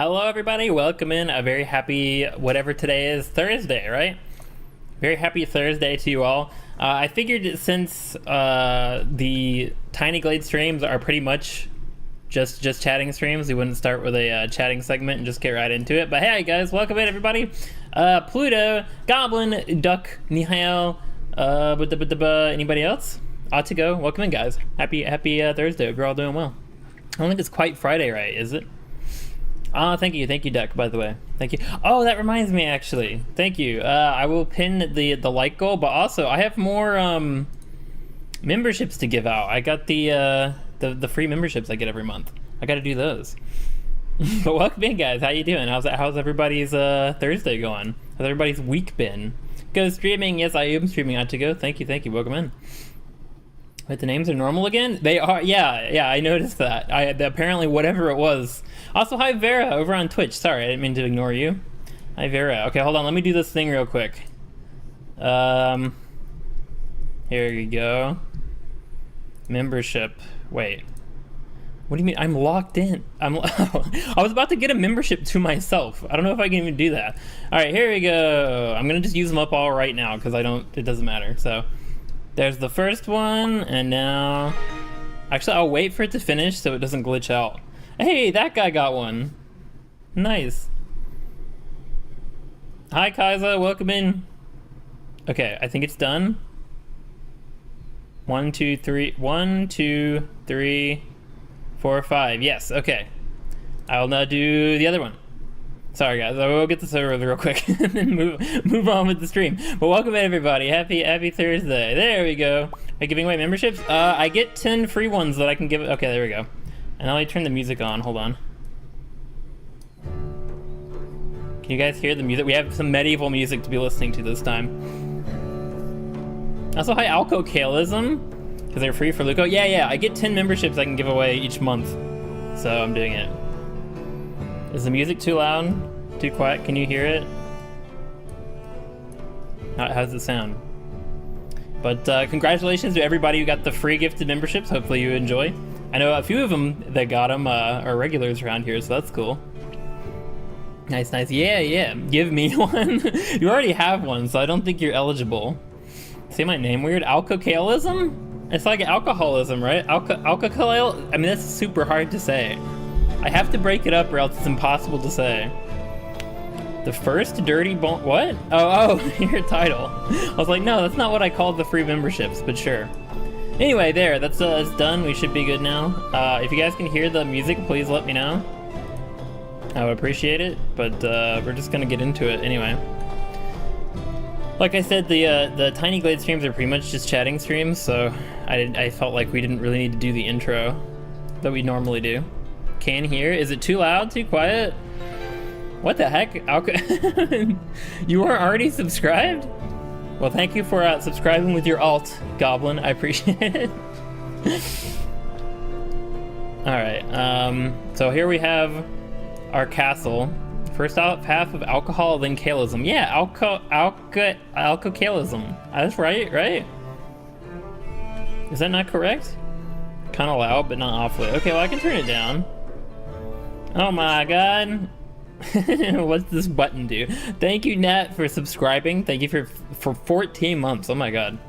Hello everybody, welcome in. A very happy, whatever today is, Thursday, right? Very happy Thursday to you all. I figured that since the Tiny Glade streams are pretty much just chatting streams, we wouldn't start with a chatting segment and just get right into it. But hey guys, welcome in everybody. Pluto, Goblin, Duck, Nihal, anybody else? Atigo, welcome in guys. Happy Thursday, hope you're all doing well. I don't think it's quite Friday, right, is it? Thank you, Duck, by the way. Thank you. Oh, that reminds me, actually. Thank you. I will pin the like goal, but also I have more memberships to give out. I got the free memberships I get every month. I got to do those. But welcome in, guys. How you doing? How's everybody's Thursday going? How's everybody's week been? Go streaming. Yes, I am streaming. I have to go. Thank you. Welcome in. Wait, the names are normal again? They are, yeah, I noticed that. Apparently whatever it was. Also, hi Vera over on Twitch. Sorry, I didn't mean to ignore you. Hi Vera. Okay, hold on, let me do this thing real quick. Here you go. Membership. Wait. What do you mean? I'm locked in. I was about to get a membership to myself. I don't know if I can even do that. All right, here we go. I'm gonna just use them up all right now because it doesn't matter, so. There's the first one, and now... Actually, I'll wait for it to finish so it doesn't glitch out. Hey, that guy got one. Nice. Hi, Kaiza, welcome in. Okay, I think it's done. 1, 2, 3, 1, 2, 3, 4, 5. Yes, okay. I'll now do the other one. Sorry guys, I will get this over with real quick and then move on with the stream. But welcome in everybody, happy Thursday. There we go. Are you giving away memberships? I get 10 free ones that I can give. Okay, there we go. And now I turn the music on, hold on. Can you guys hear the music? We have some medieval music to be listening to this time. Also, hi Alcocalism, because they're free for Luco. Yeah, I get 10 memberships I can give away each month. So I'm doing it. Is the music too loud? Too quiet? Can you hear it? How's it sound? But congratulations to everybody who got the free gifted memberships. Hopefully you enjoy. I know a few of them that got them are regulars around here, so that's cool. Nice. Yeah. Give me one. You already have one, so I don't think you're eligible. Say my name weird? Alcoholism? It's like alcoholism, right? Alcohol. I mean, that's super hard to say. I have to break it up or else it's impossible to say. The first dirty bone, what? Oh, your title. I was like, no, that's not what I called the free memberships, but sure. Anyway, there, that's done. We should be good now. If you guys can hear the music, please let me know. I would appreciate it, but we're just gonna get into it anyway. Like I said, the Tiny Glade streams are pretty much just chatting streams, so I felt like we didn't really need to do the intro that we normally do. Can hear. Is it too loud? Too quiet? What the heck? You are already subscribed? Well, thank you for subscribing with your alt, Goblin. I appreciate it. Alright, so here we have our castle. First half of alcohol, then Kalism. Yeah, alcoholism. That's right? Is that not correct? Kind of loud, but not awfully. Okay, well, I can turn it down. Oh my god. What's this button do? Thank you, Nat, for subscribing. Thank you for 14 months. Oh my god.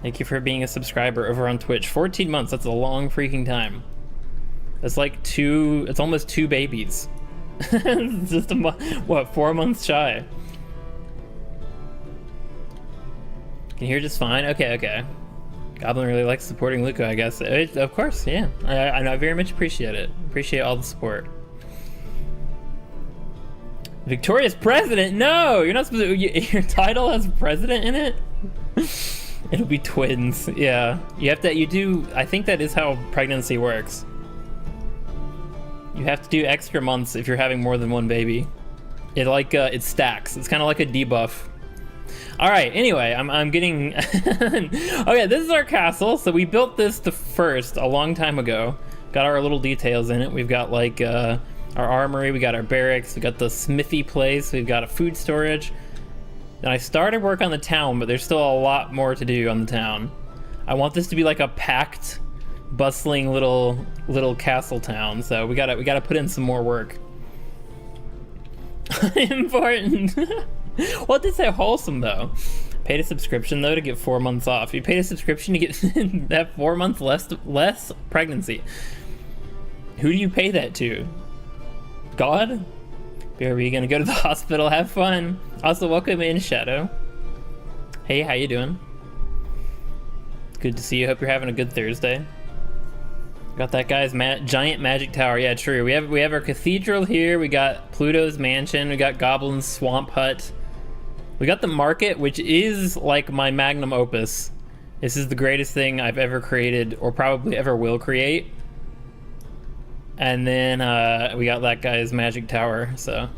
Thank you for being a subscriber over on Twitch. 14 months, that's a long freaking time. That's like it's almost 2 babies. It's just what, 4 months shy. Can you hear just fine? Okay. Goblin really likes supporting Luca, I guess. Of course, yeah. I very much appreciate it. Appreciate all the support. Victorious president? No, you're not supposed to. Your title has president in it? It'll be twins. Yeah, you do. I think that is how pregnancy works. You have to do extra months if you're having more than one baby. It stacks. It's kind of like a debuff. All right, anyway, I'm getting... Okay, this is our castle. So we built this first a long time ago. Got our little details in it. We've got like our armory, we got our barracks, we got the smithy place, we've got a food storage. And I started work on the town, but there's still a lot more to do on the town. I want this to be like a packed, bustling little castle town. So we gotta put in some more work. Important. Well, it did say wholesome though. Paid a subscription though to get 4 months off. You paid a subscription to get that 4 months less pregnancy. Who do you pay that to? God? Are you gonna go to the hospital? Have fun. Also, welcome in, Shadow. Hey, how you doing? Good to see you. Hope you're having a good Thursday. Got that guy's giant magic tower. Yeah, true. We have our cathedral here. We got Pluto's mansion. We got Goblin's swamp hut. We got the market, which is like my magnum opus. This is the greatest thing I've ever created, or probably ever will create. And then we got that guy's magic tower. So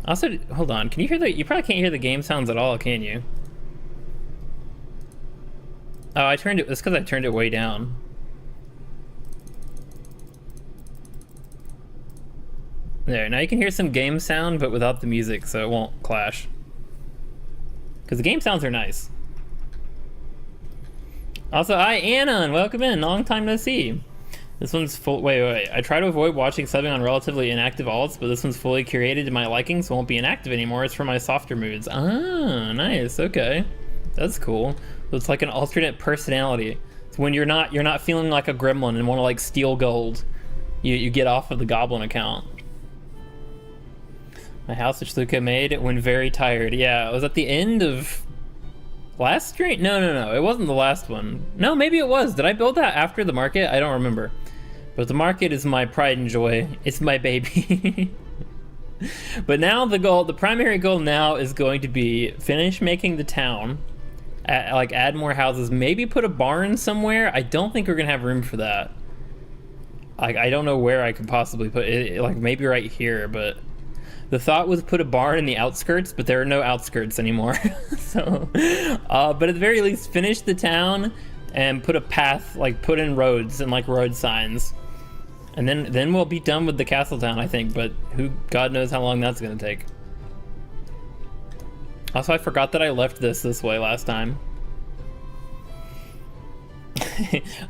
also, hold on. Can you hear the? You probably can't hear the game sounds at all, can you? Oh, I turned it. It's because I turned it way down. There, now you can hear some game sound, but without the music, so it won't clash. Because the game sounds are nice. Also, hi, Anon! Welcome in, long time no see. This one's full. Wait. I try to avoid watching subbing on relatively inactive alts, but this one's fully curated to my liking, so it won't be inactive anymore. It's for my softer moods. Ah, nice. Okay, that's cool. So it's like an alternate personality. It's when you're not feeling like a gremlin and want to like steal gold. You get off of the Goblin account. My house, which Luca made when very tired. Yeah, it was at the end of last stream. No, it wasn't the last one. No, maybe it was. Did I build that after the market? I don't remember. But the market is my pride and joy. It's my baby. But now the primary goal now is going to be finish making the town, like add more houses, maybe put a barn somewhere. I don't think we're gonna have room for that. Like, I don't know where I could possibly put it, like maybe right here, but the thought was put a barn in the outskirts, but there are no outskirts anymore. So, but at the very least, finish the town and put a path, like put in roads and like road signs. And then we'll be done with the castle town, I think, but God knows how long that's gonna take. Also, I forgot that I left this way last time.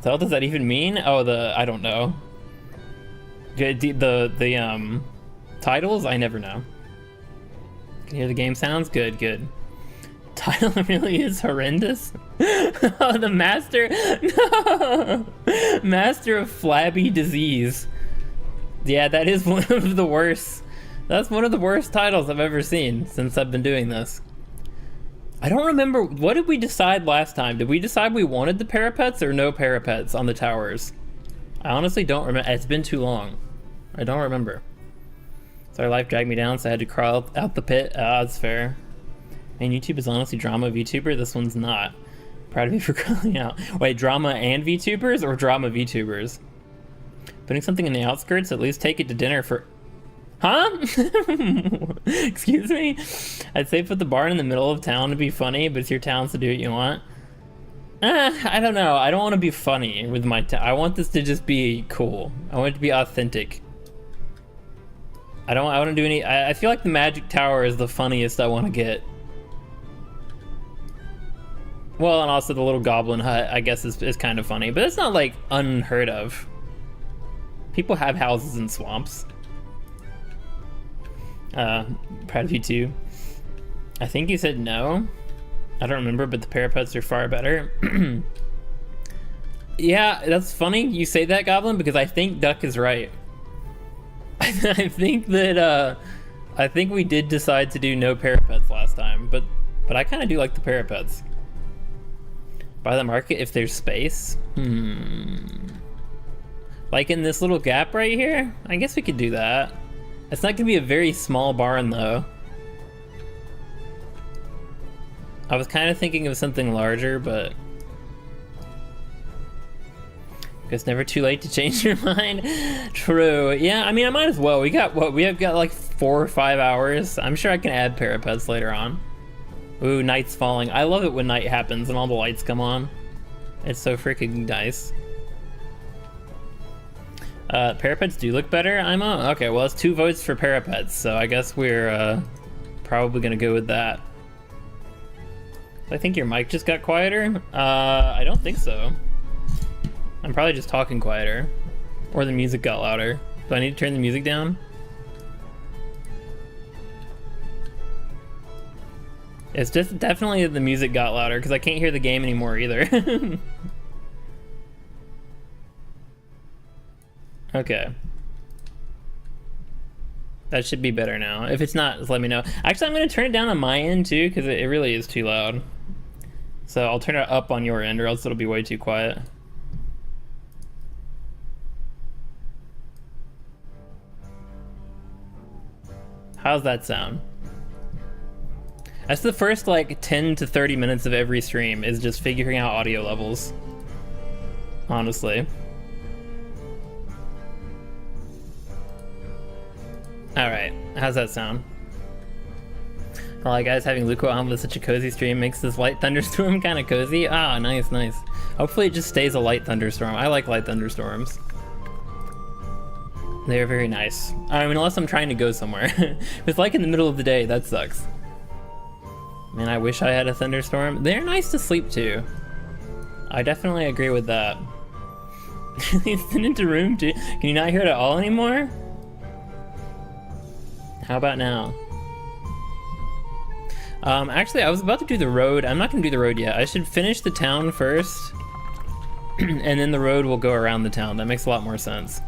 So what does that even mean? Oh, I don't know. The titles? I never know. Can you hear the game sounds? Good. Title really is horrendous. Oh, the master. No! Master of flabby disease. Yeah, that is one of the worst. That's one of the worst titles I've ever seen since I've been doing this. I don't remember. What did we decide last time? Did we decide we wanted the parapets or no parapets on the towers? I honestly don't remember. It's been too long. I don't remember. Sorry, life dragged me down, so I had to crawl out the pit. That's fair. And YouTube is honestly drama VTuber. This one's not. Proud of you for calling out. Wait, drama and VTubers or drama VTubers? Putting something in the outskirts, at least take it to dinner for... Huh? Excuse me? I'd say put the barn in the middle of town to be funny, but it's your town, so do what you want. I don't know. I don't want to be funny with my town. I want this to just be cool. I want it to be authentic. I want to do any... I feel like the magic tower is the funniest I want to get. Well, and also the little goblin hut, I guess, is kind of funny. But it's not, like, unheard of. People have houses in swamps. Proud of you, too. I think you said no. I don't remember, but the parapets are far better. Yeah, that's funny you say that, Goblin, because I think Duck is right. I think that, I think we did decide to do no parapets last time, but I kind of do like the parapets. Buy the market if there's space? Like in this little gap right here? I guess we could do that. It's not gonna be a very small barn though. I was kind of thinking of something larger, but it's never too late to change your mind. True. Yeah, I mean, I might as well. We got what? We have got like 4 or 5 hours. I'm sure I can add parapets later on. Ooh, night's falling. I love it when night happens and all the lights come on. It's so freaking nice. Parapets do look better, Ima? Okay, well, it's 2 votes for parapets, so I guess we're probably gonna go with that. I think your mic just got quieter. I don't think so. I'm probably just talking quieter. Or the music got louder. Do I need to turn the music down? It's just definitely the music got louder because I can't hear the game anymore either. Okay. That should be better now. If it's not, just let me know. Actually, I'm going to turn it down on my end too because it really is too loud. So I'll turn it up on your end or else it'll be way too quiet. How's that sound? That's the first like 10 to 30 minutes of every stream is just figuring out audio levels. Honestly. Alright, how's that sound? Alright guys, having Luco on with such a cozy stream makes this light thunderstorm kind of cozy. Ah, nice, nice. Hopefully it just stays a light thunderstorm. I like light thunderstorms. They're very nice. I mean, unless I'm trying to go somewhere. If it's like in the middle of the day, that sucks. Man, I wish I had a thunderstorm. They're nice to sleep to. I definitely agree with that. It's into room 2. Can you not hear it at all anymore? How about now? Actually, I was about to do the road. I'm not gonna do the road yet. I should finish the town first, and then the road will go around the town. That makes a lot more sense.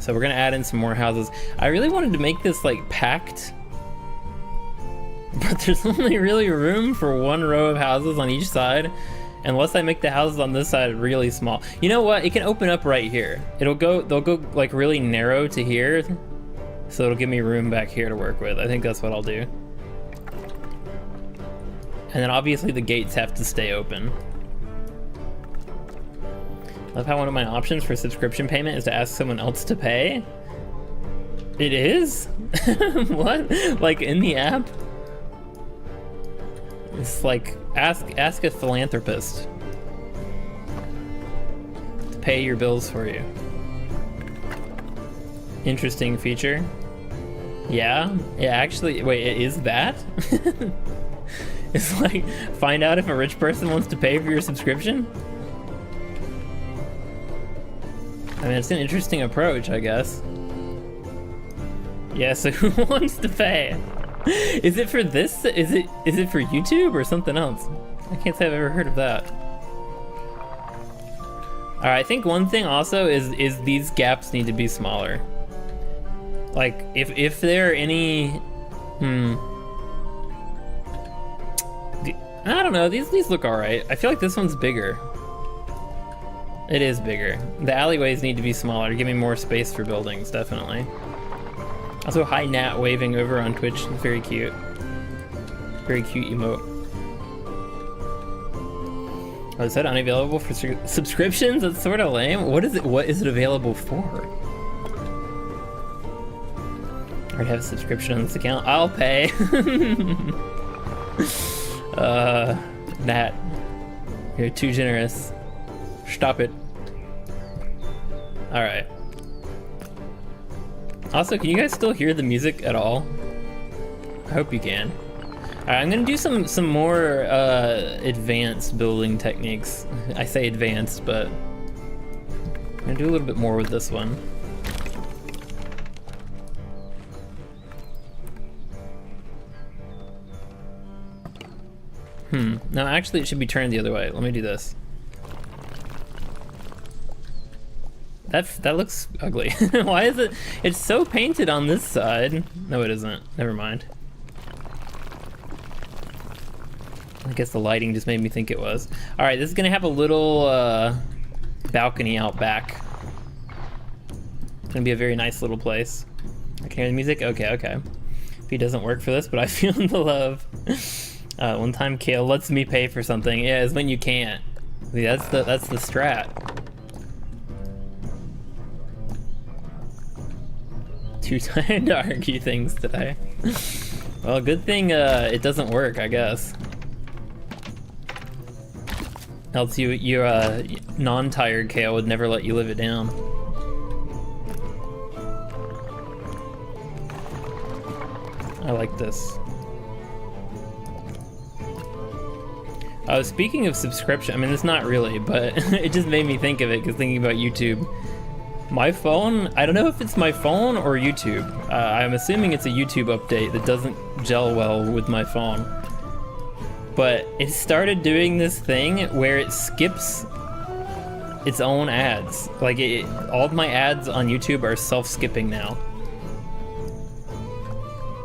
So we're gonna add in some more houses. I really wanted to make this like packed, but there's only really room for one row of houses on each side, unless I make the houses on this side really small. You know what? It can open up right here. They'll go like really narrow to here, so it'll give me room back here to work with. I think that's what I'll do. And then obviously the gates have to stay open. Love how one of my options for subscription payment is to ask someone else to pay. It is? What? Like in the app? It's like ask a philanthropist to pay your bills for you. Interesting feature. Yeah, actually, wait, it is that? It's like, find out if a rich person wants to pay for your subscription? I mean, it's an interesting approach, I guess. Yeah, so who wants to pay? Is it for this? Is it for YouTube or something else? I can't say I've ever heard of that. All right, I think one thing also is these gaps need to be smaller. Like, if there are any, I don't know, these look all right. I feel like this one's bigger. It is bigger. The alleyways need to be smaller, give me more space for buildings, definitely. Also, hi Nat waving over on Twitch, very cute. Very cute emote. Oh, is that unavailable for subscriptions? That's sort of lame. What is it available for? I already have a subscription on this account. I'll pay. Nat, you're too generous. Stop it. All right. Also, can you guys still hear the music at all? I hope you can. All right, I'm gonna do some more advanced building techniques. I say advanced, but I'm gonna do a little bit more with this one. No, actually it should be turned the other way. Let me do this. That looks ugly. Why is it? It's so painted on this side. No, it isn't. Never mind. I guess the lighting just made me think it was. All right, this is gonna have a little balcony out back. It's gonna be a very nice little place. I can hear the music. Okay. If he doesn't work for this, but I feel the love. One time Kale lets me pay for something. Yeah, it's when you can't. See, that's the strat. Too tired to argue things today. Well, good thing it doesn't work, I guess. Else your non-tired Kale would never let you live it down. I like this. Speaking of subscription, I mean, it's not really, but it just made me think of it because thinking about YouTube. My phone, I don't know if it's my phone or YouTube. I'm assuming it's a YouTube update that doesn't gel well with my phone. but it started doing this thing where it skips its own ads. Like, all of my ads on YouTube are self-skipping now.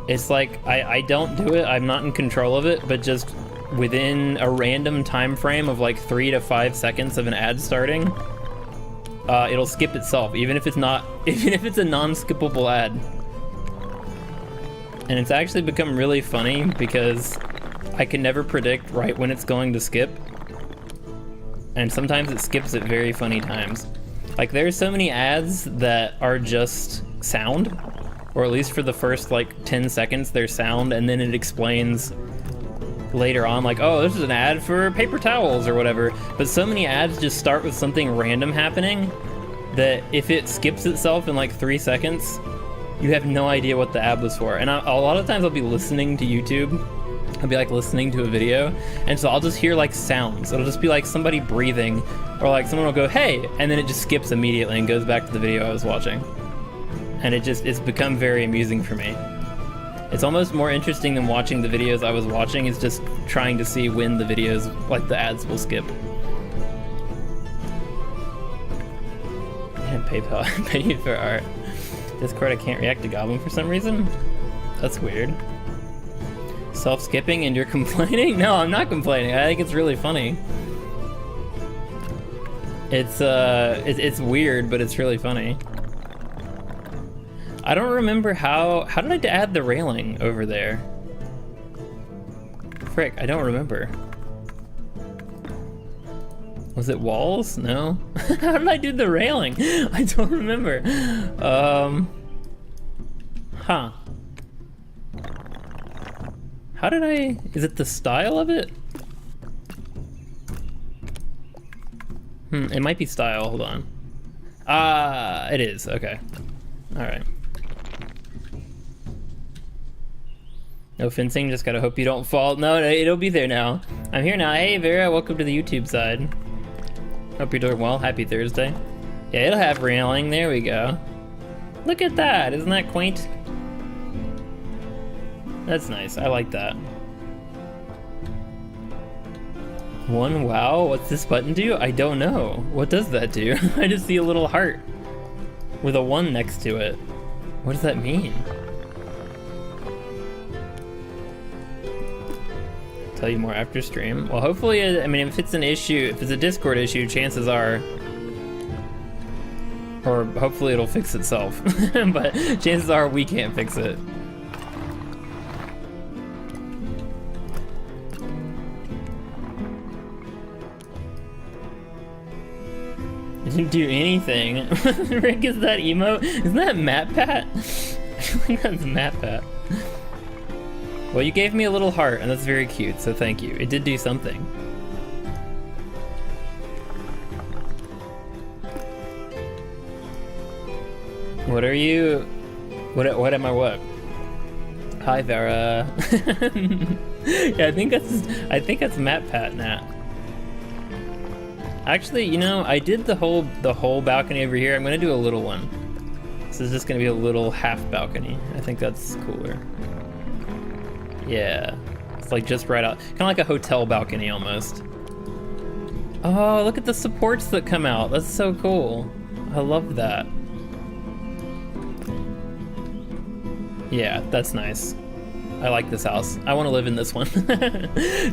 It's like, I don't do it, I'm not in control of it, but just within a random time frame of like 3 to 5 seconds of an ad starting, it'll skip itself, even if it's a non-skippable ad. And it's actually become really funny because I can never predict right when it's going to skip. And sometimes it skips at very funny times. Like, there's so many ads that are just sound, or at least for the first like 10 seconds they're sound, and then it explains later on like, oh, this is an ad for paper towels or whatever. But so many ads just start with something random happening that if it skips itself in like 3 seconds, you have no idea what the ad was for. And a lot of times I'll be listening to YouTube, I'll be like listening to a video, and so I'll just hear like sounds. It'll just be like somebody breathing, or like someone will go, hey, and then it just skips immediately and goes back to the video I was watching. And it's become very amusing for me. It's almost more interesting than watching the videos I was watching, is just trying to see when the videos, like the ads, will skip. Yeah, PayPal, pay for art. Discord, I can't react to Goblin for some reason? That's weird. Self-skipping and you're complaining? No, I'm not complaining. I think it's really funny. It's weird, but it's really funny. I don't remember how did I add the railing over there? Frick, I don't remember. Was it walls? No. How did I do the railing? I don't remember. Huh. How did I, is it the style of it? It might be style, hold on. It is, okay. All right. No fencing, just gotta hope you don't fall. No, it'll be there now. I'm here now. Hey, Vera, welcome to the YouTube side. Hope you're doing well. Happy Thursday. Yeah, it'll have railing. There we go. Look at that. Isn't that quaint? That's nice. I like that. One wow. What's this button do? I don't know. What does that do? I just see a little heart with a 1 next to it. What does that mean? Tell you more after stream. Well, hopefully, I mean, if it's an issue, if it's a Discord issue, chances are, or hopefully it'll fix itself, but chances are we can't fix it. It didn't do anything. Rick, is that emote? Isn't that MatPat? I think that's MatPat. Well, you gave me a little heart, and that's very cute, so thank you. It did do something. What are you? What am I what? Hi, Vera. Yeah, I think that's MatPat, Nat. Actually, you know, I did the whole balcony over here. I'm gonna do a little one. This is just gonna be a little half balcony. I think that's cooler. Yeah, it's like just right out, kind of like a hotel balcony almost. Oh, look at the supports that come out. That's so cool. I love that. Yeah, that's nice. I like this house. I want to live in this one.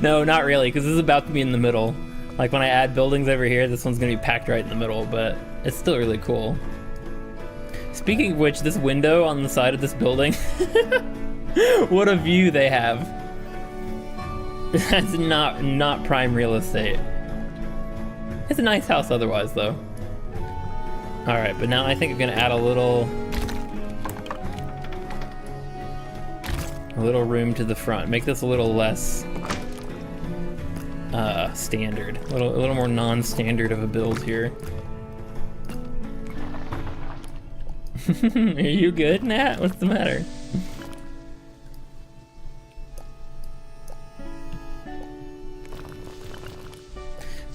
No, not really, because this is about to be in the middle. Like when I add buildings over here, this one's gonna be packed right in the middle, but it's still really cool. Speaking of which, this window on the side of this building, what a view they have. That's not prime real estate. It's a nice house otherwise, though. All right, but now I think I'm gonna add a little room to the front. Make this a little less standard, a little more non-standard of a build here. Are you good, Nat? What's the matter?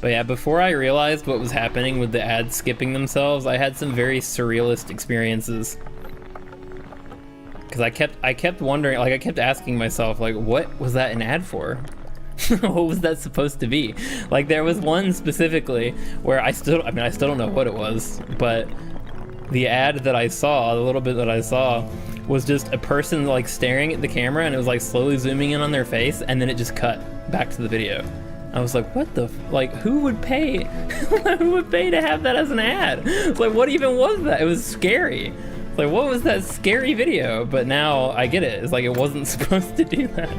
But yeah, before I realized what was happening with the ads skipping themselves, I had some very surrealist experiences. Because I kept wondering, like I kept asking myself, like, what was that an ad for? What was that supposed to be? Like, there was one specifically where I still don't know what it was, but the ad that I saw, the little bit that I saw, was just a person like staring at the camera, and it was like slowly zooming in on their face, and then it just cut back to the video. I was like, what the like, who would pay? Who would pay to have that as an ad? It's like, what even was that? It was scary. Like, what was that scary video? But now I get it. It's like, it wasn't supposed to do that.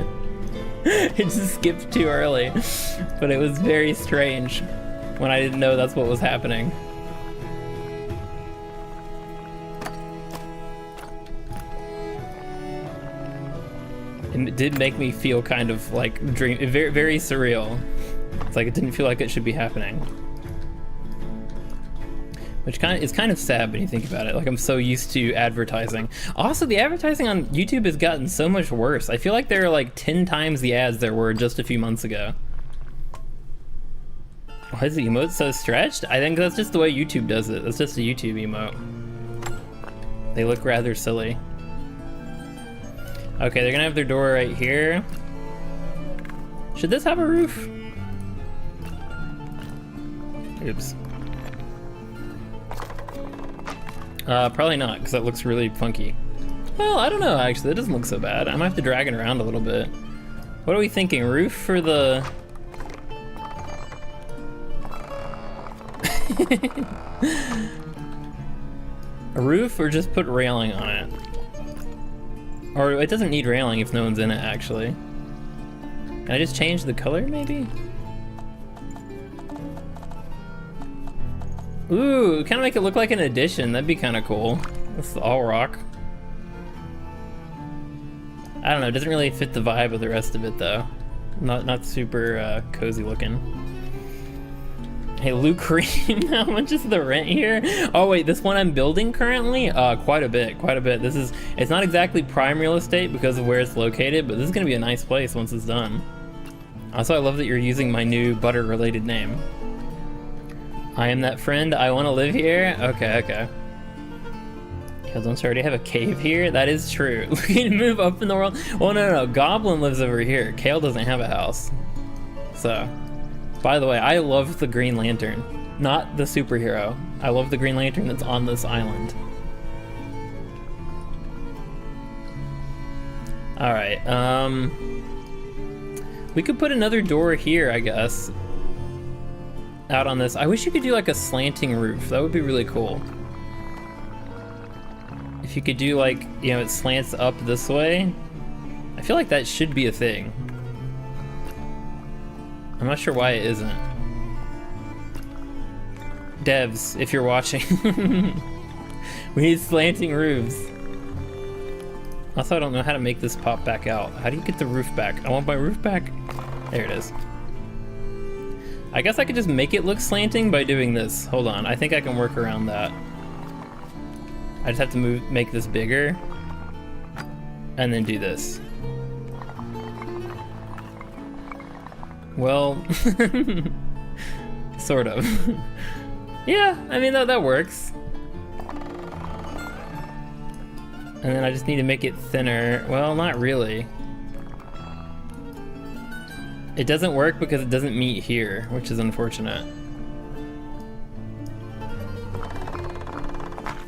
It just skipped too early. But it was very strange when I didn't know that's what was happening. It did make me feel kind of like very, very surreal. It's like it didn't feel like it should be happening. Which is kind of sad when you think about it. Like, I'm so used to advertising. Also, the advertising on YouTube has gotten so much worse. I feel like there are like 10 times the ads there were just a few months ago. Why is the emote so stretched? I think that's just the way YouTube does it. That's just a YouTube emote. They look rather silly. Okay, they're gonna have their door right here. Should this have a roof? Oops. Probably not, because that looks really funky. Well, I don't know, actually. That doesn't look so bad. I might have to drag it around a little bit. What are we thinking? Roof for the... A roof, or just put railing on it? Or it doesn't need railing if no one's in it, actually. Can I just change the color, maybe? Ooh, kind of make it look like an addition. That'd be kind of cool. It's all rock. I don't know, it doesn't really fit the vibe of the rest of it, though. Not super cozy looking. Hey, Luke Cream, how much is the rent here? Oh wait, this one I'm building currently? Quite a bit. It's not exactly prime real estate because of where it's located, but this is gonna be a nice place once it's done. Also, I love that you're using my new butter-related name. I am that friend, I wanna live here? Okay. Kale, don't you already have a cave here? That is true. Looking to move up in the world? Well, no, Goblin lives over here. Kale doesn't have a house. So... By the way, I love the Green Lantern, not the superhero. I love the Green Lantern that's on this island. All right, we could put another door here, I guess, out on this. I wish you could do like a slanting roof. That would be really cool. If you could do like, you know, it slants up this way. I feel like that should be a thing. I'm not sure why it isn't. Devs, if you're watching. We need slanting roofs. Also, I don't know how to make this pop back out. How do you get the roof back? I want my roof back. There it is. I guess I could just make it look slanting by doing this. Hold on, I think I can work around that. I just have to make this bigger. And then do this. Well, sort of. Yeah, I mean, that works. And then I just need to make it thinner. Well, not really. It doesn't work because it doesn't meet here, which is unfortunate.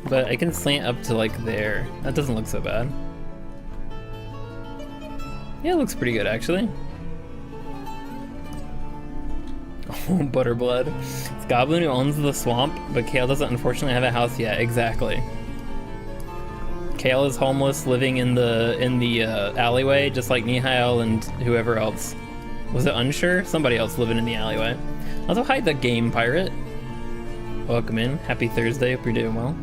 But I can slant up to like there. That doesn't look so bad. Yeah, it looks pretty good actually. Oh, Butterblood. It's Goblin who owns the swamp, but Kale doesn't unfortunately have a house yet. Exactly. Kale is homeless, living in the alleyway, just like Nihil and whoever else. Was it Unsure? Somebody else living in the alleyway. Also, hi, the Game Pirate. Welcome in. Happy Thursday. Hope you're doing well.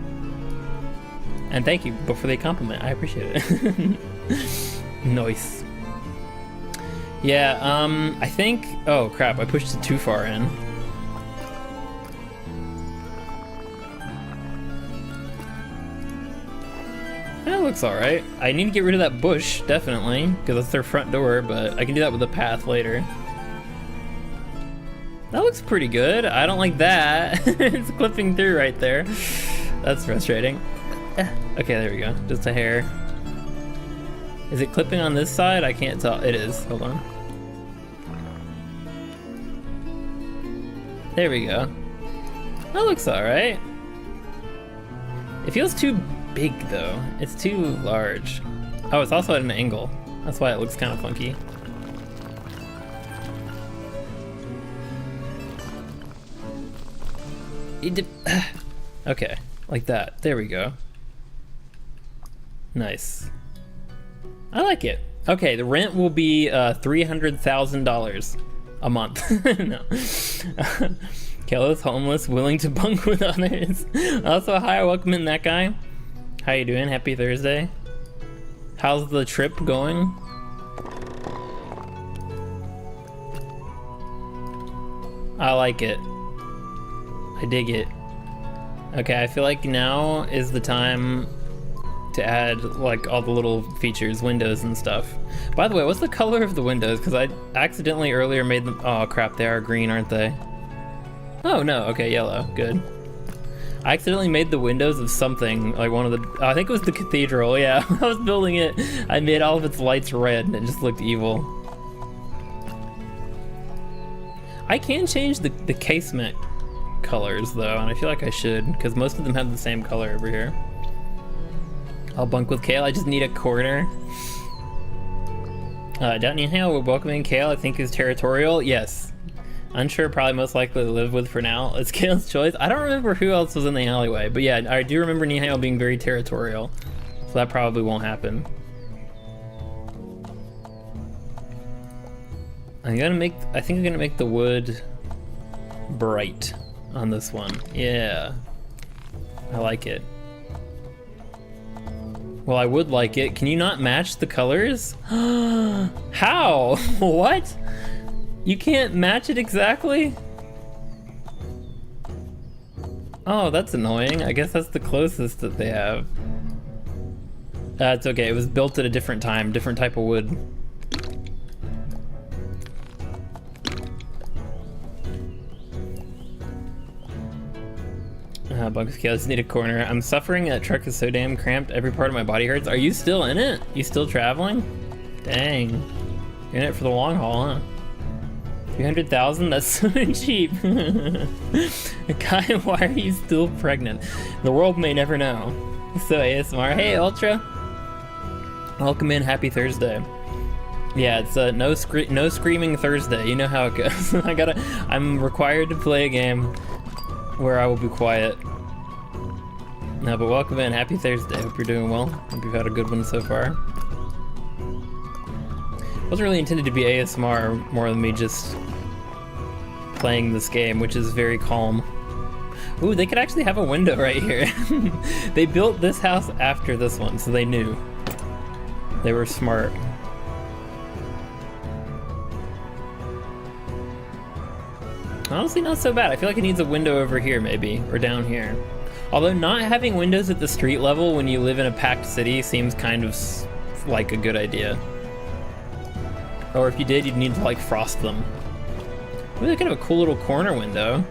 And thank you for the compliment. I appreciate it. Nice. Yeah, I think... Oh, crap. I pushed it too far in. That looks alright. I need to get rid of that bush, definitely, because that's their front door, but I can do that with the path later. That looks pretty good. I don't like that. It's clipping through right there. That's frustrating. Okay, there we go. Just a hair. Is it clipping on this side? I can't tell. It is. Hold on. There we go. That looks alright. It feels too big though. It's too large. Oh, it's also at an angle. That's why it looks kind of funky. Okay, like that. There we go. Nice. I like it. Okay, the rent will be $300,000 a month. No. Kello's homeless, willing to bunk with others. Also, hi, welcome in that guy. How you doing? Happy Thursday. How's the trip going? I like it. I dig it. Okay, I feel like now is the time to add like all the little features, windows and stuff. By the way, what's the color of the windows? Because I accidentally earlier made them, oh crap, they are green, aren't they? Oh no, okay, yellow, good. I accidentally made the windows of something, like one of the, I think it was the cathedral, yeah. When I was building it, I made all of its lights red and it just looked evil. I can change the casement colors though, and I feel like I should, because most of them have the same color over here. I'll bunk with Kale, I just need a corner. Doubting Hale, we're welcoming Kale, I think is territorial, yes. Unsure, probably most likely to live with for now. It's Kale's choice. I don't remember who else was in the alleyway, but yeah, I do remember Nihao being very territorial, so that probably won't happen. I think I'm gonna make the wood bright on this one. Yeah, I like it. Well, I would like it. Can you not match the colors? How? What? You can't match it exactly? Oh, that's annoying. I guess that's the closest that they have. It's okay, it was built at a different time, different type of wood. Bugs Kale, I just need a corner. I'm suffering, that truck is so damn cramped, every part of my body hurts. Are you still in it? You still traveling? Dang. You're in it for the long haul, huh? 300,000? That's so cheap. Kai, why are you still pregnant? The world may never know. So ASMR, hey Ultra. Welcome in, happy Thursday. Yeah, it's no screaming Thursday. You know how it goes. I'm required to play a game where I will be quiet. No, but welcome in, happy Thursday. Hope you're doing well. Hope you've had a good one so far. Wasn't really intended to be ASMR more than me just playing this game, which is very calm. Ooh, they could actually have a window right here. They built this house after this one, so they knew. They were smart. Honestly, not so bad. I feel like it needs a window over here, maybe, or down here. Although not having windows at the street level when you live in a packed city seems kind of like a good idea. Or if you did, you'd need to like frost them. Ooh, they could have a cool little corner window.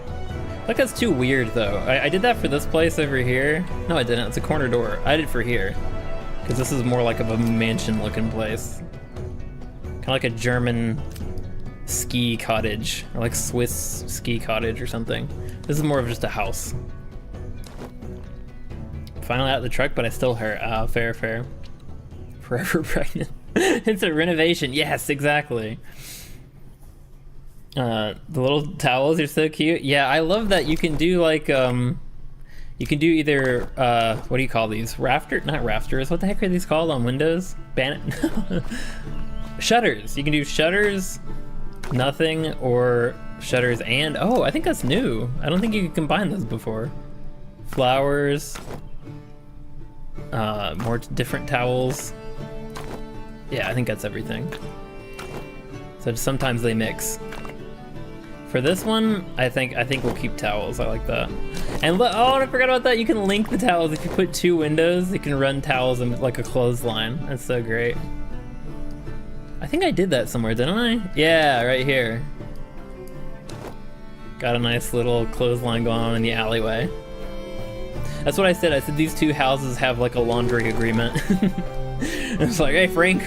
Like that's too weird though. I did that for this place over here. No, I didn't. It's a corner door. I did it for here. Because this is more like of a mansion looking place. Kind of like a German ski cottage. Or like Swiss ski cottage or something. This is more of just a house. Finally out of the truck, but I still hurt. Fair. Forever pregnant. It's a renovation. Yes, exactly. The little towels are so cute. Yeah, I love that you can do like you can do either what do you call these? Not rafters. What the heck are these called on Windows? Shutters. You can do shutters, nothing, or shutters and oh, I think that's new. I don't think you could combine those before. Flowers. More different towels. Yeah, I think that's everything. So sometimes they mix. For this one, I think we'll keep towels. I like that. And oh, and I forgot about that. You can link the towels. If you put two windows, you can run towels in like a clothesline. That's so great. I think I did that somewhere, didn't I? Yeah, right here. Got a nice little clothesline going on in the alleyway. That's what I said. I said these two houses have like a laundry agreement. It's like, hey Frank,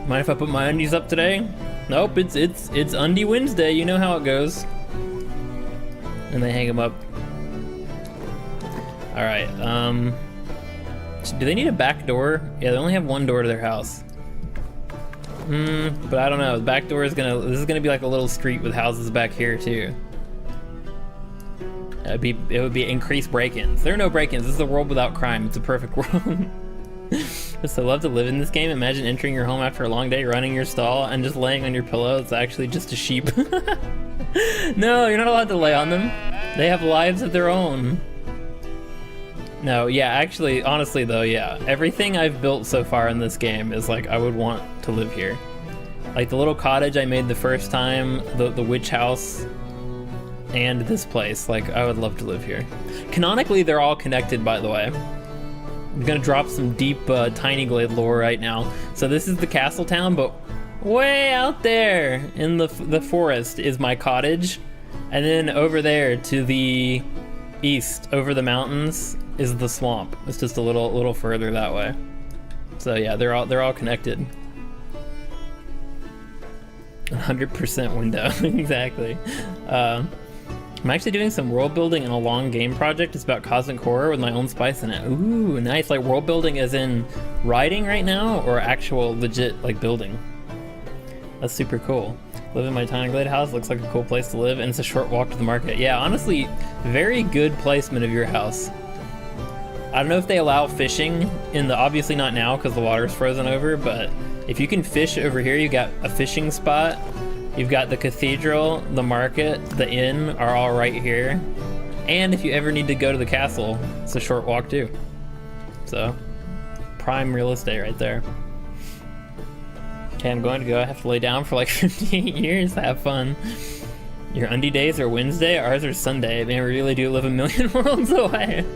mind if I put my undies up today? Nope, it's Undie Wednesday, you know how it goes. and they hang them up. All right. Do they need a back door? Yeah, they only have one door to their house. But I don't know. The back door is this is gonna be like a little street with houses back here too. It would be increased break-ins. There are no break-ins. This is a world without crime. It's a perfect world. Just I love to live in this game. Imagine entering your home after a long day, running your stall, and just laying on your pillow. It's actually just a sheep. No, you're not allowed to lay on them. They have lives of their own. No, yeah, actually, honestly though, yeah. Everything I've built so far in this game is like, I would want to live here. Like the little cottage I made the first time, the witch house, and this place. Like, I would love to live here. Canonically, they're all connected, by the way. I'm gonna drop some deep Tiny Glade lore right now. So this is the castle town, but way out there in the forest is my cottage. And then over there to the east, over the mountains, is the swamp. It's just a little further that way. So yeah, they're all connected. 100% window, exactly. I'm actually doing some world building in a long game project. It's about cosmic horror with my own spice in it. Ooh, nice. Like world building as in writing right now, or actual legit like building? That's super cool. Live in my Tiny Glade house. Looks like a cool place to live, and it's a short walk to the market. Yeah, honestly, very good placement of your house. I don't know if they allow fishing in the, obviously not now because the water's frozen over, but if you can fish over here, you got a fishing spot. You've got the cathedral, the market, the inn are all right here. And if you ever need to go to the castle, it's a short walk too. So, prime real estate right there. Okay, I'm going to go. I have to lay down for like 58 years. Have fun. Your undie days are Wednesday, ours are Sunday. Man, we really do live a million worlds away.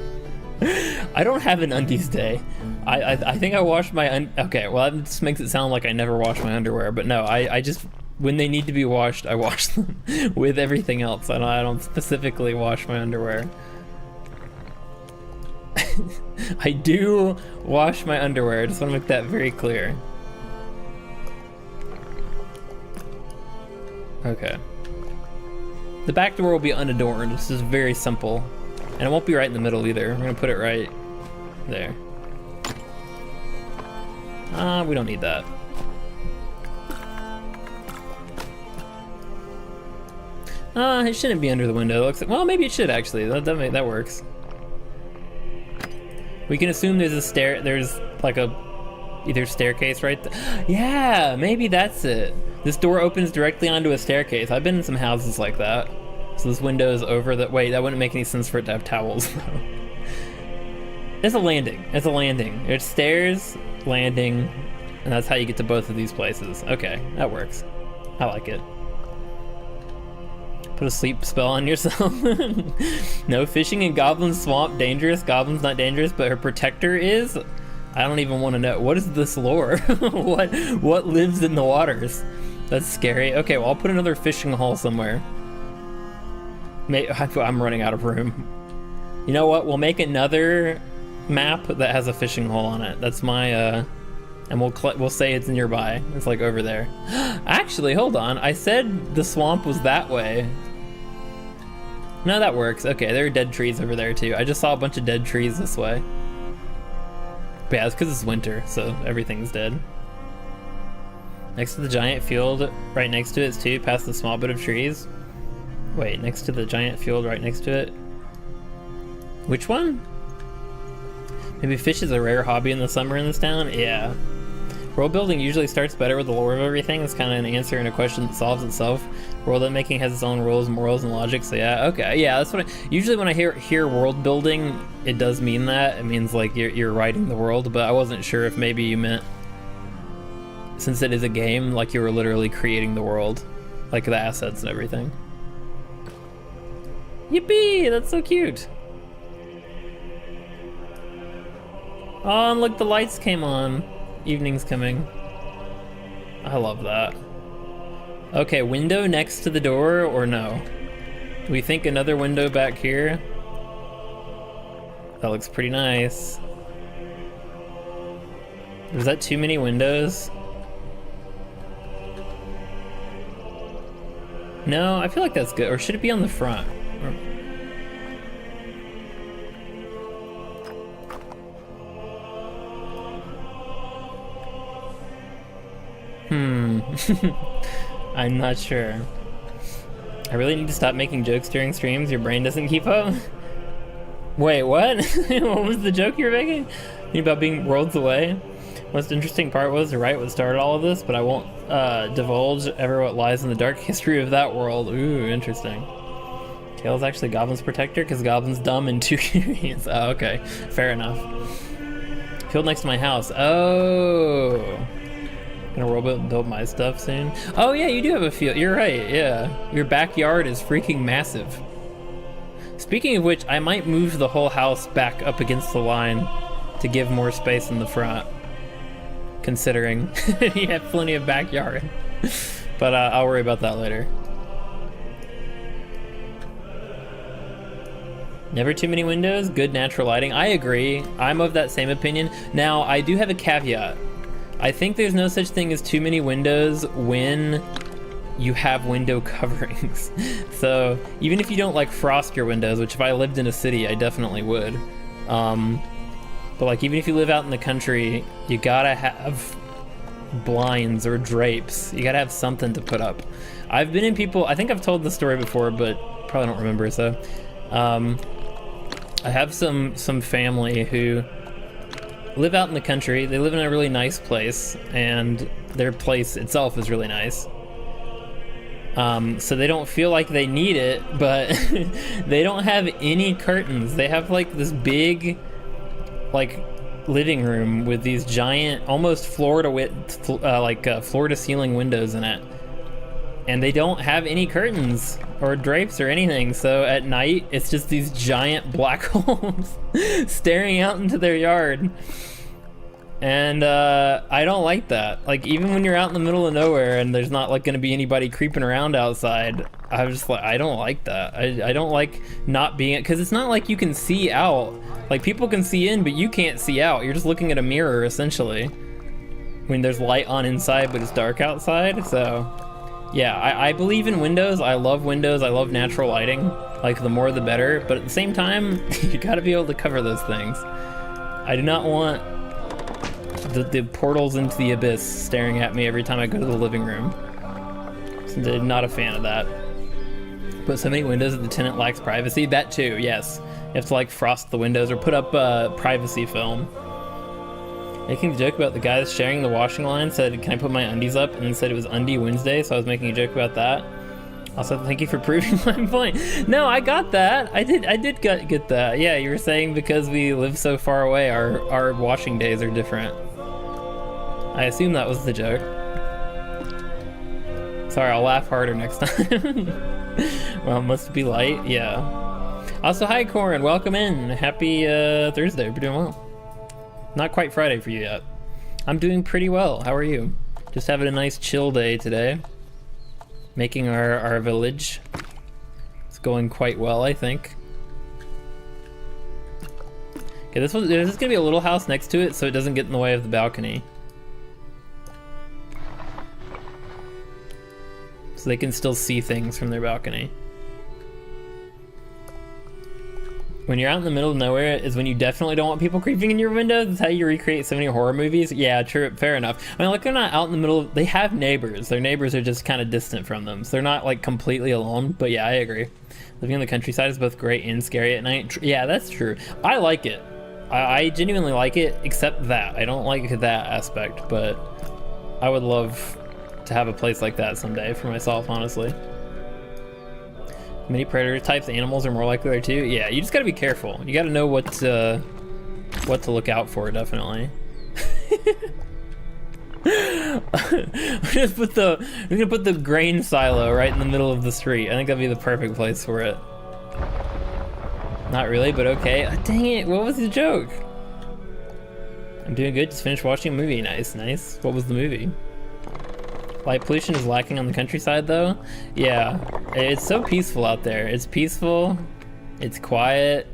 I don't have an undies day. I think I wash my okay, well that just makes it sound like I never wash my underwear, but no, I just, when they need to be washed, I wash them with everything else. I don't specifically wash my underwear. I do wash my underwear, I just want to make that very clear. Okay. The back door will be unadorned. This is very simple. And it won't be right in the middle either. I'm gonna put it right there. We don't need that. It shouldn't be under the window. It looks like, well, maybe it should actually. That works. We can assume there's a there's like a either staircase right there. Yeah, maybe that's it. This door opens directly onto a staircase. I've been in some houses like that. So this window is over the, wait, that wouldn't make any sense for it to have towels though. It's a landing, it's a landing. It's stairs, landing, and that's how you get to both of these places. Okay, that works. I like it. Put a sleep spell on yourself. No fishing in Goblin Swamp, dangerous. Goblin's not dangerous, but her protector is? I don't even want to know. What is this lore? What lives in the waters? That's scary. Okay, well I'll put another fishing hole somewhere. I'm running out of room. You know what? We'll make another map that has a fishing hole on it. That's my, and we'll say it's nearby. It's like over there. Actually, hold on. I said the swamp was that way. No, that works. Okay, there are dead trees over there too. I just saw a bunch of dead trees this way. But yeah, it's because it's winter, so everything's dead. Next to the giant field, right next to it is too, past the small bit of trees. Wait, next to the giant field, right next to it? Which one? Maybe fish is a rare hobby in the summer in this town? Yeah. World building usually starts better with the lore of everything. It's kind of an answer in a question that solves itself. World making has its own rules, morals, and logic, so yeah, okay. Yeah, that's what usually when I hear world building, it does mean that. It means like you're writing the world, but I wasn't sure if maybe you meant, since it is a game, like you were literally creating the world. Like the assets and everything. Yippee! That's so cute! Oh, and look, the lights came on. Evening's coming. I love that. Okay, window next to the door, or no? Do we think another window back here? That looks pretty nice. Is that too many windows? No, I feel like that's good. Or should it be on the front? I'm not sure. I really need to stop making jokes during streams. Your brain doesn't keep up. Wait, what? What was the joke you were making? About being worlds away? Most interesting part was to write what started all of this, but I won't divulge ever what lies in the dark history of that world. Ooh, interesting. Kale's actually Goblin's protector because Goblin's dumb and too curious. Oh, okay. Fair enough. Field next to my house. Oh. Gonna robot build my stuff soon. Oh yeah, you do have a field. You're right, yeah. Your backyard is freaking massive. Speaking of which, I might move the whole house back up against the line to give more space in the front. Considering you have plenty of backyard. But I'll worry about that later. Never too many windows, good natural lighting. I agree. I'm of that same opinion. Now, I do have a caveat. I think there's no such thing as too many windows when you have window coverings. So even if you don't like frost your windows, which if I lived in a city, I definitely would. But like even if you live out in the country, you gotta have blinds or drapes. You gotta have something to put up. I've been in people, I think I've told the story before, but probably don't remember, so. I have some family who live out in the country. They live in a really nice place, and their place itself is really nice. So they don't feel like they need it, but they don't have any curtains. They have like this big, like, living room with these giant, almost floor to ceiling windows in it. And they don't have any curtains or drapes or anything, so at night it's just these giant black holes staring out into their yard. And I don't like that. Like even when you're out in the middle of nowhere and there's not like gonna be anybody creeping around outside, I was just like, I don't like that. I don't like not being, because it's not like you can see out. Like people can see in, but you can't see out. You're just looking at a mirror essentially. When there's light on inside, but it's dark outside, so. Yeah, I believe in windows. I love windows. I love natural lighting. Like, the more the better. But at the same time, you gotta be able to cover those things. I do not want the portals into the abyss staring at me every time I go to the living room. So I'm not a fan of that. Put so many windows that the tenant lacks privacy. That too, yes. You have to, like, frost the windows or put up privacy film. Making the joke about the guy that's sharing the washing line said, can I put my undies up? And then said it was Undie Wednesday, so I was making a joke about that. Also, thank you for proving my point. No, I got that. I did get that. Yeah, you were saying because we live so far away, our washing days are different. I assume that was the joke. Sorry, I'll laugh harder next time. Well, it must be light, yeah. Also, hi Corin, welcome in. Happy Thursday, hope you're doing well. Not quite Friday for you yet. I'm doing pretty well. How are you? Just having a nice chill day today. Making our village. It's going quite well, I think. Okay, there's gonna be a little house next to it so it doesn't get in the way of the balcony. So they can still see things from their balcony. When you're out in the middle of nowhere is when you definitely don't want people creeping in your windows. That's how you recreate so many horror movies. Yeah, true, fair enough. I mean, like, they're not out in the middle of, they have neighbors. Their neighbors are just kind of distant from them. So they're not, like, completely alone. But yeah, I agree. Living in the countryside is both great and scary at night. Yeah, that's true. I like it. I genuinely like it, except that. I don't like that aspect, but I would love to have a place like that someday for myself, honestly. Many predator types animals are more likely there too. Yeah, you just gotta be careful. You gotta know what to look out for, definitely. We're gonna put the grain silo right in the middle of the street. I think that'd be the perfect place for it. Not really, but okay. Oh, dang it, what was the joke? I'm doing good, just finished watching a movie. Nice, nice. What was the movie? Light pollution is lacking on the countryside though. Yeah, it's so peaceful out there. It's peaceful, it's quiet,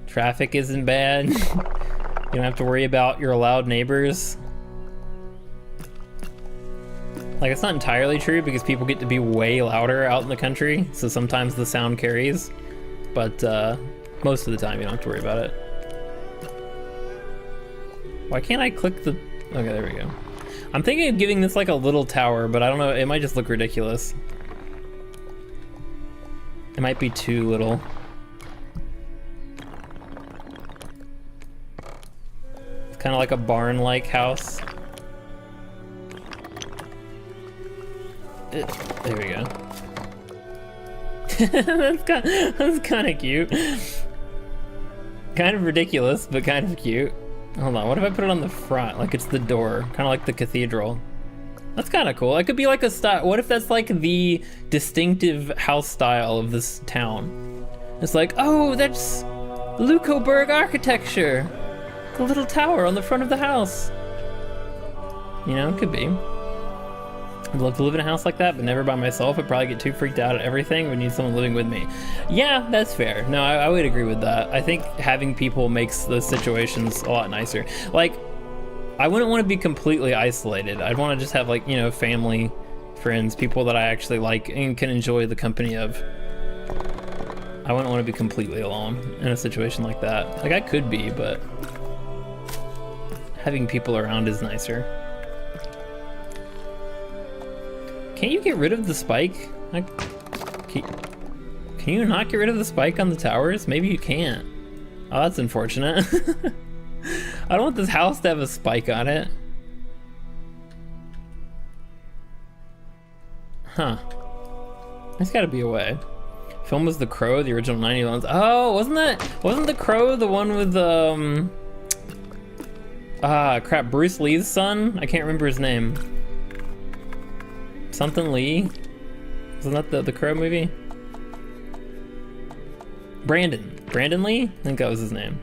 traffic isn't bad. You don't have to worry about your loud neighbors. Like, it's not entirely true because people get to be way louder out in the country, so sometimes the sound carries, but most of the time you don't have to worry about it. Why can't I click the... Okay, there we go. I'm thinking of giving this like a little tower, but I don't know, it might just look ridiculous. It might be too little. It's kind of like a barn-like house. There we go. That's kind of cute. Kind of ridiculous, but kind of cute. Hold on, what if I put it on the front? Like it's the door, kind of like the cathedral. That's kind of cool. It could be like a style. What if that's like the distinctive house style of this town? It's like, oh, that's Leucoburg architecture. The little tower on the front of the house. You know, it could be. I'd love to live in a house like that, but never by myself. I'd probably get too freaked out at everything. Would need someone living with me. Yeah, that's fair. No, I would agree with that. I think having people makes those situations a lot nicer. Like, I wouldn't want to be completely isolated. I'd want to just have like, you know, family, friends, people that I actually like and can enjoy the company of. I wouldn't want to be completely alone in a situation like that. Like I could be, but having people around is nicer. Can't you get rid of the spike? Like, can you not get rid of the spike on the towers? Maybe you can't. Oh, that's unfortunate. I don't want this house to have a spike on it. Huh. There's gotta be a way. Film was The Crow, the original 90s ones. Oh, wasn't The Crow the one with, crap, Bruce Lee's son? I can't remember his name. Something Lee? Wasn't that the Crow movie? Brandon Lee? I think that was his name.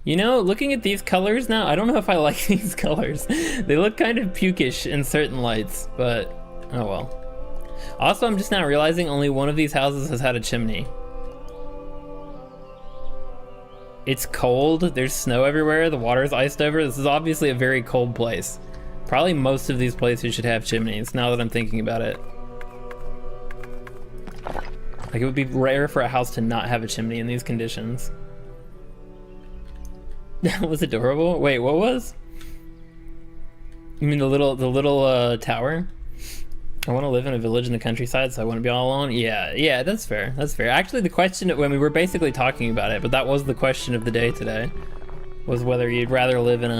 You know, looking at these colors now, I don't know if I like these colors. They look kind of pukish in certain lights, but oh well. Also, I'm just now realizing only one of these houses has had a chimney. It's cold, there's snow everywhere, the water's iced over. This is obviously a very cold place. Probably most of these places should have chimneys, now that I'm thinking about it. Like, it would be rare for a house to not have a chimney in these conditions. That was adorable. Wait, what was? You mean the little tower? I want to live in a village in the countryside, so I want to be all alone. Yeah, that's fair. That's fair. Actually, the question, when we were basically talking about it, but that was the question of the day today, was whether you'd rather live in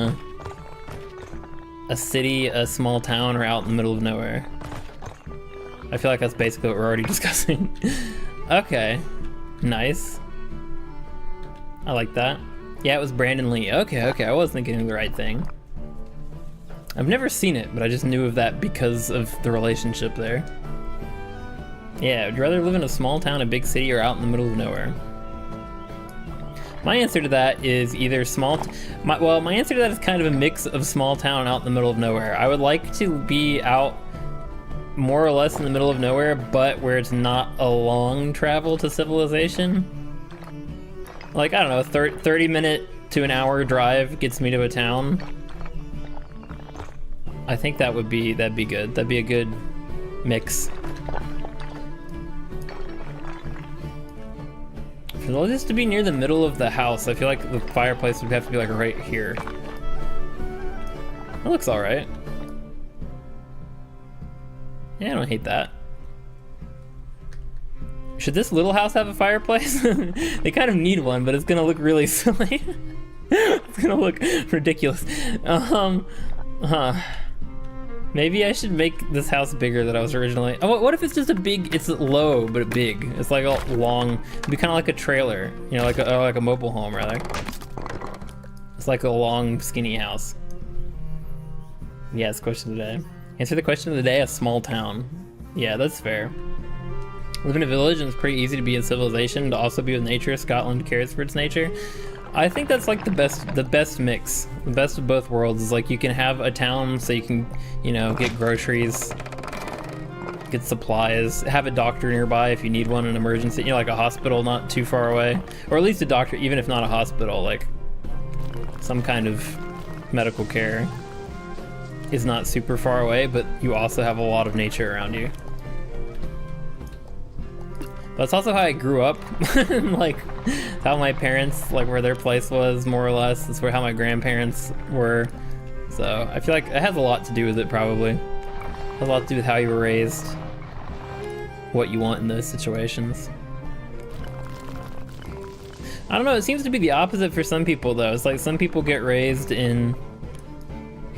a city, a small town, or out in the middle of nowhere. I feel like that's basically what we're already discussing. Okay, nice. I like that. Yeah, it was Brandon Lee. Okay, I was thinking of the right thing. I've never seen it, but I just knew of that because of the relationship there. Yeah, would you rather live in a small town, a big city, or out in the middle of nowhere? My answer to that is either my answer to that is kind of a mix of small town and out in the middle of nowhere. I would like to be out more or less in the middle of nowhere, but where it's not a long travel to civilization. Like, I don't know, 30-minute to an hour drive gets me to a town. I think that'd be good. That'd be a good mix. For this to be near the middle of the house, I feel like the fireplace would have to be like right here. That looks all right. Yeah, I don't hate that. Should this little house have a fireplace? They kind of need one, but it's gonna look really silly. It's gonna look ridiculous. Maybe I should make this house bigger than I was originally. Oh, what if it's just it's low but big? It's like a long, it'd be kind of like a trailer, you know, like a mobile home rather. It's like a long, skinny house. Yeah, it's question of the day. Answer the question of the day: a small town. Yeah, that's fair. Live in a village and it's pretty easy to be in civilization, to also be with nature. Scotland cares for its nature. I think that's like the best mix. The best of both worlds is like you can have a town so you can, you know, get groceries, get supplies, have a doctor nearby if you need one in an emergency, you know, like a hospital not too far away, or at least a doctor, even if not a hospital, like some kind of medical care is not super far away, but you also have a lot of nature around you. But it's also how I grew up. Like, how my parents, like where their place was, more or less. That's where how my grandparents were. So I feel like it has a lot to do with it, probably. It has a lot to do with how you were raised. What you want in those situations. I don't know, it seems to be the opposite for some people though. It's like some people get raised in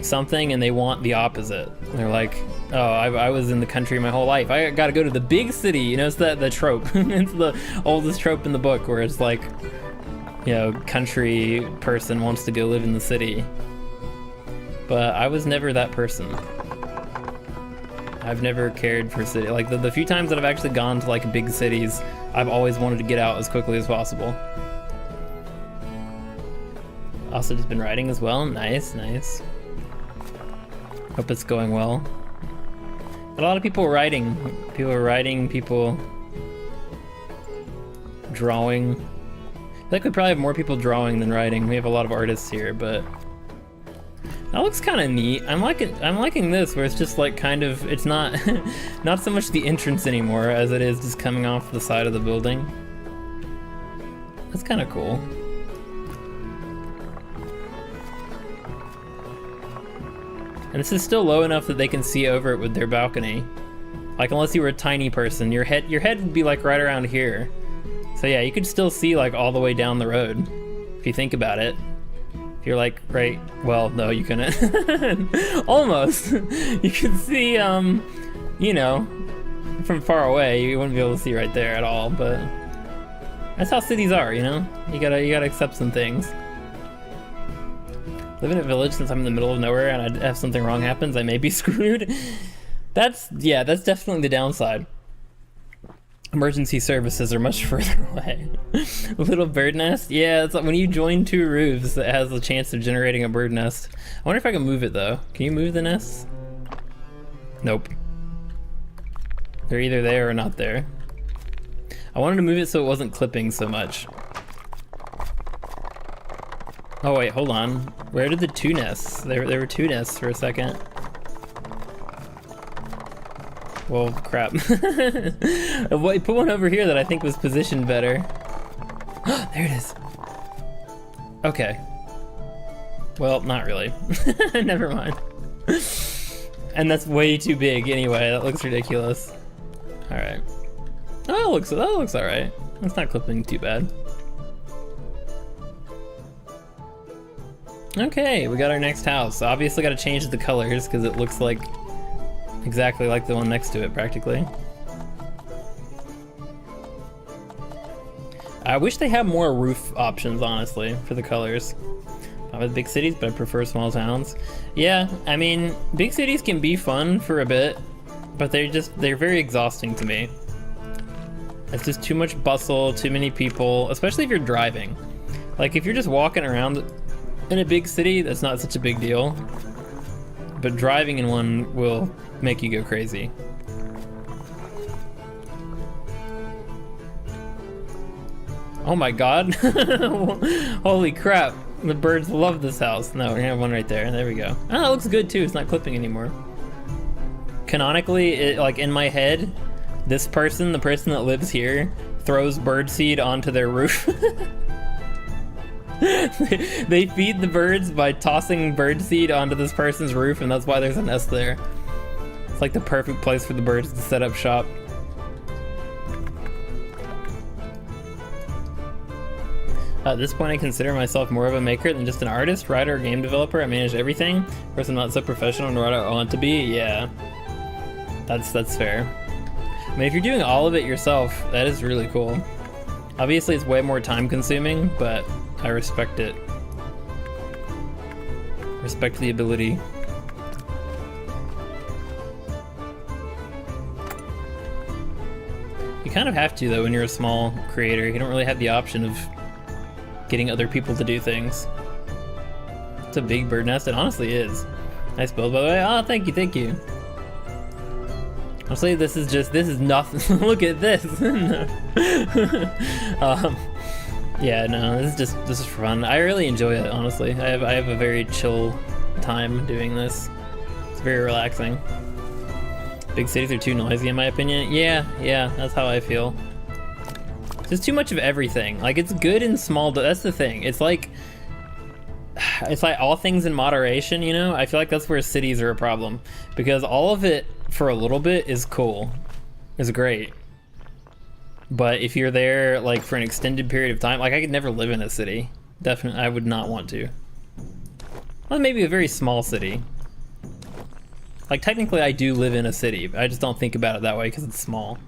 something and they want the opposite. They're like, oh, I was in the country my whole life. I gotta go to the big city. You know, it's the trope. It's the oldest trope in the book where it's like, you know, country person wants to go live in the city. But I was never that person. I've never cared for city. Like the few times that I've actually gone to like big cities, I've always wanted to get out as quickly as possible. Also just been writing as well. Nice, nice. Hope it's going well. A lot of people writing. People writing, people drawing. I feel like we probably have more people drawing than writing. We have a lot of artists here, but that looks kind of neat. I'm liking this, where it's just like kind of, it's not not so much the entrance anymore as it is just coming off the side of the building. That's kind of cool. And this is still low enough that they can see over it with their balcony. Like, unless you were a tiny person, your head would be like right around here. So yeah, you could still see like all the way down the road, if you think about it. If you're like, right, well, no, you couldn't. Almost. You could see, you know, from far away, you wouldn't be able to see right there at all, but that's how cities are, you know? You gotta accept some things. Live in a village since I'm in the middle of nowhere and if something wrong happens, I may be screwed. That's definitely the downside. Emergency services are much further away. A little bird nest? Yeah, it's like when you join two roofs, it has the chance of generating a bird nest. I wonder if I can move it though. Can you move the nests? Nope. They're either there or not there. I wanted to move it so it wasn't clipping so much. Oh wait, hold on. Where did the two nests? There were two nests for a second. Well, crap. Put one over here that I think was positioned better. There it is. Okay. Well, not really. Never mind. And that's way too big anyway. That looks ridiculous. All right. Oh, that looks all right. That's not clipping too bad. Okay, we got our next house. Obviously got to change the colors because it looks like exactly like the one next to it, practically. I wish they had more roof options, honestly, for the colors. I'm with big cities, but I prefer small towns. Yeah, I mean, big cities can be fun for a bit, but they're very exhausting to me. It's just too much bustle, too many people, especially if you're driving. Like, if you're just walking around in a big city, that's not such a big deal. But driving in one will make you go crazy. Oh my god. Holy crap. The birds love this house. No, we're gonna have one right there. There we go. Oh, it looks good too. It's not clipping anymore. Canonically, like in my head, this person, the person that lives here, throws birdseed onto their roof. They feed the birds by tossing birdseed onto this person's roof, and that's why there's a nest there. It's like the perfect place for the birds to set up shop. At this point, I consider myself more of a maker than just an artist, writer, or game developer. I manage everything. Of course, I'm not so professional nor what I want to be. Yeah, that's fair. I mean, if you're doing all of it yourself, that is really cool. Obviously, it's way more time consuming, but I respect it. Respect the ability. You kind of have to, though, when you're a small creator. You don't really have the option of getting other people to do things. It's a big bird nest. It honestly is. Nice build, by the way. Oh, thank you. Honestly, this is nothing. Look at this. Yeah, no, this is fun. I really enjoy it, honestly. I have a very chill time doing this. It's very relaxing. Big cities are too noisy, in my opinion. Yeah, that's how I feel. Just too much of everything. Like, it's good in small, that's the thing. It's like all things in moderation, you know? I feel like that's where cities are a problem, because all of it for a little bit is cool, is great. But if you're there like for an extended period of time, like I could never live in a city. Definitely, I would not want to. Well, maybe a very small city. Like technically I do live in a city, but I just don't think about it that way because it's small.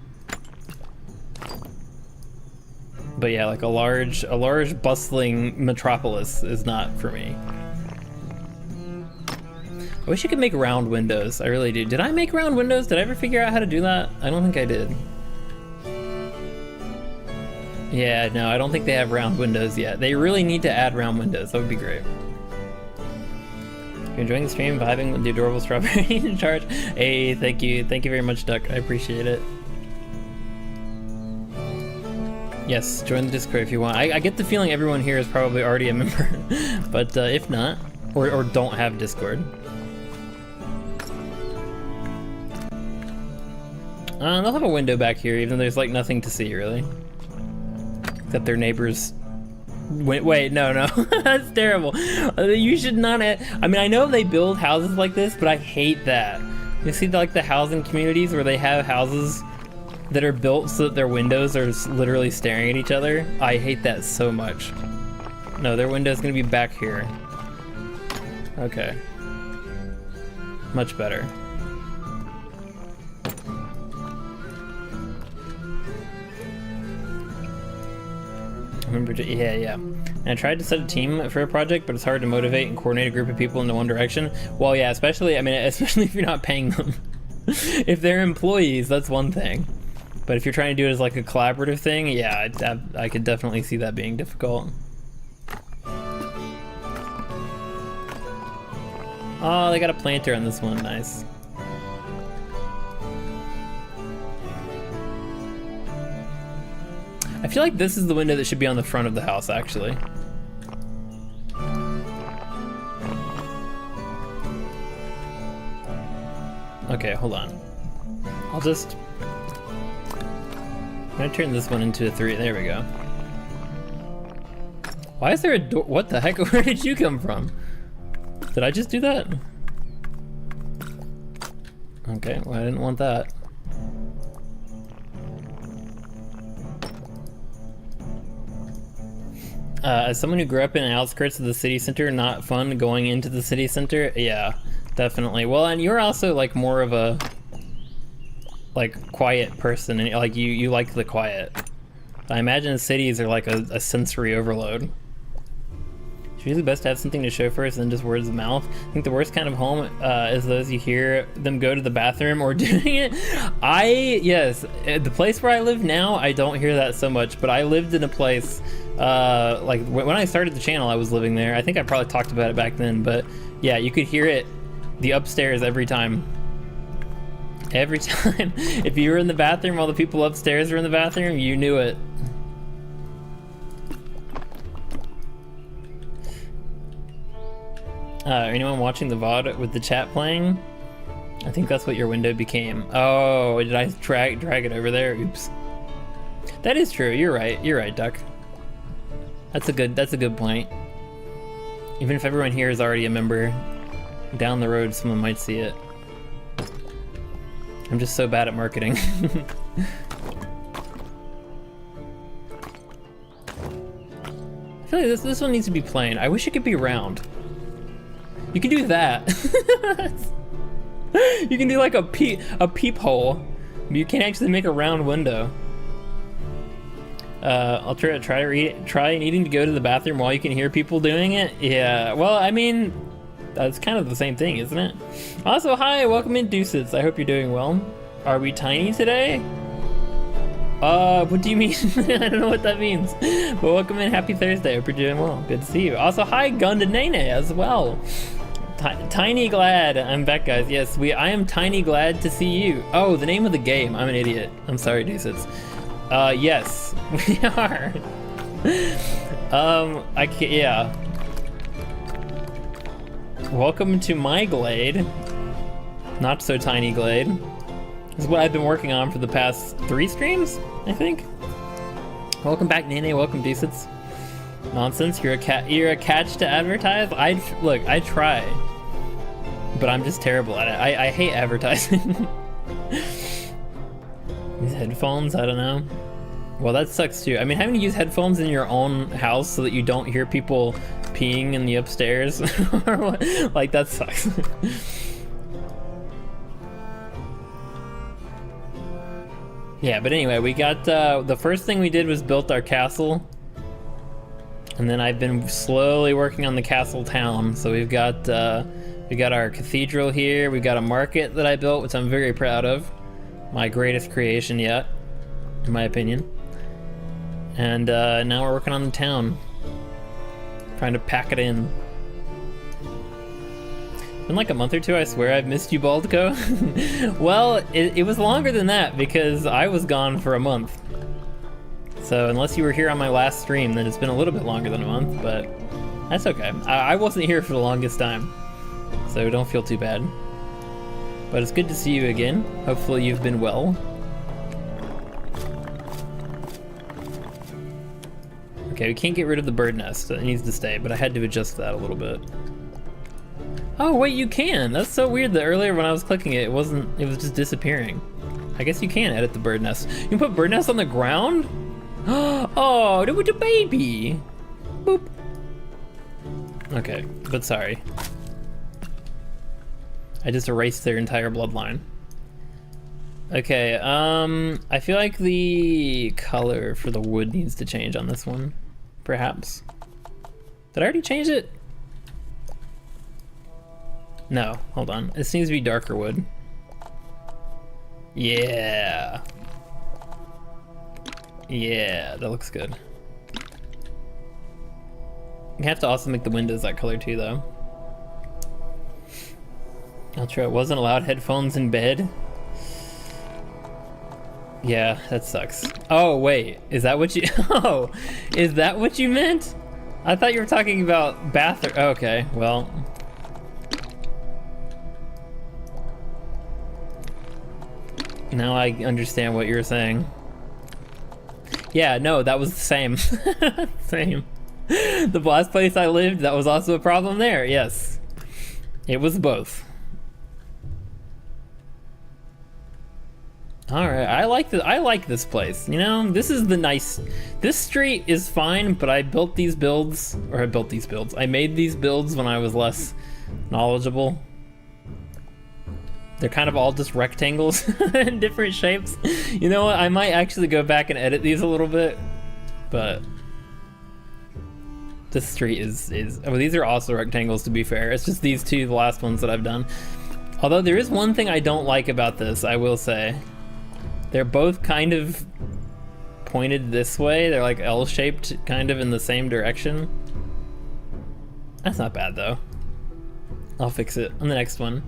But yeah, like a large bustling metropolis is not for me. I wish you could make round windows. I really do. Did I make round windows? Did I ever figure out how to do that? I don't think I did. Yeah, no, I don't think they have round windows yet. They really need to add round windows. That would be great. You're enjoying the stream, vibing with the adorable strawberry in charge. Hey, thank you. Thank you very much, Duck. I appreciate it. Yes, join the Discord if you want. I get the feeling everyone here is probably already a member. But if not, or don't have Discord. They'll have a window back here, even though there's like nothing to see, really. Except their neighbors. Wait, no. That's terrible. You should not I mean, I know they build houses like this, but I hate that. You see like the housing communities where they have houses that are built so that their windows are literally staring at each other? I hate that so much. No, their window's gonna be back here. Okay. Much better. Yeah. And I tried to set a team for a project, but it's hard to motivate and coordinate a group of people into one direction. Well, yeah, especially if you're not paying them. If they're employees, that's one thing. But if you're trying to do it as like a collaborative thing, yeah, I could definitely see that being difficult. Oh, they got a planter on this one, nice. I feel like this is the window that should be on the front of the house, actually. Okay, hold on. I'm gonna turn this one into a 3. There we go. Why is there a door? What the heck? Where did you come from? Did I just do that? Okay, well, I didn't want that. As someone who grew up in the outskirts of the city center, not fun going into the city center? Yeah, definitely. Well, and you're also like more of a like quiet person, and like you like the quiet. I imagine cities are like a sensory overload. It's usually best to have something to show first and then just words of mouth. I think the worst kind of home is those you hear them go to the bathroom or doing it. Yes, the place where I live now, I don't hear that so much, but I lived in a place, like when I started the channel, I was living there. I think I probably talked about it back then, but yeah, you could hear it, the upstairs every time. Every time. If you were in the bathroom while the people upstairs were in the bathroom, you knew it. Anyone watching the VOD with the chat playing? I think that's what your window became. Oh, did I drag it over there? Oops. That is true. You're right, Duck. That's a good point. Even if everyone here is already a member, down the road someone might see it. I'm just so bad at marketing. I feel like this one needs to be plain. I wish it could be round. You can do that. You can do like a peephole. You can't actually make a round window. I'll try needing to go to the bathroom while you can hear people doing it. Yeah, well, I mean, that's kind of the same thing, isn't it? Also, hi, welcome in, Deuces. I hope you're doing well. Are we tiny today? What do you mean? I don't know what that means. But welcome in, happy Thursday. Hope you're doing well. Good to see you. Also, hi, Gunda Nene as well. Tiny Glade. I'm back, guys. Yes, I am Tiny Glad to see you. Oh, the name of the game. I'm an idiot. I'm sorry, Deuces. Yes, we are. I can't, yeah. Welcome to my glade. Not so tiny glade. This is what I've been working on for the past 3 streams, I think. Welcome back, Nene. Welcome, Decents. Nonsense. You're a catch to advertise. Look. I try, but I'm just terrible at it. I hate advertising. These headphones. I don't know. Well, that sucks too. I mean, having to use headphones in your own house so that you don't hear people peeing in the upstairs, or what? Like, that sucks. Yeah, but anyway, we got, the first thing we did was built our castle. And then I've been slowly working on the castle town. So we got our cathedral here. We've got a market that I built, which I'm very proud of. My greatest creation yet, in my opinion. And now we're working on the town. Trying to pack it in. It's been like a month or two, I swear I've missed you, Baldco. Well, it was longer than that because I was gone for a month. So unless you were here on my last stream, then it's been a little bit longer than a month, but that's okay. I wasn't here for the longest time, so don't feel too bad. But it's good to see you again. Hopefully you've been well. Okay, we can't get rid of the bird nest. It needs to stay, but I had to adjust that a little bit. Oh wait, you can! That's so weird that earlier when I was clicking it, it was just disappearing. I guess you can edit the bird nest. You can put bird nest on the ground? Oh, it was a baby! Boop. Okay, but sorry. I just erased their entire bloodline. Okay, I feel like the color for the wood needs to change on this one, perhaps. Did I already change it? No, hold on. This needs to be darker wood. Yeah. Yeah, that looks good. You have to also make the windows that color too, though. Ultra, it wasn't allowed headphones in bed. Yeah, that sucks. Oh, wait. Is that what you... Oh, is that what you meant? I thought you were talking about bathroom... Okay, well... Now I understand what you're saying. Yeah, no, that was the same. Same. The last place I lived, that was also a problem there, yes. It was both. Alright, I like this place. You know, this is the nice... This street is fine, but I built these builds... Or I built these builds. I made these builds when I was less knowledgeable. They're kind of all just rectangles in different shapes. You know what? I might actually go back and edit these a little bit, but this street is oh, these are also rectangles, to be fair. It's just these two, the last ones that I've done. Although there is one thing I don't like about this, I will say. They're both kind of pointed this way. They're like L-shaped, kind of in the same direction. That's not bad though. I'll fix it on the next one.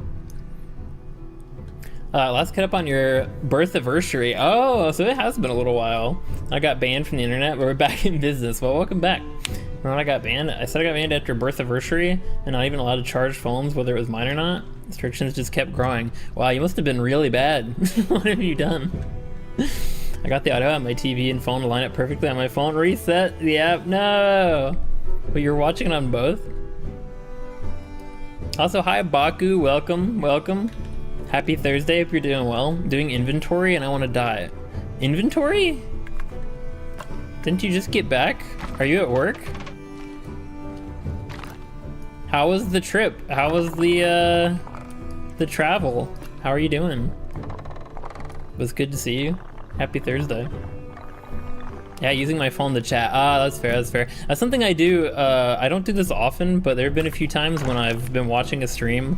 Let's get up on your birth anniversary. Oh, so it has been a little while. I got banned from the internet, but we're back in business. Well, welcome back. Remember when I got banned? I said I got banned after birth anniversary and not even allowed to charge phones whether it was mine or not. Restrictions just kept growing. Wow, you must have been really bad. What have you done? I got the audio on my TV and phone to line up perfectly on my phone. Reset the app. No. But you're watching it on both? Also, hi Baku. Welcome. Welcome. Happy Thursday, if you're doing well. I'm doing inventory and I want to die. Inventory? Didn't you just get back? Are you at work? How was the trip? How was the travel? How are you doing? It was good to see you. Happy Thursday. Yeah, using my phone to chat. Ah, that's fair, that's fair. That's something I do. I don't do this often, but there have been a few times when I've been watching a stream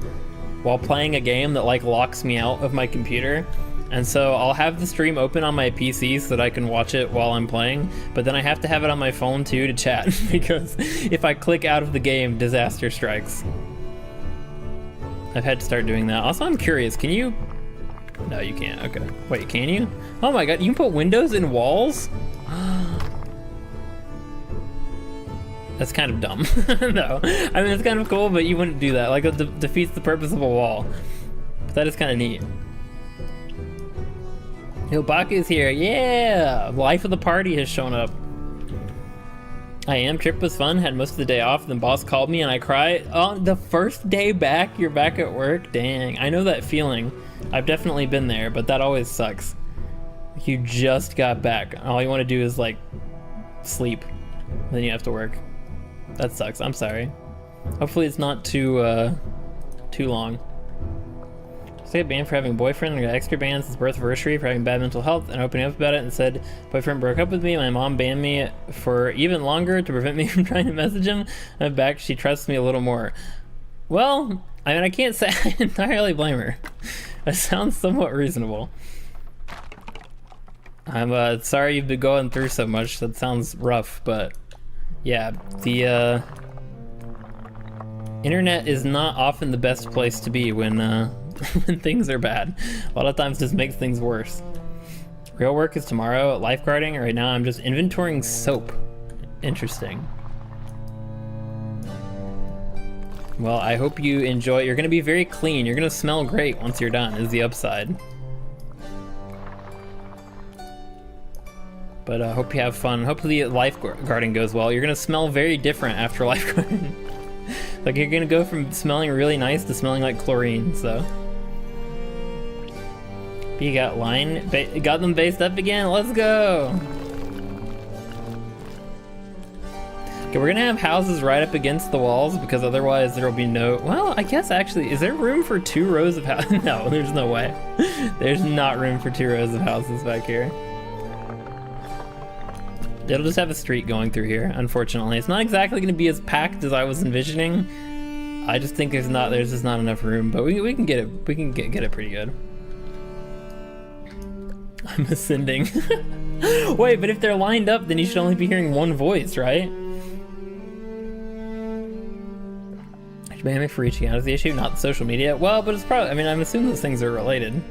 while playing a game that like locks me out of my computer, and so I'll have the stream open on my PC so that I can watch it while I'm playing, but then I have to have it on my phone too to chat because if I click out of the game, disaster strikes. I've had to start doing that. Also, I'm curious, can you... No, you can't. Okay. Wait, can you? Oh my god, you can put windows in walls? That's kind of dumb. No, I mean, it's kind of cool, but you wouldn't do that. Like, it defeats the purpose of a wall. But that is kind of neat. Yo, Baku's here. Yeah! Life of the party has shown up. I am. Trip was fun. Had most of the day off. Then boss called me and I cried. On the first day back, you're back at work? Dang. I know that feeling. I've definitely been there, but that always sucks. You just got back. All you want to do is like sleep. Then you have to work. That sucks. I'm sorry. Hopefully it's not too long. Stay banned for having a boyfriend and got extra banned since birth anniversary for having bad mental health and opening up about it and said boyfriend broke up with me. My mom banned me for even longer to prevent me from trying to message him. I'm back. She trusts me a little more. Well, I mean, I can't say I entirely blame her. That sounds somewhat reasonable. I'm sorry you've been going through so much. That sounds rough, but yeah, the internet is not often the best place to be when when things are bad. A lot of times just makes things worse. Real work is tomorrow. Lifeguarding. Right now I'm just inventorying soap. Interesting. Well, I hope you enjoy. You're gonna be very clean. You're gonna smell great once you're done, is the upside. But I hope you have fun. Hopefully lifeguarding goes well. You're gonna smell very different after lifeguarding. Like you're gonna go from smelling really nice to smelling like chlorine, so. You got got them based up again? Let's go! Okay, we're gonna have houses right up against the walls because otherwise there will be no, well, I guess actually, is there room for 2 rows of houses? No, there's no way. There's not room for 2 rows of houses back here. It'll just have a street going through here, unfortunately. It's not exactly gonna be as packed as I was envisioning. I just think there's just not enough room, but we can get it, get it pretty good. I'm ascending. Wait, but if they're lined up, then you should only be hearing one voice, right? Should ban me for reaching out is the issue, not the social media. Well, but it's probably, I mean, I'm assuming those things are related.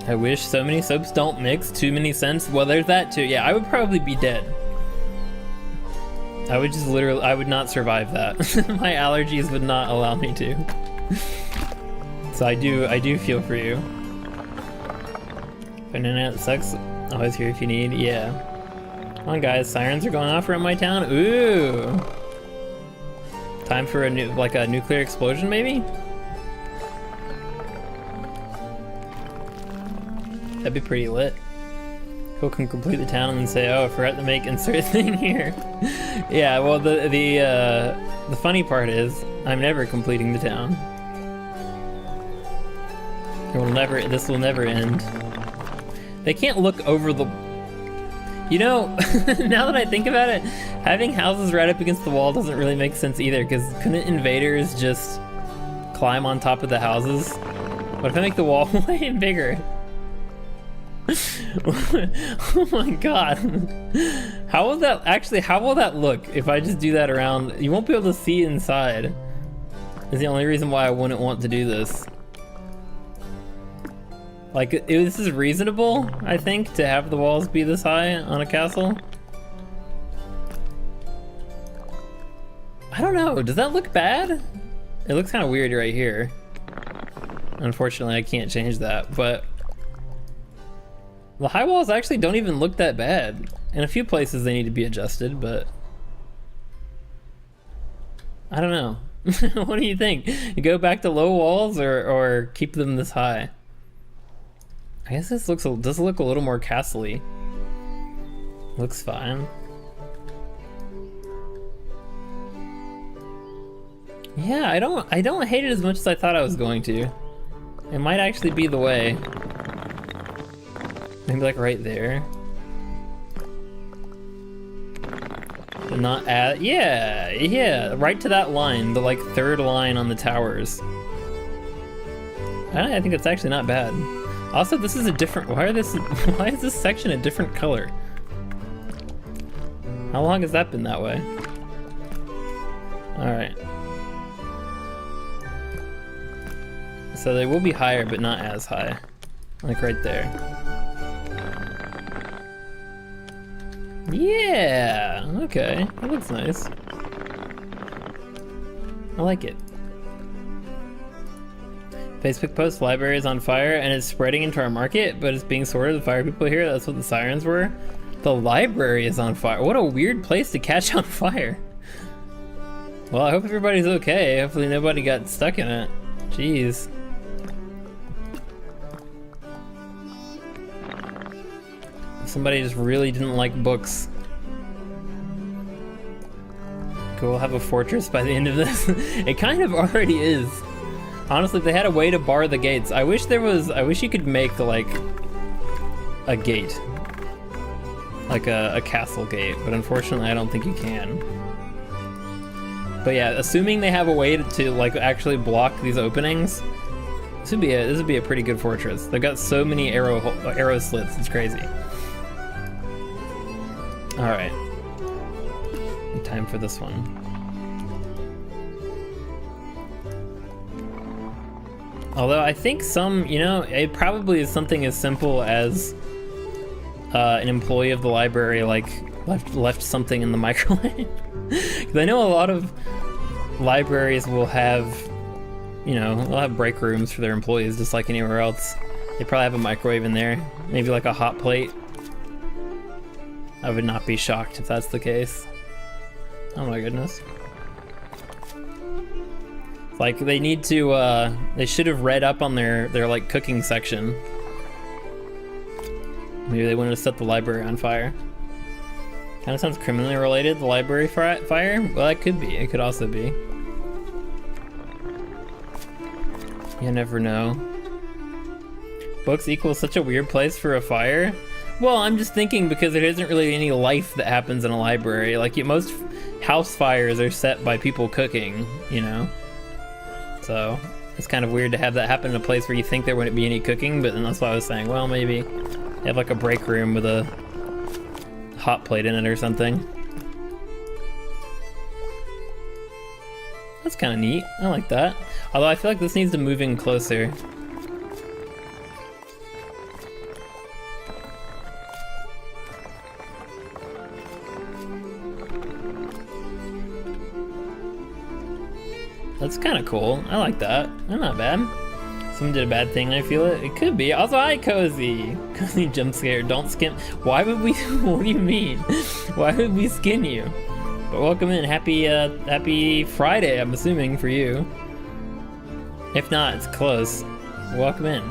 I wish so many soaps don't mix, too many scents. Well, there's that too. Yeah, I would probably be dead. I would just literally, I would not survive that. My allergies would not allow me to. So I do feel for you. Internet sucks. Always here if you need. Yeah. Come on, guys. Sirens are going off around my town. Ooh. Time for a nuclear explosion, maybe? That'd be pretty lit. People can complete the town and then say, "Oh, I forgot to make insert thing here." Yeah. Well, the funny part is, I'm never completing the town. It will never. This will never end. They can't look over the... You know, now that I think about it, having houses right up against the wall doesn't really make sense either, because couldn't invaders just climb on top of the houses? What if I make the wall way bigger? Oh my god. How will that look if I just do that around? You won't be able to see inside. Is the only reason why I wouldn't want to do this. Like, this is reasonable, I think, to have the walls be this high on a castle. I don't know, does that look bad? It looks kind of weird right here. Unfortunately, I can't change that, but the high walls actually don't even look that bad. In a few places they need to be adjusted, but I don't know. What do you think? You go back to low walls or keep them this high? I guess this does look a little more castle-y. Looks fine. Yeah, I don't hate it as much as I thought I was going to. It might actually be the way. Maybe like right there. But not at, yeah, right to that line, the like 3rd line on the towers. I think it's actually not bad. Also, this is a different, why is this section a different color? How long has that been that way? Alright. So they will be higher, but not as high. Like right there. Yeah! Okay, that looks nice. I like it. Facebook post, library is on fire and it's spreading into our market, but it's being sorted. The fire people here, that's what the sirens were. The library is on fire. What a weird place to catch on fire. Well, I hope everybody's okay. Hopefully nobody got stuck in it. Jeez. Somebody just really didn't like books. Cool, we'll have a fortress by the end of this. It kind of already is. Honestly, if they had a way to bar the gates. I wish you could make like a gate. Like a castle gate, but unfortunately I don't think you can. But yeah, assuming they have a way to like actually block these openings, this would be a pretty good fortress. They've got so many arrow slits, it's crazy. Alright. Time for this one. Although I think it probably is something as simple as an employee of the library like left something in the microwave. Because I know a lot of libraries will have, they'll have break rooms for their employees just like anywhere else. They probably have a microwave in there, maybe like a hot plate. I would not be shocked if that's the case. Oh my goodness. Like they need to, they should have read up on their like cooking section. Maybe they wanted to set the library on fire. Kind of sounds criminally related, the library fire? Well, that could be. It could also be. You never know. Books equals such a weird place for a fire? Well, I'm just thinking because there isn't really any life that happens in a library. Like most house fires are set by people cooking, So it's kind of weird to have that happen in a place where you think there wouldn't be any cooking, but then that's why I was saying, well, maybe they have like a break room with a hot plate in it or something. That's kind of neat. I like that. Although I feel like this needs to move in closer. That's kind of cool. I like that. That's not bad. Someone did a bad thing, I feel it. It could be. Also, hi, Cozy. Cozy jump scare. Don't skin. Why would we? What do you mean? Why would we skin you? But welcome in. Happy Friday, I'm assuming, for you. If not, it's close. Welcome in.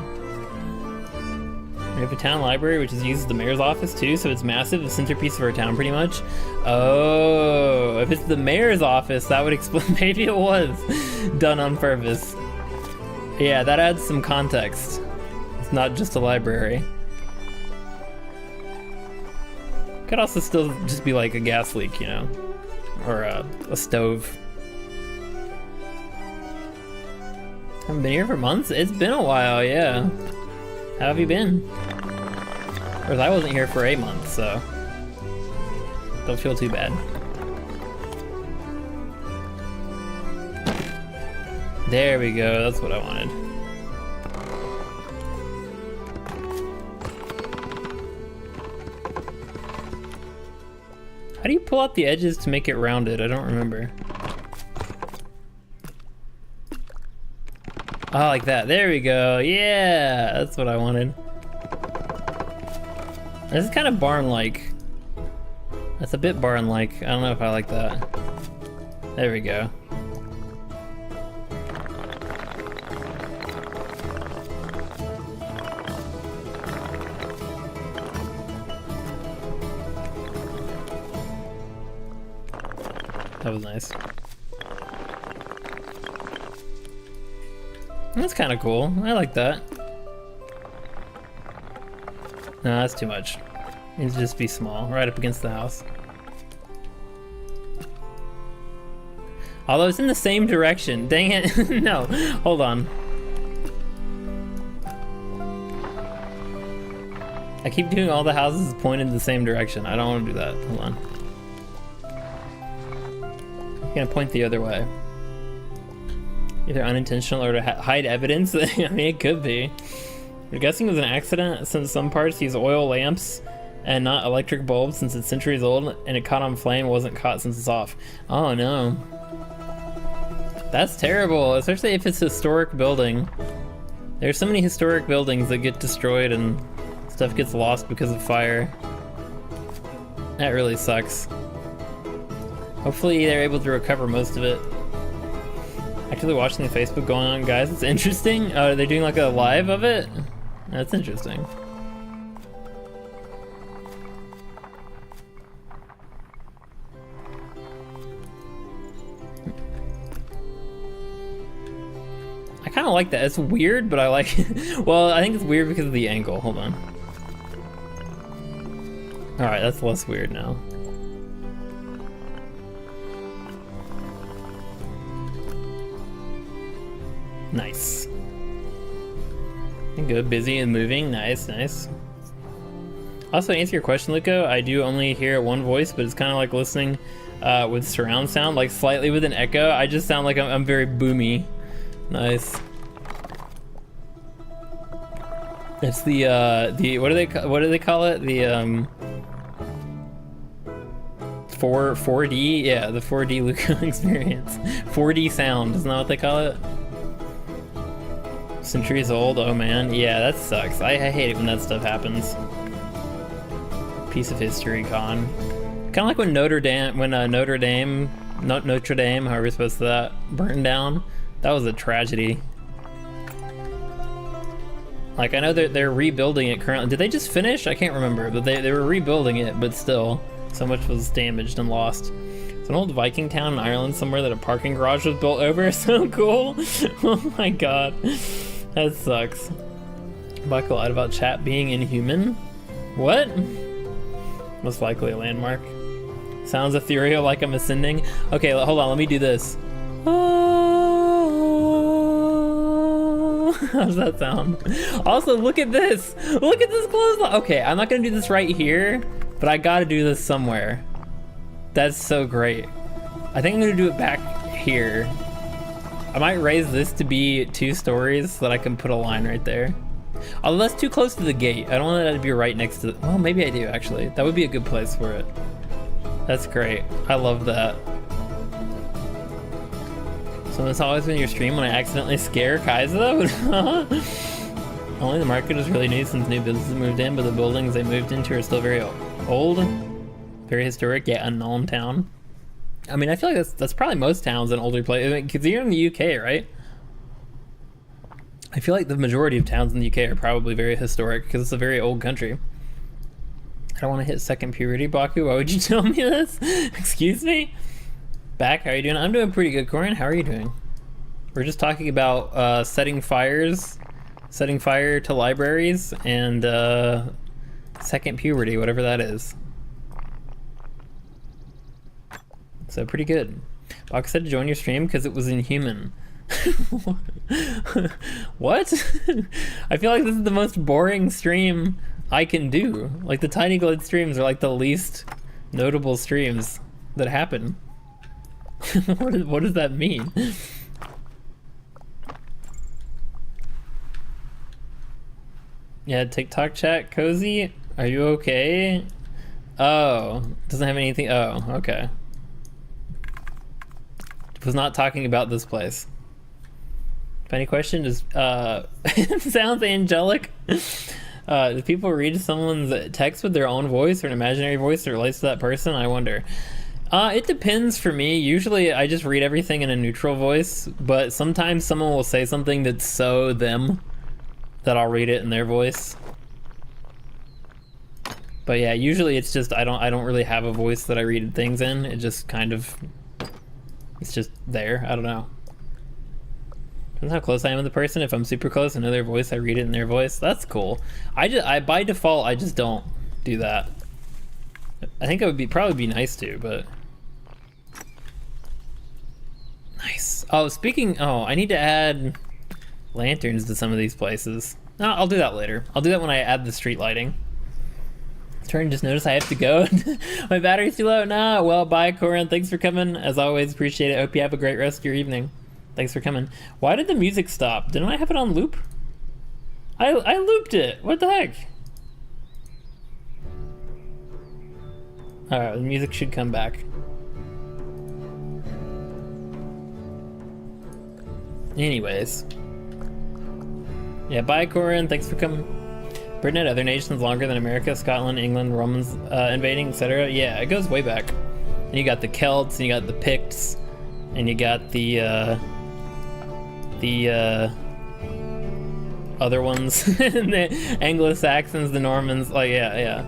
We have a town library, which is used as the mayor's office too, so it's massive, the centerpiece of our town pretty much. Oh, if it's the mayor's office, that would explain. Maybe it was done on purpose. Yeah, that adds some context. It's not just a library. Could also still just be like a gas leak, or a stove. Haven't been here for months? It's been a while, yeah. How have you been? Whereas I wasn't here for a month, so don't feel too bad. There we go, that's what I wanted. How do you pull out the edges to make it rounded? I don't remember. Oh, like that. There we go. Yeah, that's what I wanted. This is kind of barn-like. That's a bit barn-like. I don't know if I like that. There we go. That was nice. That's kind of cool. I like that. No, that's too much. It needs to just be small, right up against the house. Although it's in the same direction. Dang it. No, hold on. I keep doing all the houses pointed in the same direction. I don't want to do that. Hold on. I'm gonna point the other way. Either unintentional or to hide evidence. I mean, it could be. We're guessing it was an accident since some parts use oil lamps and not electric bulbs since it's centuries old and it caught on flame, wasn't caught since it's off. Oh no. That's terrible, especially if it's a historic building. There's so many historic buildings that get destroyed and stuff gets lost because of fire. That really sucks. Hopefully they're able to recover most of it. Actually watching the Facebook going on, guys. It's interesting. Oh, they're doing like a live of it? That's interesting. I kind of like that. It's weird, but I like it. Well, I think it's weird because of the angle. Hold on. Alright, that's less weird now. Nice. Good, busy and moving. Nice, nice. Also, to answer your question, Luco, I do only hear one voice, but it's kind of like listening with surround sound, like slightly with an echo. I just sound like I'm very boomy. Nice. It's the what do they call it? The 4D, yeah, the 4D Luco experience. 4D sound, isn't that what they call it? Centuries old, oh man, yeah, that sucks. I hate it when that stuff happens. Piece of history gone. Kind of like when Notre Dame, Notre Dame, however you're supposed to that, burned down. That was a tragedy. Like, I know they're rebuilding it currently. Did they just finish? I can't remember, but they were rebuilding it, but still, so much was damaged and lost. It's an old Viking town in Ireland somewhere that a parking garage was built over. So cool. Oh my god. That sucks. Buckle out about chat being inhuman. What? Most likely a landmark. Sounds ethereal like I'm ascending. Okay, hold on, let me do this. How does that sound? Also, look at this. Look at this clothesline. Okay, I'm not gonna do this right here, but I gotta do this somewhere. That's so great. I think I'm gonna do it back here. I might raise this to be 2 stories so that I can put a line right there. Although that's too close to the gate. I don't want that to be right next to well, maybe I do actually. That would be a good place for it. That's great. I love that. So it's always been your stream when I accidentally scare Kaiser? Only the market is really new since new businesses moved in, but the buildings they moved into are still very old. Very historic, yet unknown town. I mean, I feel like that's probably most towns in older places. Because you're in the UK, right? I feel like the majority of towns in the UK are probably very historic because it's a very old country. I don't want to hit second puberty, Baku. Why would you tell me this? Excuse me? Back, how are you doing? I'm doing pretty good, Corin. How are you doing? We're just talking about setting fire to libraries and second puberty, whatever that is. So pretty good. Bach said to join your stream because it was inhuman. What? I feel like this is the most boring stream I can do. Like the Tiny Glade streams are like the least notable streams that happen. What does that mean? Yeah, TikTok chat, Cozy, are you okay? Oh, doesn't have anything. Oh, okay. Was not talking about this place. If any question is it sounds angelic. Do people read someone's text with their own voice or an imaginary voice that relates to that person? I wonder. It depends for me. Usually I just read everything in a neutral voice, but sometimes someone will say something that's so them that I'll read it in their voice. But yeah, usually it's just I don't really have a voice that I read things in. It just kind of it's just there. I don't know. Depends how close I am with the person. If I'm super close and know their voice, I read it in their voice. That's cool. I by default I just don't do that. I think it would probably be nice to, but nice. Oh, I need to add lanterns to some of these places. No, I'll do that later. I'll do that when I add the street lighting. Turn, just notice I have to go. My battery's too low. Nah, well, bye, Corin. Thanks for coming. As always, appreciate it. Hope you have a great rest of your evening. Thanks for coming. Why did the music stop? Didn't I have it on loop? I looped it. What the heck? Alright, the music should come back. Anyways. Yeah, bye, Corin. Thanks for coming. Britain had other nations longer than America, Scotland, England, Romans invading, etc. Yeah, it goes way back. And you got the Celts, and you got the Picts, and you got the other ones, the Anglo-Saxons, the Normans. Like, yeah.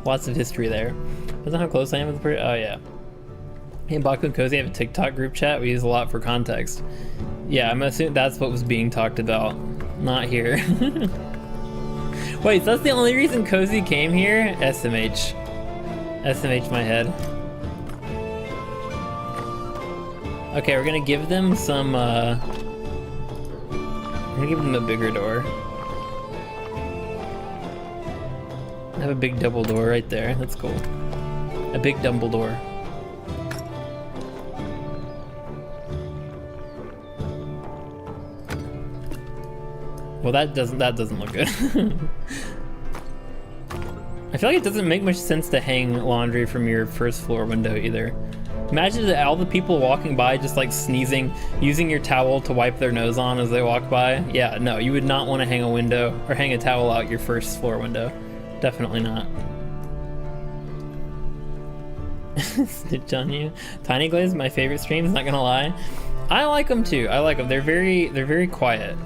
Lots of history there. Doesn't how close I am with the person. Oh, yeah. Me and Baku and Cozy have a TikTok group chat we use a lot for context. Yeah, I'm assuming that's what was being talked about. Not here. Wait, so that's the only reason Cozy came here? SMH. SMH my head. Okay, we're gonna give them some, we're gonna give them a bigger door. I have a big double door right there. That's cool. A big Dumbledore. Well, that doesn't look good. I feel like it doesn't make much sense to hang laundry from your first floor window either. Imagine all the people walking by just like sneezing, using your towel to wipe their nose on as they walk by. Yeah, no, you would not want to hang a window or hang a towel out your first floor window. Definitely not. Snitch on you. Tiny Glade is my favorite streams, not gonna lie. I like them too. I like them. They're very quiet.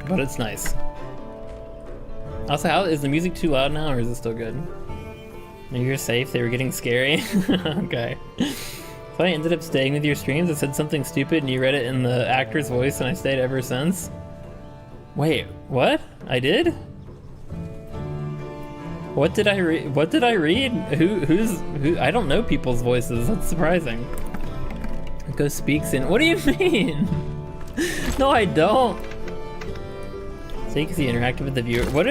But it's nice. Also, how is the music too loud now, or is it still good? You're safe. They were getting scary. Okay. So I ended up staying with your streams. I said something stupid, and you read it in the actor's voice, and I stayed ever since. Wait, what? I did? What did I read? What did I read? Who? I don't know people's voices. That's surprising. Ghost speaks in. What do you mean? No, I don't. So you can see interactive with the viewer. What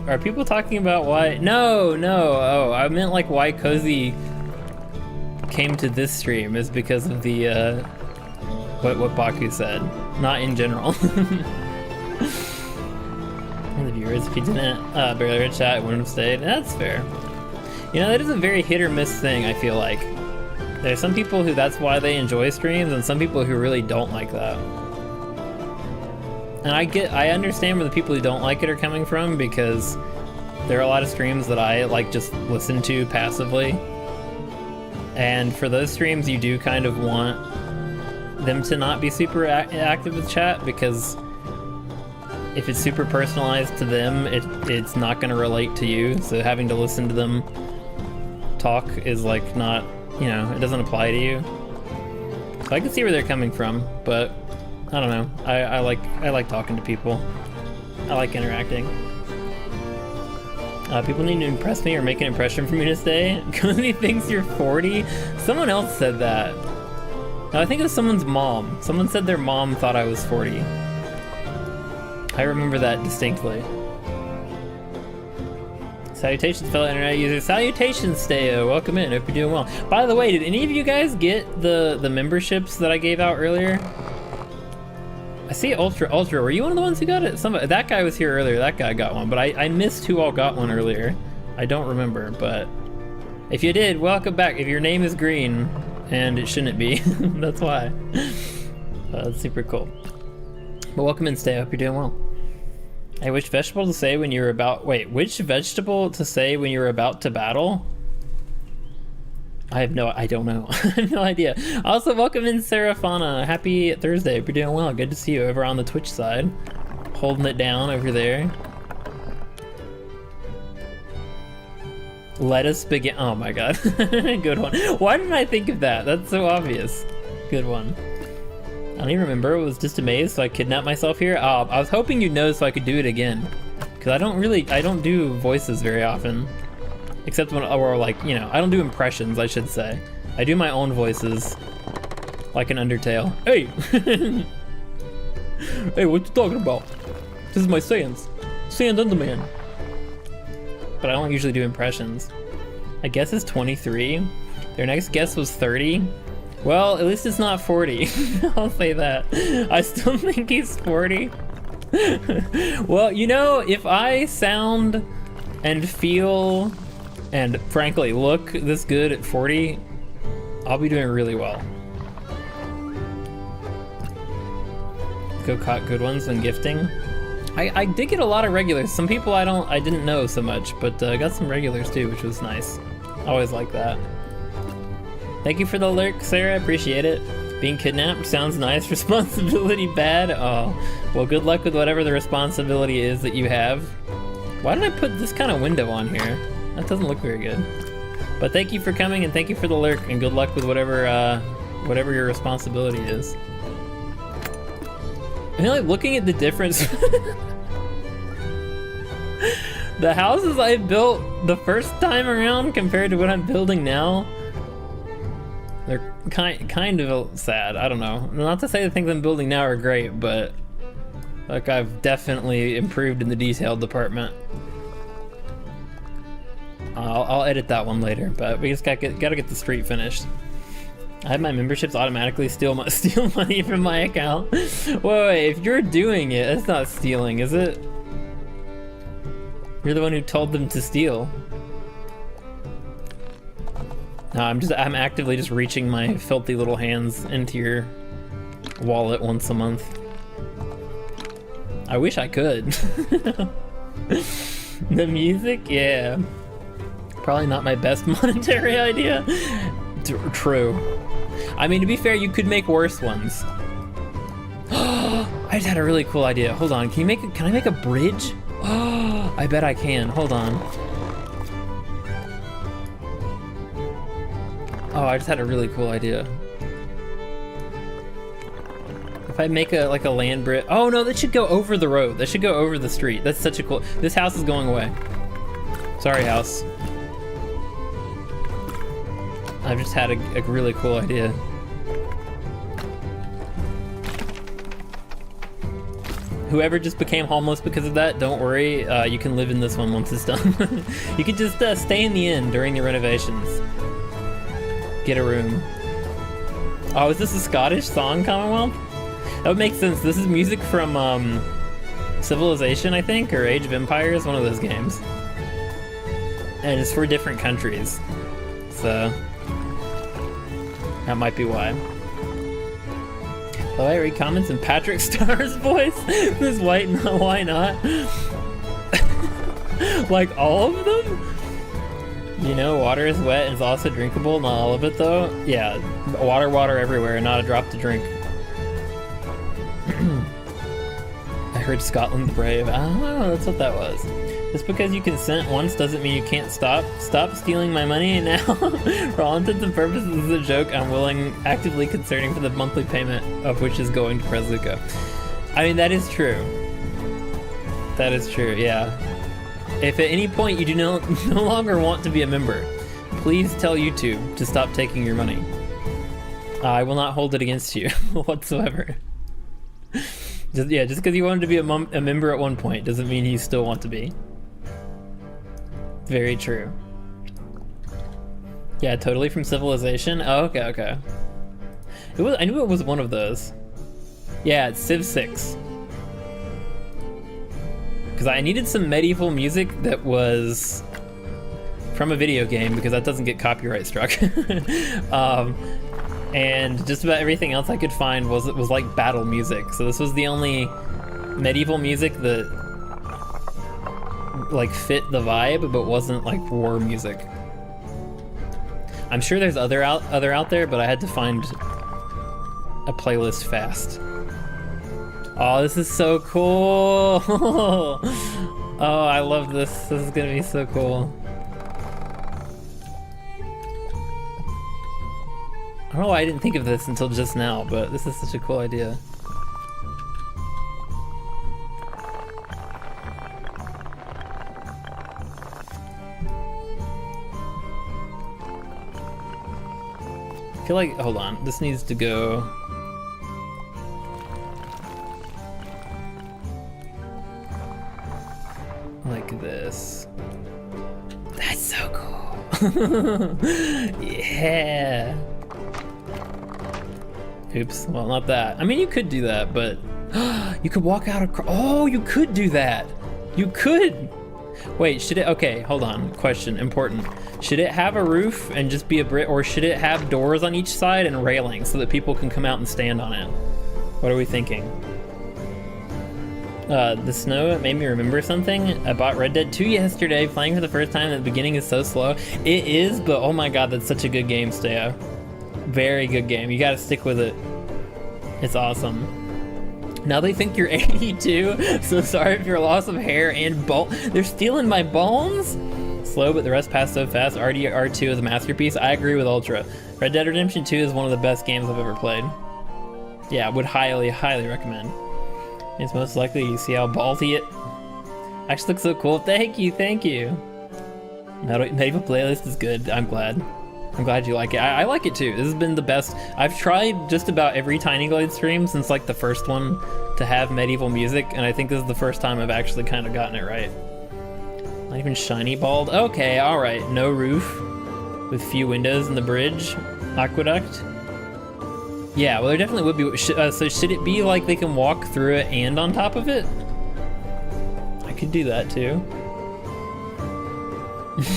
are people talking about? Why? No. Oh, I meant like why Cozy came to this stream is because of the what Baku said, not in general. And the viewers, if you didn't barely read chat, it wouldn't have stayed. That's fair. You know, that is a very hit or miss thing. I feel like there's some people who that's why they enjoy streams, and some people who really don't like that. And I understand where the people who don't like it are coming from, because there are a lot of streams that I like just listen to passively. And for those streams, you do kind of want them to not be super active with chat, because if it's super personalized to them, it's not going to relate to you. So having to listen to them talk is like not, you know, it doesn't apply to you. So I can see where they're coming from, but I don't know. I like talking to people. I like interacting. People need to impress me or make an impression for me to stay. Cozy thinks you're 40. Someone else said that. No, I think it was someone's mom. Someone said their mom thought I was 40. I remember that distinctly. Salutations, fellow internet users. Salutations, Stayo. Welcome in. Hope you're doing well. By the way, did any of you guys get the memberships that I gave out earlier? I see Ultra. Were you one of the ones who got it? That guy was here earlier. That guy got one, but I missed who all got one earlier. I don't remember, but if you did, welcome back. If your name is green, and it shouldn't be, that's why. That's super cool. But welcome in, Stay. I hope you're doing well. Hey, which vegetable to say when you're about... Wait, which vegetable to say when you're about to battle? I don't know. I have no idea. Also, welcome in, Serafana. Happy Thursday. Hope you're doing well. Good to see you over on the Twitch side. Holding it down over there. Lettuce begin. Oh my god. Good one. Why didn't I think of that? That's so obvious. Good one. I don't even remember. It was just a maze, so I kidnapped myself here. I was hoping you'd know so I could do it again. Because I don't do voices very often. Except when, or like, you know, I don't do impressions, I should say. I do my own voices. Like an Undertale. Hey! Hey, what you talking about? This is my Sans. Sans Underman. But I don't usually do impressions. I guess it's 23. Their next guess was 30. Well, at least it's not 40. I'll say that. I still think he's 40. Well, you know, if I sound and feel and frankly look this good at 40, I'll be doing really well. Go caught good ones when gifting. I did get a lot of regulars. Some people I didn't know so much, but I got some regulars too, which was nice. Always like that. Thank you for the lurk, Sarah. Appreciate it. Being kidnapped sounds nice. Responsibility bad. Oh, well, good luck with whatever the responsibility is that you have. Why did I put this kind of window on here? That doesn't look very good. But thank you for coming and thank you for the lurk and good luck with whatever your responsibility is. I feel like looking at the difference. The houses I built the first time around compared to what I'm building now, they're kind of sad. I don't know. Not to say the things I'm building now are great, but like I've definitely improved in the detail department. I'll edit that one later, but we just gotta get the street finished. I have my memberships automatically steal money from my account. Wait, if you're doing it, that's not stealing, is it? You're the one who told them to steal. No, I'm actively just reaching my filthy little hands into your wallet once a month. I wish I could. The music, yeah. Probably not my best monetary idea. True. I mean, to be fair, you could make worse ones. I just had a really cool idea. Hold on, can I make a bridge? Oh, I bet I can. Hold on. Oh, I just had a really cool idea. If I make a land bridge. Oh no, that should go over the road. That should go over the street. That's such a cool. This house is going away. Sorry, house. I've just had a really cool idea. Whoever just became homeless because of that, don't worry. You can live in this one once it's done. You can just stay in the inn during the renovations. Get a room. Oh, is this a Scottish song, Commonwealth? That would make sense. This is music from Civilization, I think, or Age of Empires, one of those games. And it's for different countries. So that might be why. Oh, I read comments in Patrick Starr's voice. This white, why not? Like all of them? You know, water is wet and it's also drinkable. Not all of it though. Yeah, water everywhere, not a drop to drink. I heard Scotland the Brave. Oh, that's what that was. Just because you consent once doesn't mean you can't stop. Stop stealing my money now. For all intents and purposes, this is a joke. I'm actively concerning for the monthly payment of which is going to Prezluka. I mean, that is true. That is true, yeah. If at any point you do no longer want to be a member, please tell YouTube to stop taking your money. I will not hold it against you whatsoever. Just because you wanted to be a member at one point doesn't mean you still want to be. Very true. Yeah, totally from Civilization. Oh, okay. I knew it was one of those. Yeah, it's Civ 6. Because I needed some medieval music that was from a video game, because that doesn't get copyright struck. And just about everything else I could find was like battle music. So this was the only medieval music that like fit the vibe, but wasn't like war music. I'm sure there's other out there, but I had to find a playlist fast. Oh, this is so cool. Oh, I love this. This is gonna be so cool. I don't know why I didn't think of this until just now, but this is such a cool idea. I feel like, hold on, this needs to go. Like this. That's so cool. Yeah. Oops, well, not that. I mean, you could do that, but you could walk out across. Oh, you could do that. You could. Wait, should it? Okay, hold on. Question, important. Should it have a roof and just be a brick, or should it have doors on each side and railings so that people can come out and stand on it? What are we thinking? The snow made me remember something. I bought Red Dead 2 yesterday, playing for the first time. The beginning is so slow. It is, but oh my god, that's such a good game, Steo. Very good game. You gotta stick with it. It's awesome. Now they think you're 82, so sorry if you're loss of hair and bone. They're stealing my bones? Slow, but the rest pass so fast. RDR2 is a masterpiece. I agree with Ultra. Red Dead Redemption 2 is one of the best games I've ever played. Yeah, would highly, highly recommend. It's most likely you see how ballsy it actually looks so cool. Thank you, thank you. Medieval playlist is good. I'm glad. I'm glad you like it. I like it too. This has been the best. I've tried just about every Tiny Glade stream since like the first one to have medieval music, and I think this is the first time I've actually kind of gotten it right. Not even shiny bald. Okay, all right. No roof with few windows in the bridge. Aqueduct. Yeah, well, there definitely would be. So should it be like they can walk through it and on top of it? I could do that too.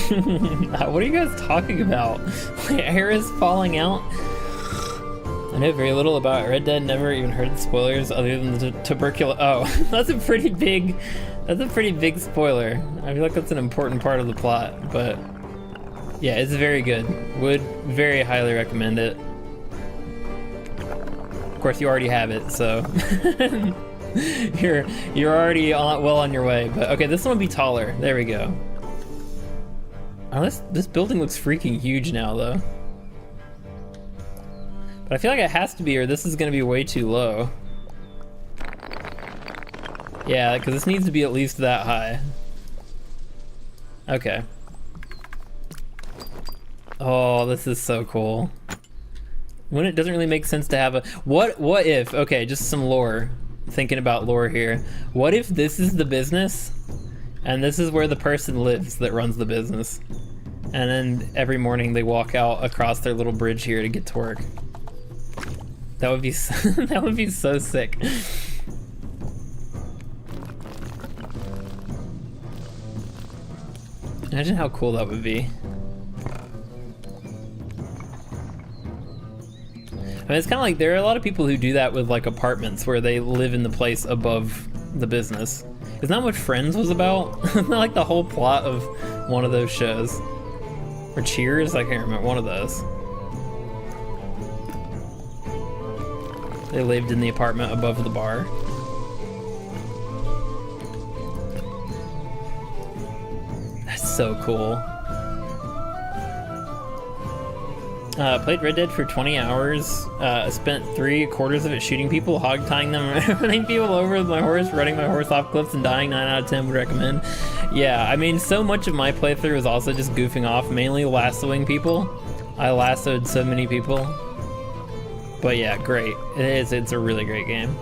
What are you guys talking about? My hair is falling out. I know very little about Red Dead. Never even heard the spoilers other than the tuberculosis. Oh, that's a pretty big spoiler. I feel like that's an important part of the plot, but yeah, it's very good. Would very highly recommend it. Of course, you already have it, so you're already well on your way. But okay, this one will be taller. There we go. Oh, this building looks freaking huge now, though. But I feel like it has to be, or this is gonna be way too low. Yeah, because this needs to be at least that high. Okay. Oh, this is so cool. When it doesn't really make sense to have a... What if... Okay, just some lore. Thinking about lore here. What if this is the business, and this is where the person lives that runs the business? And then every morning they walk out across their little bridge here to get to work. That would be so, that would be so sick. Imagine how cool that would be. I mean, it's kind of like there are a lot of people who do that with like apartments where they live in the place above the business. Isn't that what Friends was about? Isn't that like the whole plot of one of those shows? Or Cheers? I can't remember, one of those. They lived in the apartment above the bar. That's so cool. Played Red Dead for 20 hours, spent 3/4 of it shooting people, hog tying them, running people over with my horse, running my horse off cliffs and dying. 9 out of 10 would recommend. Yeah, I mean, so much of my playthrough was also just goofing off, mainly lassoing people. I lassoed so many people. But yeah, great. It's a really great game.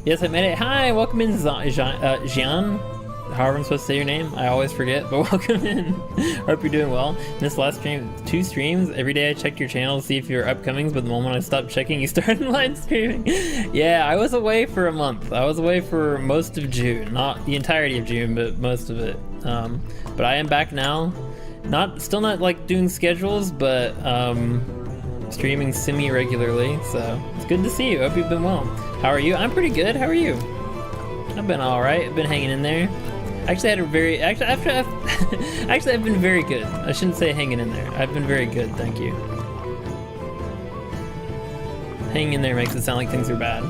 Yes, I made it. Hi, welcome in, Jian. However I'm supposed to say your name, I always forget, but welcome in. Hope you're doing well. This last stream, 2 streams. Every day I checked your channel to see if you're upcomings, but the moment I stopped checking, you started live streaming. Yeah, I was away for a month. I was away for most of June. Not the entirety of June, but most of it. But I am back now. Still not like doing schedules, but streaming semi-regularly, so it's good to see you. Hope you've been well. How are you? I'm pretty good. How are you? I've been alright. I've been hanging in there. Actually, I've been very good. I shouldn't say hanging in there. I've been very good, thank you. Hanging in there makes it sound like things are bad.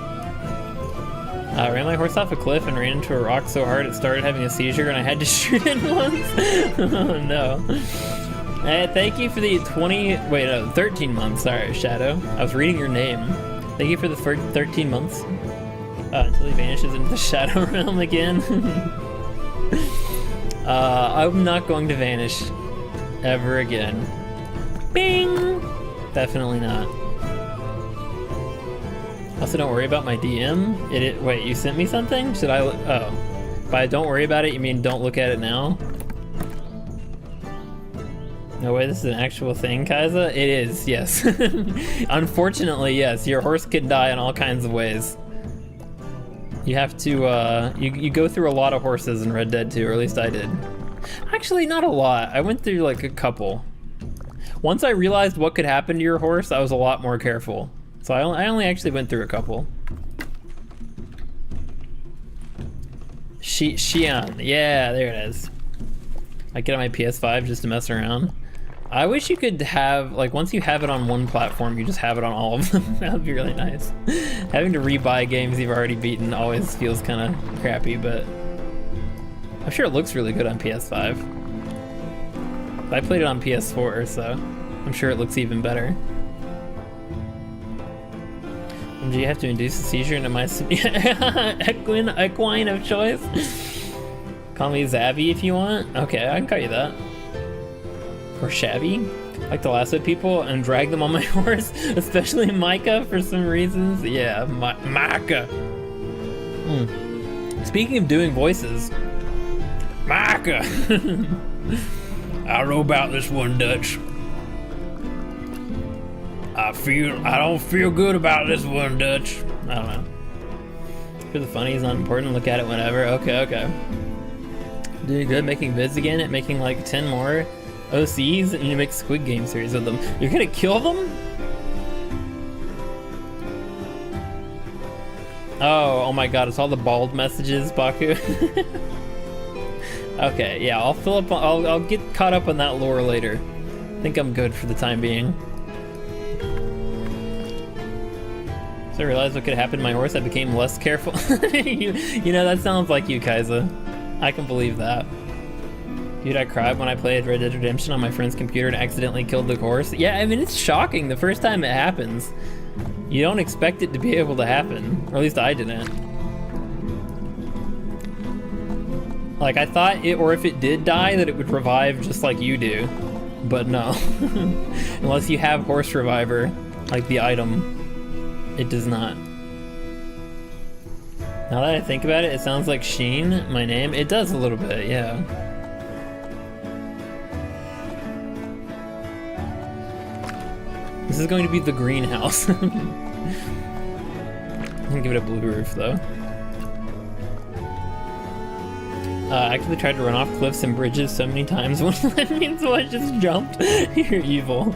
I ran my horse off a cliff and ran into a rock so hard it started having a seizure and I had to shoot it once. Oh no. Thank you for the 13 months. Sorry, Shadow. I was reading your name. Thank you for the 13 months. Until he vanishes into the Shadow Realm again. I'm not going to vanish ever again. Bing! Definitely not. Also, don't worry about my DM. Wait, you sent me something? Should I? Oh. By don't worry about it, you mean don't look at it now? No way, this is an actual thing, Kaiza? It is, yes. Unfortunately, yes. Your horse could die in all kinds of ways. You have to, you go through a lot of horses in Red Dead 2, or at least I did. Actually, not a lot. I went through like a couple. Once I realized what could happen to your horse, I was a lot more careful. So I only actually went through a couple. Xi'an. Yeah, there it is. I get on my PS5 just to mess around. I wish you could have, like, once you have it on one platform, you just have it on all of them. That would be really nice. Having to rebuy games you've already beaten always feels kind of crappy, but I'm sure it looks really good on PS5. I played it on PS4, so I'm sure it looks even better. Do you have to induce a seizure into my equine of choice? Call me Zabby if you want. Okay, I can call you that. Or Shabby. I like to lasso people and drag them on my horse, especially Micah for some reasons. Yeah, Micah. Speaking of doing voices, Micah. I don't know about this one, Dutch. I don't feel good about this one, Dutch. I don't know. For the funny is not important. Look at it whenever. Okay. Doing good, making vids again, making like 10 more OCs, and you make Squid Game series with them. You're gonna kill them? Oh my god, it's all the bald messages, Baku. Okay, yeah, I'll get caught up on that lore later. I think I'm good for the time being. So I realized what could happen to my horse. I became less careful. you know, that sounds like you, Kaiza. I can believe that. Dude, I cried when I played Red Dead Redemption on my friend's computer and accidentally killed the horse. Yeah, I mean, it's shocking the first time it happens. You don't expect it to be able to happen. Or at least I didn't. Like, I thought or if it did die, that it would revive just like you do. But no. Unless you have Horse Reviver, like the item, it does not. Now that I think about it, it sounds like Sheen, my name. It does a little bit, yeah. This is going to be the greenhouse. I'm gonna give it a blue roof though. I actually tried to run off cliffs and bridges so many times. That means I just jumped. You're evil.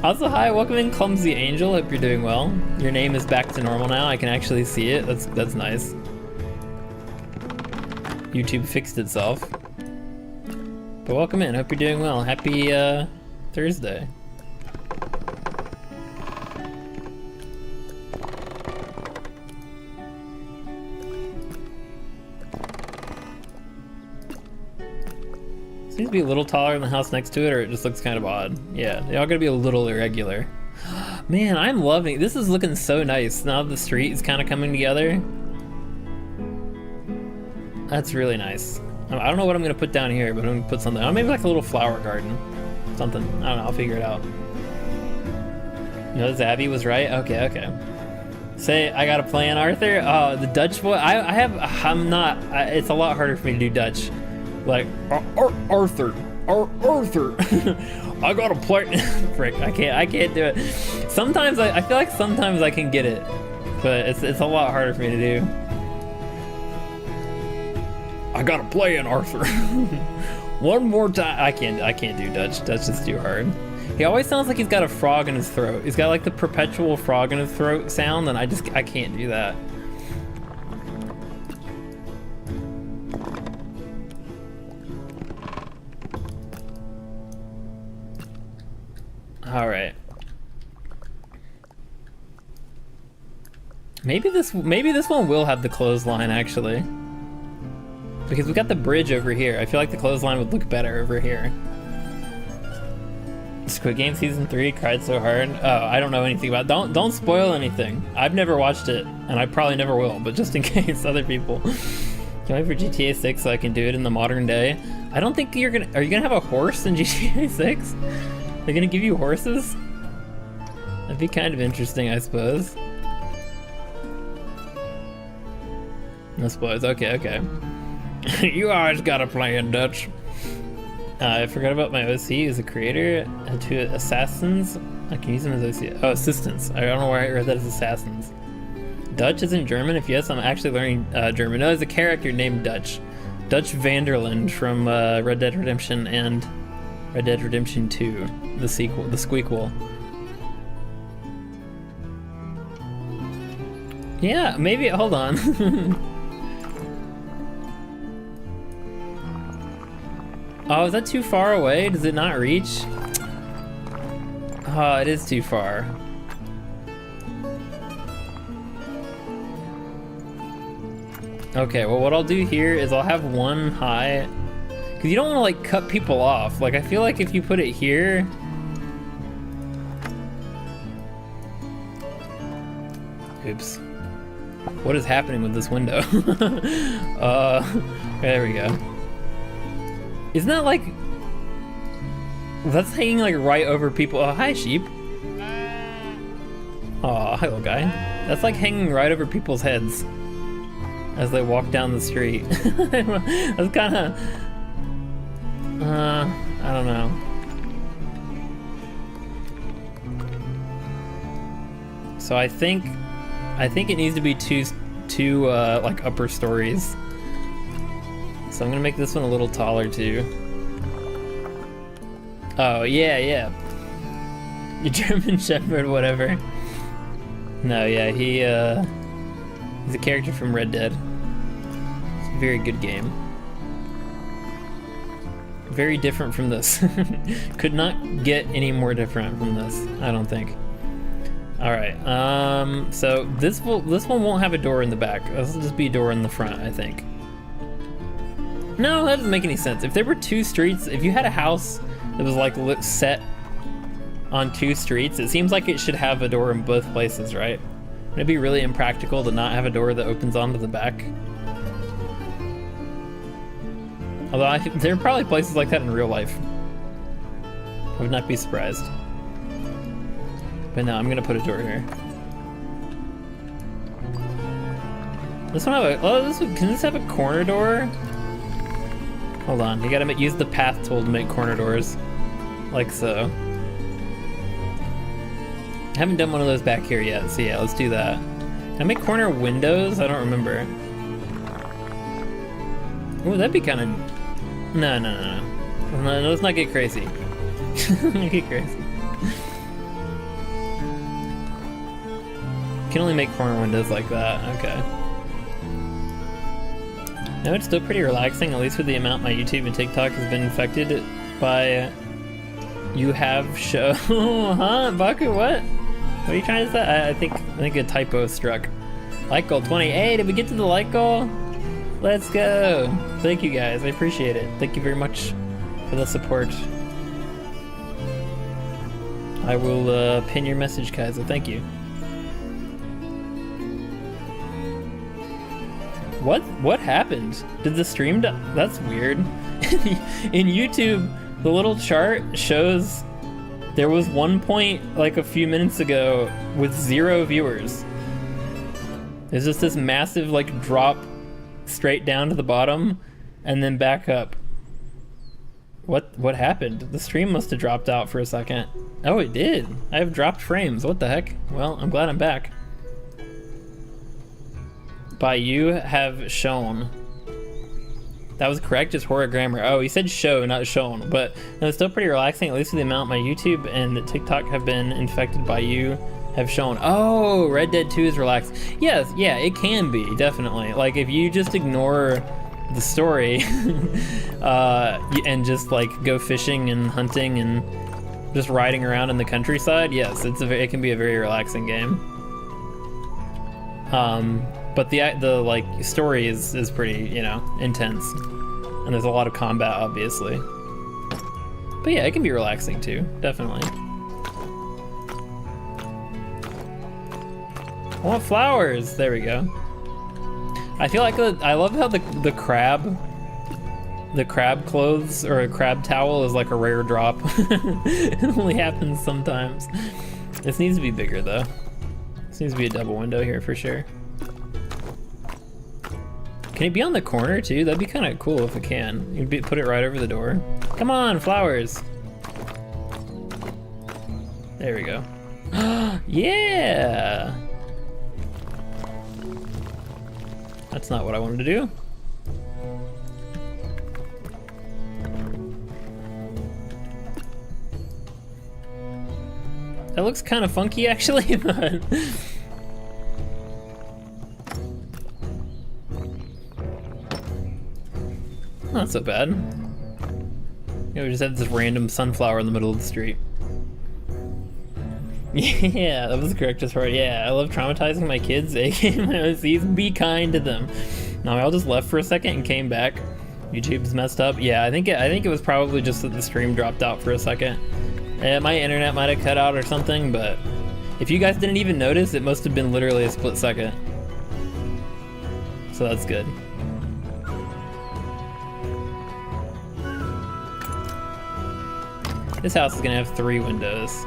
Also, hi, welcome in Clumsy Angel. Hope you're doing well. Your name is back to normal now. I can actually see it. That's nice. YouTube fixed itself. But welcome in. Hope you're doing well. Happy Thursday. Seems to be a little taller than the house next to it, or it just looks kind of odd. Yeah, they all gotta be a little irregular. Man, I'm loving, this is looking so nice now that the street is kind of coming together. That's really nice. I don't know what I'm gonna put down here, but I'm gonna put something, maybe like a little flower garden. Something, I don't know, I'll figure it out. You know, Zabby was right? Okay. Say, I got a plan, Arthur? Oh, the Dutch voice, it's a lot harder for me to do Dutch. Like, Arthur, I got a plate. Frick, I can't do it. Sometimes I feel like sometimes I can get it, but it's a lot harder for me to do. I got a plan, Arthur. One more time. I can't do Dutch. Dutch is too hard. He always sounds like he's got a frog in his throat. He's got like the perpetual frog in his throat sound, and I can't do that. All right. Maybe this one will have the clothesline actually, because we got the bridge over here. I feel like the clothesline would look better over here. Squid Game season 3, cried so hard. Oh, I don't know anything about it. Don't spoil anything. I've never watched it, and I probably never will. But just in case other people. Can I wait for GTA 6 so I can do it in the modern day? I don't think you're gonna. Are you gonna have a horse in GTA 6? They're gonna give you horses? That'd be kind of interesting, I suppose. No spoilers. Okay. You always gotta play in Dutch. I forgot about my OC as a creator. To assassins. I can use them as OC. Oh, assistants. I don't know where I read that as assassins. Dutch isn't German? If yes, I'm actually learning German. No, there's a character named Dutch. Dutch Vanderland from Red Dead Redemption and Red Dead Redemption 2, the sequel, the squeakquel. Yeah, maybe, hold on. Oh, is that too far away? Does it not reach? Oh, it is too far. Okay, well what I'll do here is I'll have one high, because you don't want to like cut people off. Like I feel like if you put it here, oops. What is happening with this window? There we go. Isn't that like, that's hanging like right over people. Oh, hi sheep. Oh, hello guy. That's like hanging right over people's heads as they walk down the street. That's kind of, I don't know. So I think it needs to be two like upper stories. So I'm gonna make this one a little taller too. Oh yeah. Your German Shepherd, whatever. No, yeah, he's a character from Red Dead. It's a very good game. Very different from this. Could not get any more different from this, I don't think. All right, so this one won't have a door in the back. This will just be a door in the front, I think. No, that doesn't make any sense. If there were two streets, if you had a house that was like set on two streets, it seems like it should have a door in both places, right? It'd be really impractical to not have a door that opens onto the back. Although there are probably places like that in real life. I would not be surprised. But no, I'm gonna put a door here. This one have a, can this have a corner door? Hold on, you gotta use the path tool to make corner doors. Like so. I haven't done one of those back here yet, so yeah, let's do that. Can I make corner windows? I don't remember. Ooh, that'd be kind of... No, let's not get crazy. Get crazy. Can only make corner windows like that, okay. No, it's still pretty relaxing, at least with the amount my YouTube and TikTok has been infected by you have show. Huh? Baku, what? What are you trying to say? I think a typo struck. Like goal 20. Hey, did we get to the like goal? Let's go. Thank you guys, I appreciate it. Thank you very much for the support. I will pin your message, Kaiser. Thank you. What happened? Did the stream die? That's weird. In YouTube, the little chart shows there was one point like a few minutes ago with 0 viewers. There's just this massive like drop straight down to the bottom and then back up. What happened? The stream must have dropped out for a second. Oh, it did. I have dropped frames. What the heck? Well, I'm glad I'm back. By you have shown. That was correct, just horror grammar. Oh, he said show, not shown. But no, it's still pretty relaxing, at least with the amount my YouTube and TikTok have been infected by you have shown. Oh, Red Dead 2 is relaxed. Yes, yeah, it can be, definitely. Like, if you just ignore the story and just like go fishing and hunting and just riding around in the countryside, yes, it can be a very relaxing game. But the like story is pretty, you know, intense, and there's a lot of combat, obviously. But yeah, it can be relaxing too, definitely. I want flowers. There we go. I feel like I love how the crab clothes or a crab towel is like a rare drop. It only happens sometimes. This needs to be bigger though. This needs to be a double window here for sure. Can it be on the corner too? That'd be kind of cool if it can. You'd put it right over the door. Come on, flowers. There we go. Yeah! That's not what I wanted to do. That looks kind of funky actually, but... Not so bad. You know, we just had this random sunflower in the middle of the street. Yeah, that was the correctest part. Yeah, I love traumatizing my kids, aka my OCs. Be kind to them. No, I all just left for a second and came back. YouTube's messed up. Yeah, I think it was probably just that the stream dropped out for a second. My internet might have cut out or something, but if you guys didn't even notice, it must have been literally a split second. So that's good. This house is gonna have 3 windows.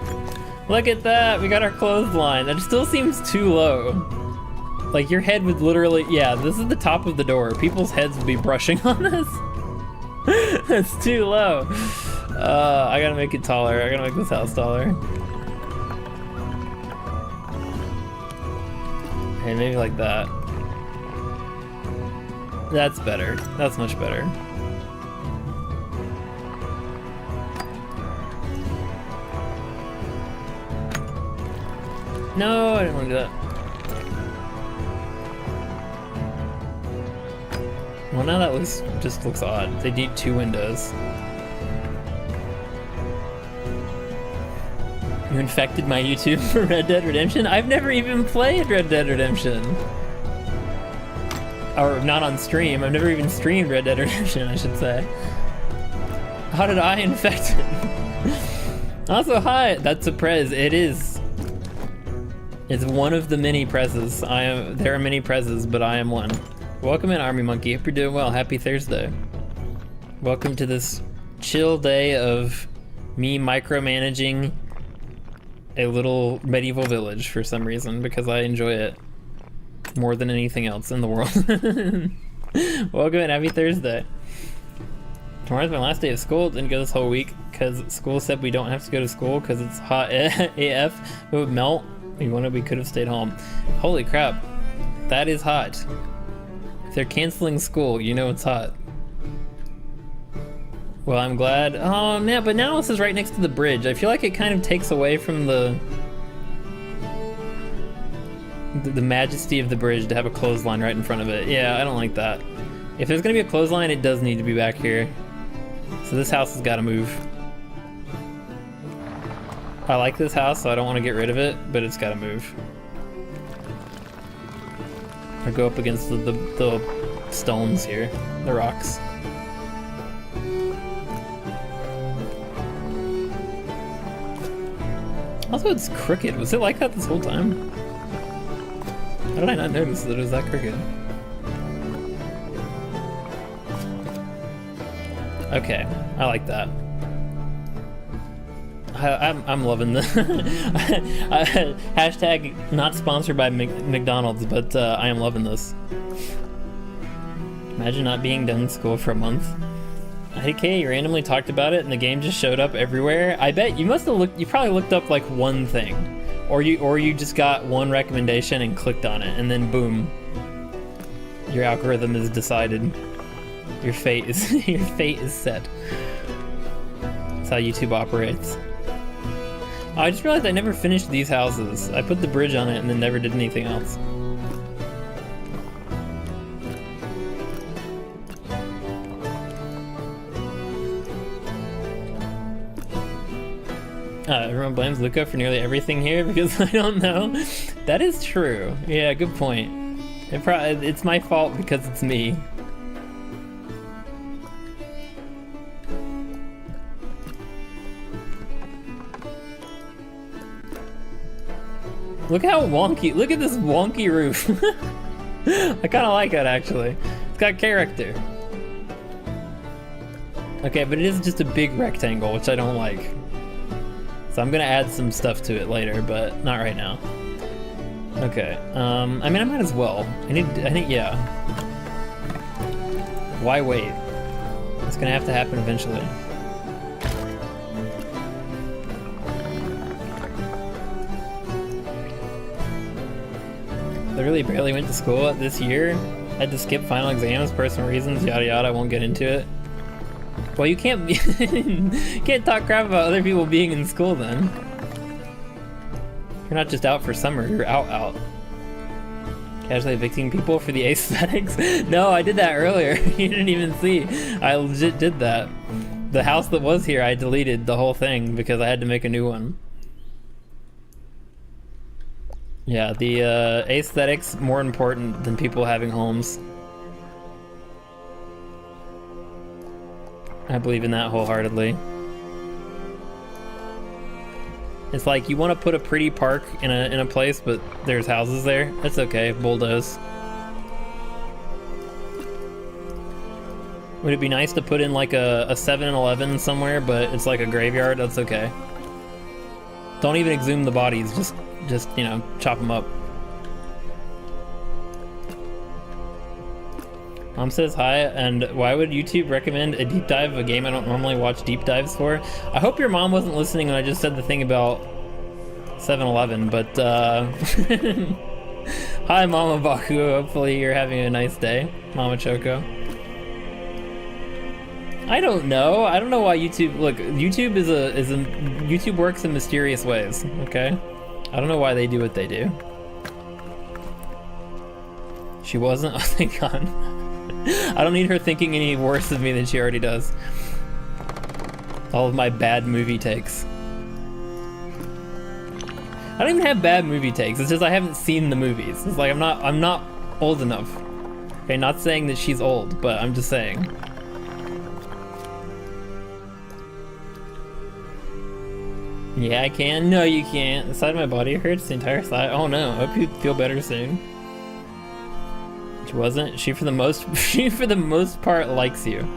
Look at that, we got our clothesline. That still seems too low. Like your head would literally, yeah, this is the top of the door. People's heads would be brushing on this. That's too low. I gotta make it taller. I gotta make this house taller. Okay, maybe like that. That's better. That's much better. No, I didn't want to do that. Well, now that just looks odd. They need 2 windows. You infected my YouTube for Red Dead Redemption? I've never even played Red Dead Redemption. Or not on stream. I've never even streamed Red Dead Redemption, I should say. How did I infect it? Also, hi, that's a prez. It is. It's one of the many prezes. There are many prezes, but I am one. Welcome in, Army Monkey. Hope you're doing well. Happy Thursday. Welcome to this chill day of me micromanaging a little medieval village for some reason, because I enjoy it more than anything else in the world. Welcome in, happy Thursday. Tomorrow's my last day of school. Didn't go this whole week because school said we don't have to go to school because it's hot AF. It would melt. We could have stayed home. Holy crap, that is hot. If they're canceling school, you know it's hot. Well, I'm glad. Oh man, but now this is right next to the bridge. I feel like it kind of takes away from the majesty of the bridge to have a clothesline right in front of it. Yeah, I don't like that. If there's gonna be a clothesline, it does need to be back here. So this house has got to move. I like this house, so I don't want to get rid of it, but it's got to move. Or go up against the stones here, the rocks. Also, it's crooked. Was it like that this whole time? How did I not notice that it was that crooked? Okay, I like that. I'm loving the hashtag not sponsored by McDonald's, but I am loving this. Imagine not being done in school for a month. Hey, you randomly talked about it and the game just showed up everywhere. I bet you must have you probably looked up like one thing, or you just got one recommendation and clicked on it, and then boom, your algorithm is decided. Your fate is set. That's how YouTube operates. Oh, I just realized I never finished these houses. I put the bridge on it and then never did anything else. Everyone blames Luca for nearly everything here because I don't know. That is true. Yeah, good point. It's my fault because it's me. Look how wonky, look at this wonky roof. I kind of like it actually. It's got character. Okay, but it is just a big rectangle, which I don't like. So I'm gonna add some stuff to it later, but not right now. Okay, I mean I might as well. I think, yeah. Why wait? It's gonna have to happen eventually. Literally barely went to school this year. Had to skip final exams, personal reasons, yada yada. I won't get into it. Well, you can't can't talk crap about other people being in school then. You're not just out for summer, you're out. Casually evicting people for the aesthetics? No, I did that earlier. You didn't even see. I legit did that. The house that was here, I deleted the whole thing because I had to make a new one. Yeah, the aesthetics more important than people having homes. I believe in that wholeheartedly. It's like you want to put a pretty park in a place, but there's houses there. That's okay, bulldoze. Would it be nice to put in like a 7-Eleven somewhere, but it's like a graveyard? That's okay. Don't even exhume the bodies, just you know, chop them up. Mom says hi, and why would YouTube recommend a deep dive of a game I don't normally watch deep dives for? I hope your mom wasn't listening when I just said the thing about 7-Eleven, but hi Mama Baku, hopefully you're having a nice day, Mama Choco. I don't know why YouTube, look, YouTube works in mysterious ways, okay? I don't know why they do what they do. She wasn't? Oh, thank God. I don't need her thinking any worse of me than she already does. All of my bad movie takes. I don't even have bad movie takes, it's just I haven't seen the movies. It's like I'm not old enough. Okay, not saying that she's old, but I'm just saying. Yeah, I can. No, you can't. The side of my body hurts, the entire side. Oh no, I hope you feel better soon. She wasn't. She for the most part likes you.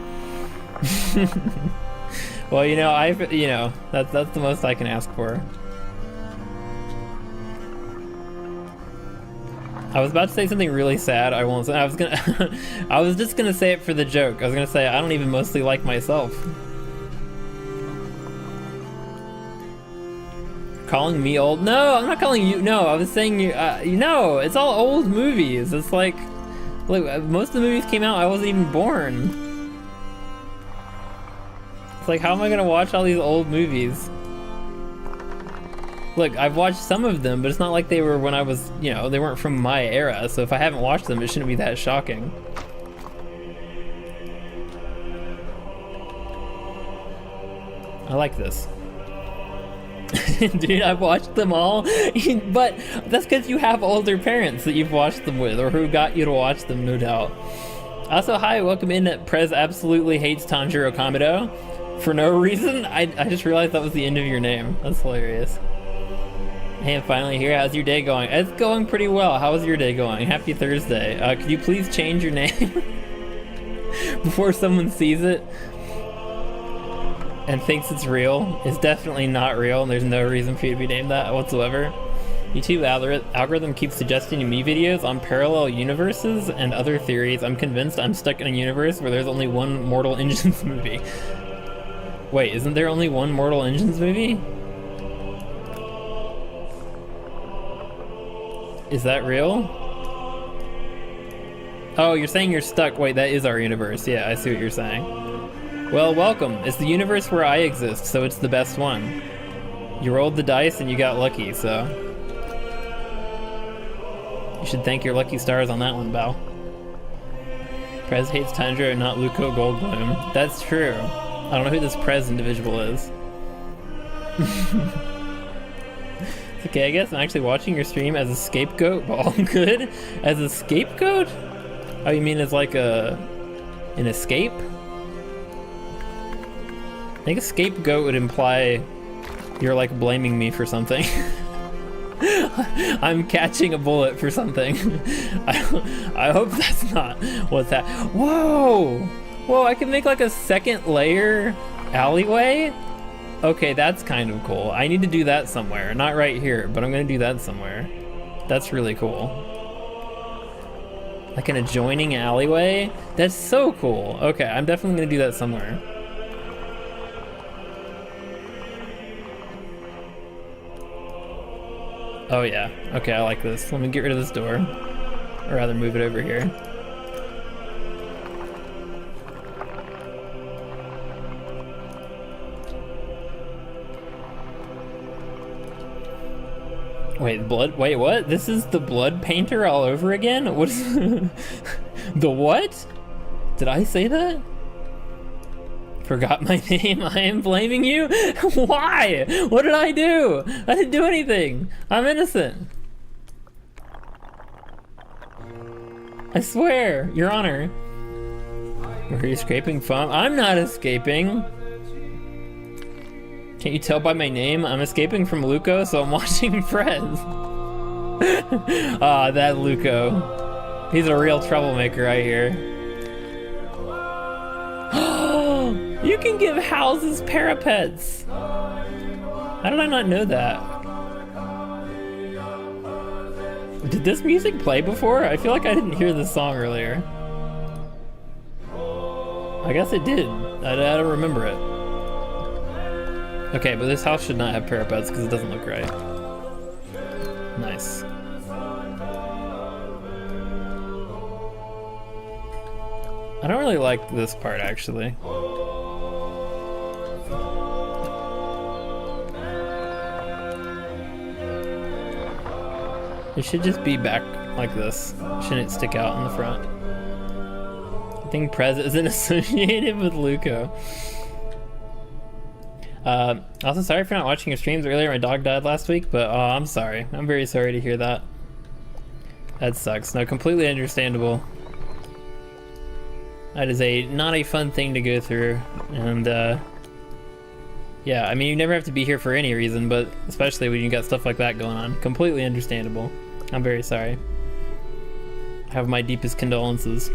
Well, you know, that's the most I can ask for. I was about to say something really sad. I won't say. I was just gonna say it for the joke. I was gonna say I don't even mostly like myself. Calling me old? No, I'm not calling you. No, I was saying you. No, it's all old movies. It's like, look, most of the movies came out. I wasn't even born. It's like, how am I gonna watch all these old movies? Look, I've watched some of them, but it's not like they were when I was, you know, they weren't from my era. So if I haven't watched them, it shouldn't be that shocking. I like this. Dude, I've watched them all, but that's because you have older parents that you've watched them with, or who got you to watch them, no doubt. Also, hi, welcome in. Prez absolutely hates Tanjiro Kamado for no reason. I just realized that was the end of your name. That's hilarious. Hey, I'm finally here. How's your day going? It's going pretty well. How was your day going? Happy Thursday. Could you please change your name before someone sees it and thinks it's real? It's definitely not real, and there's no reason for you to be named that whatsoever. YouTube algorithm keeps suggesting me videos on parallel universes and other theories. I'm convinced I'm stuck in a universe where there's only one Mortal Engines movie. Wait, isn't there only one Mortal Engines movie? Is that real? Oh, you're saying you're stuck. Wait, that is our universe. Yeah, I see what you're saying. Well, welcome. It's the universe where I exist, so it's the best one. You rolled the dice and you got lucky, so you should thank your lucky stars on that one, Bao. Prez hates Tanjiro, not Luco Goldblum. That's true. I don't know who this Prez individual is. It's okay, I guess I'm actually watching your stream as a scapegoat. All good? As a scapegoat? Oh, you mean as like an escape? I think a scapegoat would imply you're like blaming me for something. I'm catching a bullet for something. I hope that's not what's happening. Whoa! Whoa, I can make like a second layer alleyway? Okay, that's kind of cool. I need to do that somewhere. Not right here, but I'm gonna do that somewhere. That's really cool. Like an adjoining alleyway? That's so cool. Okay, I'm definitely gonna do that somewhere. Oh yeah, okay, I like this. Let me get rid of this door. Or rather move it over here. Wait, blood? Wait, what? This is the blood painter all over again? What is the what? Did I say that? Forgot my name. I am blaming you? Why? What did I do? I didn't do anything. I'm innocent. I swear, Your Honor. Were you escaping from? I'm not escaping. Can't you tell by my name? I'm escaping from Luco, so I'm watching Frez. Ah, that Luco. He's a real troublemaker, I hear. You can give houses parapets. How did I not know that? Did this music play before? I feel like I didn't hear this song earlier. I guess it did. I don't remember it. Okay, but this house should not have parapets because it doesn't look right. Nice. I don't really like this part, actually. It should just be back like this. Shouldn't stick out in the front. I think Prez isn't associated with Luco. Also, sorry for not watching your streams earlier. My dog died last week, but I'm sorry. I'm very sorry to hear that. That sucks. No, completely understandable. That is not a fun thing to go through, and yeah, I mean, you never have to be here for any reason, but especially when you got stuff like that going on. Completely understandable. I'm very sorry. I have my deepest condolences.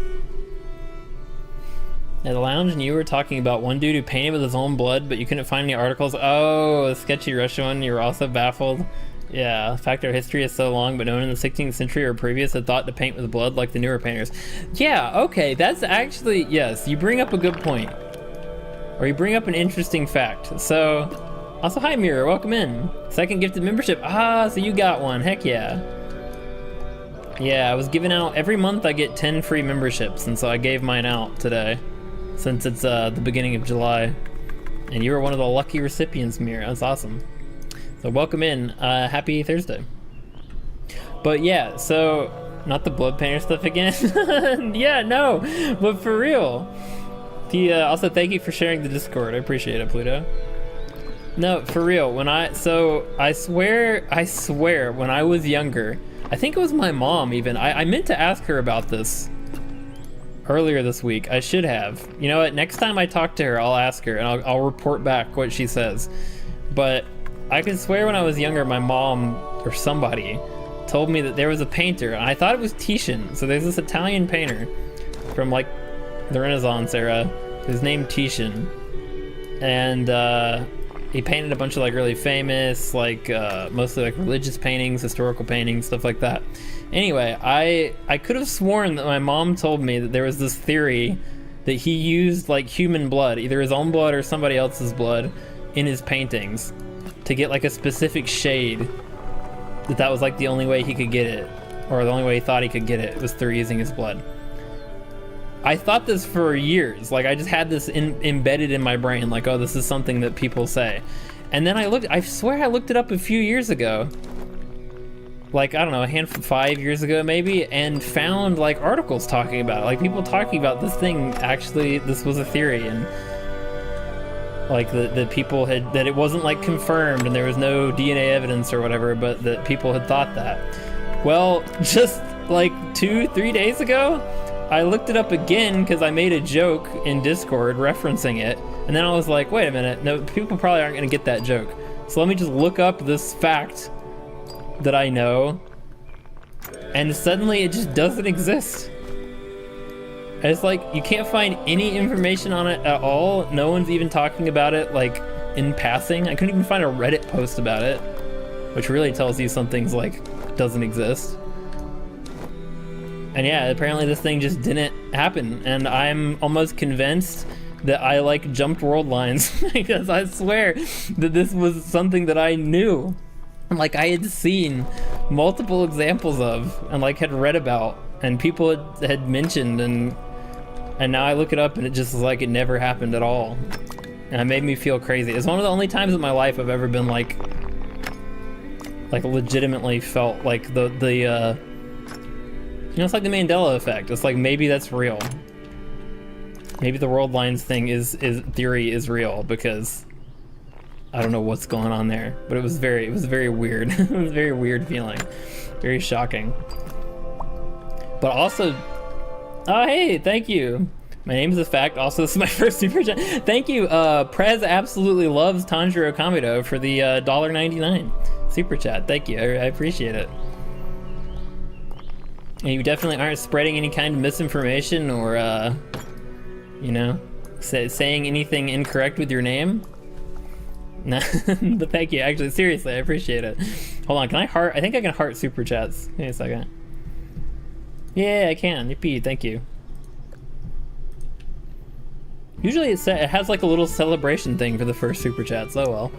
At the lounge, and you were talking about one dude who painted with his own blood, but you couldn't find any articles. Oh, the sketchy Russian one. You were also baffled. Yeah, the fact our history is so long, but no one in the 16th century or previous had thought to paint with blood like the newer painters. Yeah, okay, that's actually, yes, you bring up a good point. Or you bring up an interesting fact. So, also, hi Mirror, welcome in. Second gifted membership. Ah, so you got one, heck yeah. Yeah, I was giving out, every month I get 10 free memberships, and so I gave mine out today, since it's the beginning of July. And you were one of the lucky recipients, Mirror, that's awesome. So welcome in, happy Thursday. But yeah, so, not the blood painter stuff again? Yeah, no, but for real. Also thank you for sharing the Discord, I appreciate it, Pluto. No, for real, I swear, when I was younger, I think it was my mom even, I meant to ask her about this earlier this week, I should have. You know what, next time I talk to her, I'll ask her, and I'll report back what she says. But I could swear when I was younger, my mom or somebody told me that there was a painter, and I thought it was Titian. So there's this Italian painter from like the Renaissance era, who's named Titian, and he painted a bunch of like really famous, like mostly like religious paintings, historical paintings, stuff like that. Anyway, I could have sworn that my mom told me that there was this theory that he used like human blood, either his own blood or somebody else's blood, in his paintings to get like a specific shade, that was like the only way he could get it, or the only way he thought he could get it was through using his blood. I thought this for years, like I just had this embedded in my brain, like, oh, this is something that people say. And then I swear I looked it up a few years ago, like, I don't know, 5 years ago maybe, and found like articles talking about it, like people talking about this thing, actually, this was a theory, and like the people had, that it wasn't like confirmed and there was no DNA evidence or whatever, but that people had thought that. Well, just like 2-3 days ago, I looked it up again because I made a joke in Discord referencing it, and then I was like, wait a minute, no, people probably aren't gonna get that joke. So let me just look up this fact that I know, and suddenly it just doesn't exist. And it's like, you can't find any information on it at all. No one's even talking about it like in passing. I couldn't even find a Reddit post about it, which really tells you something's like doesn't exist. And yeah, apparently this thing just didn't happen, and I'm almost convinced that I like jumped world lines because I swear that this was something that I knew, and like I had seen multiple examples of, and like had read about, and people had mentioned, and now I look it up and it just is like it never happened at all, and it made me feel crazy. It's one of the only times in my life I've ever been like legitimately felt like the you know, it's like the Mandela effect. It's like, maybe that's real. Maybe the world lines thing is theory is real, because I don't know what's going on there, but it was very weird. It was a very weird feeling, very shocking. But also, oh hey, thank you. My name is a fact. Also, this is my first super chat. Thank you. Prez absolutely loves Tanjiro Kamado for the $1.99 super chat. Thank you. I appreciate it. And you definitely aren't spreading any kind of misinformation or, you know, saying anything incorrect with your name. No, but thank you. Actually, seriously, I appreciate it. Hold on, can I heart? I think I can heart super chats. Give me a second. Yeah, I can. Yippee, thank you. Usually it has like a little celebration thing for the first super chats. Oh well.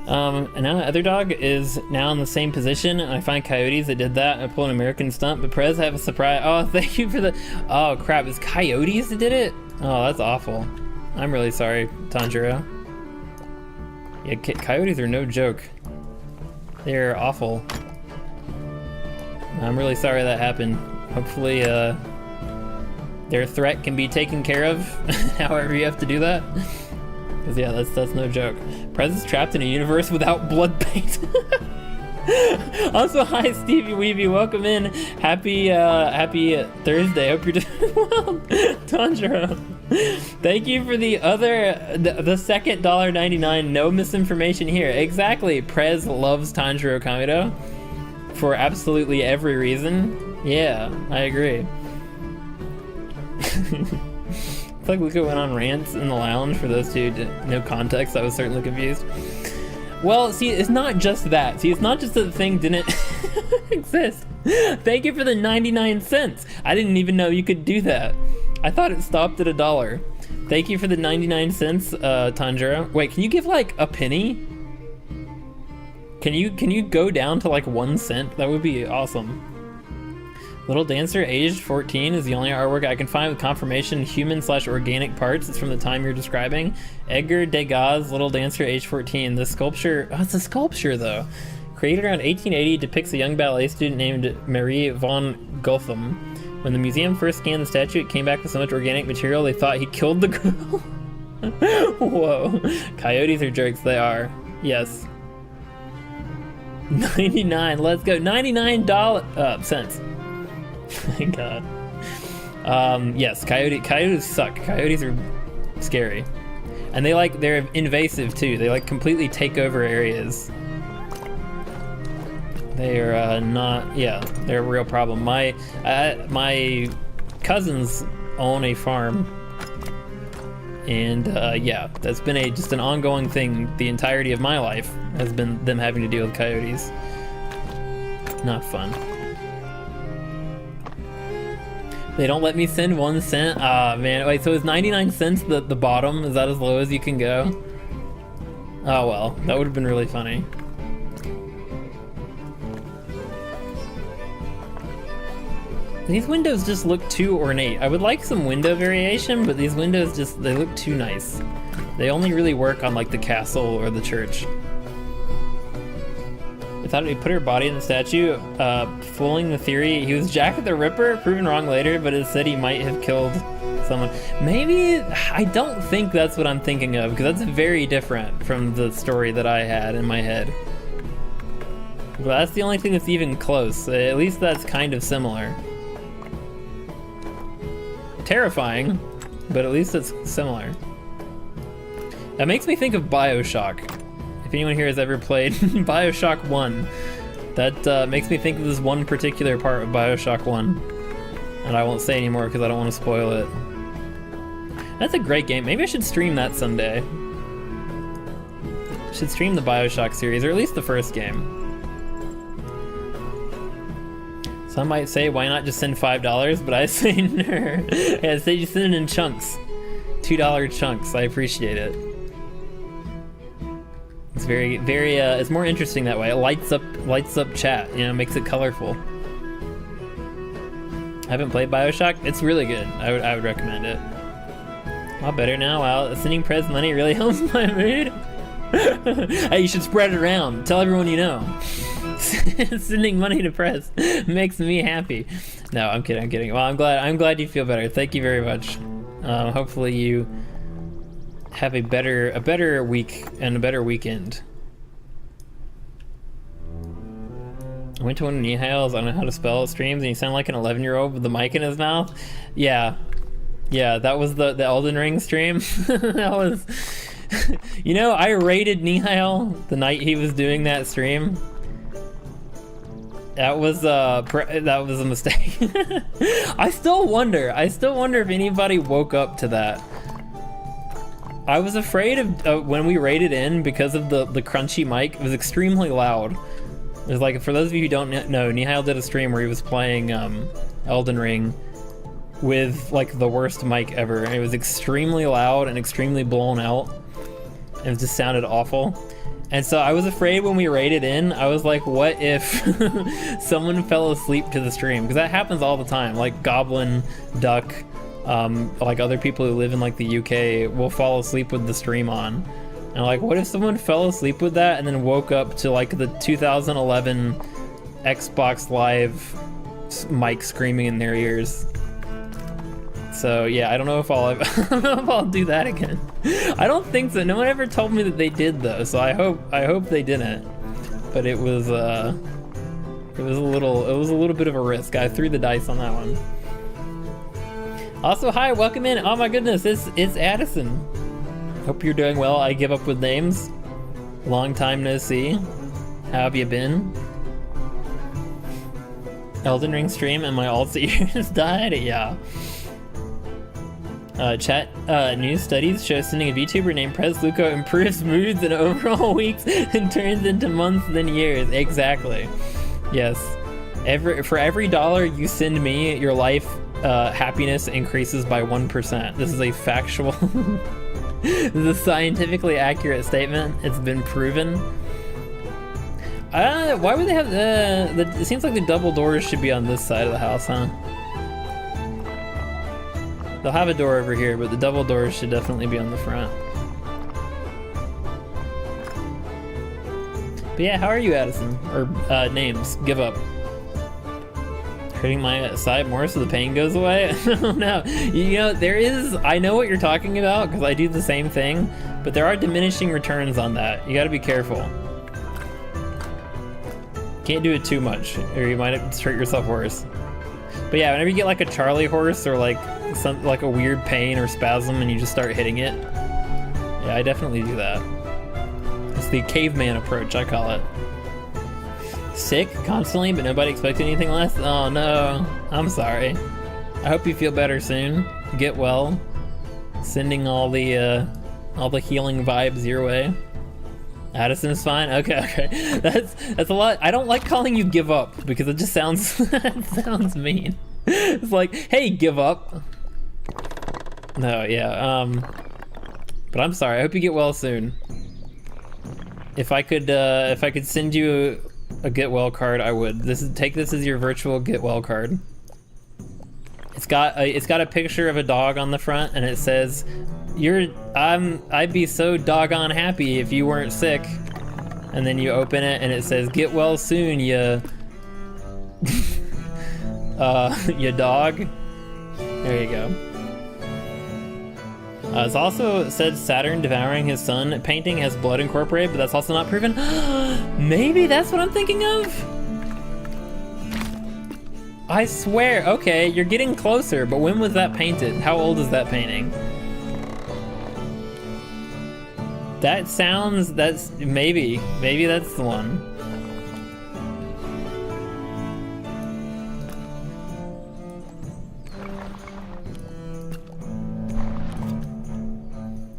And now Other Dog is now in the same position. I find Coyotes that did that. I pull an American stunt, but Prez have a surprise. Oh, thank you for the. Oh crap! It's Coyotes that did it. Oh, that's awful. I'm really sorry, Tanjiro. Yeah, Coyotes are no joke. They're awful. I'm really sorry that happened. Hopefully, their threat can be taken care of. However, you have to do that. Because yeah, that's no joke. Prez is trapped in a universe without blood paint. Also, hi Stevie Weeby, welcome in. Happy Thursday. Hope you're doing well, Tanjiro. Thank you for the second $1.99. No misinformation here. Exactly. Prez loves Tanjiro Kamado for absolutely every reason. Yeah, I agree. It's like Luca went on rants in the lounge. For those two, no context, I was certainly confused. Well, see, it's not just that. See, it's not just that the thing didn't exist. Thank you for the 99 cents. I didn't even know you could do that. I thought it stopped at $1. Thank you for the 99 cents, Tanjiro. Wait, can you give like a penny? Can you go down to like 1 cent? That would be awesome. Little Dancer, aged 14, is the only artwork I can find with confirmation human/organic parts. It's from the time you're describing. Edgar Degas, Little Dancer, aged 14. The sculpture, oh, it's a sculpture though. Created around 1880, depicts a young ballet student named Marie von Gotham. When the museum first scanned the statue, it came back with so much organic material they thought he killed the girl. Whoa. Coyotes are jerks, they are. Yes. 99, let's go. $99 cents. Thank God. Yes, coyotes suck. Coyotes are scary. And they're invasive too. They like completely take over areas. They are not, yeah, they're a real problem. My cousins own a farm, and yeah, that's been just an ongoing thing the entirety of my life, has been them having to deal with coyotes. Not fun. They don't let me send 1 cent. Ah, man. Wait, so is 99 cents the bottom? Is that as low as you can go? Oh well, that would have been really funny. These windows just look too ornate. I would like some window variation, but these windows they look too nice. They only really work on like the castle or the church. I thought he put her body in the statue, fooling the theory he was Jack the Ripper, proven wrong later, but it said he might have killed someone. Maybe, I don't think that's what I'm thinking of, because that's very different from the story that I had in my head. But that's the only thing that's even close. At least that's kind of similar. Terrifying, but at least it's similar. That makes me think of BioShock. If anyone here has ever played BioShock 1, that makes me think of this one particular part of BioShock 1. And I won't say anymore because I don't want to spoil it. That's a great game. Maybe I should stream that someday. I should stream the BioShock series, or at least the first game. Some might say, why not just send $5? But I say, no. Yeah, say you send it in chunks. $2 chunks. I appreciate it. It's very, very, it's more interesting that way. It lights up chat, you know, makes it colorful. I haven't played BioShock. It's really good. I would recommend it. A lot better now. Wow, sending Prez money really helps my mood. Hey, you should spread it around. Tell everyone you know. Sending money to Prez makes me happy. No, I'm kidding. Well, I'm glad you feel better. Thank you very much. Hopefully you have a better week and a better weekend. I went to one of Nihal's, I don't know how to spell, streams, and he sounded like an 11-year-old with the mic in his mouth. Yeah, that was the Elden Ring stream. That was, you know, I raided Nihal the night he was doing that stream. That was a mistake. I still wonder if anybody woke up to that. I was afraid of when we raided in because of the crunchy mic. It was extremely loud. It was like, for those of you who don't know, Nihal did a stream where he was playing Elden Ring with like the worst mic ever. And it was extremely loud and extremely blown out. And it just sounded awful. And so I was afraid when we raided in, I was like, what if someone fell asleep to the stream? Because that happens all the time. Like Goblin, Duck, like other people who live in like the UK will fall asleep with the stream on. And like, what if someone fell asleep with that and then woke up to like the 2011 Xbox Live mic screaming in their ears? So yeah, I don't know if I'll do that again. I don't think so. No one ever told me that they did though, so I hope they didn't. But it was a little bit of a risk. I threw the dice on that one. Also, hi, welcome in. Oh my goodness, it's Addison. Hope you're doing well. I give up with names. Long time no see. How have you been? Elden Ring stream and my alt ears died? Yeah. Chat, new studies show sending a VTuber named Prez Luco improves moods in overall weeks and turns into months than years. Exactly. Yes. For every $1 you send me, your life happiness increases by 1%. This is a factual... This is a scientifically accurate statement. It's been proven. Why would they have it seems like the double doors should be on this side of the house, huh? They'll have a door over here, but the double doors should definitely be on the front. But yeah, how are you, Addison? Or names, give up. Hurting my side more so the pain goes away? Oh no. You know, I know what you're talking about because I do the same thing, but there are diminishing returns on that. You gotta be careful. Can't do it too much or you might hurt yourself worse. But yeah, whenever you get like a Charlie horse or like a weird pain or spasm and you just start hitting it, yeah, I definitely do that. It's the caveman approach, I call it. Sick constantly, but nobody expected anything less? Oh no, I'm sorry. I hope you feel better soon. Get well. Sending all the healing vibes your way. Addison is fine? Okay. That's a lot. I don't like calling you give up because it just sounds it sounds mean. It's like, hey, give up. No, yeah. But I'm sorry. I hope you get well soon. If I could send you a get well card, I would. Take this as your virtual get well card. It's got a picture of a dog on the front, and it says, I'd be so doggone happy if you weren't sick. And then you open it, and it says, get well soon, you you dog. There you go. It's also said Saturn devouring his son. Painting has blood incorporated, but that's also not proven. Maybe that's what I'm thinking of? I swear, okay, you're getting closer, but when was that painted? How old is that painting? That's maybe that's the one.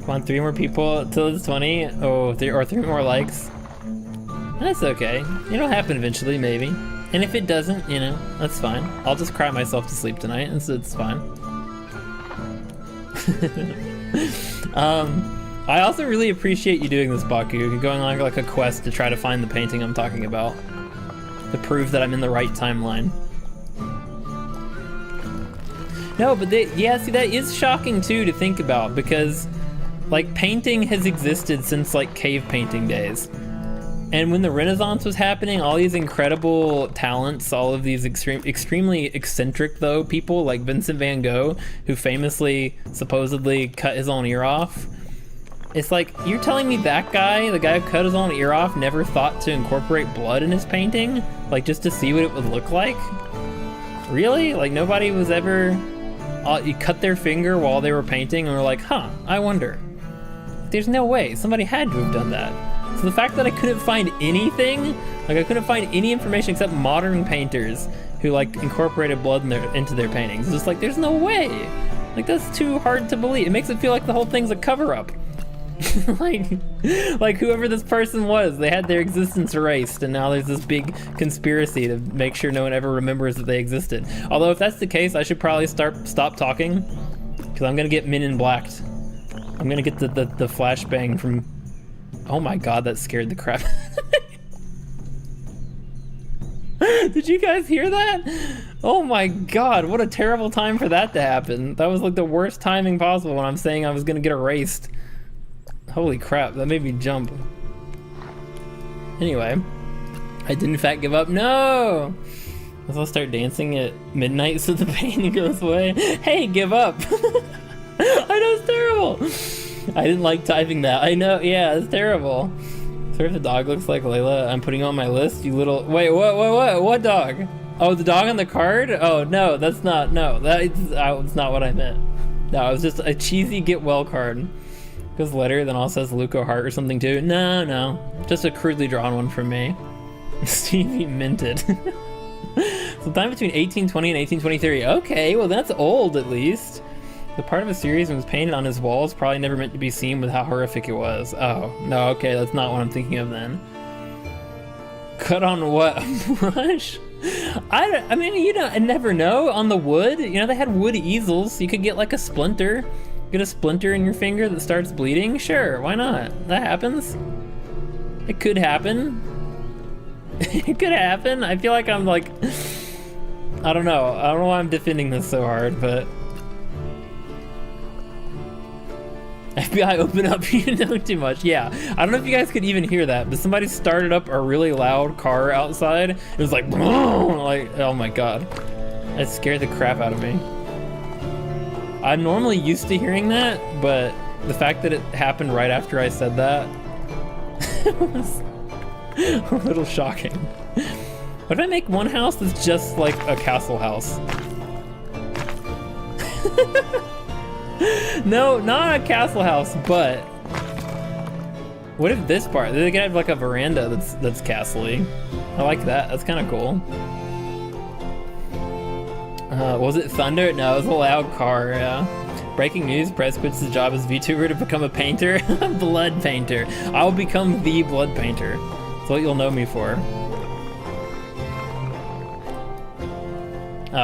Come on, 3 more people till it's 20. Oh, 3 more likes. That's okay. It'll happen eventually, maybe. And if it doesn't, you know, that's fine. I'll just cry myself to sleep tonight, and so it's fine. I also really appreciate you doing this, Baku. Going on like a quest to try to find the painting I'm talking about. To prove that I'm in the right timeline. No, but yeah, see, that is shocking too to think about, because like painting has existed since like cave painting days. And when the Renaissance was happening, all these incredible talents, all of these extremely eccentric though people like Vincent van Gogh, who famously supposedly cut his own ear off. It's like, you're telling me that guy, the guy who cut his own ear off, never thought to incorporate blood in his painting? Like, just to see what it would look like? Really? Like, nobody was ever... you cut their finger while they were painting and were like, huh, I wonder. There's no way. Somebody had to have done that. So the fact that I couldn't find anything, like I couldn't find any information except modern painters who like incorporated blood into their paintings. It's just like, there's no way. Like, that's too hard to believe. It makes it feel like the whole thing's a cover-up. like whoever this person was, they had their existence erased, and now there's this big conspiracy to make sure no one ever remembers that they existed. Although if that's the case, I should probably stop talking, because I'm gonna get Men in Blacked. I'm gonna get the flashbang from... Oh my god, that scared the crap out of me. Did you guys hear that? Oh my god, what a terrible time for that to happen. That was like the worst timing possible when I'm saying I was gonna get erased. Holy crap, that made me jump. Anyway, I did in fact give up. No! I'll start dancing at midnight so the pain goes away. Hey, give up! I know, it's terrible! I didn't like typing that. I know, yeah, it's terrible. Sorry if the dog looks like Layla. I'm putting on my list, you little... Wait, what dog? Oh, the dog on the card? Oh, no, that's not... No, that's not what I meant. No, it was just a cheesy get well card. Goes letter, then also says Luco Heart or something too. No, just a crudely drawn one from me. Stevie minted. Sometime between 1820 and 1823. Okay, well that's old at least. The part of a series that was painted on his walls probably never meant to be seen with how horrific it was. Oh, no, okay, that's not what I'm thinking of then. Cut on what? A brush? I mean, you know, I never know. On the wood, you know, they had wood easels. You could get like a splinter. Get a splinter in your finger that starts bleeding? Sure, why not? That happens. It could happen. It could happen. I feel like I'm like... I don't know why I'm defending this so hard, but... FBI, open up, you know too much. Yeah, I don't know if you guys could even hear that, but somebody started up a really loud car outside. It was like, oh my god. That scared the crap out of me. I'm normally used to hearing that, but the fact that it happened right after I said that was a little shocking. What if I make one house that's just like a castle house? No, not a castle house, but what if this part? They could have like a veranda that's castle-y. I like that. That's kind of cool. Was it thunder? No, it was a loud car, yeah. Breaking news, Prez quits his job as VTuber to become a painter. Blood painter. I'll become the blood painter. That's what you'll know me for.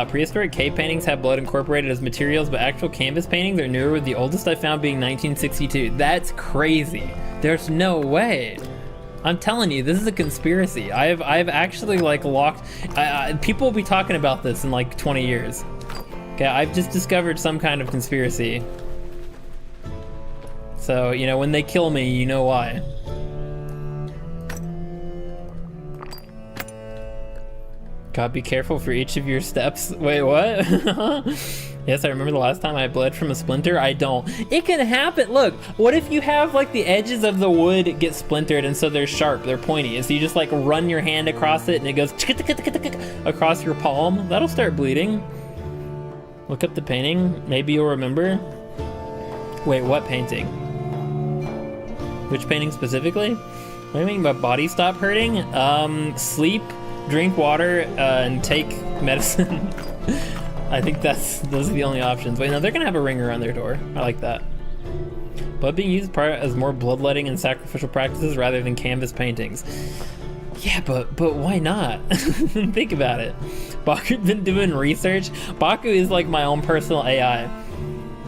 Prehistoric cave paintings have blood incorporated as materials, but actual canvas paintings are newer, with the oldest I found being 1962. That's crazy. There's no way. I'm telling you, this is a conspiracy. I've actually like locked... people will be talking about this in like 20 years. Okay, I've just discovered some kind of conspiracy. So, you know, when they kill me, you know why. God, be careful for each of your steps. Wait, what? Yes, I remember the last time I bled from a splinter. I don't. It can happen. Look, what if you have like the edges of the wood get splintered and so they're sharp, they're pointy, and so you just like run your hand across it and it goes across your palm? That'll start bleeding. Look up the painting. Maybe you'll remember. Wait, what painting? Which painting specifically? What do you mean by body stop hurting? Sleep, drink water, and take medicine. I think those are the only options. Wait, no, they're gonna have a ring around their door. I like that. Blood being used part as more bloodletting and sacrificial practices rather than canvas paintings. Yeah, but why not? Think about it. Baku's been doing research. Baku is like my own personal AI.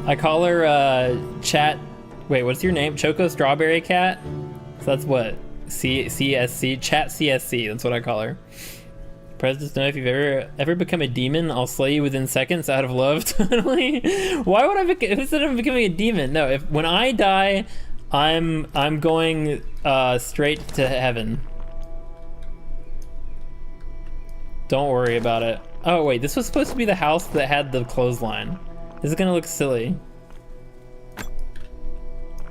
I call her Chat. Wait, what's your name? Choco Strawberry Cat. So that's what CSC Chat CSC. That's what I call her. Presidents know if you've ever become a demon, I'll slay you within seconds out of love. Totally. Why would who said I'm becoming a demon? No, when I die, I'm going straight to heaven. Don't worry about it. Oh wait, this was supposed to be the house that had the clothesline. This is gonna look silly.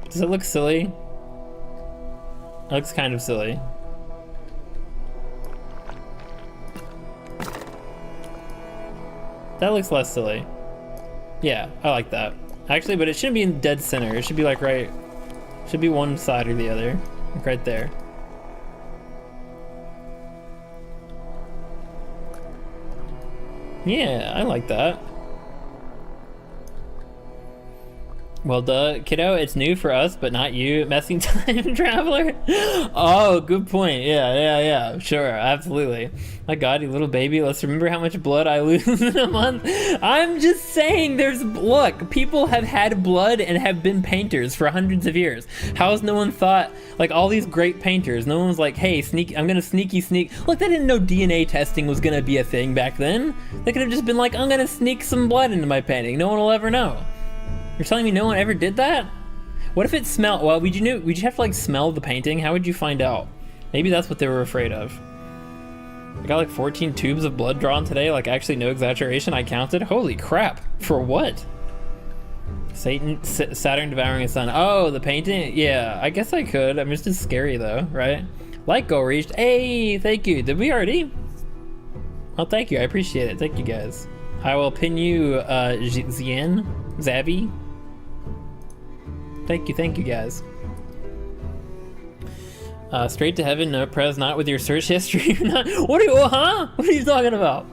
Does it look silly? It looks kind of silly. That looks less silly. Yeah, I like that. Actually, but it shouldn't be in dead center. It should be like right, should be one side or the other. Like right there. Yeah, I like that. Well, duh, kiddo, it's new for us, but not you, messing time traveler. Oh, good point. Yeah, sure, absolutely. My God, you little baby, let's remember how much blood I lose in a month. I'm just saying, look, people have had blood and have been painters for hundreds of years. How has no one thought, like all these great painters, no one was like, hey, I'm gonna sneak. Look, they didn't know DNA testing was gonna be a thing back then. They could have just been like, I'm gonna sneak some blood into my painting. No one will ever know. You're telling me no one ever did that? What if it smelled? Well, would you have to like smell the painting? How would you find out? Maybe that's what they were afraid of. I got like 14 tubes of blood drawn today, like actually no exaggeration, I counted. Holy crap, for what? Saturn devouring his son. Oh, the painting? Yeah, I guess I could. I mean, it's just scary though, right? Like goal reached. Hey, thank you. Did we already? Oh, thank you, I appreciate it. Thank you guys. I will pin you, Zien, Zabby. Thank you guys. Straight to heaven, no Prez, not with your search history. What are you talking about?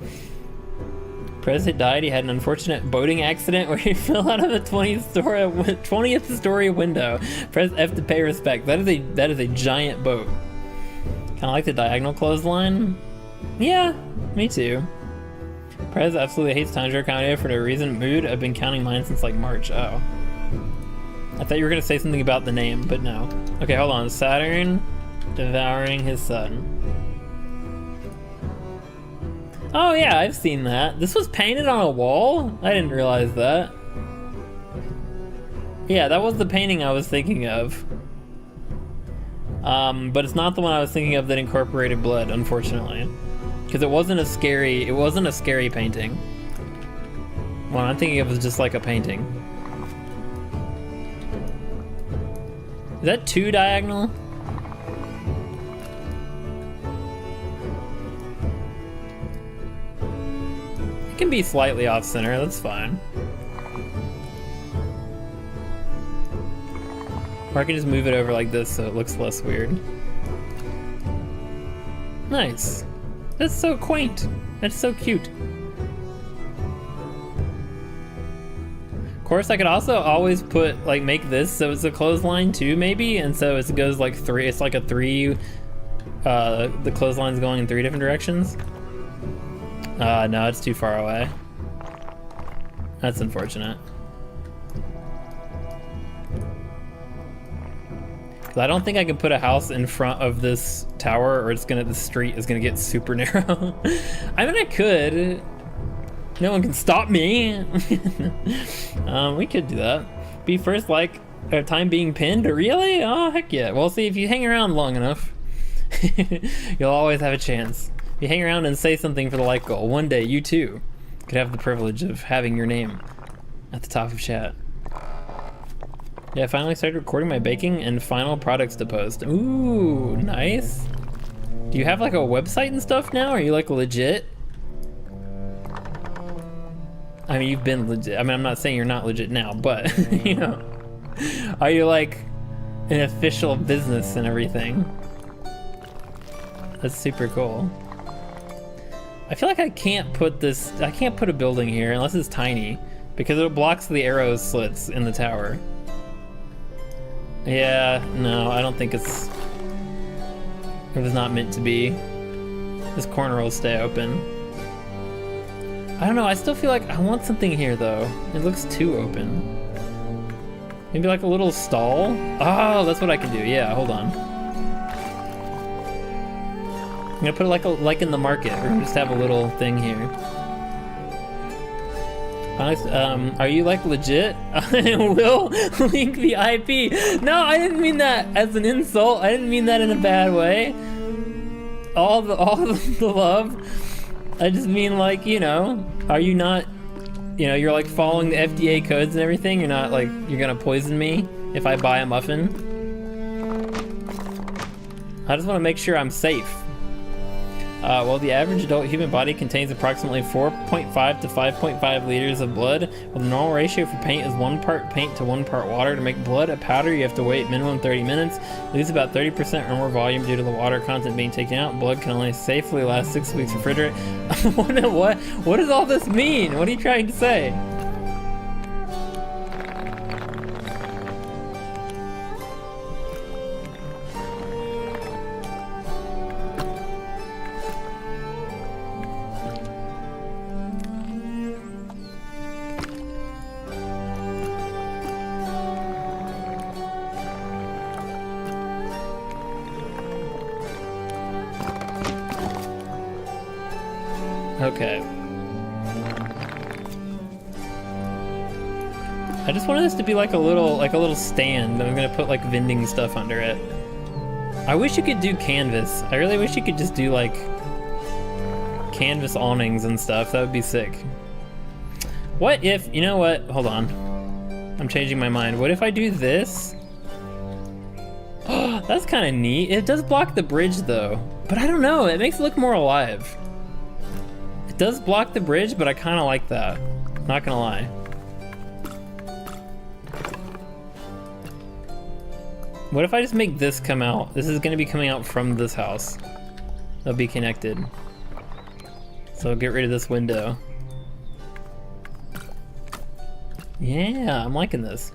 Prez had died, he had an unfortunate boating accident where he fell out of a 20th story window. Prez F to pay respect. That is a giant boat. Kinda like the diagonal clothesline. Yeah, me too. Prez absolutely hates Tanjiro Kameo for no reason. Mood, I've been counting mine since like March. Oh. I thought you were gonna say something about the name, but no. Okay, hold on. Saturn devouring his son. Oh yeah, I've seen that. This was painted on a wall? I didn't realize that. Yeah, that was the painting I was thinking of. But it's not the one I was thinking of that incorporated blood, unfortunately. Because it wasn't a scary painting. What I'm thinking of was just like a painting. Is that 2 diagonal? It can be slightly off center, that's fine. Or I can just move it over like this so it looks less weird. Nice. That's so quaint. That's so cute. Of course, I could also always put, like, make this so it's a clothesline too, maybe, and so it goes like 3, it's like a 3, the clothesline's going in 3 different directions. No, it's too far away. That's unfortunate. I don't think I can put a house in front of this tower or the street is gonna get super narrow. I mean, I could. No one can stop me. We could do that. Be first like time being pinned, really? Oh, heck yeah. Well, see, if you hang around long enough, you'll always have a chance. If you hang around and say something for the like goal, one day you too could have the privilege of having your name at the top of chat. Yeah, I finally started recording my baking and final products to post. Ooh, nice. Do you have like a website and stuff now? Are you like legit? I mean, you've been legit. I mean, I'm not saying you're not legit now, but you know, are you like an official business and everything? That's super cool. I feel like I can't put a building here unless it's tiny because it blocks the arrow slits in the tower. Yeah, no, I don't think it was not meant to be. This corner will stay open. I don't know, I still feel like I want something here though. It looks too open. Maybe like a little stall? Oh, that's what I can do. Yeah, hold on. I'm gonna put it like in the market. We're gonna just have a little thing here. Are you like legit? Will link the IP. No, I didn't mean that as an insult. I didn't mean that in a bad way. All the love. I just mean, like, you know, are you not, you know, you're like following the FDA codes and everything. You're not like, you're gonna poison me if I buy a muffin. I just want to make sure I'm safe. Well, the average adult human body contains approximately 4.5 to 5.5 liters of blood. Well, the normal ratio for paint is 1 part paint to 1 part water. To make blood a powder, you have to wait minimum 30 minutes. Lose about 30% or more volume due to the water content being taken out. Blood can only safely last 6 weeks refrigerant. What does all this mean? What are you trying to say? Okay. I just wanted this to be like a little stand, and I'm gonna put like vending stuff under it. I wish you could do canvas. I really wish you could just do like canvas awnings and stuff. That would be sick. What if, you know what? Hold on. I'm changing my mind. What if I do this? Oh, that's kind of neat. It does block the bridge though, but I don't know. It makes it look more alive. It does block the bridge, but I kind of like that. Not gonna lie. What if I just make this come out? This is gonna be coming out from this house. They'll be connected. So I'll get rid of this window. Yeah, I'm liking this.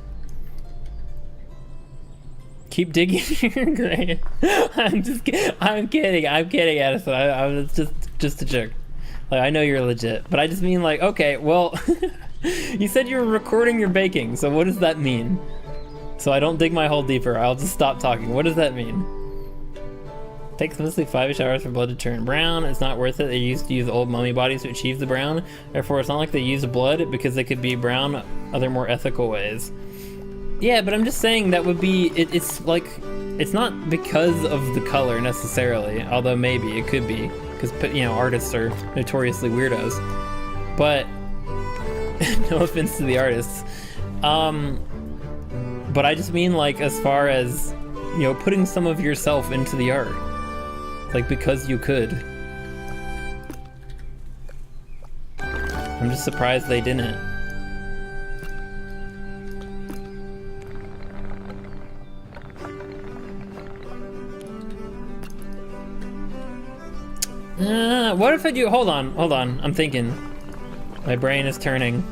Keep digging your grave. I'm kidding, Addison. I was just a joke. Like, I know you're legit, but I just mean like, okay, well, you said you were recording your baking, so what does that mean? So I don't dig my hole deeper, I'll just stop talking. What does that mean? Takes mostly 5-ish hours for blood to turn brown. It's not worth it. They used to use old mummy bodies to achieve the brown. Therefore, it's not like they use blood because they could be brown other more ethical ways. Yeah, but I'm just saying that would be, it's like, it's not because of the color necessarily, although maybe it could be, because, you know, artists are notoriously weirdos. But, no offense to the artists. But I just mean like as far as, you know, putting some of yourself into the art. Like, because you could. I'm just surprised they didn't. What if I do, hold on, I'm thinking. My brain is turning.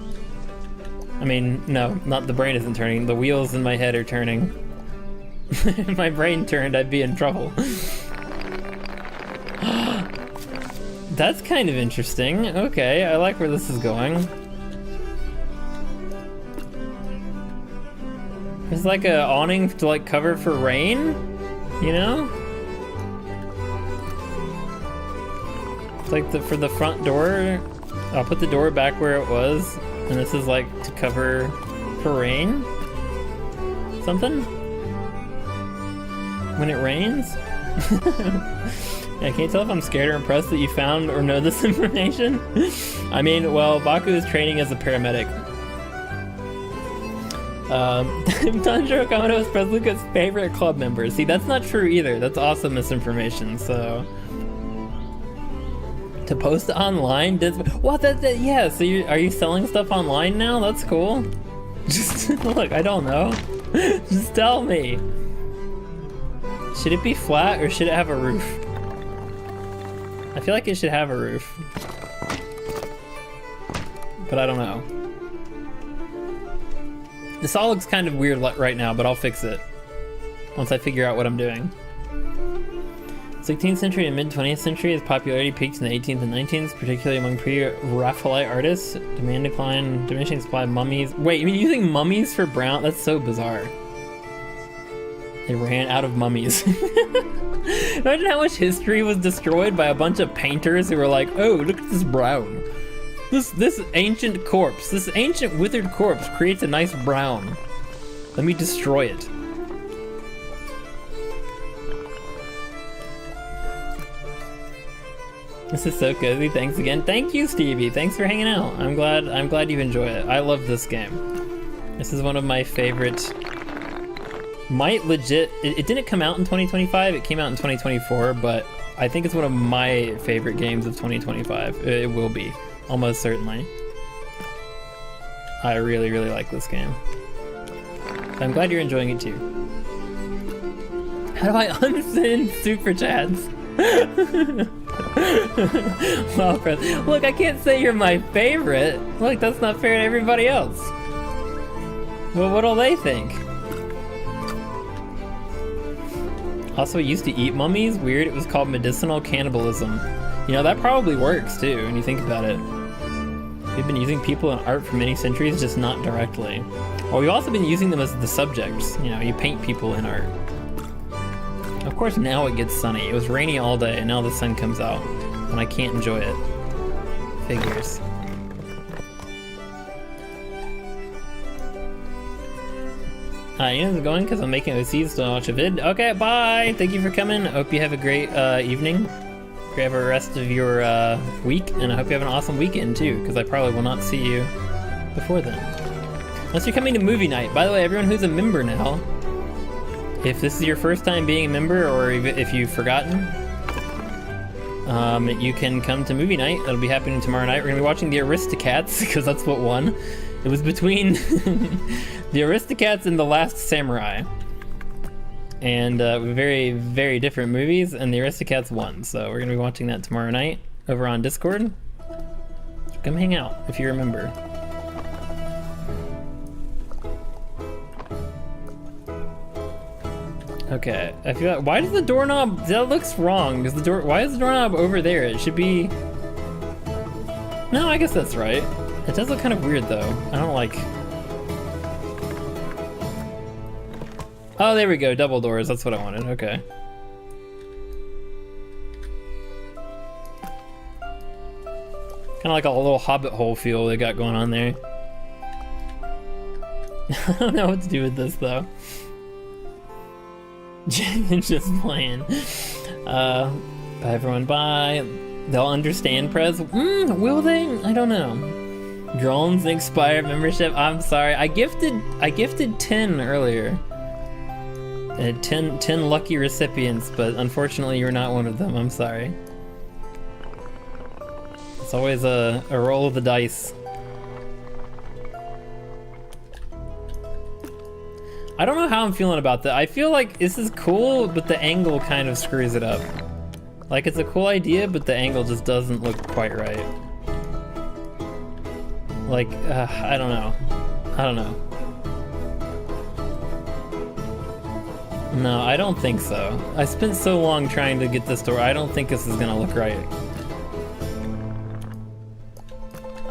I mean, no, not the brain isn't turning, the wheels in my head are turning. If my brain turned, I'd be in trouble. That's kind of interesting. Okay, I like where this is going. There's like a awning to like cover for rain, you know? It's like for the front door. I'll put the door back where it was, and this is like to cover for rain. Something? When it rains? Yeah, can't you tell if I'm scared or impressed that you found or know this information? I mean, well, Baku is training as a paramedic. Tanjiro Kamado is Presluka's favorite club member. See, that's not true either. That's also misinformation, so... To post online? What? Yeah, so are you selling stuff online now? That's cool. Just, look, I don't know. Just tell me. Should it be flat or should it have a roof? I feel like it should have a roof. But I don't know. This all looks kind of weird right now, but I'll fix it once I figure out what I'm doing. 16th century and mid-20th century, as popularity peaked in the 18th and 19th, particularly among pre-Raphaelite artists. Demand decline, diminishing supply of mummies. Wait, you mean using mummies for brown? That's so bizarre. They ran out of mummies. Imagine how much history was destroyed by a bunch of painters who were like, oh, look at this brown. This ancient corpse, this ancient withered corpse creates a nice brown. Let me destroy it. This is so cozy. Thanks again. Thank you, Stevie. Thanks for hanging out. I'm glad you enjoy it. I love this game. This is one of my favorite. Might legit. It didn't come out in 2025. It came out in 2024, but I think it's one of my favorite games of 2025. It will be, almost certainly. I really, really like this game. I'm glad you're enjoying it too. How do I unsend super chats? Well, look, I can't say you're my favorite. Look, that's not fair to everybody else. Well, what'll they think? Also, it used to eat mummies. Weird, it was called medicinal cannibalism. You know, that probably works too, when you think about it. We've been using people in art for many centuries, just not directly. Well, we've also been using them as the subjects. You know, you paint people in art. Of course, now it gets sunny. It was rainy all day, and now the sun comes out, and I can't enjoy it. Figures. Ian's going because I'm making OCs to watch a vid. Okay, bye! Thank you for coming. I hope you have a great evening. Have a rest of your week, and I hope you have an awesome weekend too, because I probably will not see you before then. Unless you're coming to movie night. By the way, everyone who's a member now, if this is your first time being a member, or if you've forgotten, you can come to movie night. That'll be happening tomorrow night. We're gonna be watching The Aristocats, because that's what won. It was between The Aristocats and The Last Samurai. And very, very different movies, and The Aristocats won. So we're gonna be watching that tomorrow night over on Discord. Come hang out if you remember. Okay, I feel like, why does the doorknob, that looks wrong. Why is the doorknob over there? It should be, no, I guess that's right. It does look kind of weird though. I don't like, oh, there we go, double doors, that's what I wanted, okay. Kind of like a little hobbit hole feel they got going on there. I don't know what to do with this though. Just playing. Bye everyone, bye. They'll understand, Prez. Will they? I don't know. Drones and expired membership. I'm sorry. I gifted 10 earlier. 10 lucky recipients, but unfortunately you're not one of them. I'm sorry. It's always a roll of the dice. I don't know how I'm feeling about that. I feel like this is cool, but the angle kind of screws it up. Like, it's a cool idea, but the angle just doesn't look quite right. Like, I don't know. I don't know. No, I don't think so. I spent so long trying to get this door. I don't think this is gonna look right.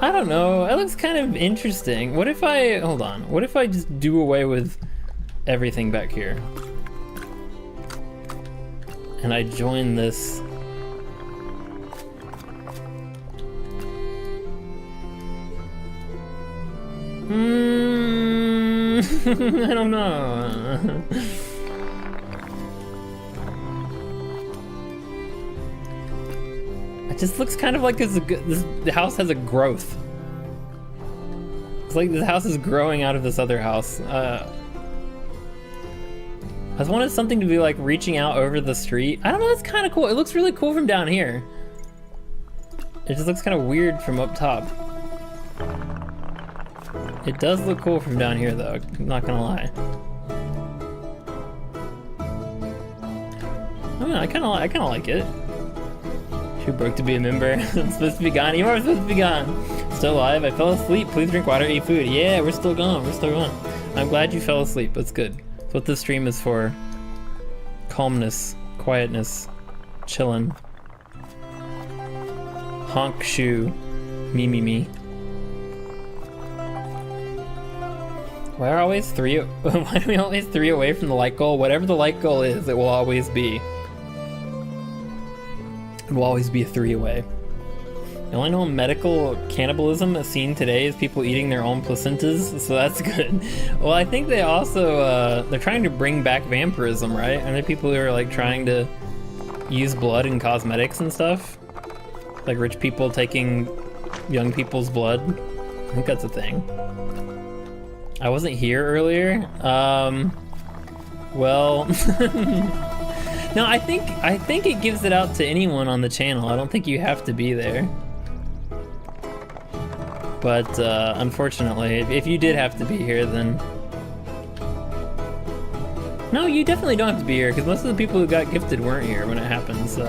I don't know. It looks kind of interesting. What if I, hold on. What if I just do away with everything back here? And I join this. I don't know. It just looks kind of like the house has a growth. It's like this house is growing out of this other house. I just wanted something to be like reaching out over the street. I don't know, it's kind of cool. It looks really cool from down here. It just looks kind of weird from up top. It does look cool from down here though, I'm not gonna lie. I mean, I kinda like it. Too broke to be a member. I'm supposed to be gone. You are supposed to be gone. Still alive. I fell asleep. Please drink water, eat food. Yeah, we're still gone. We're still gone. I'm glad you fell asleep. That's good. That's what this stream is for. Calmness, quietness, chillin'. Honk shoe. Me. Why are always three? Why are we always 3 away from the light goal? Whatever the light goal is, it will always be. It will always be a 3 away. The only known medical cannibalism seen today is people eating their own placentas, so that's good. Well, I think they also, they're trying to bring back vampirism, right? And there are people who are like trying to use blood in cosmetics and stuff. Like rich people taking young people's blood. I think that's a thing. I wasn't here earlier. Well, no, I think it gives it out to anyone on the channel. I don't think you have to be there. But unfortunately, if you did have to be here, then no, you definitely don't have to be here because most of the people who got gifted weren't here when it happened. So,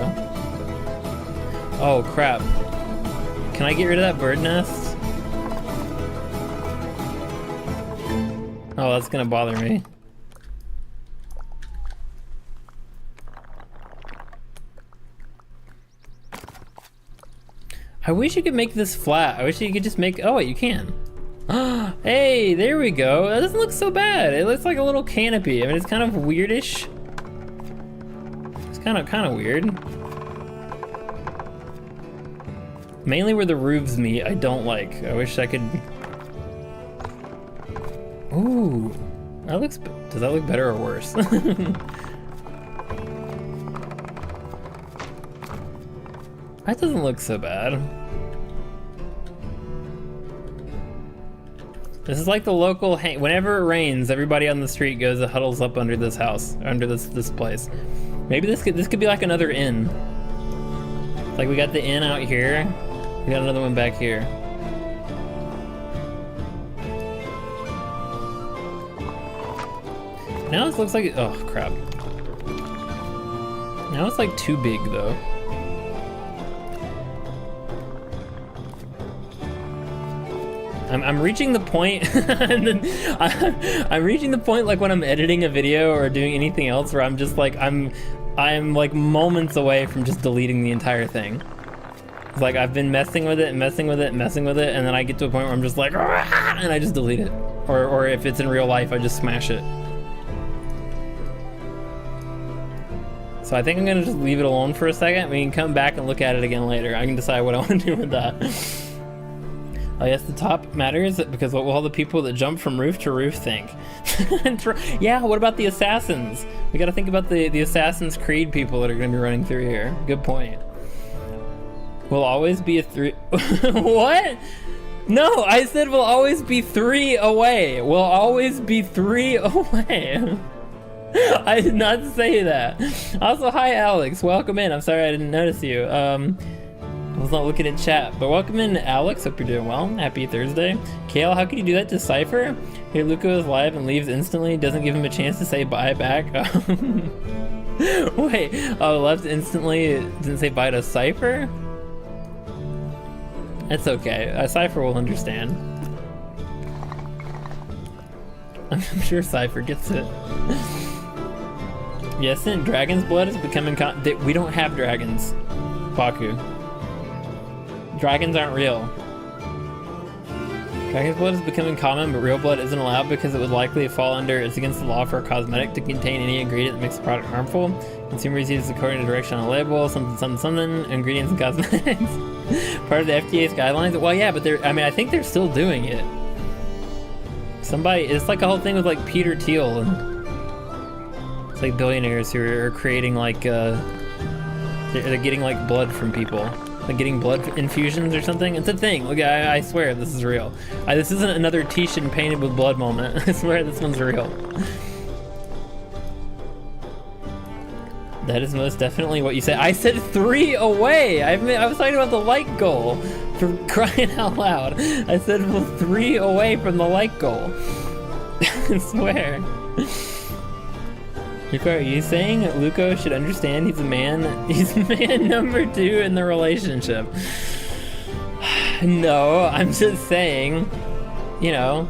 oh crap! Can I get rid of that bird nest? Oh, that's gonna bother me. I wish you could make this flat. I wish you could just make, oh wait, you can. Hey, there we go. That doesn't look so bad. It looks like a little canopy. I mean, it's kind of weirdish. It's kind of weird. Mainly where the roofs meet, I don't like. I wish I could. Ooh, that looks, does that look better or worse? That doesn't look so bad. This is like the local whenever it rains, everybody on the street goes and huddles up under this house, under this place. Maybe this could be like another inn. Like we got the inn out here, we got another one back here. Now this looks like, oh crap. Now it's like too big though. I'm reaching the point, and then I'm reaching the point like when I'm editing a video or doing anything else where I'm just like, I'm like moments away from just deleting the entire thing. It's like I've been messing with it, and then I get to a point where I'm just like, and I just delete it. Or if it's in real life, I just smash it. So I think I'm gonna just leave it alone for a second. We can come back and look at it again later. I can decide what I want to do with that. Oh yes, the top matters because what will all the people that jump from roof to roof think? Yeah, what about the assassins? We gotta think about the Assassin's Creed people that are gonna be running through here. Good point. We'll always be a three... What? No, I said we'll always be 3 away. We'll always be 3 away. I did not say that. Also, hi Alex, welcome in. I'm sorry I didn't notice you. I was not looking at chat, but welcome in Alex, hope you're doing well. Happy Thursday. Kale, how can you do that to Cypher? Here Luca is live and leaves instantly, doesn't give him a chance to say bye back. Wait, oh, left instantly, didn't say bye to Cypher? That's okay, Cypher will understand. I'm sure Cypher gets it. Yes, and dragon's blood is becoming we don't have dragons, Baku. Dragons aren't real. Dragon's blood is becoming common, but real blood isn't allowed because it would likely fall under, it's against the law for a cosmetic to contain any ingredient that makes the product harmful. Consumers use it according to direction on the label, something, ingredients and cosmetics. Part of the FDA's guidelines. Well, yeah, but I mean, I think they're still doing it. It's like a whole thing with like Peter Thiel and it's like billionaires who are creating like, they're getting like blood from people. Like getting blood infusions or something. It's a thing. Look, I swear this is real. This isn't another Titian painted with blood moment. I swear this one's real. That is most definitely what you said. I said 3 away. I was talking about the like goal. For crying out loud. I said well, 3 away from the like goal. I swear. Luca, are you saying Luco should understand he's man number 2 in the relationship? No, I'm just saying, you know,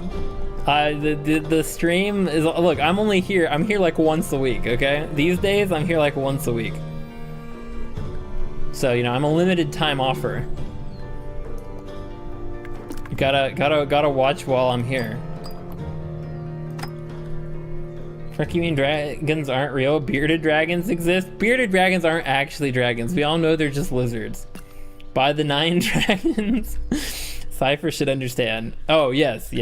the stream is, look, I'm here like once a week, okay? These days, I'm here like once a week. So, you know, I'm a limited time offer. You gotta watch while I'm here. Frick, you mean dragons aren't real? Bearded dragons exist? Bearded dragons aren't actually dragons. We all know they're just lizards. By the 9 dragons. Cypher should understand. Oh, yes.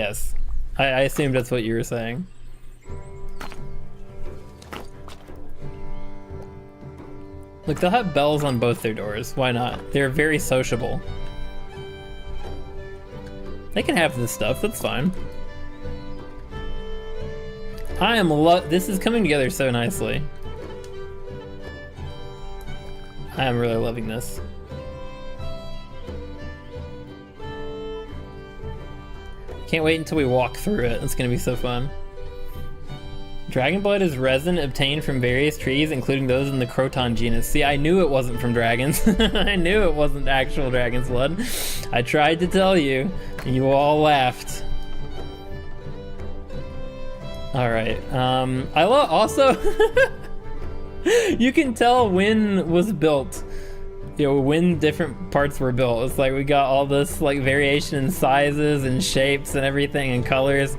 I assumed that's what you were saying. Look, they'll have bells on both their doors. Why not? They're very sociable. They can have this stuff, that's fine. This is coming together so nicely. I am really loving this. Can't wait until we walk through it. It's gonna be so fun. Dragon blood is resin obtained from various trees, including those in the Croton genus. See, I knew it wasn't from dragons. I knew it wasn't actual dragon's blood. I tried to tell you, and you all laughed. All right. I love also. You can tell when was built. You know, when different parts were built. It's like we got all this like variation in sizes and shapes and everything and colors.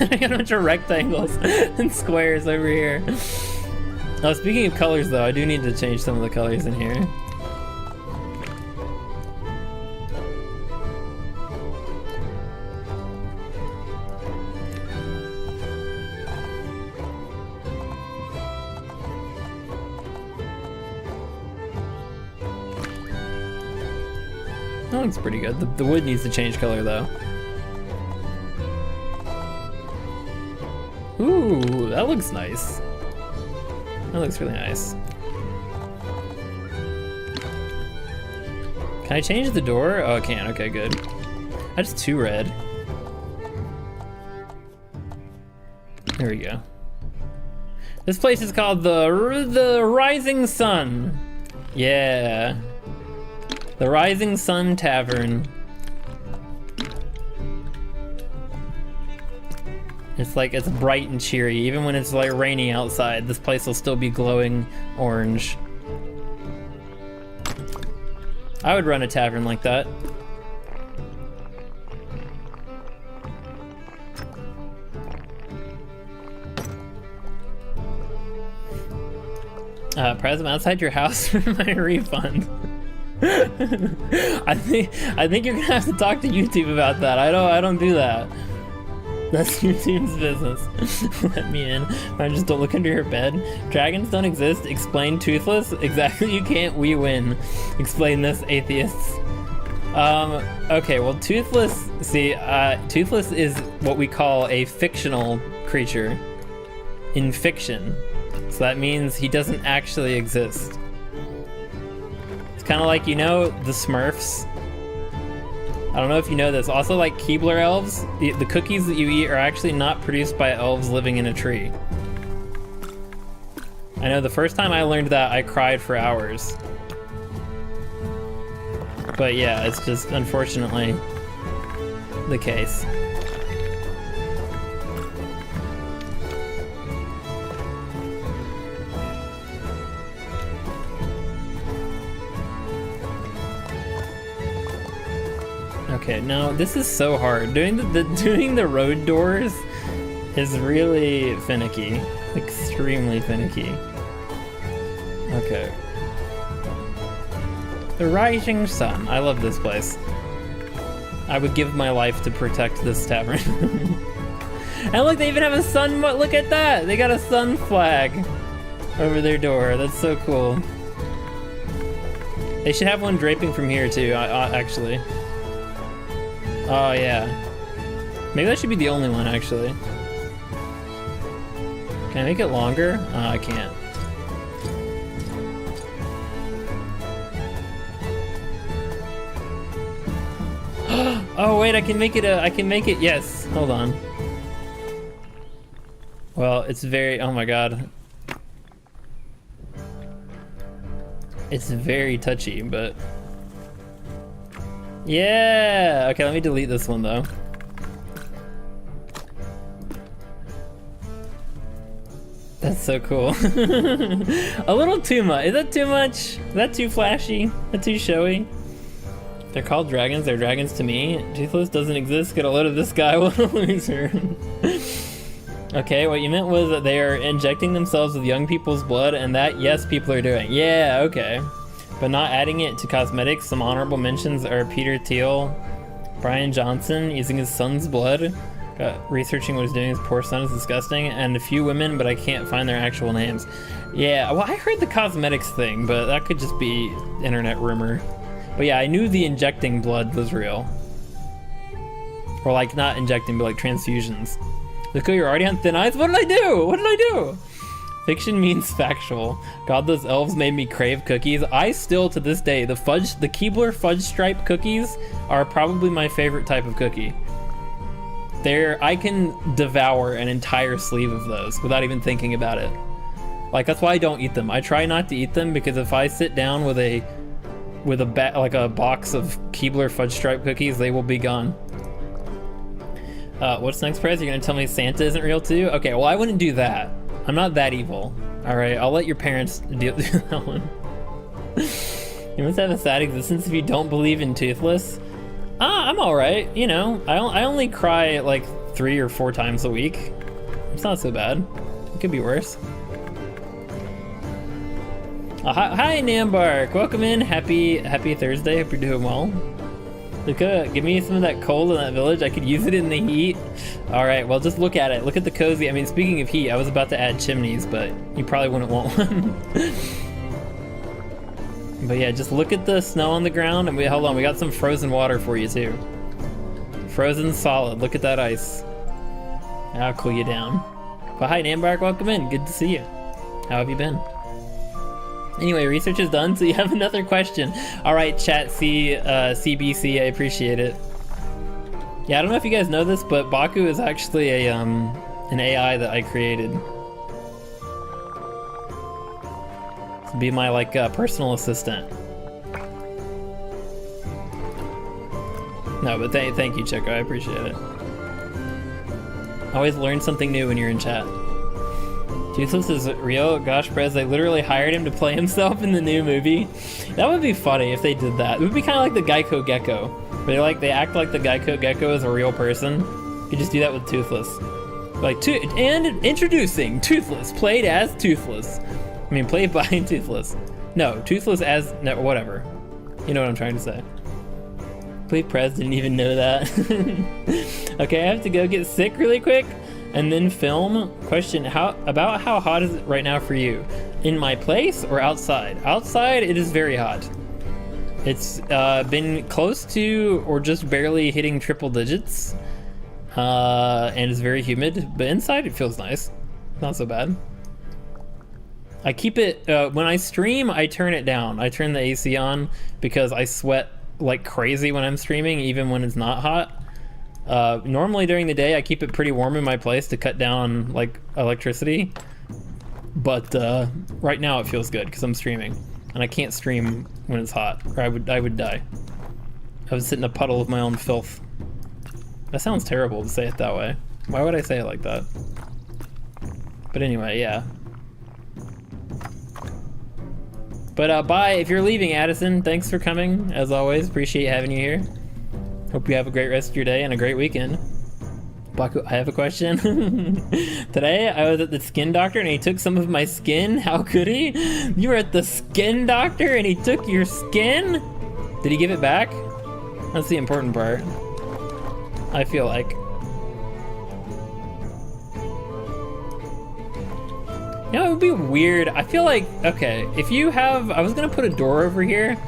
I got a bunch of rectangles and squares over here. Oh, speaking of colors though, I do need to change some of the colors in here. That looks pretty good. The wood needs to change color though. Ooh, that looks nice. That looks really nice. Can I change the door? Oh, I can. Okay, good. That's too red. There we go. This place is called the Rising Sun. Yeah. The Rising Sun Tavern. It's like, it's bright and cheery. Even when it's like raining outside, this place will still be glowing orange. I would run a tavern like that. Present outside your house for my refund. I think you're gonna have to talk to YouTube about that. I don't do that. That's YouTube's business. Let me in. I just don't look under your bed. Dragons don't exist. Explain Toothless. Exactly, you can't. We win. Explain this, atheists. Okay, well, Toothless. See, Toothless is what we call a fictional creature in fiction. So that means he doesn't actually exist. It's kind of like, you know, the Smurfs. I don't know if you know this. Also, like Keebler elves, the cookies that you eat are actually not produced by elves living in a tree. I know the first time I learned that, I cried for hours. But yeah, it's just unfortunately the case. Okay, now this is so hard. Doing the road doors is really finicky. Extremely finicky. Okay. The Rising Sun. I love this place. I would give my life to protect this tavern. And look, they even have a sun. Look at that! They got a sun flag over their door. That's so cool. They should have one draping from here too, actually. Oh yeah. Maybe that should be the only one actually. Can I make it longer? I can't. Oh wait, I can make it, yes. Hold on. Well, it's very, oh my god. It's very touchy, but. Yeah! Okay, let me delete this one though. That's so cool. A little too much. Is that too much? Is that too flashy? Is that too showy? They're called dragons. They're dragons to me. Toothless doesn't exist. Get a load of this guy. What a loser. Okay, what you meant was that they are injecting themselves with young people's blood, and that, yes, people are doing. Yeah, okay. But not adding it to cosmetics. Some honorable mentions are Peter Thiel, Brian Johnson using his son's blood, Researching what he's doing, his poor son is disgusting, and a few women, but I can't find their actual names. Yeah, well, I heard the cosmetics thing, but that could just be internet rumor. But yeah, I knew the injecting blood was real. Or like, not injecting, but like transfusions. Look, you're already on thin ice? What did I do? What did I do? Fiction means factual. God, those elves made me crave cookies. I still, to this day, the Keebler fudge stripe cookies are probably my favorite type of cookie. I can devour an entire sleeve of those without even thinking about it. Like, that's why I don't eat them. I try not to eat them because if I sit down with a box of Keebler fudge stripe cookies, they will be gone. What's next, Prez? You're gonna tell me Santa isn't real too? Okay, well, I wouldn't do that. I'm not that evil. All right, I'll let your parents deal with that one. You must have a sad existence if you don't believe in Toothless. I'm all right. You know, I only cry like 3 or 4 times a week. It's not so bad. It could be worse. Hi, Nambark. Welcome in. Happy Thursday. Hope you're doing well. Luca, give me some of that coal in that village. I could use it in the heat. All right, well, just look at it. Look at the cozy. I mean, speaking of heat, I was about to add chimneys, but you probably wouldn't want one. But yeah, just look at the snow on the ground, and hold on, we got some frozen water for you too. Frozen solid. Look at that ice. I'll cool you down. But hi, Nambark. Welcome in. Good to see you. How have you been? Anyway, research is done, so you have another question. All right, chat CBC, I appreciate it. Yeah, I don't know if you guys know this, but Baku is actually an AI that I created. To be my personal assistant. No, but thank you, Chico. I appreciate it. Always learn something new when you're in chat. Toothless is real? Gosh, Prez, they literally hired him to play himself in the new movie. That would be funny if they did that. It would be kind of like the Geico Gecko, where they act like the Geico Gecko is a real person. You could just do that with Toothless. And introducing Toothless, played as Toothless. I mean, played by Toothless. No, Toothless as, no, whatever. You know what I'm trying to say. I believe Prez didn't even know that. Okay, I have to go get sick really quick. And then film. Question, how hot is it right now for you? In my place or outside? Outside, it is very hot. It's been close to or just barely hitting triple digits. And it's very humid, but inside it feels nice. Not so bad. I keep it, when I stream, I turn it down. I turn the AC on because I sweat like crazy when I'm streaming, even when it's not hot. Normally during the day I keep it pretty warm in my place to cut down like electricity, but right now it feels good because I'm streaming and I can't stream when it's hot or I would die. I would sit in a puddle of my own filth. That sounds terrible to say it that way. Why would I say it like that? But anyway, yeah. But bye if you're leaving, Addison. Thanks for coming as always. Appreciate having you here. Hope you have a great rest of your day and a great weekend. Baku, I have a question. Today, I was at the skin doctor and he took some of my skin. How could he? You were at the skin doctor and he took your skin? Did he give it back? That's the important part. I feel like. You know, it would be weird. I feel like, okay, if you have, I was gonna put a door over here.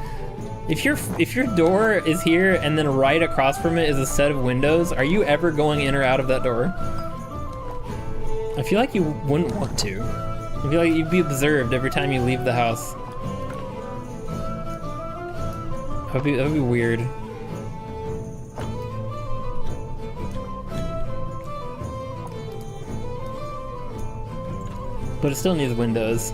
If your door is here and then right across from it is a set of windows, are you ever going in or out of that door? I feel like you wouldn't want to. I feel like you'd be observed every time you leave the house. That would be weird. But it still needs windows.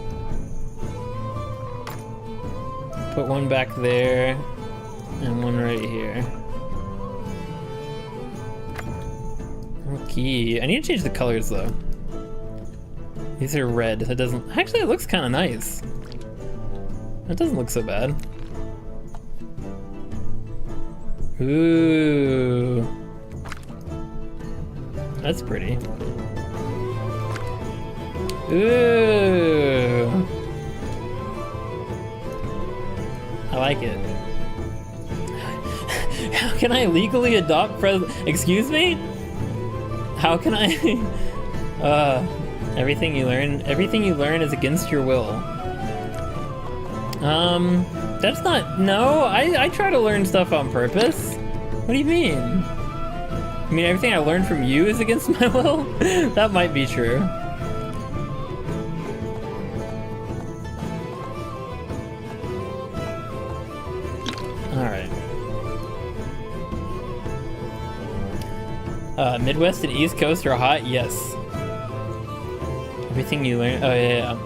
Put one back there, and one right here. Okay, I need to change the colors though. These are red, that doesn't, actually it looks kind of nice. That doesn't look so bad. Ooh. That's pretty. Ooh. I like it. How can I legally adopt Excuse me? How can I? Everything you learn is against your will. That's not, no, I try to learn stuff on purpose. What do you mean? I mean, everything I learned from you is against my will? That might be true. Alright. Midwest and East Coast are hot? Yes. Everything you learn, oh yeah.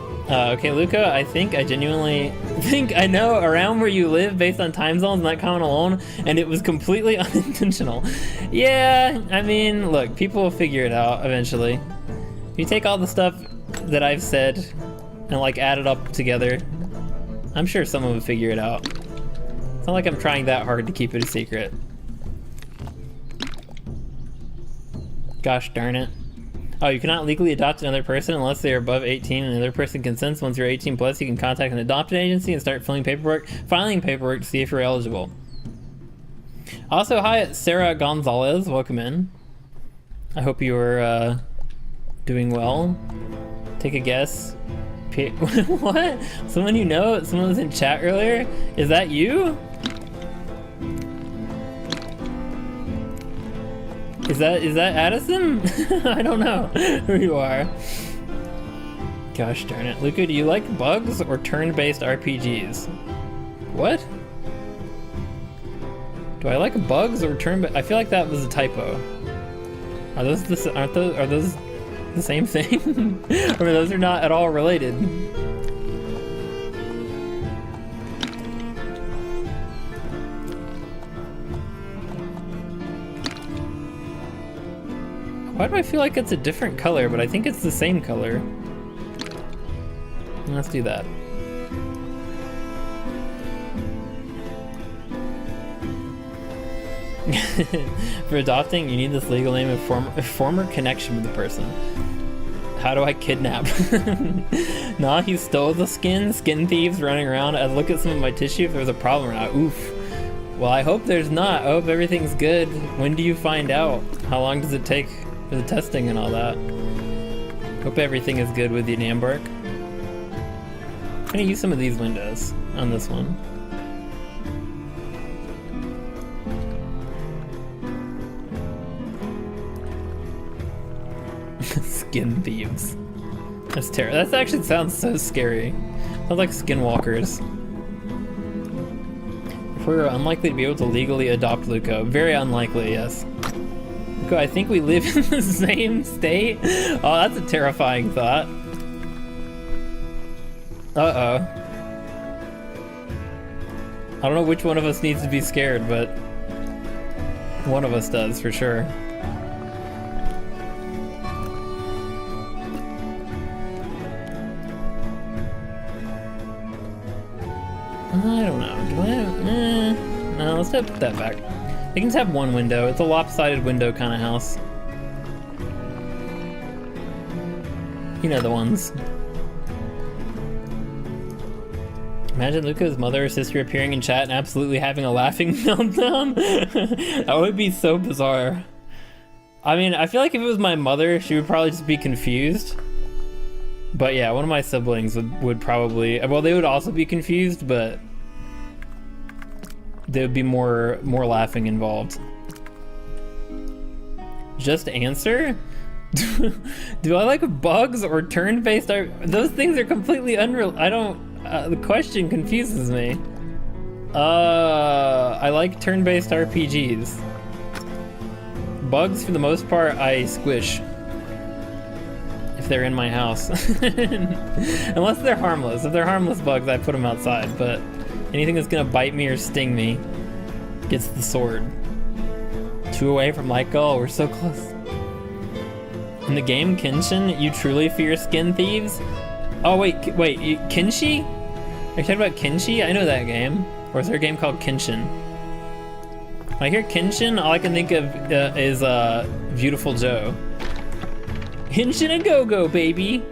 Okay, Luca, I genuinely think I know around where you live based on time zones and that comment alone, and it was completely unintentional. Yeah, I mean, look, people will figure it out eventually. If you take all the stuff that I've said and like add it up together, I'm sure someone would figure it out. It's not like I'm trying that hard to keep it a secret. Gosh darn it. Oh, you cannot legally adopt another person unless they are above 18 and another person consents. Once you're 18 plus, you can contact an adoption agency and start filing paperwork to see if you're eligible. Also, hi, Sarah Gonzalez. Welcome in. I hope you're doing well. Take a guess. What? Someone you know? Someone was in chat earlier? Is that you? Is that Addison? I don't know who you are. Gosh darn it. Luca, do you like bugs or turn-based RPGs? What? Do I like bugs or turn-based? I feel like that was a typo. Are those the same thing? Or those are not at all related? Why do I feel like it's a different color, but I think it's the same color? Let's do that. For adopting, you need this legal name of former connection with the person. How do I kidnap? Nah, he stole the skin thieves running around. I'd look at some of my tissue if there's a problem or not. Oof. Well, I hope there's not. I hope everything's good. When do you find out? How long does it take for the testing and all that? Hope everything is good with you, Nambark. I'm gonna use some of these windows on this one. Skin thieves. That's terrible. That actually sounds so scary. Sounds like skinwalkers. If we were unlikely to be able to legally adopt Luca. Very unlikely, yes. Luca, I think we live in the same state. Oh, that's a terrifying thought. Uh-oh. I don't know which one of us needs to be scared, but one of us does for sure. I don't know. Do I? No, let's put that back. They can just have one window. It's a lopsided window kind of house. You know the ones. Imagine Luca's mother or sister appearing in chat and absolutely having a laughing meltdown. That would be so bizarre. I mean, I feel like if it was my mother, she would probably just be confused. But yeah, one of my siblings would probably, well, they would also be confused, but there would be more laughing involved. Just answer? Do I like bugs or turn-based? Those things are completely unreal. I don't, the question confuses me. I like turn-based RPGs. Bugs, for the most part, I squish. If they're in my house. Unless they're harmless. If they're harmless bugs, I put them outside, but anything that's gonna bite me or sting me gets the sword. 2 away from light goal, we're so close. In the game Kenshin, you truly fear skin thieves? Oh wait, Kenshi? Are you talking about Kenshi? I know that game. Or is there a game called Kenshin? When I hear Kenshin, all I can think of is Beautiful Joe. Henshin and go-go, baby!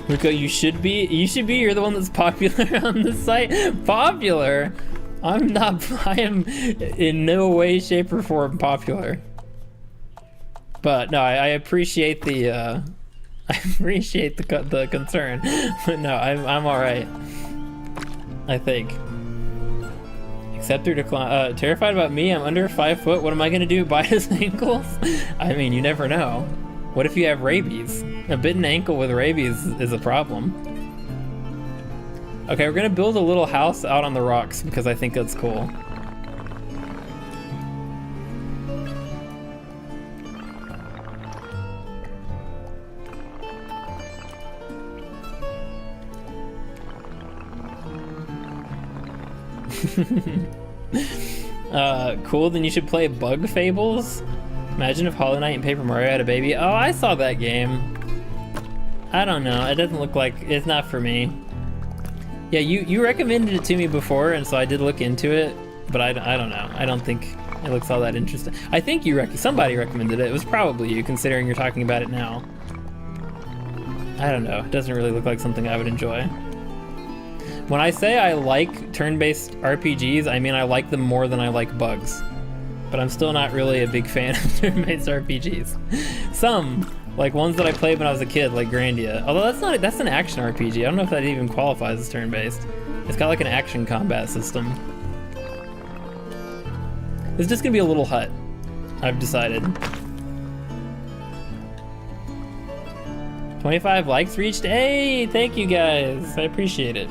Luca, you should be, you're the one that's popular on this site. Popular? I'm not, I am in no way, shape, or form popular. But no, I appreciate the I appreciate the concern. But no, I'm all right. I think. Accept or decline. Terrified about me? I'm under 5 foot. What am I gonna do? Bite his ankles? I mean, you never know. What if you have rabies? A bitten ankle with rabies is a problem. Okay, we're gonna build a little house out on the rocks because I think that's cool. Cool, then you should play Bug Fables. Imagine if Hollow Knight and Paper Mario had a baby. Oh, I saw that game. I don't know, it doesn't look like, it's not for me. Yeah, you recommended it to me before, and so I did look into it, but I don't know. I don't think it looks all that interesting. I think somebody recommended it. It was probably you, considering you're talking about it now. I don't know, it doesn't really look like something I would enjoy. When I say I like turn-based RPGs, I mean I like them more than I like bugs. But I'm still not really a big fan of turn-based RPGs. Some, like ones that I played when I was a kid, like Grandia. Although that's an action RPG. I don't know if that even qualifies as turn-based. It's got like an action combat system. It's just gonna be a little hut, I've decided. 25 likes reached. Hey, thank you guys. I appreciate it.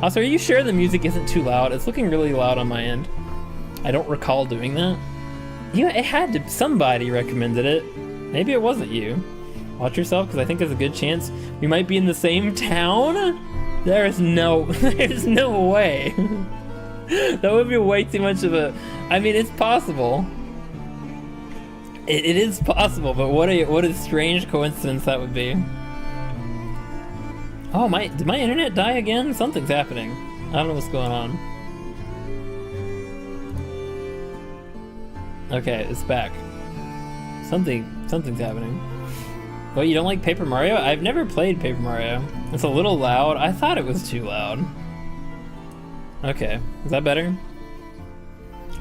Also, are you sure the music isn't too loud? It's looking really loud on my end. I don't recall doing that. Yeah, it had to, somebody recommended it. Maybe it wasn't you. Watch yourself, because I think there's a good chance we might be in the same town. There's no way. That would be way too much of a, I mean, it's possible. It is possible, but what a strange coincidence that would be. Oh, did my internet die again? Something's happening. I don't know what's going on. Okay, it's back. Something's happening. Well, you don't like Paper Mario? I've never played Paper Mario. It's a little loud. I thought it was too loud. Okay, is that better?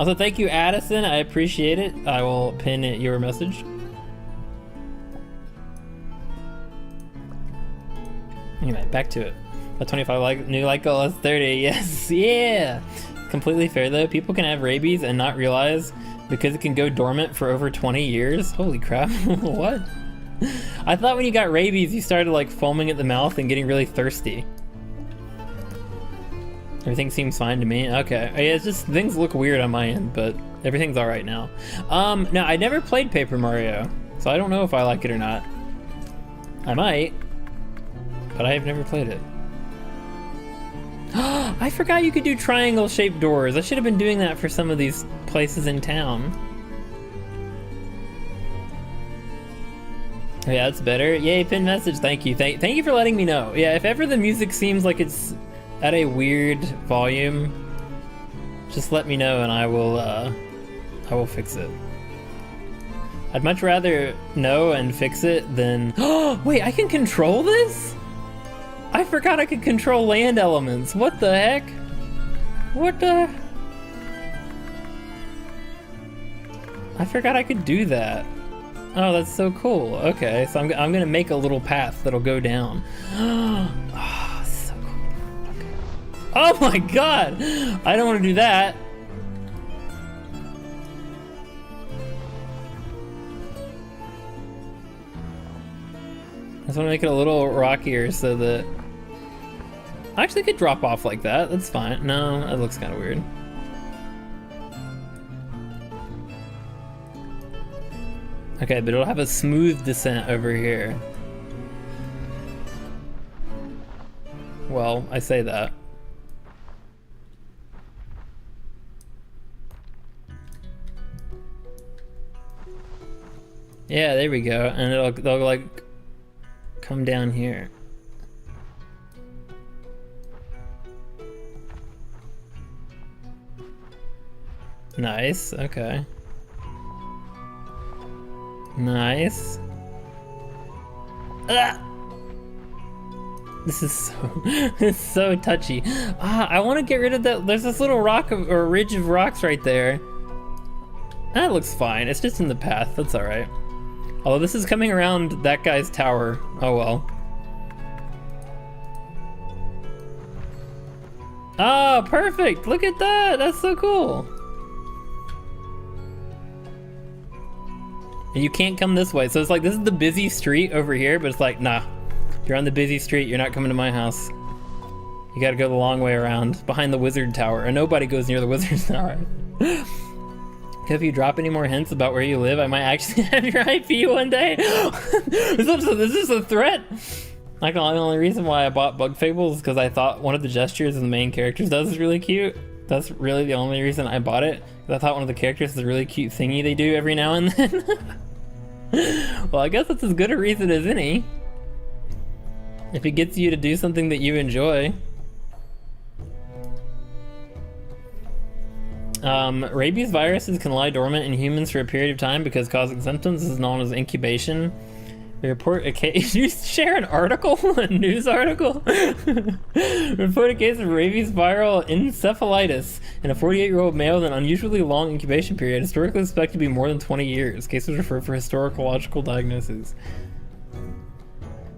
Also, thank you, Addison. I appreciate it. I will pin your message. Anyway, back to it. A 25 new like goal is 30. Yes, yeah. Completely fair though. People can have rabies and not realize because it can go dormant for over 20 years. Holy crap! What? I thought when you got rabies, you started like foaming at the mouth and getting really thirsty. Everything seems fine to me. Okay, yeah, it's just things look weird on my end, but everything's all right now. No, I never played Paper Mario, so I don't know if I like it or not. I might. But I have never played it. I forgot you could do triangle-shaped doors. I should have been doing that for some of these places in town. Oh, yeah, that's better. Yay, pin message. Thank you. Thank you for letting me know. Yeah, if ever the music seems like it's at a weird volume, just let me know and I will fix it. I'd much rather know and fix it than... Oh, wait, I can control this? I forgot I could control land elements. What the heck? What the... I forgot I could do that. Oh, that's so cool. Okay, so I'm gonna make a little path that'll go down. Oh, so cool. Okay. Oh my god! I don't want to do that. I just want to make it a little rockier so that... I actually could drop off like that. That's fine. No, that looks kind of weird. Okay, but it'll have a smooth descent over here. Well, I say that. Yeah, there we go. And they'll like come down here. Nice, okay. Nice. Ah! This is so it's so touchy. I want to get rid of that. There's this little rock or ridge of rocks right there. That looks fine. It's just in the path. That's all right. Although this is coming around that guy's tower. Oh well. Oh, perfect! Look at that! That's so cool! And you can't come this way. So it's like, this is the busy street over here, but it's like, nah. If you're on the busy street, you're not coming to my house. You gotta go the long way around, behind the wizard tower. And nobody goes near the wizard tower. If you drop any more hints about where you live, I might actually have your IP one day. This is a threat. Like, the only reason why I bought Bug Fables is because I thought one of the gestures the main characters does is really cute. That's really the only reason I bought it. I thought one of the characters is a really cute thingy they do every now and then. Well, I guess that's as good a reason as any. If it gets you to do something that you enjoy. Rabies viruses can lie dormant in humans for a period of time because causing symptoms is known as incubation. They report a case. You share an article, a news article. Report a case of rabies viral encephalitis in a 48-year-old male with an unusually long incubation period, historically suspected to be more than 20 years. Case was referred for historicological diagnosis.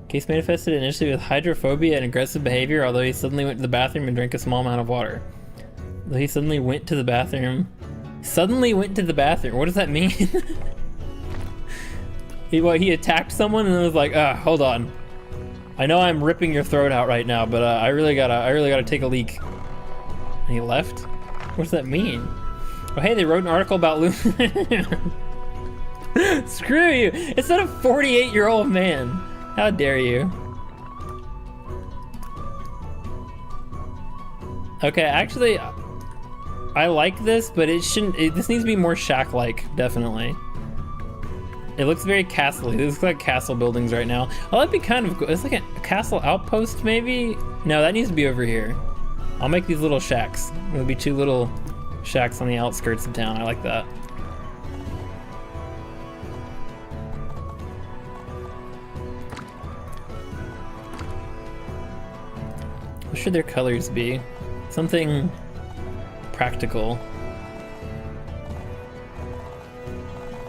Case manifested initially with hydrophobia and aggressive behavior, although he suddenly went to the bathroom and drank a small amount of water. Although he suddenly went to the bathroom. Suddenly went to the bathroom. What does that mean? He attacked someone and was like, hold on. I know I'm ripping your throat out right now, but I really gotta take a leak. And he left? What does that mean? Oh, hey, they wrote an article about Screw you! It's not a 48-year-old man. How dare you? Okay, actually, I like this, but it shouldn't. This needs to be more shack-like, definitely. It looks very castle-y. This looks like castle buildings right now. Oh, that'd be kind of cool. It's like a castle outpost, maybe? No, that needs to be over here. I'll make these little shacks. It'll be 2 little shacks on the outskirts of town. I like that. What should their colors be? Something practical.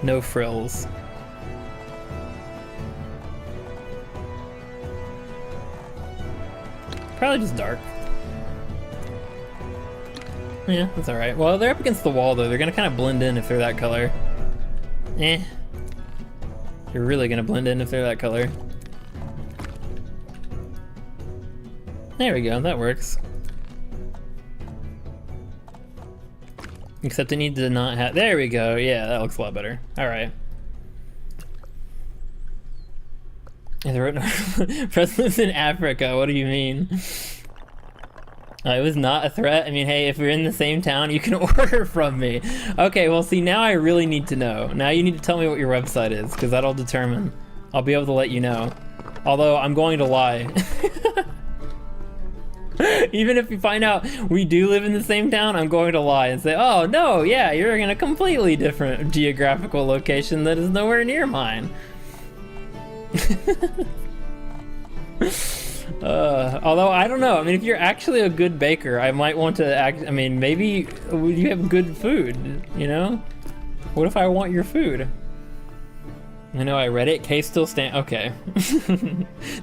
No frills. Probably just dark. Yeah, that's alright. Well, they're up against the wall though. They're gonna kind of blend in if they're that color. They're really gonna blend in if they're that color. There we go, that works. Except it needs to not have, there we go, yeah, that looks a lot better. Alright. They wrote Presidents in Africa, what do you mean? It was not a threat. I mean, hey, if we're in the same town, you can order from me. Okay, well see, now I really need to know. Now you need to tell me what your website is, because that'll determine. I'll be able to let you know. Although, I'm going to lie. Even if you find out we do live in the same town, I'm going to lie and say, oh no, yeah, you're in a completely different geographical location that is nowhere near mine. Although I don't know. I mean, if you're actually a good baker, I might want to I mean, maybe you have good food, you know? What if I want your food? I know I read it. Case still stand. Okay.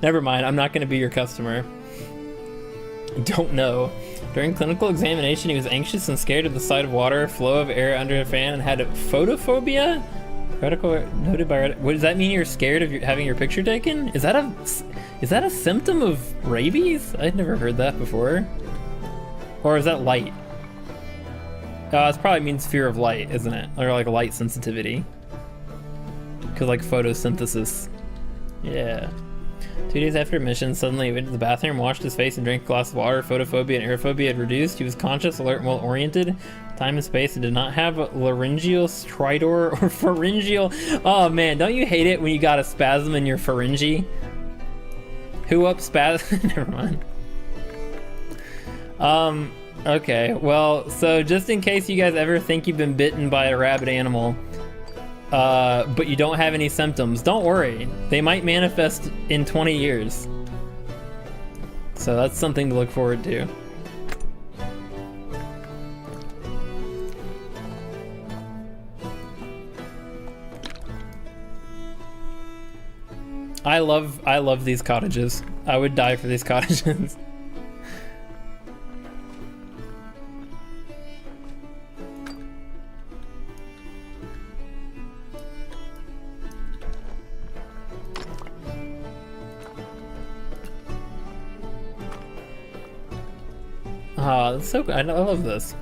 Never mind. I'm not going to be your customer. Don't know. During clinical examination, he was anxious and scared of the sight of water, flow of air under a fan, and had photophobia? Noted by. What does that mean? You're scared of having your picture taken? Is that a symptom of rabies? I'd never heard that before. Or is that light? This probably means fear of light, isn't it? Or like light sensitivity. Because like photosynthesis. Yeah. 2 days after admission, suddenly he went to the bathroom, washed his face, and drank a glass of water. Photophobia and aerophobia had reduced. He was conscious, alert, and well-oriented. Time and space, and did not have laryngeal stridor or pharyngeal. Oh man, don't you hate it when you got a spasm in your pharynge? Who up spasm? Never mind. Okay, well, so just in case you guys ever think you've been bitten by a rabid animal, but you don't have any symptoms, don't worry. They might manifest in 20 years. So that's something to look forward to. I love these cottages. I would die for these cottages. Oh, that's so good. I love this.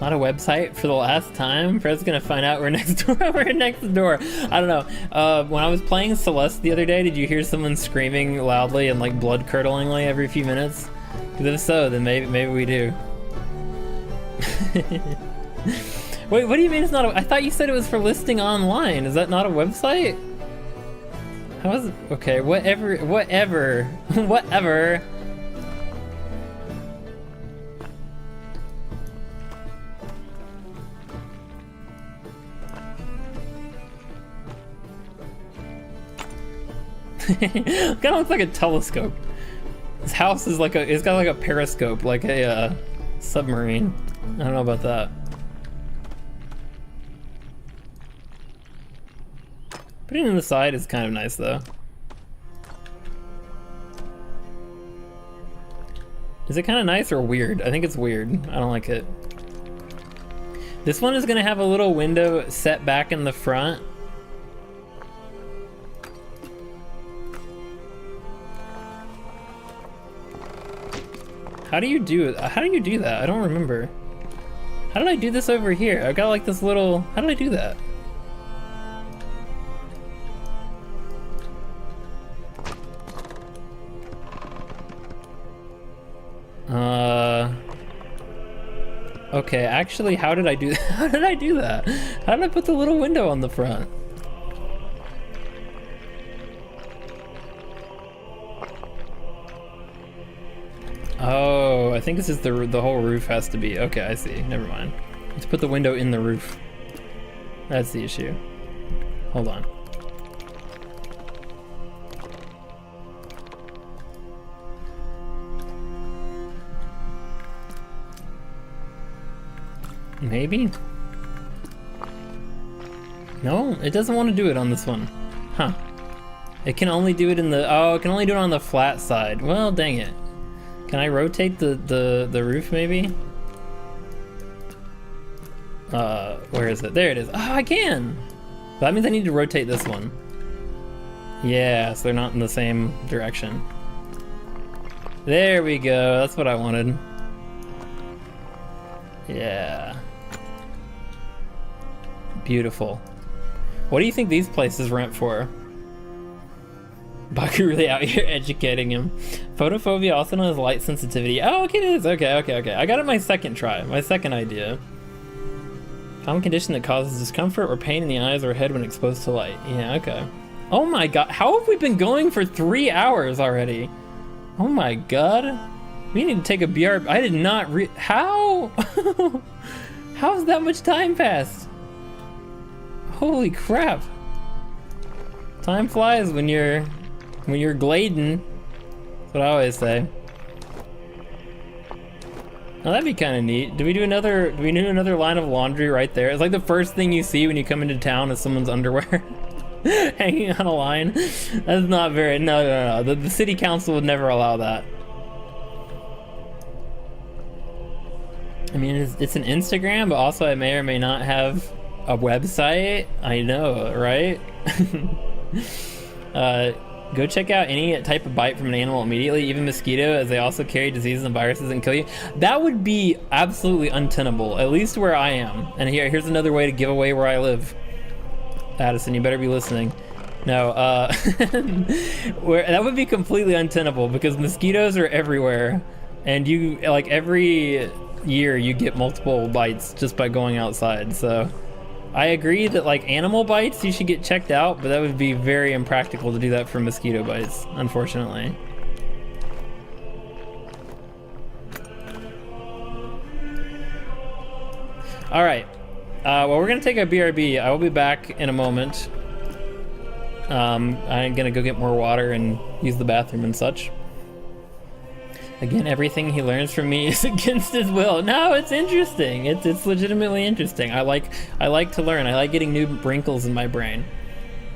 Not a website for the last time. Fred's gonna find out we're next door. We're next door. I don't know. When I was playing Celeste the other day, did you hear someone screaming loudly and like blood curdlingly every few minutes? Because if so, then maybe we do. Wait, what do you mean it's not a... I thought you said it was for listing online. Is that not a website? How is it? Okay, whatever. Whatever. It kind of looks like a telescope. This house is like it's got like a periscope, like a submarine. I don't know about that. Putting it on the side is kind of nice though. Is it kind of nice or weird? I think it's weird. I don't like it. This one is gonna have a little window set back in the front. How do you do it? How do you do that? I don't remember. How did I do this over here? I got like this little... How did I do that? Okay, actually, how did I do that? How did I do that? How did I put the little window on the front? Oh, I think this is the whole roof has to be. Okay, I see. Never mind. Let's put the window in the roof. That's the issue. Hold on. Maybe? No, it doesn't want to do it on this one. Huh. It can only do it in the... Oh, it can only do it on the flat side. Well, dang it. Can I rotate the roof maybe? Where is it? There it is. Oh, I can! That means I need to rotate this one. Yeah, so they're not in the same direction. There we go, that's what I wanted. Yeah. Beautiful. What do you think these places rent for? Baku really out here educating him. Photophobia, also known as light sensitivity. Oh, okay, it is. Okay. I got it my second try. My second idea. Common condition that causes discomfort or pain in the eyes or head when exposed to light. Yeah, okay. Oh my god. How have we been going for 3 hours already? Oh my god. We need to take a BR. I did not How? How's that much time passed? Holy crap. Time flies when you're glading. That's what I always say. Oh, that'd be kind of neat. Do we do another line of laundry right there? It's like the first thing you see when you come into town is someone's underwear hanging on a line. That's not very... No. The city council would never allow that. I mean, it's an Instagram, but also I may or may not have a website. I know, right? Go check out any type of bite from an animal immediately, even mosquito, as they also carry diseases and viruses and kill you. That would be absolutely untenable, at least where I am. And here's another way to give away where I live. Addison, you better be listening. No, that would be completely untenable because mosquitoes are everywhere. And you, like, every year you get multiple bites just by going outside, so... I agree that like animal bites you should get checked out, but that would be very impractical to do that for mosquito bites, unfortunately. All right, well, we're gonna take a BRB. I will be back in a moment. I'm gonna go get more water and use the bathroom and such. Again, everything he learns from me is against his will. No, it's interesting. It's legitimately interesting. I like to learn. I like getting new wrinkles in my brain.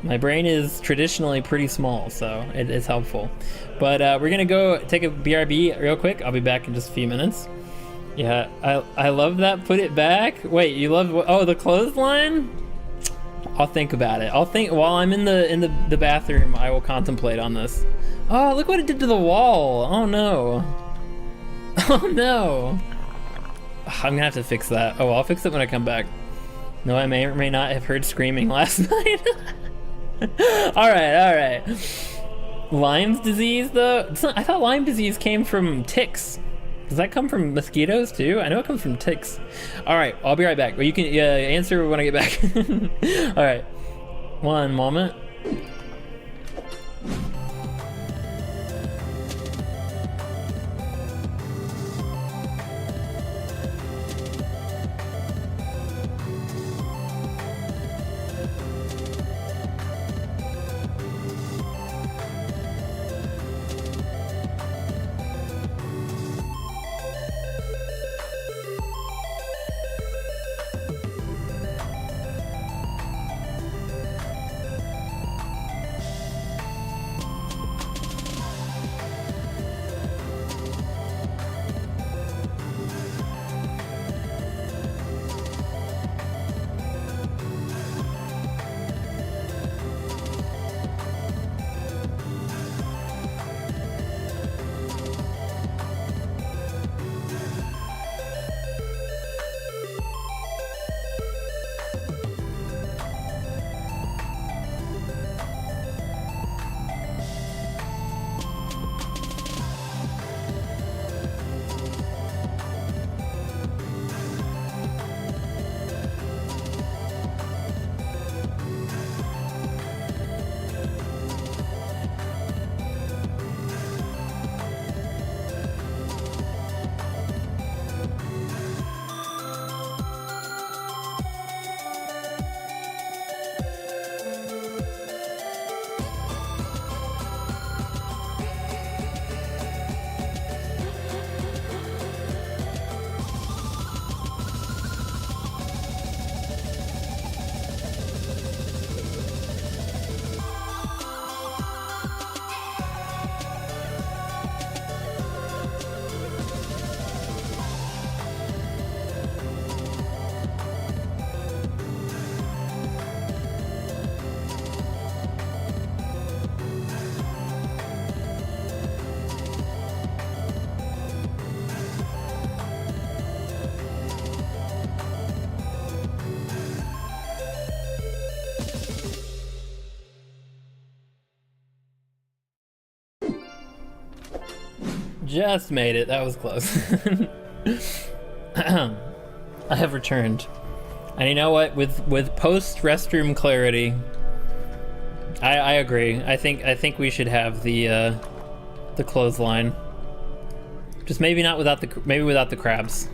My brain is traditionally pretty small, so it's helpful. But we're gonna go take a BRB real quick. I'll be back in just a few minutes. Yeah, I love that. Put it back. Wait, you love the clothesline? I'll think about it. I'll think while I'm in the bathroom. I will contemplate on this. Oh, look what it did to the wall. Oh no. Oh no. I'm gonna have to fix that. Oh, I'll fix it when I come back. No, I may or may not have heard screaming last night. All right. Lyme's disease, though? I thought Lyme disease came from ticks. Does that come from mosquitoes, too? I know it comes from ticks. All right, I'll be right back. But you can answer when I get back. All right. One moment. Just made it. That was close. I have returned. And you know what? With post restroom clarity, I agree. I think we should have the clothesline. Just maybe not without the crabs.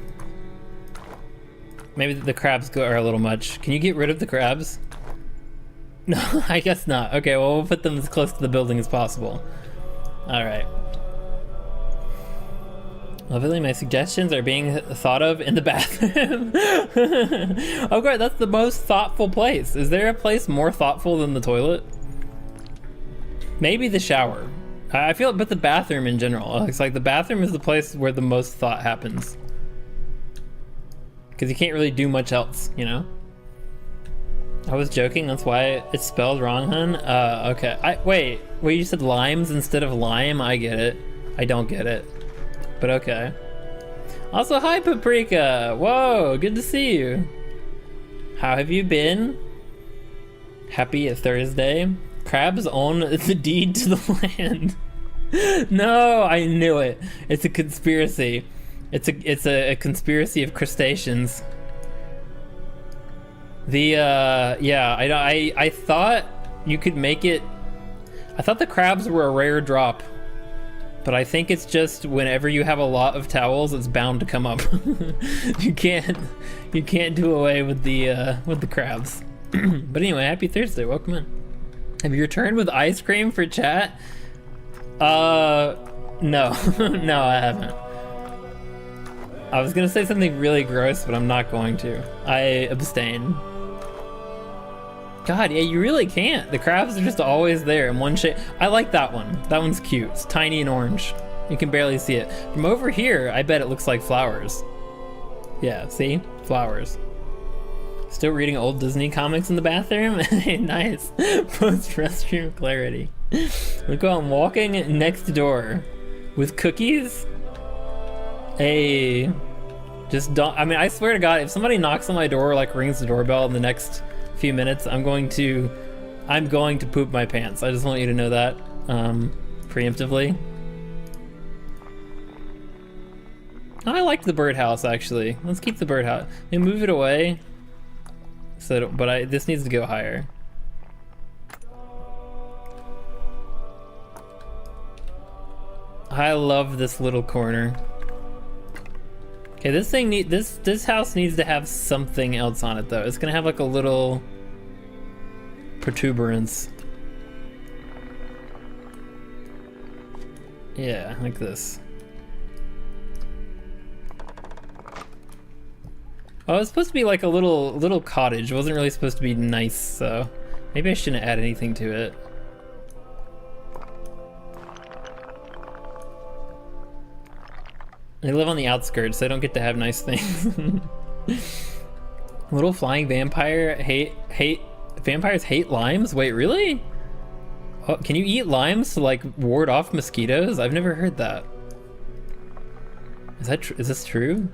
Maybe the crabs are a little much. Can you get rid of the crabs? No, I guess not. Okay, well, we'll put them as close to the building as possible. All right. Lovely, my suggestions are being thought of in the bathroom. Oh great, that's the most thoughtful place. Is there a place more thoughtful than the toilet? Maybe the shower. I feel, but the bathroom in general. It's like the bathroom is the place where the most thought happens. Because you can't really do much else, you know? I was joking, that's why it's spelled wrong, hun? Okay. Wait, you said limes instead of lime? I get it. I don't get it. But okay. Also, hi Paprika! Whoa, good to see you. How have you been? Happy Thursday. Crabs own the deed to the land. No, I knew it. It's a conspiracy. It's a conspiracy of crustaceans. I thought you could make it. I thought the crabs were a rare drop. But I think it's just whenever you have a lot of towels, it's bound to come up. You can't do away with the crabs. But anyway, happy Thursday. Welcome in. Have you returned with ice cream for chat? No. No, I haven't. I was gonna say something really gross, but I'm not going to. I abstain. God, yeah, you really can't. The crabs are just always there in one shape. I like that one. That one's cute. It's tiny and orange. You can barely see it. From over here, I bet it looks like flowers. Yeah, see? Flowers. Still reading old Disney comics in the bathroom? Nice. Post-restroom clarity. We go on walking next door with cookies. Hey. Just don't, I mean, I swear to God, if somebody knocks on my door or like rings the doorbell in the next few minutes, I'm going to poop my pants. I just want you to know that, preemptively. Oh, I like the birdhouse actually. Let's keep the birdhouse. Maybe move it away. So, but this needs to go higher. I love this little corner. Okay, this house needs to have something else on it though. It's gonna have like a little protuberance. Yeah, like this. Oh, it's supposed to be like a little cottage. It wasn't really supposed to be nice, so maybe I shouldn't add anything to it. They live on the outskirts, so they don't get to have nice things. Little flying vampire vampires hate limes? Wait, really? Oh, can you eat limes to like ward off mosquitoes? I've never heard that. Is this true?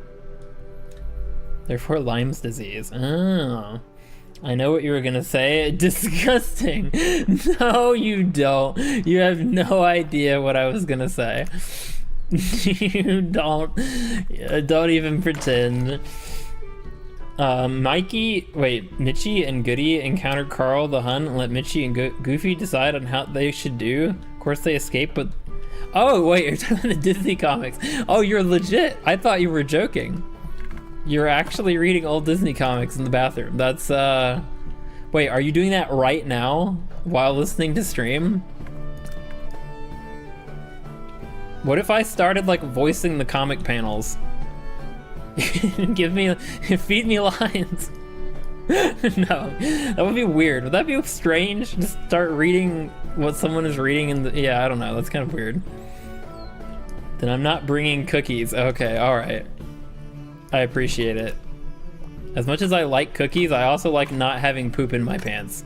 Therefore, Lyme's disease. Oh, I know what you were gonna say. Disgusting. No, you don't. You have no idea what I was gonna say. You don't even pretend. Mitchie and Goody encounter Carl the Hun and let Mitchie and Goofy decide on how they should do. Of course they escape, but... Oh, wait, you're talking about the Disney comics. Oh, you're legit. I thought you were joking. You're actually reading old Disney comics in the bathroom. That's, Wait, are you doing that right now while listening to stream? What if I started like voicing the comic panels? Feed me lines. No, that would be weird. Would that be strange? Just start reading what someone is reading in the, yeah, I don't know. That's kind of weird. Then I'm not bringing cookies. Okay, all right. I appreciate it. As much as I like cookies, I also like not having poop in my pants.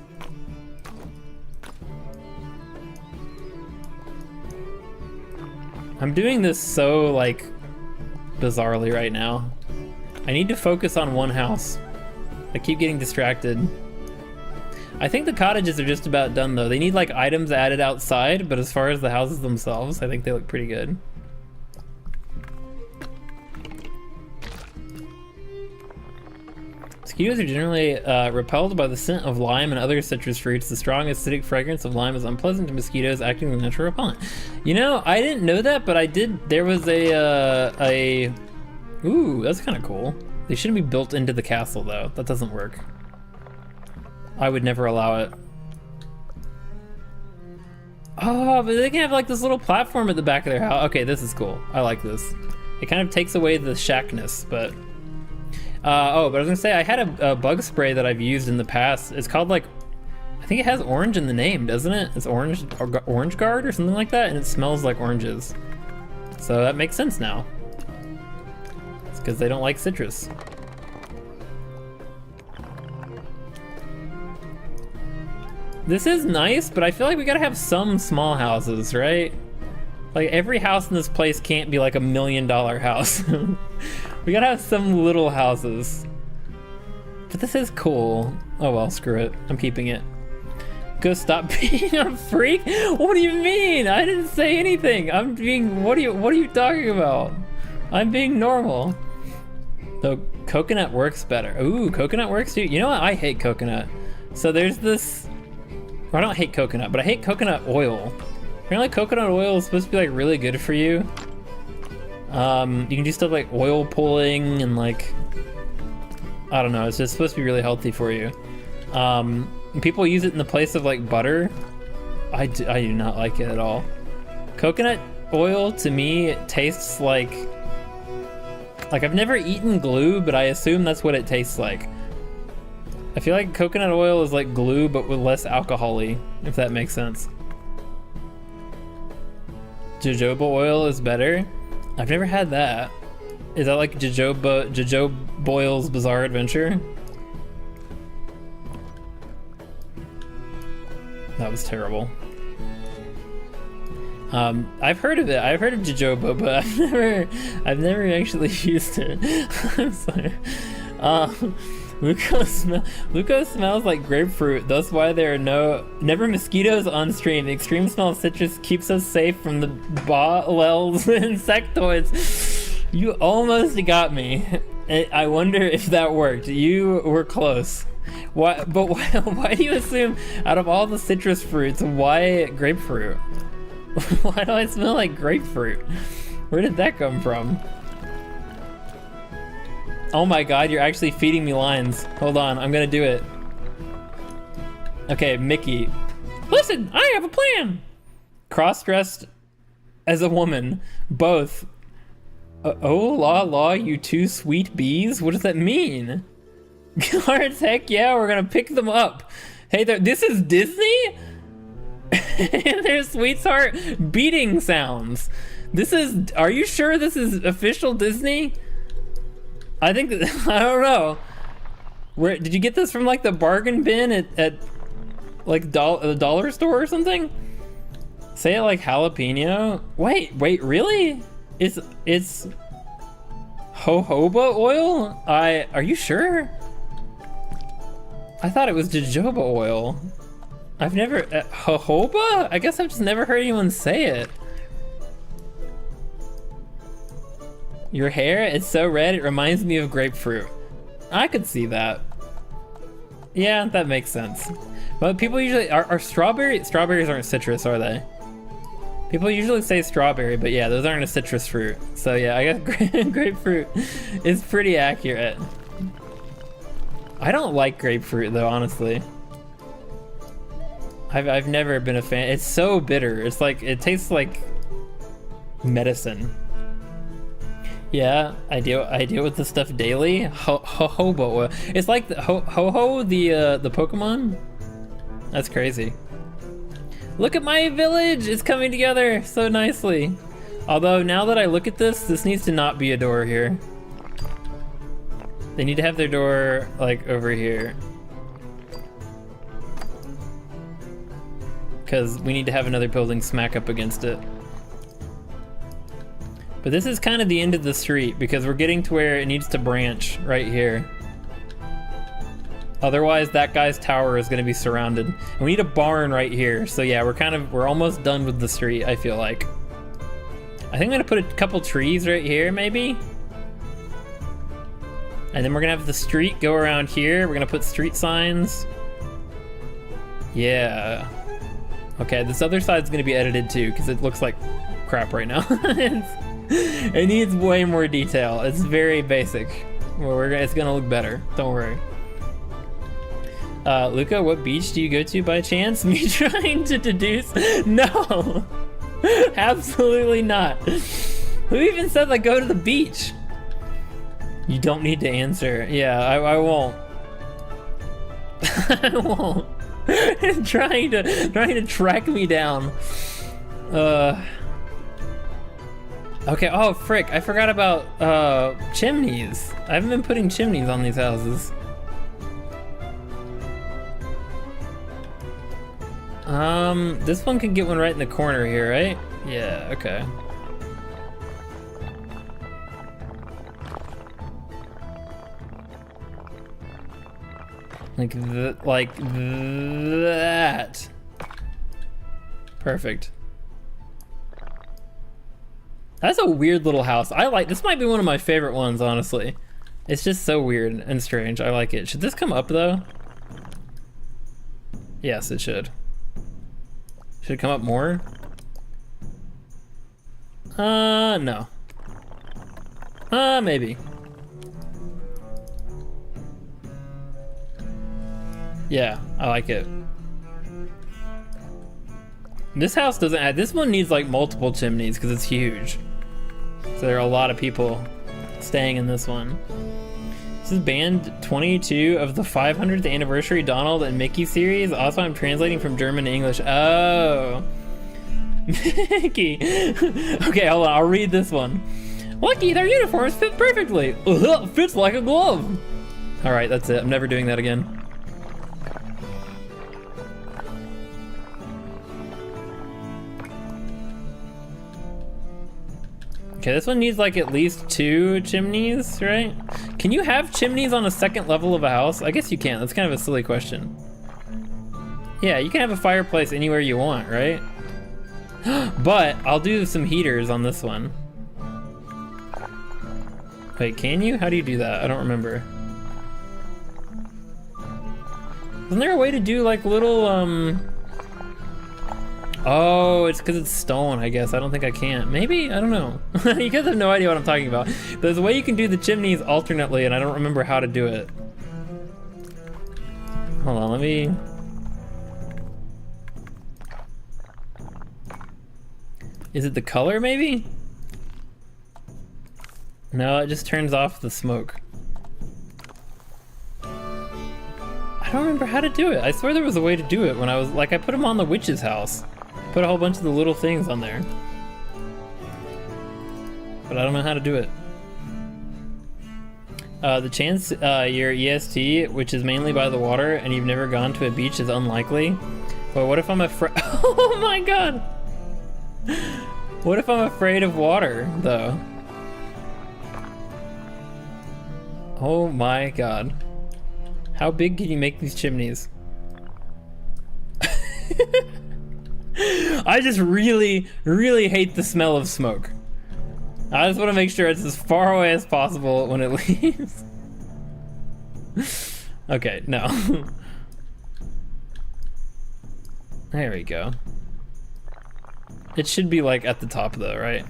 I'm doing this so, like, bizarrely right now. I need to focus on one house. I keep getting distracted. I think the cottages are just about done, though. They need, like, items added outside, but as far as the houses themselves, I think they look pretty good. Mosquitoes are generally repelled by the scent of lime and other citrus fruits. The strong acidic fragrance of lime is unpleasant to mosquitoes, acting as a natural repellent. You know, I didn't know that, but I did. There was a ooh, that's kind of cool. They shouldn't be built into the castle, though. That doesn't work. I would never allow it. Oh, but they can have like this little platform at the back of their house. Okay, this is cool. I like this. It kind of takes away the shackness, but... oh, but I was gonna say, I had a bug spray that I've used in the past. It's called like, I think it has orange in the name, doesn't it? It's Orange Guard or something like that, and it smells like oranges. So that makes sense now. It's because they don't like citrus. This is nice, but I feel like we gotta have some small houses, right? Like every house in this place can't be like $1 million house. We gotta have some little houses. But this is cool. Oh well, screw it. I'm keeping it. Go stop being a freak? What do you mean? I didn't say anything. I'm being, what are you talking about? I'm being normal. Though coconut works better. Ooh, coconut works too. You know what? I hate coconut. So there's this, I don't hate coconut, but I hate coconut oil. Apparently coconut oil is supposed to be like really good for you. You can do stuff like oil pulling and like, I don't know, it's just supposed to be really healthy for you. People use it in the place of like butter. I do not like it at all. Coconut oil to me it tastes like I've never eaten glue, but I assume that's what it tastes like. I feel like coconut oil is like glue, but with less alcohol-y, if that makes sense. Jojoba oil is better? I've never had that. Is that like Jojo Boyle's Bizarre Adventure? That was terrible. I've heard of it. I've heard of jojoba, but I've never actually used it. I'm sorry. Luco smells like grapefruit. That's why there are never mosquitoes on stream. The extreme smell of citrus keeps us safe from the Ballels insectoids. You almost got me. I wonder if that worked. You were close. Why do you assume out of all the citrus fruits, why grapefruit? Why do I smell like grapefruit? Where did that come from? Oh my god, you're actually feeding me lines. Hold on, I'm gonna do it. Okay, Mickey. Listen, I have a plan! Cross-dressed as a woman. Both. Oh la, you two sweet bees? What does that mean? Cards, heck yeah, we're gonna pick them up. Hey there, this is Disney? There's sweetheart beating sounds. Are you sure this is official Disney? I think I don't know. Where did you get this from? Like the bargain bin at like the dollar store or something? Say it like jalapeno. Wait, really? It's jojoba oil? Are you sure? I thought it was jojoba oil. I've never jojoba? I guess I've just never heard anyone say it. Your hair, it's so red, it reminds me of grapefruit. I could see that. Yeah, that makes sense. But people usually, are strawberries aren't citrus, are they? People usually say strawberry, but yeah, those aren't a citrus fruit. So yeah, I guess grapefruit is pretty accurate. I don't like grapefruit though, honestly. I've never been a fan. It's so bitter. It's like, it tastes like medicine. Yeah, I deal with this stuff daily. Jojoba oil. It's like the Ho-Ho, the Pokemon. That's crazy. Look at my village! It's coming together so nicely. Although now that I look at this needs to not be a door here. They need to have their door like over here. Because we need to have another building smack up against it. But this is kind of the end of the street because we're getting to where it needs to branch right here. Otherwise, that guy's tower is going to be surrounded. And we need a barn right here. So yeah, we're almost done with the street, I feel like. I think I'm going to put a couple trees right here, maybe. And then we're going to have the street go around here. We're going to put street signs. Yeah. Okay, this other side's going to be edited too because it looks like crap right now. It needs way more detail. It's very basic. Well, it's gonna look better. Don't worry. Luca, what beach do you go to by chance? Me trying to deduce? No, absolutely not. Who even said like go to the beach? You don't need to answer. Yeah, I won't. I won't. trying to track me down. Okay, oh frick, I forgot about chimneys. I haven't been putting chimneys on these houses. This one can get one right in the corner here, right? Yeah, okay. Like that. Perfect. That's a weird little house. This might be one of my favorite ones, honestly. It's just so weird and strange. I like it. Should this come up though? Yes, it should. Should it come up more? No. Maybe. Yeah, I like it. This house doesn't have, this one needs like multiple chimneys because it's huge. So there are a lot of people staying in this one. This is band 22 of the 500th anniversary Donald and Mickey series. Also, I'm translating from German to English. Oh. Mickey. Okay, hold on. I'll read this one. Lucky, their uniforms fit perfectly. Fits like a glove. All right, that's it. I'm never doing that again. Okay, this one needs like at least 2 chimneys, right? Can you have chimneys on a second level of a house? I guess you can. That's kind of a silly question. Yeah, you can have a fireplace anywhere you want, right? But I'll do some heaters on this one. Wait, can you? How do you do that? I don't remember. Isn't there a way to do like little, Oh, it's because it's stone, I guess. I don't think I can. Maybe? I don't know. You guys have no idea what I'm talking about. There's a way you can do the chimneys alternately, and I don't remember how to do it. Hold on, let me... Is it the color, maybe? No, it just turns off the smoke. I don't remember how to do it. I swear there was a way to do it when I was... Like, I put them on the witch's house. Put a whole bunch of the little things on there. But I don't know how to do it. The chance your EST, which is mainly by the water, and you've never gone to a beach is unlikely. But what if I'm afraid? Oh my god! What if I'm afraid of water, though? Oh my god. How big can you make these chimneys? I just really, really hate the smell of smoke. I just want to make sure it's as far away as possible when it leaves. Okay, no. There we go. It should be like at the top though, right?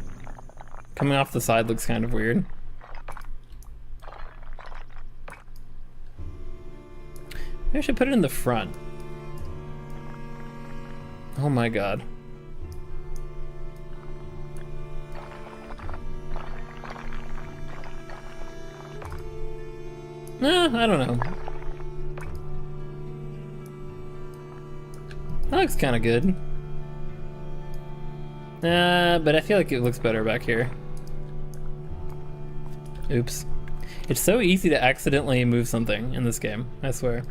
Coming off the side looks kind of weird. Maybe I should put it in the front. Oh my god. I don't know. That looks kind of good. But I feel like it looks better back here. Oops. It's so easy to accidentally move something in this game, I swear.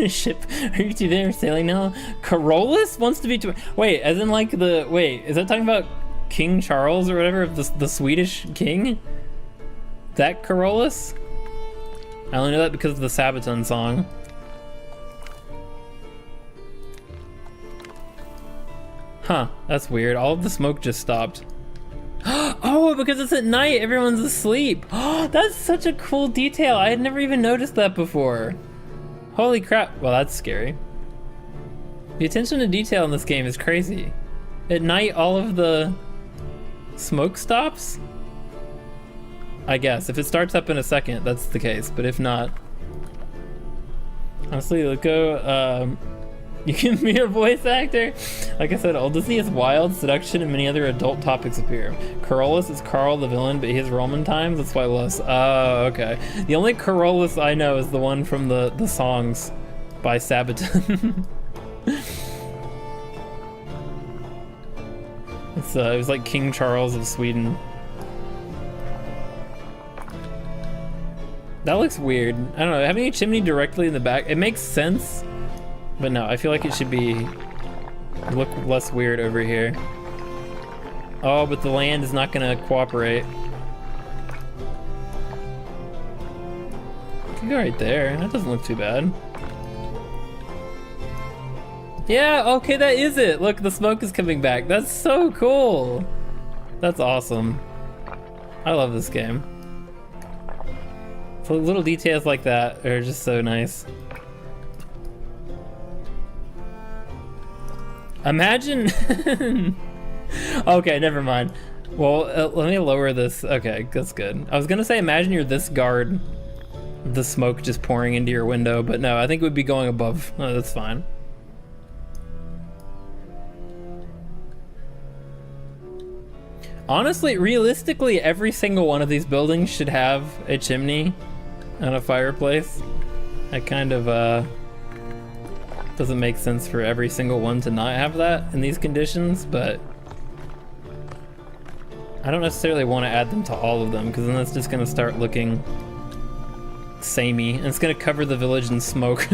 Ship, are you two there sailing now? Carolus wants to be wait, as in like the, wait, is that talking about King Charles or whatever, the Swedish king? That Carolus? I only know that because of the Sabaton song. Huh, that's weird. All of the smoke just stopped. Oh, because it's at night, everyone's asleep. Oh, that's such a cool detail. I had never even noticed that before. Holy crap. Well, that's scary. The attention to detail in this game is crazy. At night, all of the smoke stops? I guess. If it starts up in a second, that's the case. But if not... Honestly, Luco, you can be a voice actor. Like I said, Odyssey is wild, seduction, and many other adult topics appear. Carolus is Carl the villain, but he has Roman times, that's why less. Oh, okay. The only Carolus I know is the one from the songs by Sabaton. It was like King Charles of Sweden. That looks weird. I don't know, having a chimney directly in the back, it makes sense. But no, I feel like it should look less weird over here. Oh, but the land is not gonna cooperate. You can go right there. That doesn't look too bad. Yeah, okay, that is it. Look, the smoke is coming back. That's so cool. That's awesome. I love this game. So little details like that are just so nice. Imagine... Okay, never mind. Well, let me lower this. Okay, that's good. I was gonna say, imagine you're this guard, the smoke just pouring into your window, but no, I think it would be going above. Oh, that's fine. Honestly, realistically, every single one of these buildings should have a chimney and a fireplace. It kind of doesn't make sense for every single one to not have that in these conditions, but I don't necessarily want to add them to all of them, because then that's just gonna start looking samey, and it's gonna cover the village in smoke.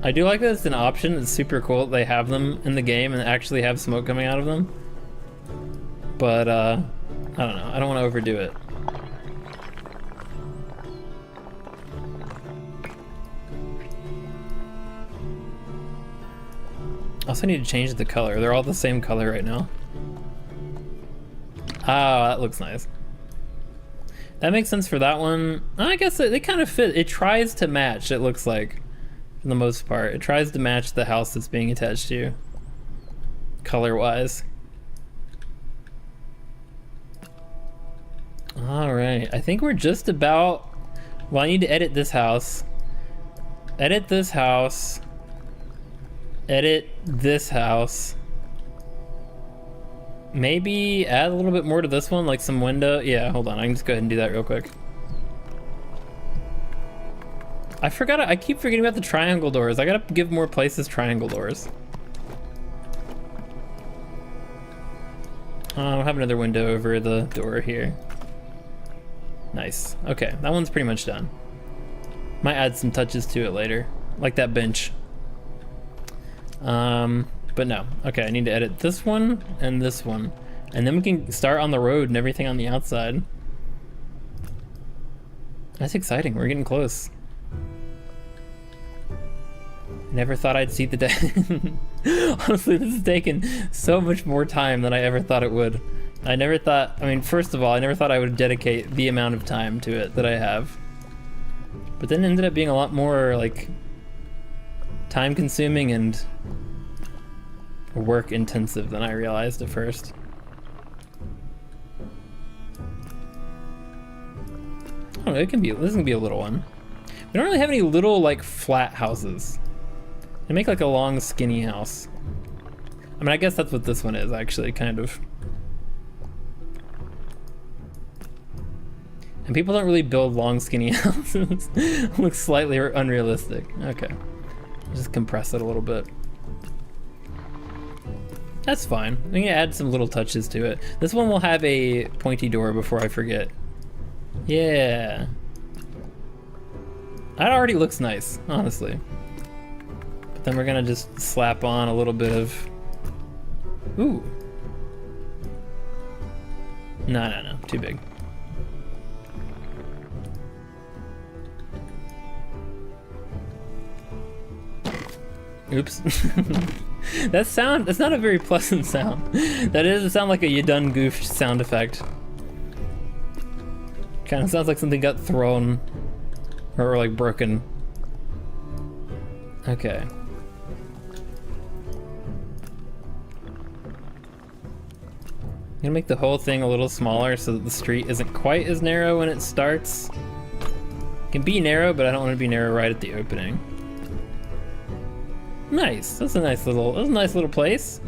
I do like that it's an option. It's super cool that they have them in the game and actually have smoke coming out of them. But, I don't know. I don't want to overdo it. I also need to change the color. They're all the same color right now. Oh, that looks nice. That makes sense for that one. I guess they kind of fit. It tries to match, it looks like. For the most part, it tries to match the house that's being attached to, color-wise. All right, I think we're just about. Well, I need to edit this house. Edit this house. Edit this house. Maybe add a little bit more to this one, like some window. Yeah, hold on. I can just go ahead and do that real quick. I keep forgetting about the triangle doors. I gotta give more places triangle doors. I'll have another window over the door here. Nice. Okay, that one's pretty much done. Might add some touches to it later, like that bench. But no. Okay, I need to edit this one and this one. And then we can start on the road and everything on the outside. That's exciting. We're getting close. Never thought I'd see the day. Honestly, this has taken so much more time than I ever thought it would. I never thought, I mean, first of all, I never thought I would dedicate the amount of time to it that I have. But then it ended up being a lot more, like, time consuming and work intensive than I realized at first. I don't know, this can be a little one. We don't really have any little, like, flat houses. They make like a long, skinny house. I mean, I guess that's what this one is, actually, kind of. And people don't really build long, skinny houses. Looks slightly unrealistic. Okay. Just compress it a little bit. That's fine. I'm gonna add some little touches to it. This one will have a pointy door before I forget. Yeah. That already looks nice, honestly. But then we're gonna just slap on a little bit of... Ooh. No, too big. Oops. That's not a very pleasant sound. That doesn't sound like a you done goofed sound effect. Kind of sounds like something got thrown or like broken. Okay. I'm gonna make the whole thing a little smaller so that the street isn't quite as narrow when it starts. It can be narrow, but I don't want it to be narrow right at the opening. Nice. That's a nice little place.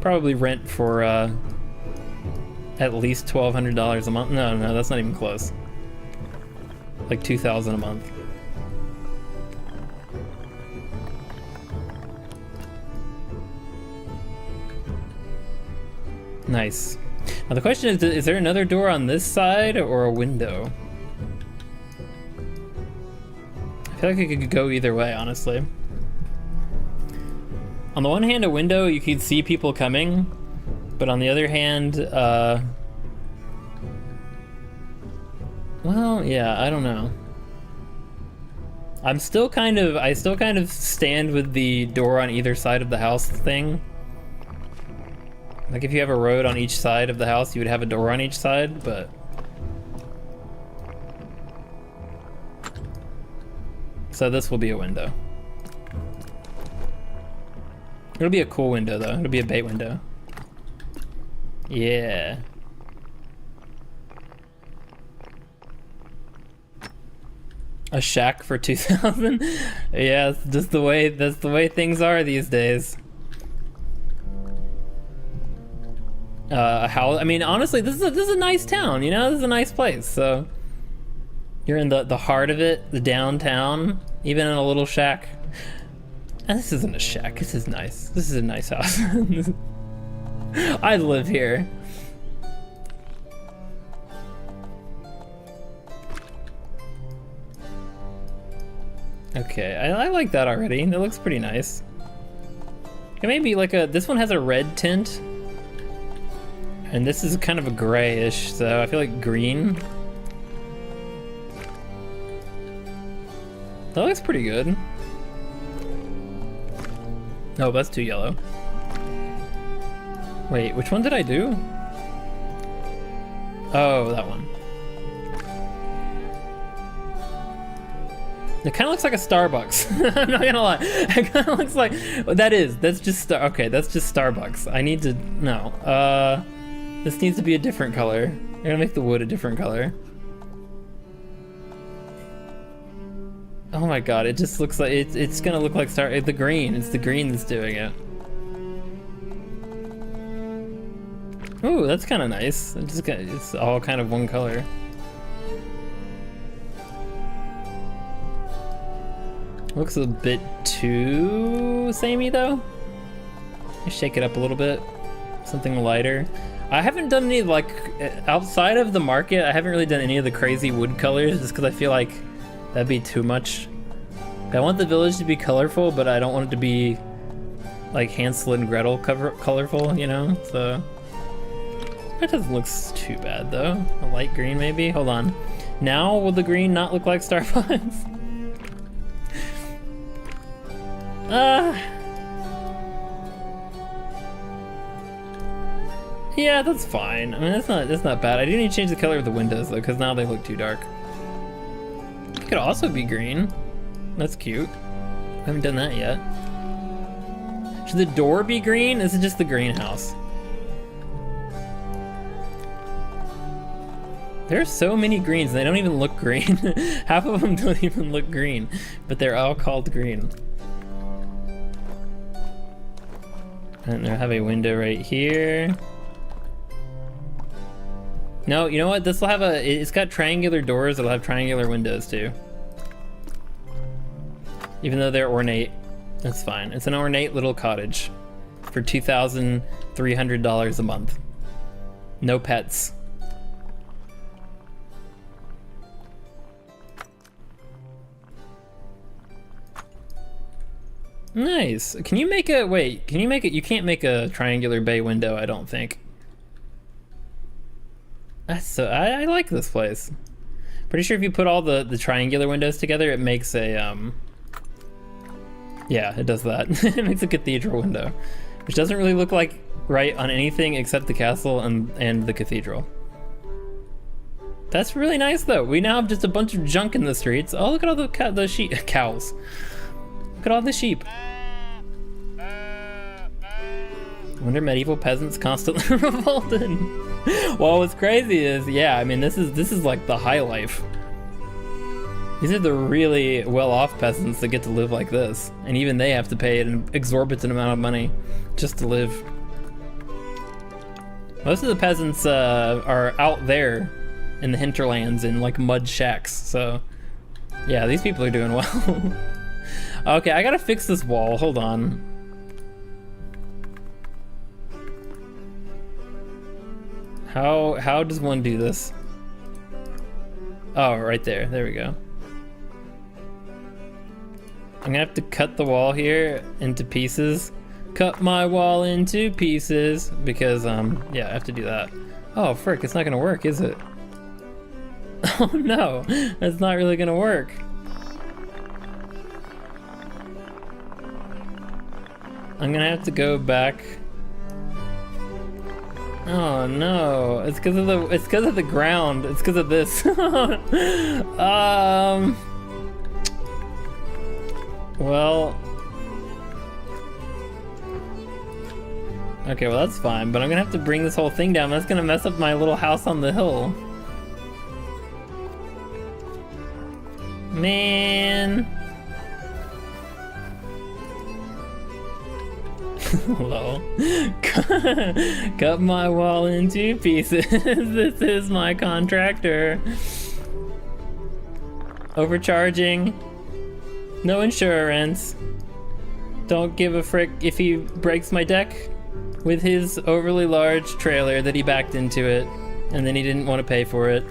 Probably rent for at least $1,200 a month. No, that's not even close. Like $2,000 a month. Nice. Now the question is there another door on this side or a window? I feel like it could go either way, honestly. On the one hand, a window, you could see people coming, but on the other hand, well, yeah, I don't know. I still kind of stand with the door on either side of the house thing. Like if you have a road on each side of the house, you would have a door on each side, but... So this will be a window. It'll be a cool window though. It'll be a bait window. Yeah. A shack for 2,000? Yeah, it's just the way, that's the way things are these days. How, I mean, honestly, this is a nice town, you know? This is a nice place, so. You're in the heart of it, the downtown, even in a little shack. And this isn't a shack, this is nice. This is a nice house. I live here. Okay, I like that already. It looks pretty nice. It may be like a, this one has a red tint. And this is kind of a grayish, so I feel like green. That looks pretty good. Oh, that's too yellow. Wait, which one did I do? Oh, that one. It kind of looks like a Starbucks. I'm not gonna lie. It kind of looks like, that's just, okay, that's just Starbucks. I need to, no. This needs to be a different color. I'm gonna make the wood a different color. Oh my god, it just looks like, it's gonna look like the green. It's the green that's doing it. Ooh, that's kind of nice. It's all kind of one color. Looks a bit too samey though. Shake it up a little bit. Something lighter. I haven't done any, like, outside of the market, I haven't really done any of the crazy wood colors just because I feel like that'd be too much. I want the village to be colorful, but I don't want it to be like Hansel and Gretel colorful, you know? So that doesn't look too bad though. A light green maybe? Hold on. Now will the green not look like Starbucks? Yeah, that's fine. I mean, that's not bad. I do need to change the color of the windows though, because now they look too dark. It could also be green. That's cute. I haven't done that yet. Should the door be green? This is just the greenhouse. There are so many greens, and they don't even look green. Half of them don't even look green, but they're all called green. And I have a window right here. No, you know what? This will have it's got triangular doors. It'll have triangular windows too. Even though they're ornate, that's fine. It's an ornate little cottage for $2,300 a month. No pets. Nice. Can you make a, wait, can you make it, you can't make a triangular bay window, I don't think. That's so, I like this place. Pretty sure if you put all the triangular windows together, it makes a, yeah, it does that. It makes a cathedral window, which doesn't really look like right on anything except the castle and the cathedral. That's really nice though. We now have just a bunch of junk in the streets. Oh, look at all the sheep, cows. Look at all the sheep. I wonder medieval peasants constantly revolted. Well, what's crazy is, yeah, I mean, this is like the high life. These are the really well-off peasants that get to live like this, and even they have to pay an exorbitant amount of money just to live. Most of the peasants are out there in the hinterlands in like mud shacks, so yeah, these people are doing well. Okay, I gotta fix this wall, hold on. How does one do this? Oh, right there, there we go. I'm gonna have to cut the wall here into pieces. Cut my wall into pieces, because yeah, I have to do that. Oh frick, it's not gonna work, is it? Oh no, that's not really gonna work. I'm gonna have to go back. Oh no, it's because of the ground. It's because of this. Well, okay, well that's fine, but I'm gonna have to bring this whole thing down. That's gonna mess up my little house on the hill. man. Lol. Cut my wall in 2 pieces. This is my contractor. Overcharging. No insurance. Don't give a frick if he breaks my deck with his overly large trailer that he backed into it and then he didn't want to pay for it.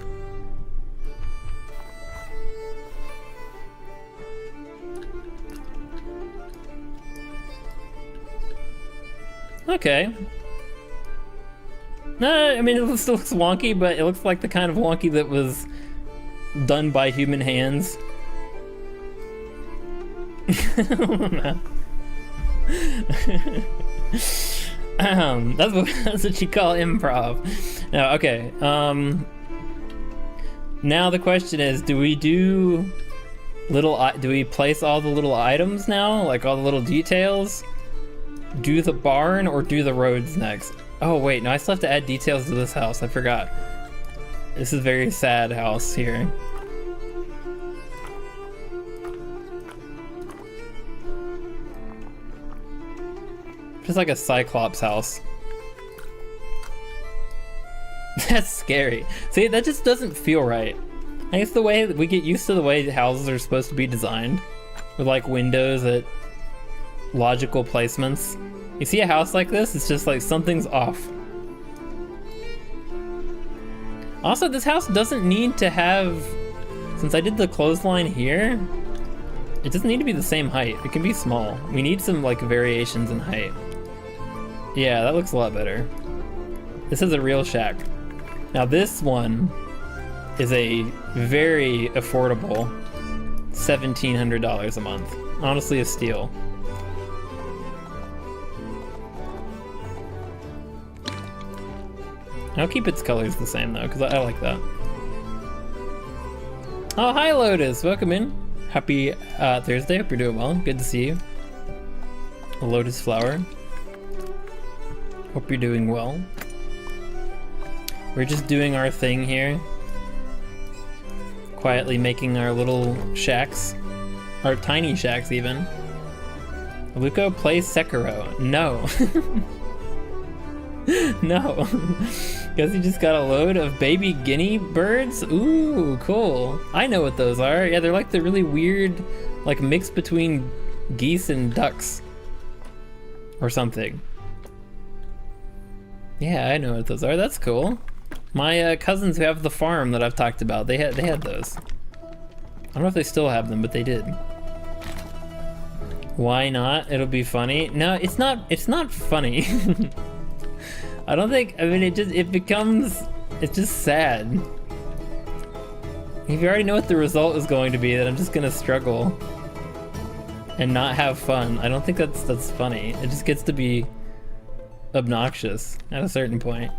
Okay. No, I mean, it still looks wonky, but it looks like the kind of wonky that was done by human hands. That's what you call improv. No, okay. Now the question is, do we place all the little items now? Like all the little details? Do the barn or do the roads next? Oh wait, no, I still have to add details to this house. I forgot. This is a very sad house here. Just like a Cyclops house. That's scary. See, that just doesn't feel right. I guess the way we get used to the way houses are supposed to be designed, with like windows at logical placements. You see a house like this, it's just like something's off. Also, this house doesn't need to have, since I did the clothesline here, it doesn't need to be the same height. It can be small. We need some like variations in height. Yeah, that looks a lot better. This is a real shack. Now this one is a very affordable $1,700 a month. Honestly, a steal. I'll keep its colors the same though, because I like that. Oh, hi Lotus, welcome in. Happy Thursday, hope you're doing well. Good to see you. A lotus flower. Hope you're doing well. We're just doing our thing here. Quietly making our little shacks. Our tiny shacks even. Luco plays Sekiro. No. No. Guess he just got a load of baby guinea birds? Ooh, cool. I know what those are. Yeah, they're like the really weird, like mix between geese and ducks. Or something. Yeah, I know what those are. That's cool. My cousins who have the farm that I've talked about, they had those. I don't know if they still have them, but they did. Why not? It'll be funny. No, it's not funny. I don't think, I mean, it's just sad. If you already know what the result is going to be, then I'm just gonna struggle and not have fun. I don't think that's funny. It just gets to be obnoxious at a certain point.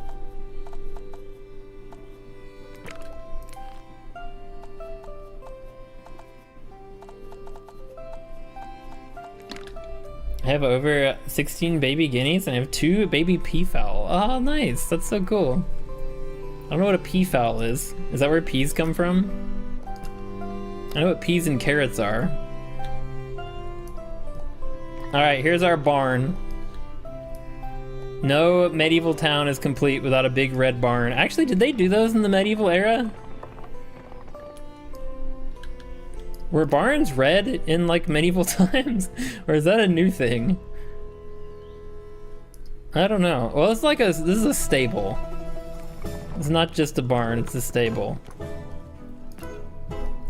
I have over 16 baby guineas and I have 2 baby peafowl. Oh, nice. That's so cool. I don't know what a peafowl is. Is that where peas come from? I know what peas and carrots are. Alright, here's our barn. No medieval town is complete without a big red barn. Actually, did they do those in the medieval era? Were barns red in like medieval times? Or is that a new thing? I don't know. Well, it's like this is a stable. It's not just a barn, it's a stable.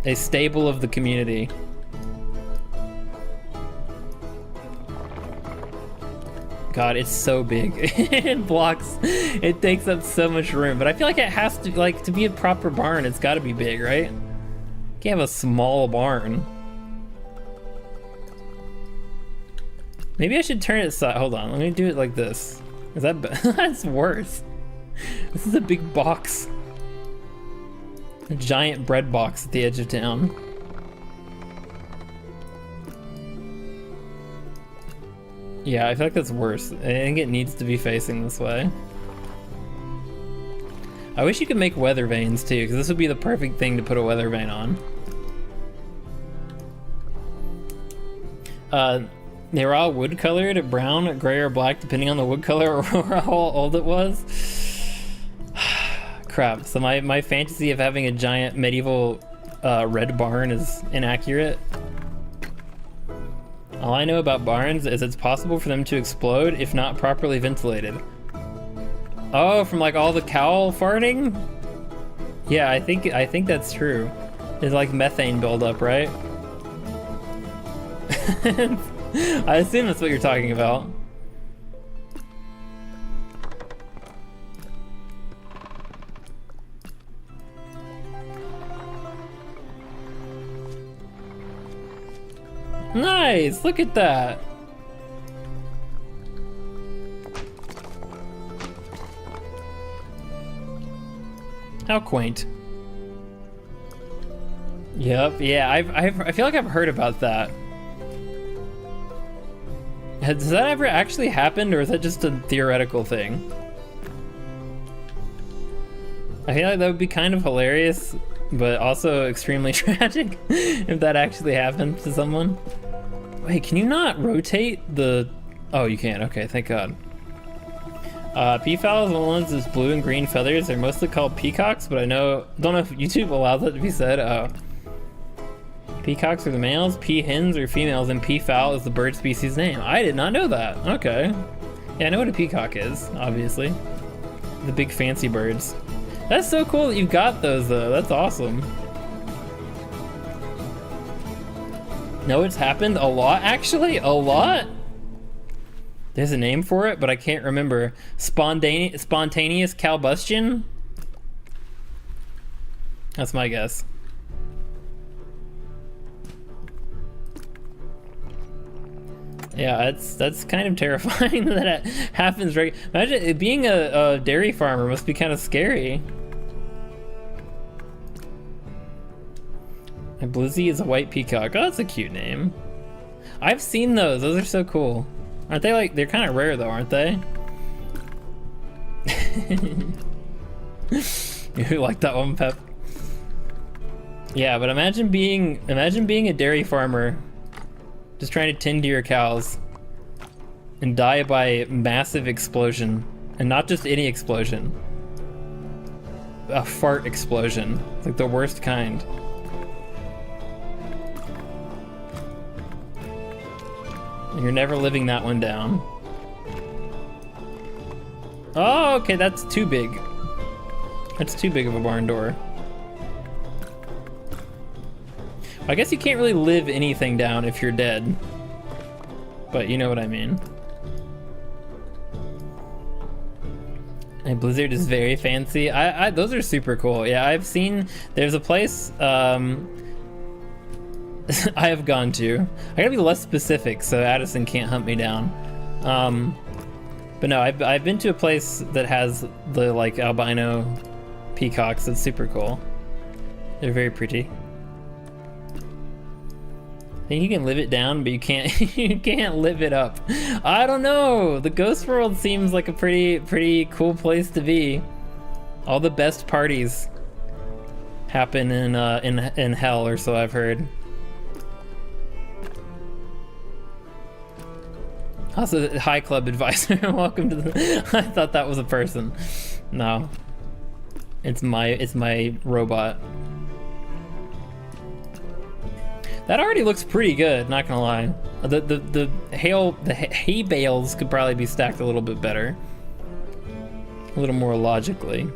A stable of the community. God, it's so big. It blocks, it takes up so much room. But I feel like it has to, like, to be a proper barn, it's gotta be big, right? You can't have a small barn. Maybe I should turn it side. Hold on, let me do it like this. Is that that's worse. This is a big box. A giant bread box at the edge of town. Yeah, I feel like that's worse. I think it needs to be facing this way. I wish you could make weather vanes too, because this would be the perfect thing to put a weather vane on. They were all wood colored, brown, gray, or black, depending on the wood color or how old it was. Crap. So my fantasy of having a giant medieval red barn is inaccurate. All I know about barns is it's possible for them to explode if not properly ventilated. Oh, from like all the cow farting? Yeah, I think that's true. There's like methane buildup, right? I assume that's what you're talking about. Nice! Look at that! How quaint. Yep, yeah, I feel like I've heard about that. Has that ever actually happened, or is that just a theoretical thing? I feel like that would be kind of hilarious, but also extremely tragic if that actually happened to someone. Wait, can you not rotate the... Oh, you can. Okay, thank God. Peafowls are the ones with blue and green feathers. They're mostly called peacocks, but don't know if YouTube allows that to be said. Peacocks are the males, peahens are females, and peafowl is the bird species name. I did not know that. Okay. Yeah, I know what a peacock is, obviously. The big fancy birds. That's so cool that you've got those, though. That's awesome. No, it's happened a lot, actually. A lot? There's a name for it, but I can't remember. Spontaneous combustion? That's my guess. Yeah, that's kind of terrifying that it happens. Right? Imagine being a dairy farmer must be kind of scary. And Blizzy is a white peacock. Oh, that's a cute name. I've seen those. Those are so cool. Aren't they like, they're kind of rare though, aren't they? You like that one, Pep? Yeah, but imagine being a dairy farmer, just trying to tend to your cows, and die by massive explosion, and not just any explosion. A fart explosion. It's like the worst kind. You're never living that one down. Oh, okay, that's too big. That's too big of a barn door. I guess you can't really live anything down if you're dead. But you know what I mean. And Blizzard is very fancy. Those are super cool. Yeah, I've seen, there's a place, I have gone to. I gotta be less specific so Addison can't hunt me down. But no, I've been to a place that has the like albino peacocks. That's super cool. They're very pretty. I think you can live it down, but you can't you can't live it up. I don't know. The ghost world seems like a pretty cool place to be. All the best parties happen in hell, or so I've heard. Also, hi Club Advisor. Welcome to the... I thought that was a person. No. It's my robot. That already looks pretty good, not gonna lie. The hay bales could probably be stacked a little bit better. A little more logically.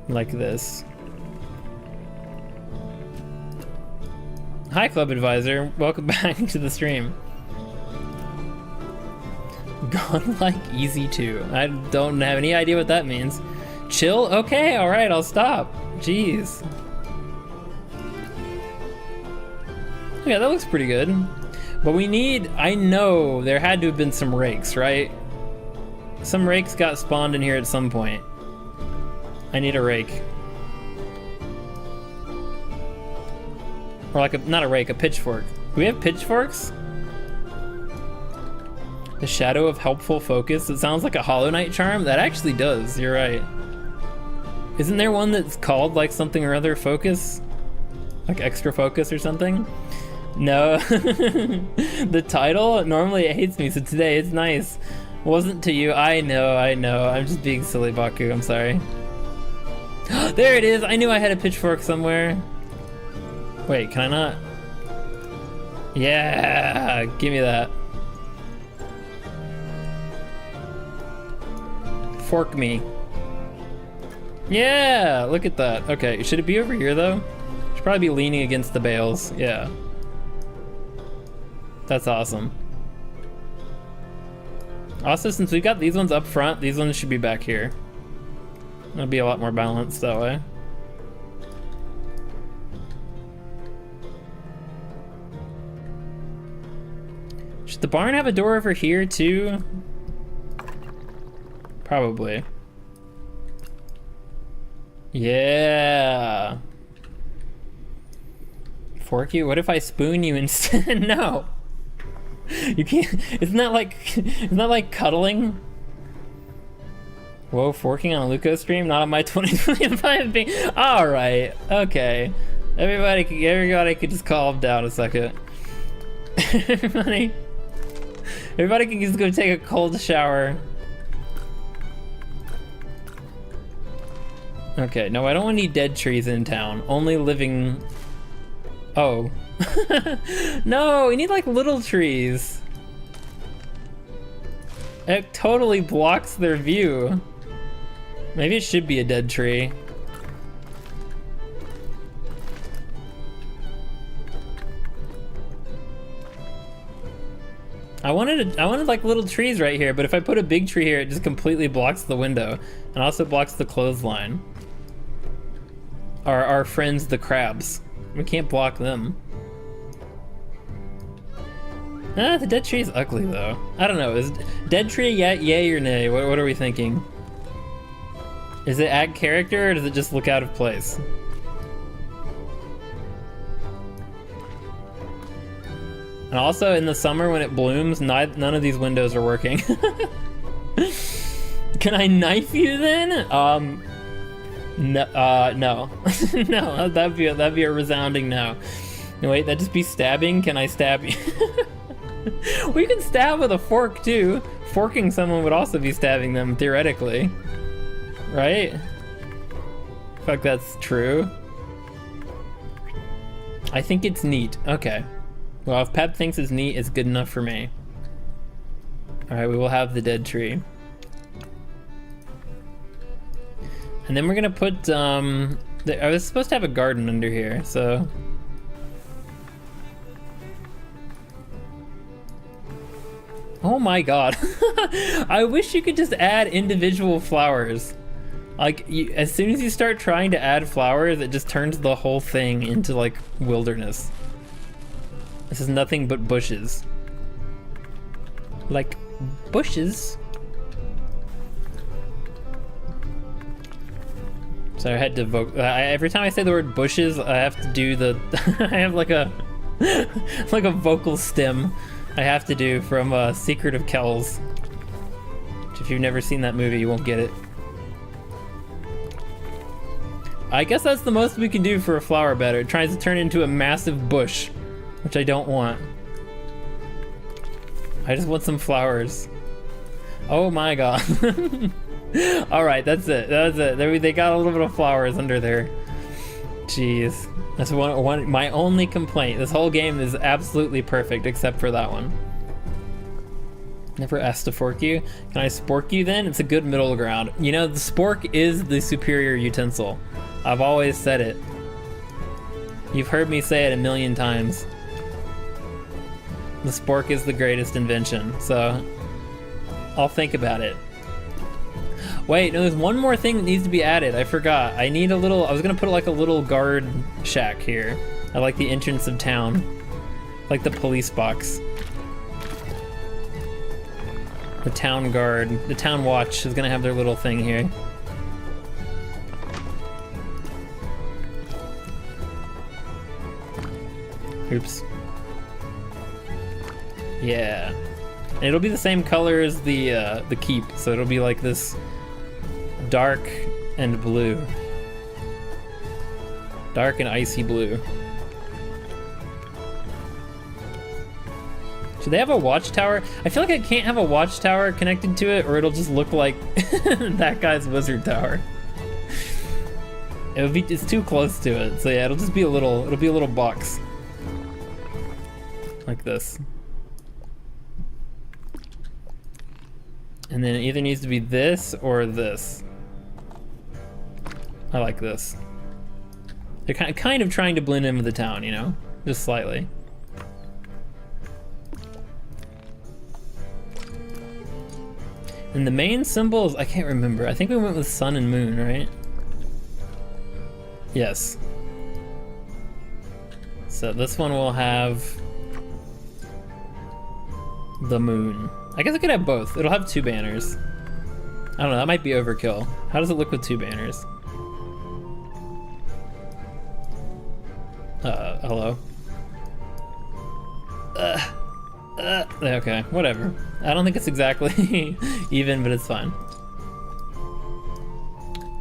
Like this. Hi Club Advisor, welcome back to the stream. Godlike easy 2. I don't have any idea what that means. Chill? Okay, alright, I'll stop. Jeez. Yeah, that looks pretty good. But we need, I know there had to have been some rakes, right? Some rakes got spawned in here at some point. I need a rake. Or like not a rake, a pitchfork. Do we have pitchforks? The shadow of helpful focus. It sounds like a Hollow Knight charm. That actually does, you're right. Isn't there one that's called like something or other focus? Like extra focus or something? No. The title? Normally it hates me, so today it's nice. Wasn't to you. I know. I'm just being silly, Baku. I'm sorry. There it is! I knew I had a pitchfork somewhere. Wait, can I not? Yeah! Give me that. Fork me. Yeah! Look at that. Okay, should it be over here though? Should probably be leaning against the bales. Yeah. That's awesome. Also, since we've got these ones up front, these ones should be back here. It'll be a lot more balanced that way. Should the barn have a door over here too? Probably. Yeah. Fork you? What if I spoon you instead? No. You can't. Isn't that like cuddling? Whoa, forking on a Luco stream? Not on my 2025 being. Alright, okay. Everybody could just calm down a second. Everybody can just go take a cold shower. Okay, no, I don't want any dead trees in town. Only living. Oh. No, we need like little trees. It totally blocks their view. Maybe it should be a dead tree. I wanted like little trees right here, but if I put a big tree here, it just completely blocks the window and also blocks the clothesline. Our friends, the crabs. We can't block them. Ah, the dead tree is ugly though. I don't know, is dead tree yay or nay? What are we thinking? Does it add character or does it just look out of place? And also in the summer when it blooms, none of these windows are working. Can I knife you then? No, no. No, that'd be a resounding no. No, wait, that'd just be stabbing? Can I stab you? We can stab with a fork too. Forking someone would also be stabbing them, theoretically. Right? Fuck, that's true. I think it's neat. Okay. Well, if Pep thinks it's neat, it's good enough for me. Alright, we will have the dead tree. And then we're gonna put, I was supposed to have a garden under here, so. Oh my god. I wish you could just add individual flowers. Like, as soon as you start trying to add flowers, it just turns the whole thing into, like, wilderness. This is nothing but bushes. Like, bushes. So I had to every time I say the word bushes, I have to do the, I have like a, like a vocal stem I have to do from Secret of Kells. Which if you've never seen that movie, you won't get it. I guess that's the most we can do for a flower bed. It tries to turn into a massive bush, which I don't want. I just want some flowers. Oh my god. Alright, that's it. That's it. They got a little bit of flowers under there. Jeez. That's my only complaint. This whole game is absolutely perfect except for that one. Never asked to fork you. Can I spork you then? It's a good middle ground. You know, the spork is the superior utensil. I've always said it. You've heard me say it a million times. The spork is the greatest invention, so I'll think about it. Wait, no, there's one more thing that needs to be added. I forgot. I need a little, I was gonna put like a little guard shack here. I like the entrance of town. Like the police box. The town guard, the town watch is gonna have their little thing here. Oops. Yeah. And it'll be the same color as the keep, so it'll be like this dark and blue. Dark and icy blue. Should they have a watchtower? I feel like I can't have a watchtower connected to it, or it'll just look like that guy's wizard tower. It's too close to it, so yeah, it'll be a little box. Like this. And then it either needs to be this or this. I like this. They're kind of trying to blend in with the town, you know? Just slightly. And the main symbols, I can't remember. I think we went with sun and moon, right? Yes. So this one will have the moon. I guess I could have both. It'll have 2 banners. I don't know, that might be overkill. How does it look with 2 banners? Hello? Okay, whatever. I don't think it's exactly even, but it's fine.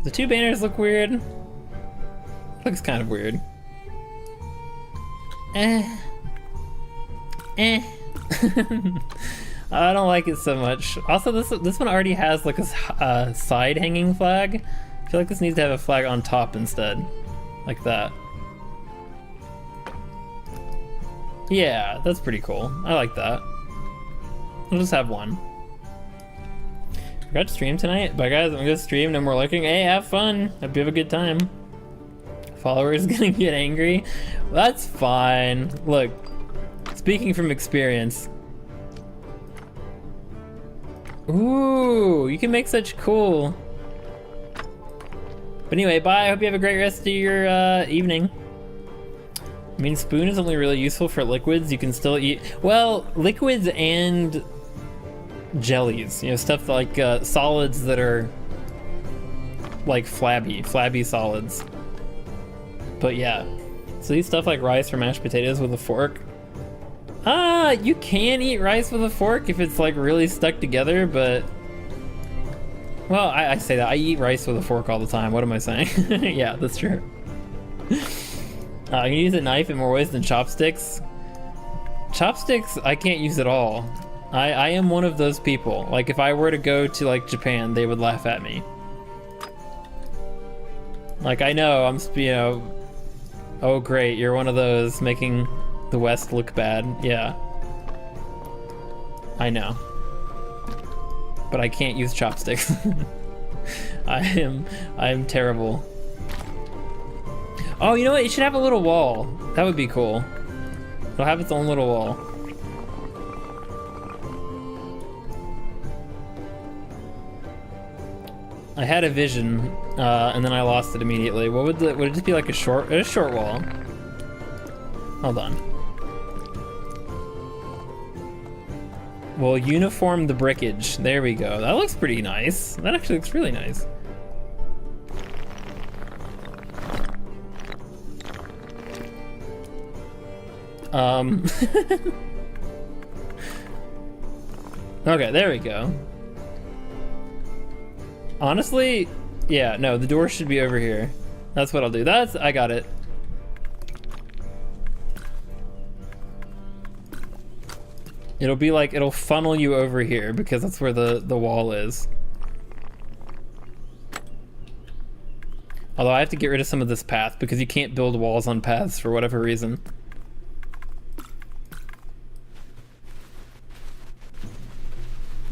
The 2 banners look weird. Looks kind of weird. I don't like it so much. Also, this one already has like a side hanging flag. I feel like this needs to have a flag on top instead, like that. Yeah, that's pretty cool. I like that. We'll just have one. Forgot to stream tonight, but guys, I'm gonna stream. No more lurking. Hey, have fun. Hope you have a good time. Followers gonna get angry. That's fine. Look, speaking from experience. Ooh, you can make such cool. But anyway, bye. I hope you have a great rest of your evening. I mean, spoon is only really useful for liquids. You can still eat, well, liquids and jellies. You know, stuff like solids that are like flabby solids. But yeah, so these stuff like rice or mashed potatoes with a fork. You can eat rice with a fork if it's like really stuck together, but well, I say that I eat rice with a fork all the time. What am I saying? Yeah, that's true. You can use a knife in more ways than chopsticks. Chopsticks, I can't use at all. I am one of those people. Like if I were to go to like Japan, they would laugh at me. Like I know, I'm, you know, oh great, you're one of those making the West look bad. Yeah. I know. But I can't use chopsticks. I am terrible. Oh, you know what? It should have a little wall. That would be cool. It'll have its own little wall. I had a vision, and then I lost it immediately. What would it just be like a short wall? Hold on. We'll uniform the brickage. There we go. That looks pretty nice. That actually looks really nice. Okay, there we go. Honestly, yeah, no, the door should be over here. That's what I'll do. I got it. It'll be like, it'll funnel you over here because that's where the wall is. Although I have to get rid of some of this path because you can't build walls on paths for whatever reason.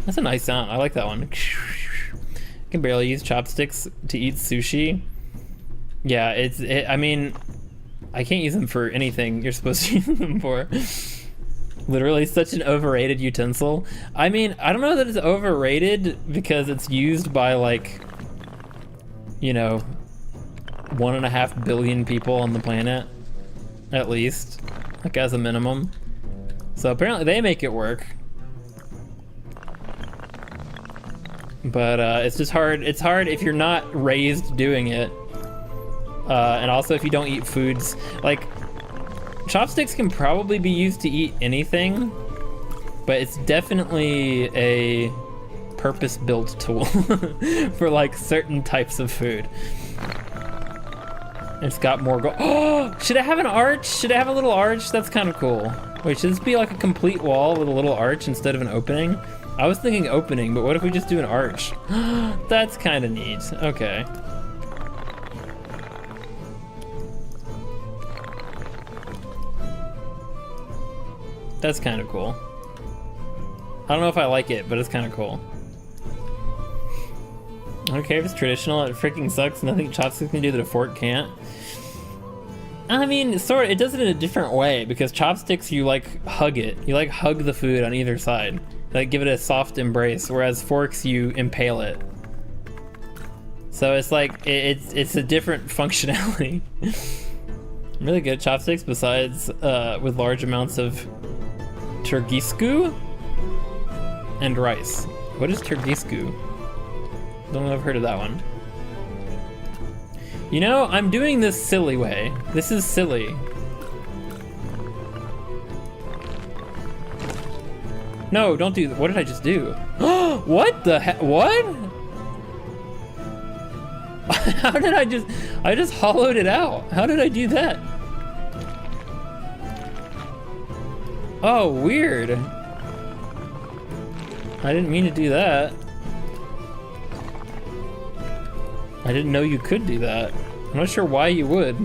That's a nice sound. I like that one. I can barely use chopsticks to eat sushi. Yeah, I mean, I can't use them for anything you're supposed to use them for. Literally such an overrated utensil. I mean, I don't know that it's overrated because it's used by like, you know, 1.5 billion people on the planet, at least, like as a minimum. So apparently they make it work. But it's just hard. It's hard if you're not raised doing it. And also if you don't eat foods. Like, chopsticks can probably be used to eat anything, but it's definitely a purpose-built tool for like certain types of food. It's got more gold. Oh, should I have an arch? Should I have a little arch? That's kind of cool. Wait, should this be like a complete wall with a little arch instead of an opening? I was thinking opening, but what if we just do an arch? That's kind of neat. Okay. That's kind of cool. I don't know if I like it, but it's kind of cool. I don't care if it's traditional, it freaking sucks. Nothing chopsticks can do that a fork can't. I mean, sort of, it does it in a different way, because chopsticks, you like hug it. You like hug the food on either side. Like give it a soft embrace, whereas forks, you impale it. So it's like, it's a different functionality. I'm really good at chopsticks, besides with large amounts of turgisku and rice. What is turgisku? Don't know if I've heard of that one. You know, I'm doing this silly way. This is silly. No, don't do that. What did I just do? What the heck? What? How did I just hollowed it out. How did I do that? Oh, weird. I didn't mean to do that. I didn't know you could do that. I'm not sure why you would.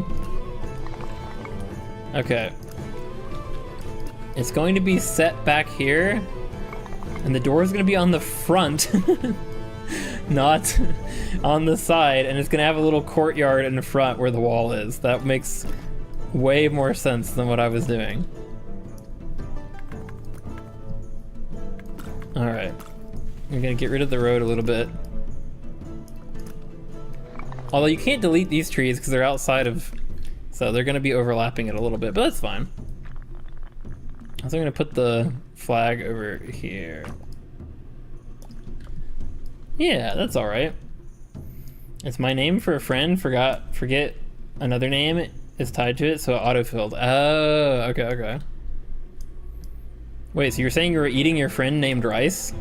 Okay. It's going to be set back here, and the door is going to be on the front, not on the side, and it's going to have a little courtyard in the front where the wall is. That makes way more sense than what I was doing. Alright. I'm going to get rid of the road a little bit. Although you can't delete these trees because they're outside of, so they're gonna be overlapping it a little bit, but that's fine. So I'm gonna put the flag over here. Yeah, that's all right. It's my name for a friend, forget another name is tied to it, so it autofilled. Oh, okay. Wait, so you're saying you were eating your friend named Rice?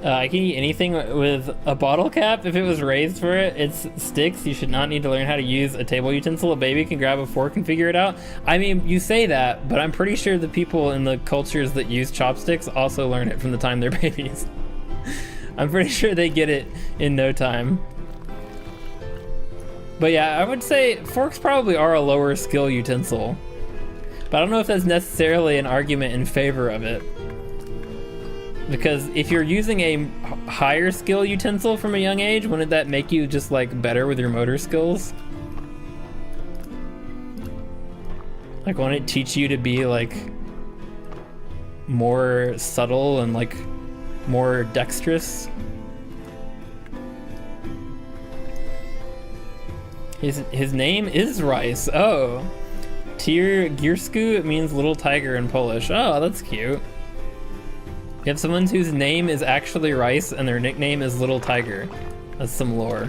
I can eat anything with a bottle cap if it was raised for it. It's sticks. You should not need to learn how to use a table utensil. A baby can grab a fork and figure it out. I mean, you say that, but I'm pretty sure the people in the cultures that use chopsticks also learn it from the time they're babies. I'm pretty sure they get it in no time. But yeah, I would say forks probably are a lower skill utensil. But I don't know if that's necessarily an argument in favor of it. Because if you're using a higher skill utensil from a young age, wouldn't that make you just like better with your motor skills? Like, wouldn't it teach you to be like more subtle and like more dexterous? His name is Rice. Oh, Tyr Giersku, it means little tiger in Polish. Oh, that's cute. You have someone whose name is actually Rice and their nickname is Little Tiger. That's some lore.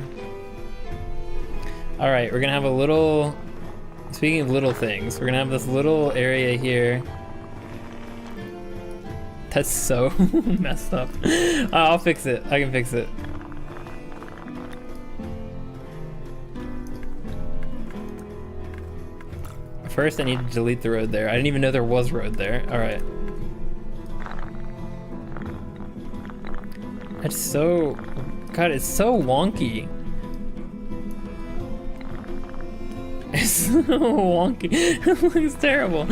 All right, we're gonna have a little, speaking of little things, we're gonna have this little area here. That's so messed up. I'll fix it, I can fix it. First, I need to delete the road there. I didn't even know there was road there. All right. It's so, God, it's so wonky. It's so wonky. It looks terrible.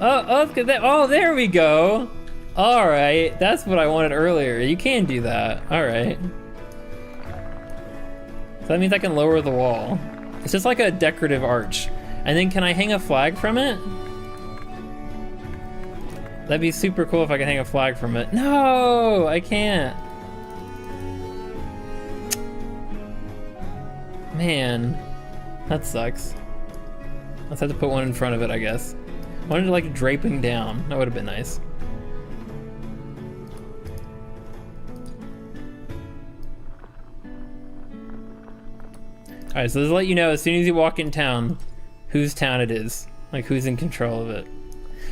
Oh, there we go. All right, that's what I wanted earlier. You can do that. All right. So that means I can lower the wall. It's just like a decorative arch. And then can I hang a flag from it? That'd be super cool if I could hang a flag from it. No, I can't. Man, that sucks. Let's have to put one in front of it, I guess. I wanted to like draping down. That would have been nice. Alright, so this will let you know as soon as you walk in town, whose town it is. Like who's in control of it.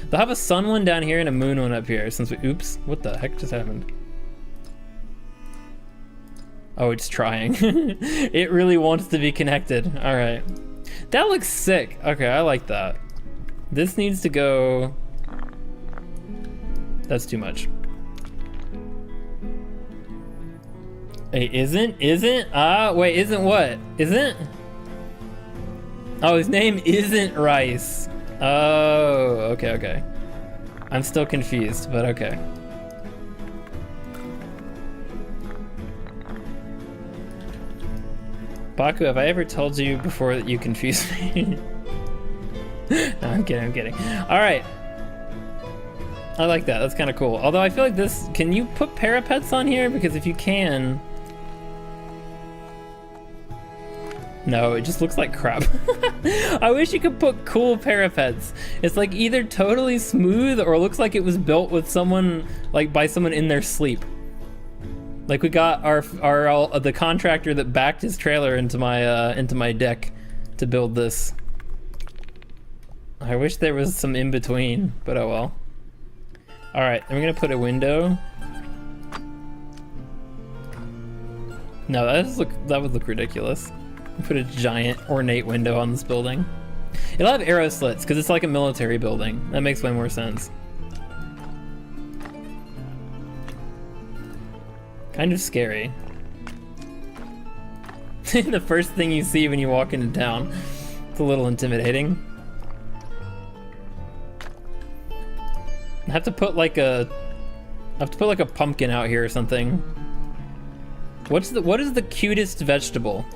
They'll have a sun one down here and a moon one up here since we, oops, what the heck just happened? Oh, it's trying. It really wants to be connected. All right. That looks sick. Okay, I like that. This needs to go... That's too much. Hey, isn't? Wait, isn't what? Isn't? Oh, his name isn't Rice. Oh, okay. I'm still confused, but okay. Baku, have I ever told you before that you confuse me? No, I'm kidding. All right. I like that, that's kind of cool. Although I feel like this, can you put parapets on here? Because if you can... No, it just looks like crap. I wish you could put cool parapets. It's like either totally smooth or looks like it was built with someone, like by someone in their sleep. Like we got the contractor that backed his trailer into my deck to build this. I wish there was some in between, but oh well. All right, I'm gonna put a window. No, that would look ridiculous. Put a giant ornate window on this building. It'll have arrow slits because it's like a military building. That makes way more sense. Kind of scary. The first thing you see when you walk into town. It's a little intimidating. I have to put like a pumpkin out here or something. What is the cutest vegetable?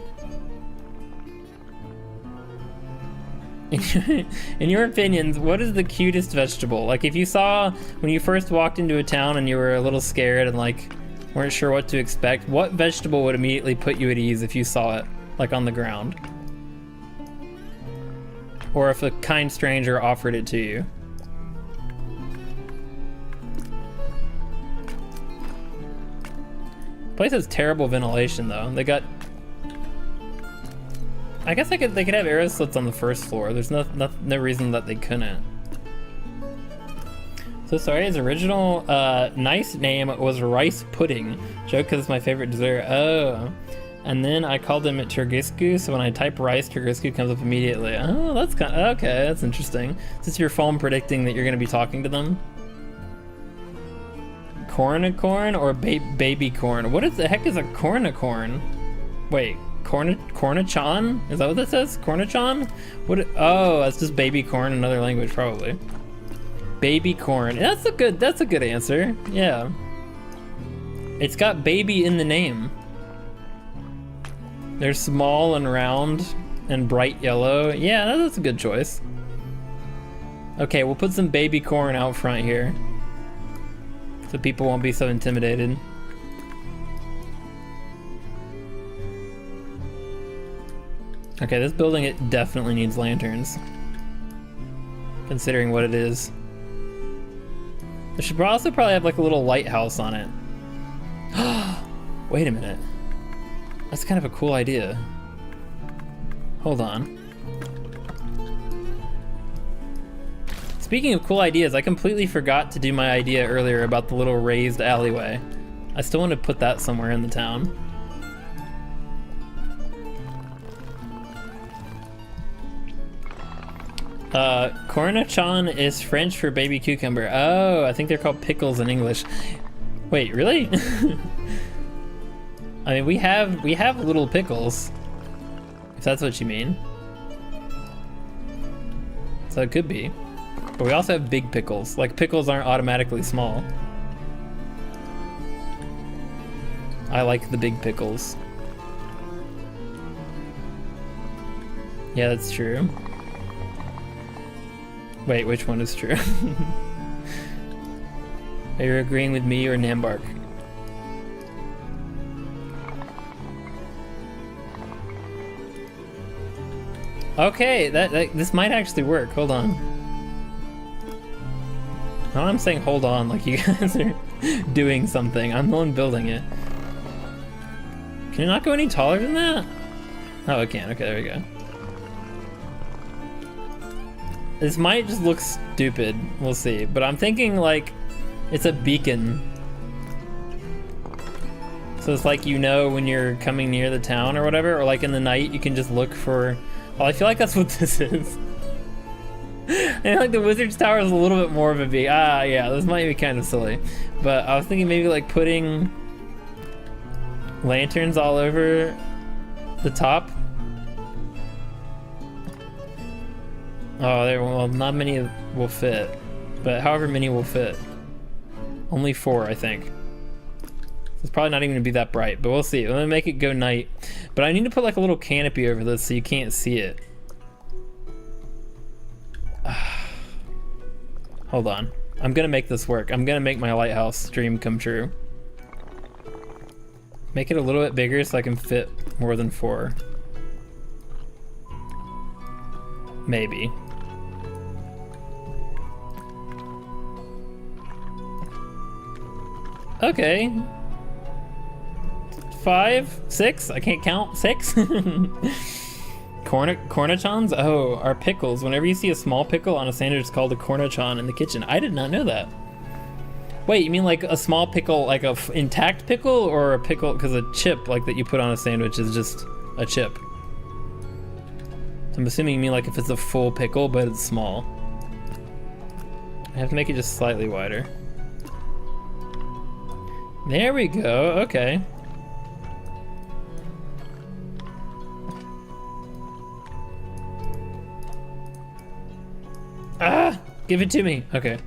In your opinions, what is the cutest vegetable? Like if you saw when you first walked into a town and you were a little scared and like weren't sure what to expect, what vegetable would immediately put you at ease if you saw it like on the ground? Or if a kind stranger offered it to you? Place has terrible ventilation though. They got... I guess they could have arrow slits on the first floor. There's no reason that they couldn't. So sorry, his original nice name was Rice Pudding. Joke because it's my favorite dessert. Oh. And then I called him Turgiscu, so when I type rice, Turgiscu comes up immediately. Oh, that's kind of... Okay, that's interesting. Is this your phone predicting that you're going to be talking to them? Cornicorn or baby corn? What the heck is a cornicorn? Wait. Cornichon? Is that what that says? Cornichon? Oh, that's just baby corn in another language, probably. Baby corn. That's a good answer. Yeah. It's got baby in the name. They're small and round and bright yellow. Yeah, that's a good choice. Okay, we'll put some baby corn out front here, so people won't be so intimidated. Okay, this building, it definitely needs lanterns, considering what it is. There should also probably have like a little lighthouse on it. Wait a minute. That's kind of a cool idea. Hold on. Speaking of cool ideas, I completely forgot to do my idea earlier about the little raised alleyway. I still want to put that somewhere in the town. Cornichon is French for baby cucumber. Oh, I think they're called pickles in English. Wait, really? I mean, we have little pickles, if that's what you mean. So it could be. But we also have big pickles. Like, pickles aren't automatically small. I like the big pickles. Yeah, that's true. Wait, which one is true? Are you agreeing with me or Nambark? Okay, this might actually work. Hold on. No, I'm saying hold on like you guys are doing something. I'm the one building it. Can it not go any taller than that? Oh, it can. Okay, there we go. This might just look stupid. We'll see. But I'm thinking like it's a beacon. So So it's like, you know, when you're coming near the town or whatever, or like in the night, you can just look for, well, I feel like that's what this is. And like the Wizard's Tower is a little bit more of a big, yeah, this might be kind of silly. But I was thinking maybe like putting lanterns all over the top. Oh, well, not many will fit, but however many will fit. Only 4, I think. It's probably not even gonna be that bright, but we'll see. I'm gonna make it go night. But I need to put like a little canopy over this so you can't see it. Hold on. I'm gonna make this work. I'm gonna make my lighthouse dream come true. Make it a little bit bigger so I can fit more than 4. Maybe. Okay. 5, 6, I can't count. 6. Cornichons? Oh, are pickles. Whenever you see a small pickle on a sandwich, it's called a cornichon in the kitchen. I did not know that. Wait, you mean like a small pickle, like a intact pickle, or a pickle, because a chip like that you put on a sandwich is just a chip? So I'm assuming you mean like if it's a full pickle, but it's small. I have to make it just slightly wider. There we go, okay. Ah, give it to me, okay.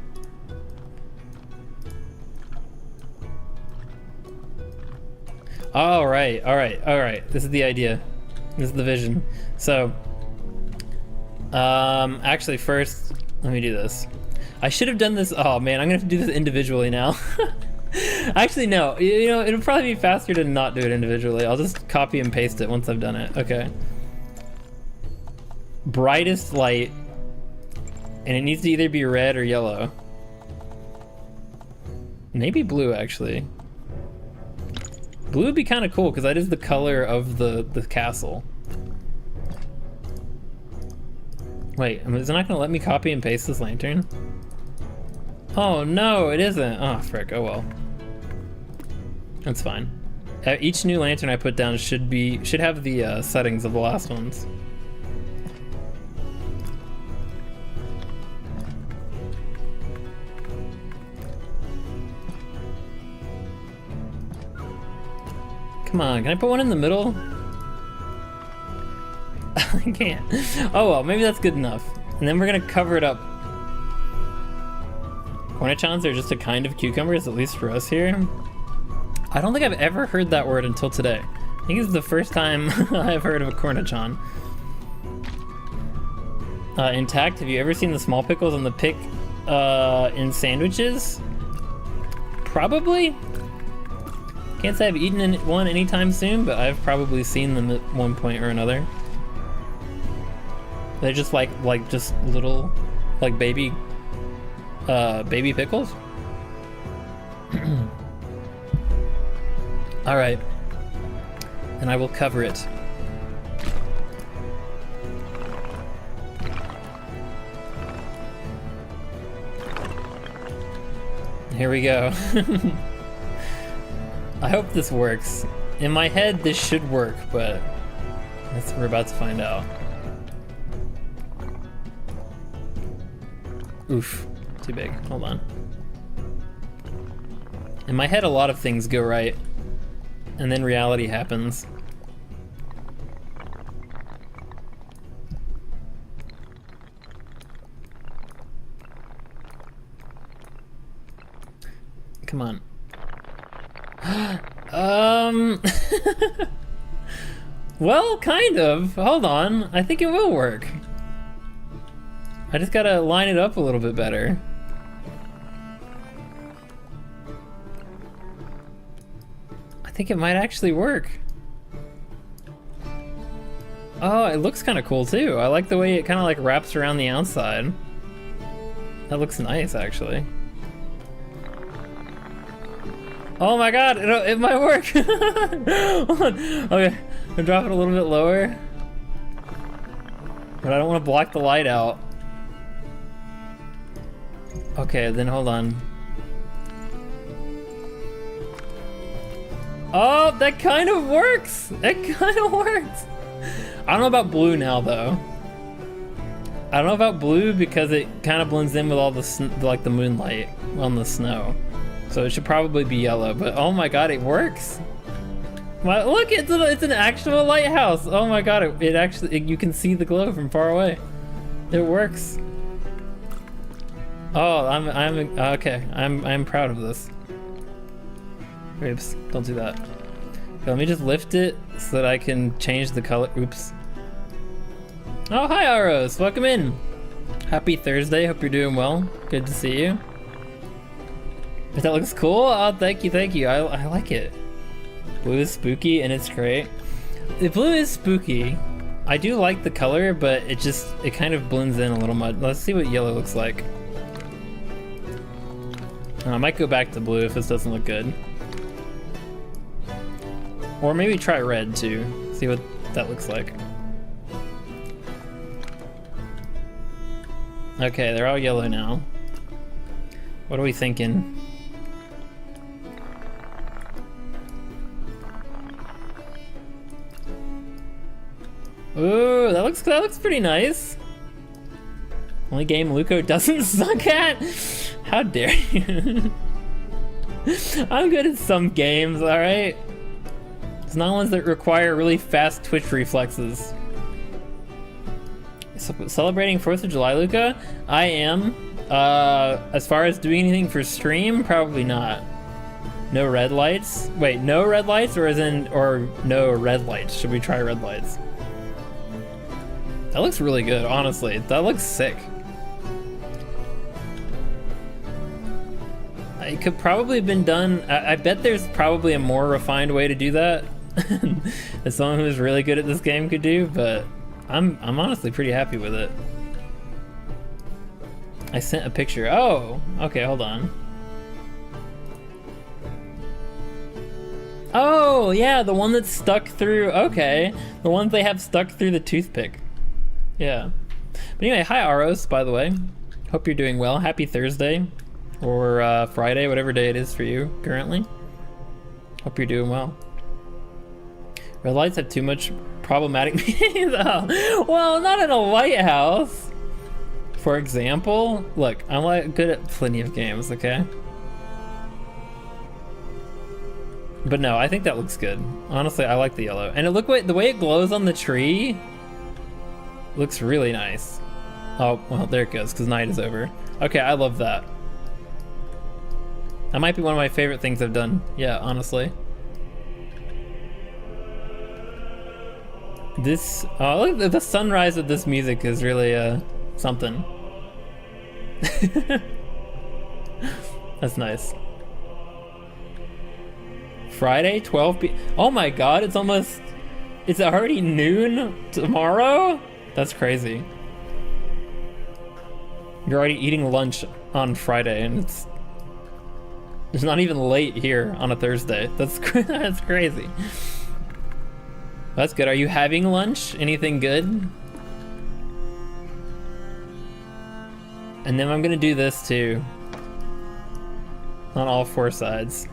All right. This is the idea. This is the vision. So, actually first, let me do this. I should have done this, oh man, I'm gonna have to do this individually now. Actually, no, you know, it'll probably be faster to not do it individually. I'll just copy and paste it once I've done it, okay. Brightest light, and it needs to either be red or yellow. Maybe blue, actually. Blue would be kind of cool because that is the color of the castle. Wait, is it not gonna let me copy and paste this lantern? Oh no, it isn't. Oh frick, oh well. That's fine. Each new lantern I put down should have the settings of the last ones. Come on, can I put one in the middle? I can't. Oh well, maybe that's good enough. And then we're gonna cover it up. Cornichons are just a kind of cucumbers, at least for us here. I don't think I've ever heard that word until today. I think it's the first time I've heard of a cornichon. Intact, have you ever seen the small pickles on the pick in sandwiches? Probably. Can't say I've eaten one anytime soon, but I've probably seen them at one point or another. They're just like just little, like baby pickles. All right, and I will cover it. Here we go. I hope this works. In my head, this should work, but we're about to find out. Oof, too big, hold on. In my head, a lot of things go right, and then reality happens. Come on. Well, kind of. Hold on. I think it will work. I just gotta line it up a little bit better. I think it might actually work. Oh, it looks kind of cool too. I like the way it kind of like wraps around the outside. That looks nice, actually. Oh my god, it might work. Hold on. Okay, I'm dropping it a little bit lower. But I don't want to block the light out. Okay, then hold on. Oh, that kind of works. That kind of works. I don't know about blue now though. I don't know about blue because it kind of blends in with all the like the moonlight on the snow. So it should probably be yellow, but oh my god, it works. Look, it's an actual lighthouse. Oh my god, it actually, you can see the glow from far away. It works. Oh, I'm okay. I'm proud of this. Oops, don't do that. Okay, let me just lift it so that I can change the color. Oops. Oh, hi Aros, welcome in. Happy Thursday, hope you're doing well. Good to see you. But that looks cool. Oh, thank you. I like it. Blue is spooky and it's great. The blue is spooky. I do like the color, but it kind of blends in a little much. Let's see what yellow looks like. I might go back to blue if this doesn't look good. Or maybe try red too. See what that looks like. Okay, they're all yellow now. What are we thinking? Ooh, that looks pretty nice. Only game Luco doesn't suck at? How dare you? I'm good at some games, alright? It's not ones that require really fast twitch reflexes. Celebrating 4th of July, Luca? I am. As far as doing anything for stream, probably not. No red lights? Wait, no red lights or no red lights? Should we try red lights? That looks really good, honestly. That looks sick. It could probably have been done. I bet there's probably a more refined way to do that that someone who's really good at this game could do, but I'm honestly pretty happy with it. I sent a picture. Oh, okay, hold on. Oh, yeah, the one that's stuck through. Okay, the ones they have stuck through the toothpick. Yeah. But anyway, hi Aros, by the way. Hope you're doing well. Happy Thursday or Friday, whatever day it is for you currently. Hope you're doing well. Red lights have too much problematic meanings. Oh, well, not in a lighthouse. For example, look, I'm like good at plenty of games, okay? But no, I think that looks good. Honestly, I like the yellow. And the way it glows on the tree looks really nice. Oh, well, there it goes, because night is over. Okay, I love that. That might be one of my favorite things I've done. Yeah, honestly. This, oh, look, the sunrise with this music is really, something. That's nice. Friday, 12 p.m. Oh my god, it's already noon tomorrow? That's crazy. You're already eating lunch on Friday and it's not even late here on a Thursday. That's that's crazy. That's good. Are you having lunch? Anything good? And then I'm gonna do this too. On all four sides.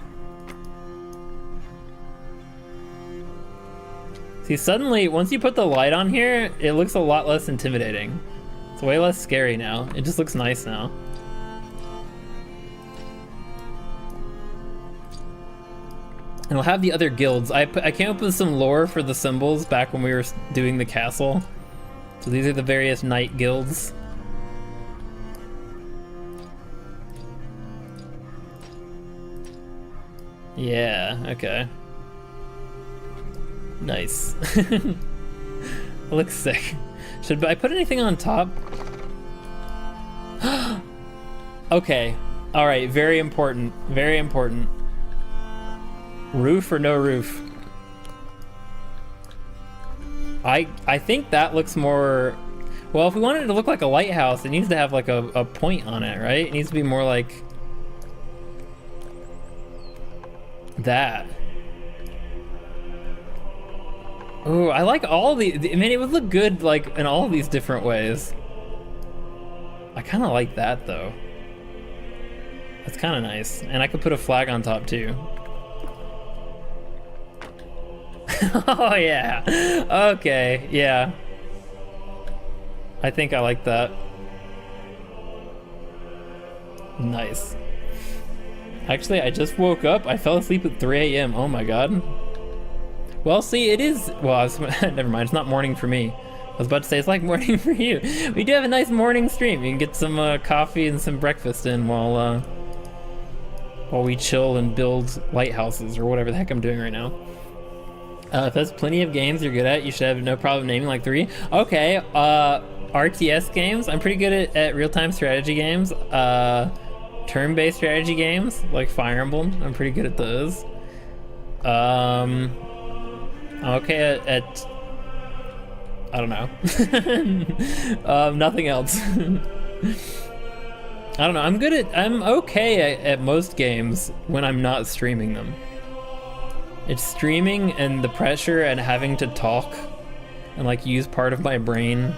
See, suddenly, once you put the light on here, it looks a lot less intimidating. It's way less scary now. It just looks nice now. And I'll have the other guilds. I came up with some lore for the symbols back when we were doing the castle. So these are the various knight guilds. Yeah, okay. Nice. It looks sick. Should I put anything on top? Okay. All right, very important. Very important. Roof or no roof? I think that looks more... Well, if we wanted it to look like a lighthouse, it needs to have like a point on it, right? It needs to be more like... that. Ooh, I like all the... I mean, it would look good like in all of these different ways. I kind of like that though. That's kind of nice. And I could put a flag on top too. Oh yeah. Okay, yeah. I think I like that. Nice. Actually, I just woke up. I fell asleep at 3 a.m. Oh my god. Well, see, it is... Well, never mind. It's not morning for me. I was about to say, it's like morning for you. We do have a nice morning stream. You can get some coffee and some breakfast in while we chill and build lighthouses or whatever the heck I'm doing right now. If that's plenty of games you're good at, you should have no problem naming like 3. Okay, RTS games. I'm pretty good at real-time strategy games. Turn-based strategy games, like Fire Emblem. I'm pretty good at those. I'm okay at I don't know. Nothing else. I don't know. I'm okay at most games when I'm not streaming them. It's streaming and the pressure and having to talk and like use part of my brain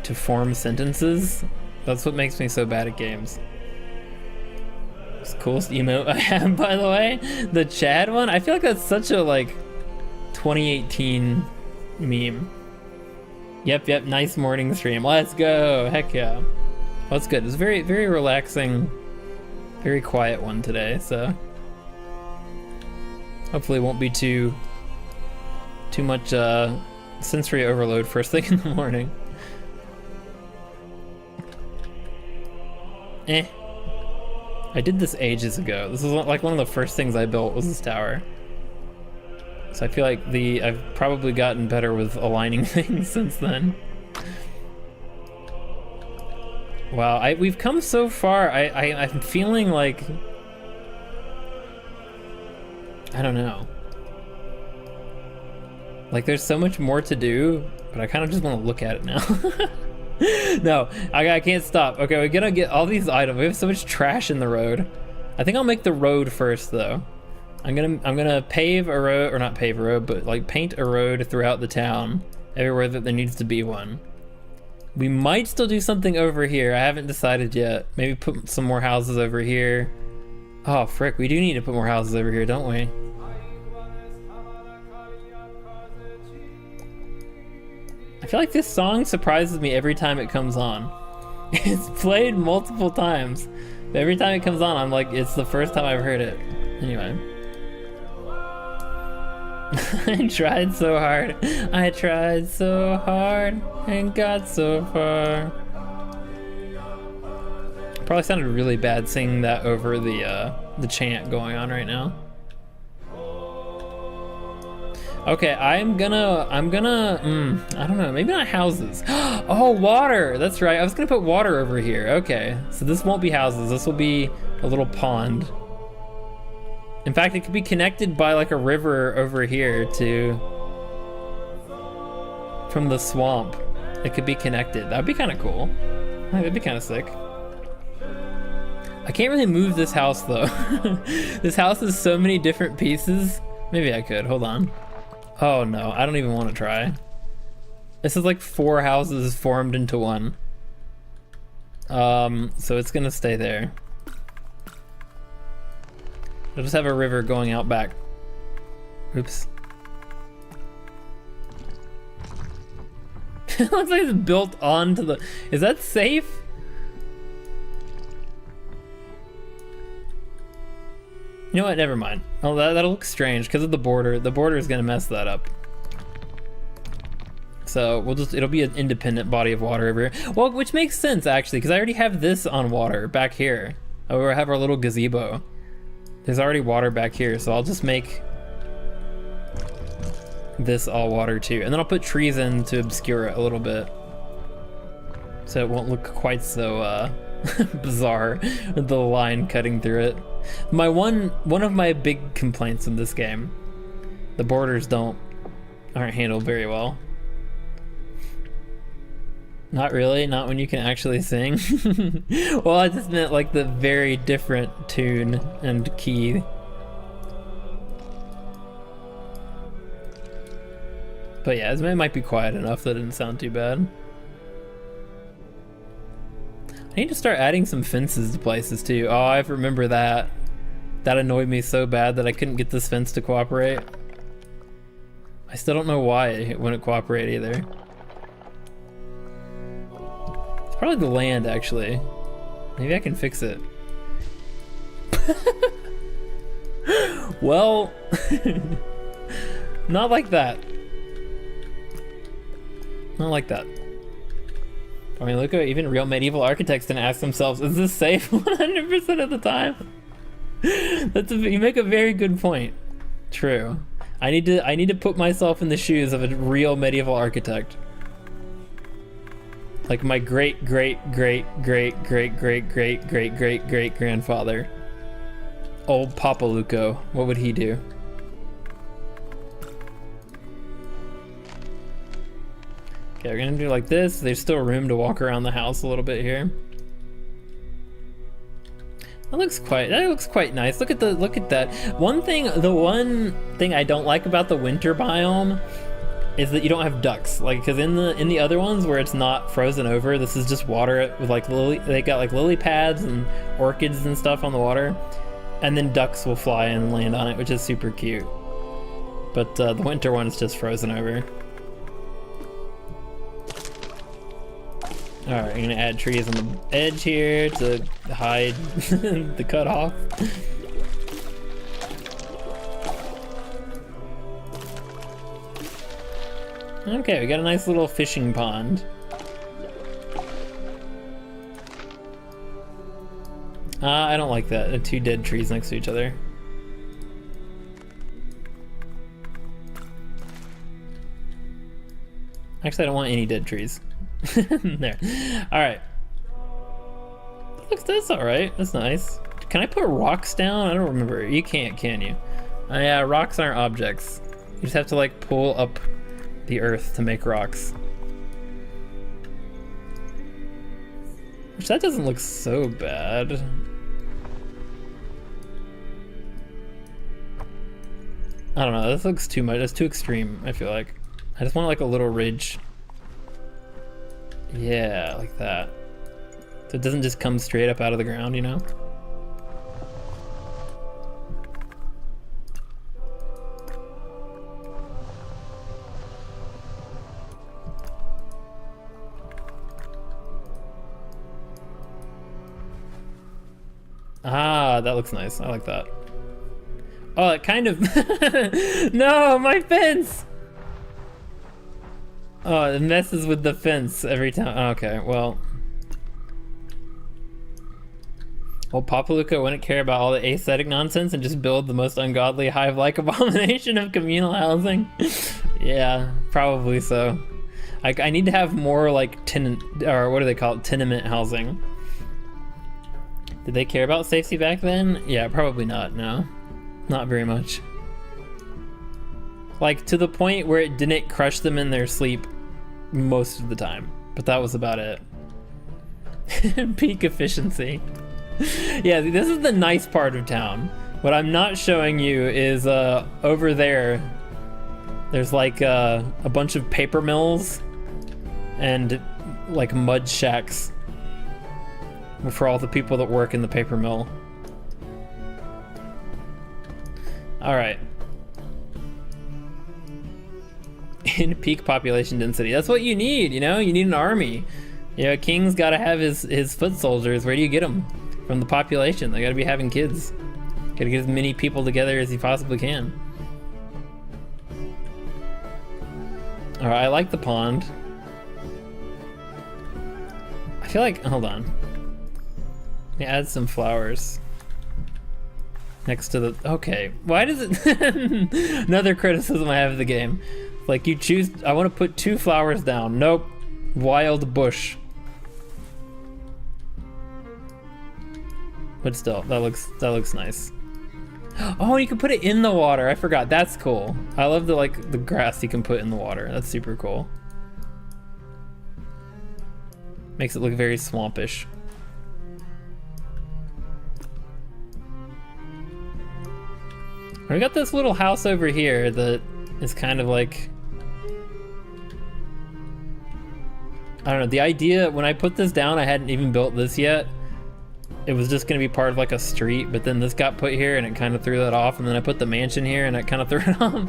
to form sentences. That's what makes me so bad at games. It's the coolest emote I have, by the way. The Chad one, I feel like that's such a like 2018 meme. Yep, nice morning stream. Let's go. Heck yeah. Well, that's good. It's very, very relaxing, very quiet one today, so hopefully it won't be too much sensory overload first thing in the morning. I did this ages ago. This was like one of the first things I built was this tower. So I feel like I've probably gotten better with aligning things since then. Wow, we've come so far. I'm feeling like, I don't know. Like there's so much more to do, but I kind of just want to look at it now. No, I can't stop. Okay, we're gonna get all these items. We have so much trash in the road. I think I'll make the road first though. I'm gonna pave a road, or not pave a road, but like paint a road throughout the town, everywhere that there needs to be one. We might still do something over here. I haven't decided yet. Maybe put some more houses over here. Oh frick, we do need to put more houses over here, don't we? I feel like this song surprises me every time it comes on. It's played multiple times, but every time it comes on, I'm like, it's the first time I've heard it. Anyway. I tried so hard. I tried so hard and got so far. Probably sounded really bad singing that over the chant going on right now. Okay, I'm gonna, I don't know, maybe not houses. Oh, water, that's right. I was gonna put water over here. Okay, so this won't be houses. This will be a little pond. In fact, it could be connected by like a river over here from the swamp. It could be connected. That'd be kind of cool. That'd be kind of sick. I can't really move this house though. This house is so many different pieces. Maybe I could, hold on. Oh no, I don't even want to try. This is like 4 houses formed into one. So it's gonna stay there. I'll just have a river going out back. Oops. It looks like it's built onto the... Is that safe? You know what, never mind. Oh, that'll look strange because of the border. The border is gonna mess that up. So it'll be an independent body of water over here. Well, which makes sense actually, because I already have this on water back here. Oh, we have our little gazebo. There's already water back here, so I'll just make this all water too. And then I'll put trees in to obscure it a little bit, so it won't look quite so bizarre with the line cutting through it. One of my big complaints in this game, the borders aren't handled very well. Not really, not when you can actually sing. Well, I just meant like the very different tune and key. But yeah, it might be quiet enough that it didn't sound too bad. I need to start adding some fences to places too. Oh, I remember that. That annoyed me so bad that I couldn't get this fence to cooperate. I still don't know why it wouldn't cooperate either. It's probably the land, actually. Maybe I can fix it. Well, not like that. Not like that. I mean, look at even real medieval architects didn't ask themselves, is this safe 100% of the time? You make a very good point. True. I need to put myself in the shoes of a real medieval architect. Like my great grandfather. Old Papa Luco. What would he do? Okay, we're gonna do like this. There's still room to walk around the house a little bit here. That looks quite nice. Look at that. The one thing I don't like about the winter biome is that you don't have ducks. Like, because in the other ones where it's not frozen over, this is just water with like they got like lily pads and orchids and stuff on the water, and then ducks will fly and land on it, which is super cute. But the winter one is just frozen over. All right, I'm gonna add trees on the edge here to hide the cutoff. Okay, we got a nice little fishing pond. I don't like that. The two dead trees next to each other. Actually, I don't want any dead trees. There. Alright. That's alright. That's nice. Can I put rocks down? I don't remember. You can't, can you? Yeah, rocks aren't objects. You just have to like pull up the earth to make rocks. Which that doesn't look so bad. I don't know, this looks too much. That's too extreme, I feel like. I just want like a little ridge. Yeah, like that. So it doesn't just come straight up out of the ground, you know? Ah, that looks nice. I like that. Oh, it kind of... No, my fence! Oh, it messes with the fence every time. Okay, well. Well, Papa Luca wouldn't care about all the aesthetic nonsense and just build the most ungodly hive-like abomination of communal housing. Yeah, probably so. I need to have more like tenant, or what do they call it? Tenement housing. Did they care about safety back then? Yeah, probably not, no. Not very much. Like, to the point where it didn't crush them in their sleep most of the time. But that was about it. Peak efficiency. Yeah, this is the nice part of town. What I'm not showing you is over there, there's like a bunch of paper mills and like mud shacks for all the people that work in the paper mill. All right. In peak population density. That's what you need, you know? You need an army. You know, a king's gotta have his foot soldiers. Where do you get them? From the population. They gotta be having kids. Gotta get as many people together as he possibly can. All right, I like the pond. I feel like, hold on. Let me add some flowers. Next to the, okay. Why does it, another criticism I have of the game. Like you choose, I want to put 2 flowers down. Nope, wild bush. But still, that looks nice. Oh, you can put it in the water. I forgot. That's cool. I love the the grass you can put in the water. That's super cool. Makes it look very swampish. We got this little house over here that is kind of like, I don't know, the idea, when I put this down, I hadn't even built this yet. it was just gonna be part of like a street, but then this got put here and it kind of threw that off, and then I put the mansion here and it kind of threw it off.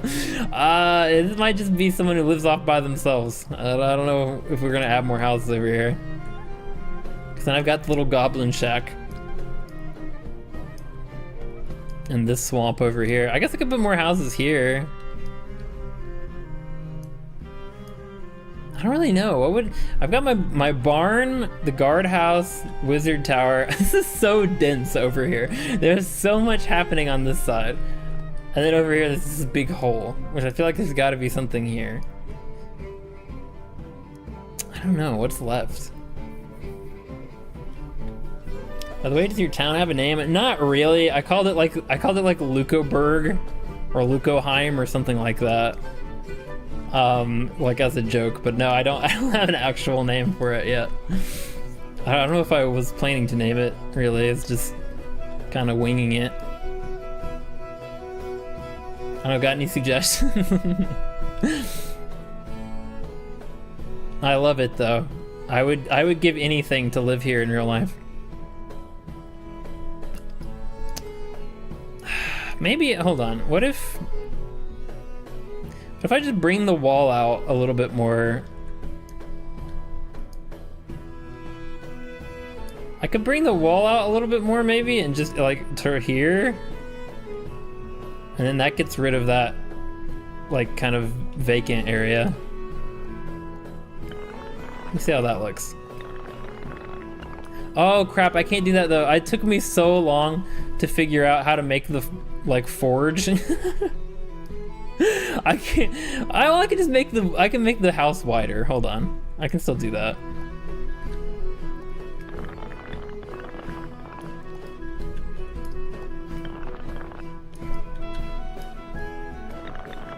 It might just be someone who lives off by themselves. I don't know if we're gonna add more houses over here. Cause then I've got the little goblin shack. And this swamp over here. I guess I could put more houses here. I don't really know. What would I've got my barn, the guardhouse, wizard tower. This is so dense over here. There's so much happening on this side. And then over here there's this big hole, which I feel like there's gotta be something here. I don't know, what's left? By the way, does your town have a name? Not really. I called it like Lucoburg or Lucoheim or something like that. Like as a joke, but no, I don't have an actual name for it yet. I don't know if I was planning to name it, really. It's just kind of winging it. I don't got any suggestions. I love it though. I would give anything to live here in real life. Maybe, hold on, what if I just bring the wall out a little bit more? I could bring the wall out a little bit more maybe, and just like to here. And then that gets rid of that like kind of vacant area. Let me see how that looks. Oh crap, I can't do that though. It took me so long to figure out how to make the like forge. I can just make I can make the house wider. Hold on. I can still do that.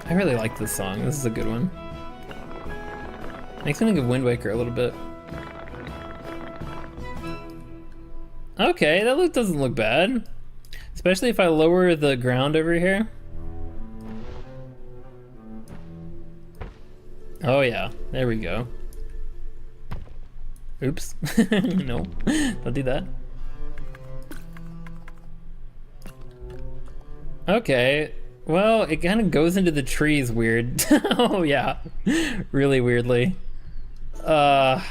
I really like this song. This is a good one. Makes me think of Wind Waker a little bit. Okay, that doesn't look bad. Especially if I lower the ground over here. Oh yeah, there we go. Oops. No, don't do that. Okay, well, it kind of goes into the trees weird. Oh yeah, really weirdly. Crap.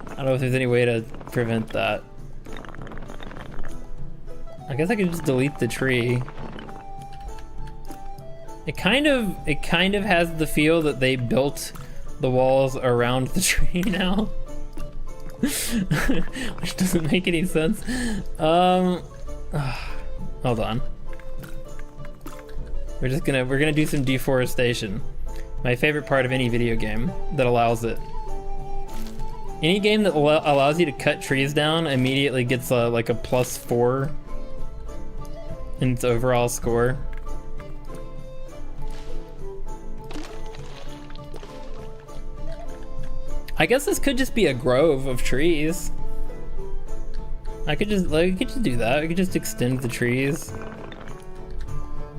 I don't know if there's any way to prevent that. I guess I could just delete the tree. It kind of has the feel that they built the walls around the tree now. Which doesn't make any sense. Hold on. We're gonna do some deforestation. My favorite part of any video game that allows it. Any game that allows you to cut trees down immediately gets like a +4 in its overall score. I guess this could just be a grove of trees. I could just do that. I could just extend the trees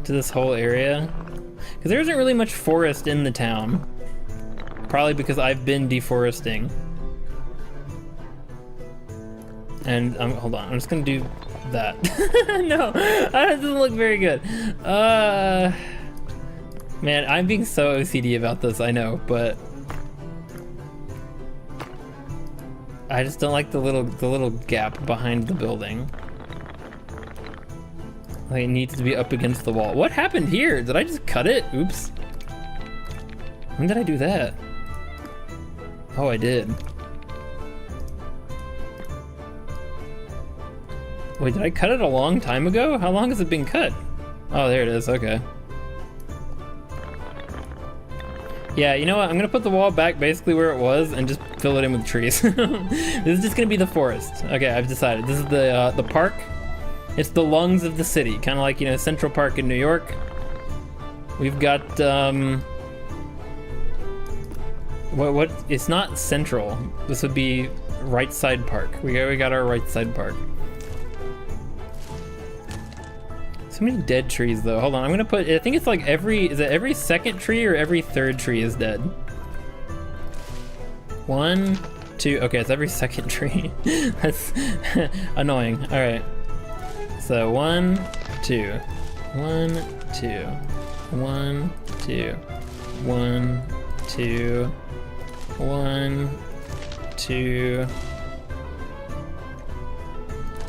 to this whole area. Because there isn't really much forest in the town. Probably because I've been deforesting. And hold on, I'm just gonna do that. No, that doesn't look very good. Man, I'm being so OCD about this, I know, but I just don't like the little gap behind the building. Like it needs to be up against the wall. What happened here? Did I just cut it? Oops. When did I do that? Oh, I did. Wait, did I cut it a long time ago? How long has it been cut? Oh, there it is, okay. Yeah, you know what? I'm gonna put the wall back basically where it was and just fill it in with trees. This is just gonna be the forest. Okay, I've decided. This is the park. It's the lungs of the city, kind of like, you know, Central Park in New York. We've got what? It's not Central. This would be Right Side Park. We got our Right Side Park. So many dead trees though. Hold on, I'm gonna put, I think it's like is it every second tree or every third tree is dead? 1, two. Okay, it's every second tree. That's annoying. All right. So 1, 2, 1, 2, 1, 2, 1, 2, 1, 2,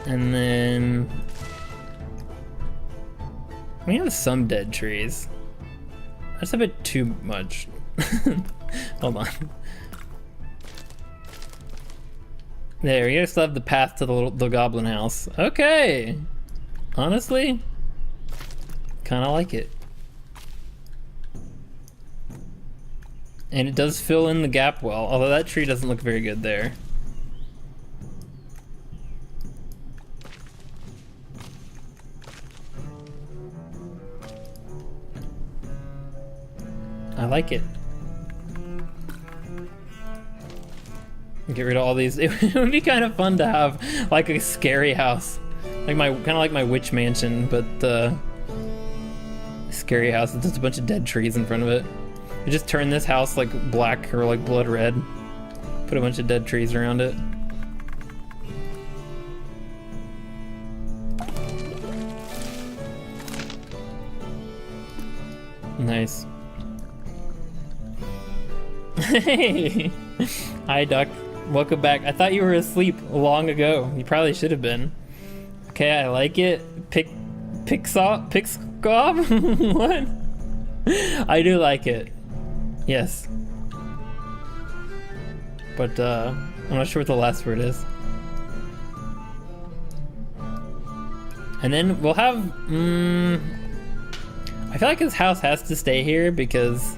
and then we have some dead trees. That's a bit too much. Hold on. There, you still have the path to the goblin house. Okay. Honestly, kind of like it. And it does fill in the gap well, although that tree doesn't look very good there. I like it. Get rid of all these. It would be kind of fun to have like a scary house, like kind of like my witch mansion, but scary house with just a bunch of dead trees in front of it. You just turn this house like black or like blood red. Put a bunch of dead trees around it. Nice. Hey! Hi, Duck. Welcome back. I thought you were asleep long ago. You probably should have been. Okay, I like it. Pixcob? What? I do like it. Yes. But, I'm not sure what the last word is. And then we'll have, I feel like his house has to stay here because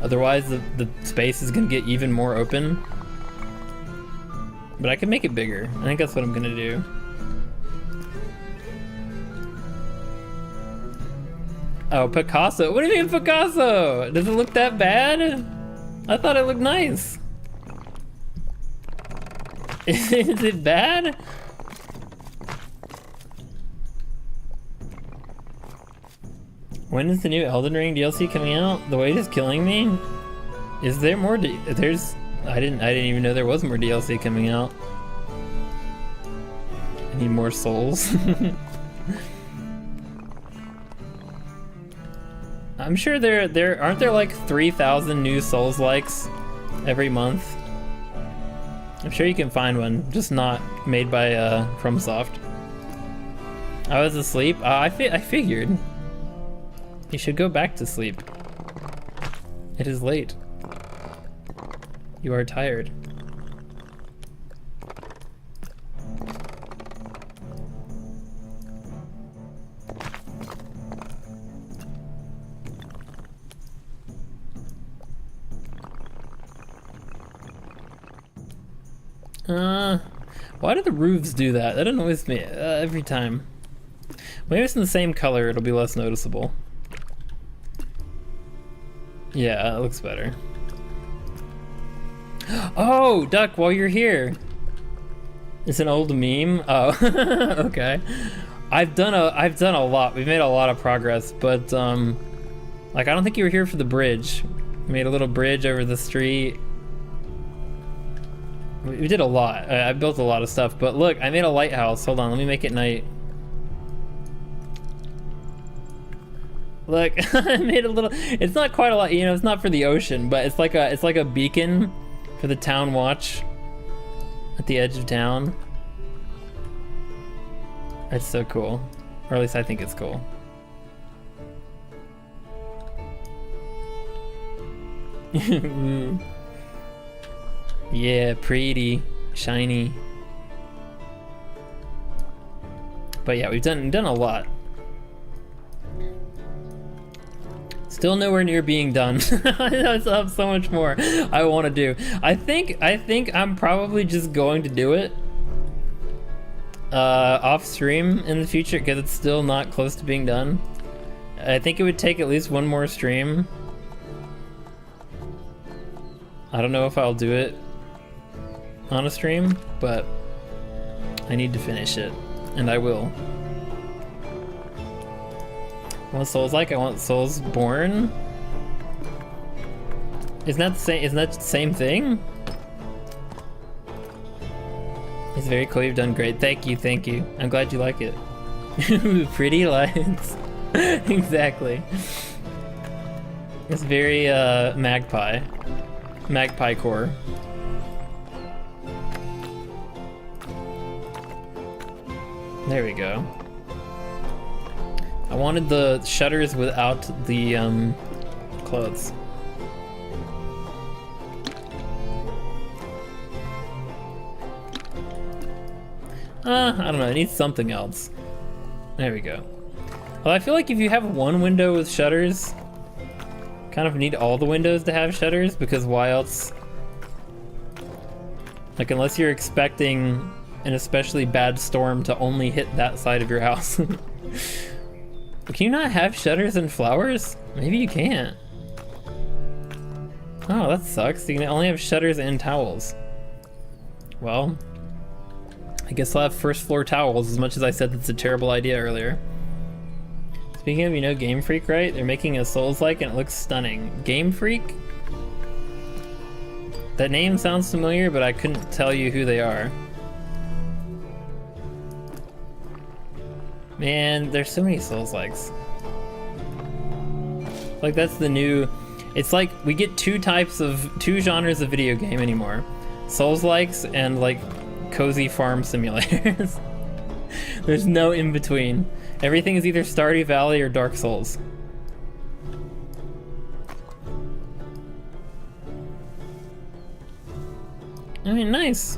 otherwise the space is gonna get even more open. But I can make it bigger. I think that's what I'm gonna do. Oh, Picasso. What do you mean Picasso? Does it look that bad? I thought it looked nice. Is it bad? When is the new Elden Ring DLC coming out? The wait is killing me. Is there more? I didn't even know there was more DLC coming out. I need more souls. I'm sure there aren't there like 3,000 new souls likes every month. I'm sure you can find one, just not made by FromSoft. I was asleep. I figured. You should go back to sleep. It is late. You are tired. Why do the roofs do that? That annoys me every time. Maybe it's in the same color, it'll be less noticeable. Yeah, it looks better. Oh, Duck, while you're here. It's an old meme. Oh, okay. I've done a lot. We've made a lot of progress, but like I don't think you were here for the bridge. We made a little bridge over the street. We did a lot. I built a lot of stuff, but look, I made a lighthouse. Hold on, let me make it night. Look, I made a little. It's not quite a lot, you know. It's not for the ocean, but it's like a beacon for the town watch at the edge of town. That's so cool, or at least I think it's cool. Yeah, pretty, shiny. But yeah, we've done a lot. Still nowhere near being done. I still have so much more I want to do. I think I'm probably just going to do it off stream in the future because it's still not close to being done. I think it would take at least one more stream. I don't know if I'll do it on a stream, but I need to finish it, and I will. What Souls like? I want Souls Born. Isn't that the same? Isn't that the same thing? It's very cool. You've done great. Thank you. Thank you. I'm glad you like it. Pretty lights. Exactly. It's very magpie. Magpie core. There we go. I wanted the shutters without the clothes. I don't know, it needs something else. There we go. Well, I feel like if you have one window with shutters, kind of need all the windows to have shutters, because why else? Like, unless you're expecting an especially bad storm to only hit that side of your house. Can you not have shutters and flowers? Maybe you can't. Oh, that sucks. You can only have shutters and towels. Well, I guess I'll have first floor towels, as much as I said that's a terrible idea earlier. Speaking of, you know Game Freak, right? They're making a Souls-like and it looks stunning. Game Freak? That name sounds familiar, but I couldn't tell you who they are. Man, there's so many Souls-likes. Like, that's the new... It's like we get two genres of video game anymore. Souls-likes and, like, cozy farm simulators. There's no in between. Everything is either Stardew Valley or Dark Souls. I mean, nice.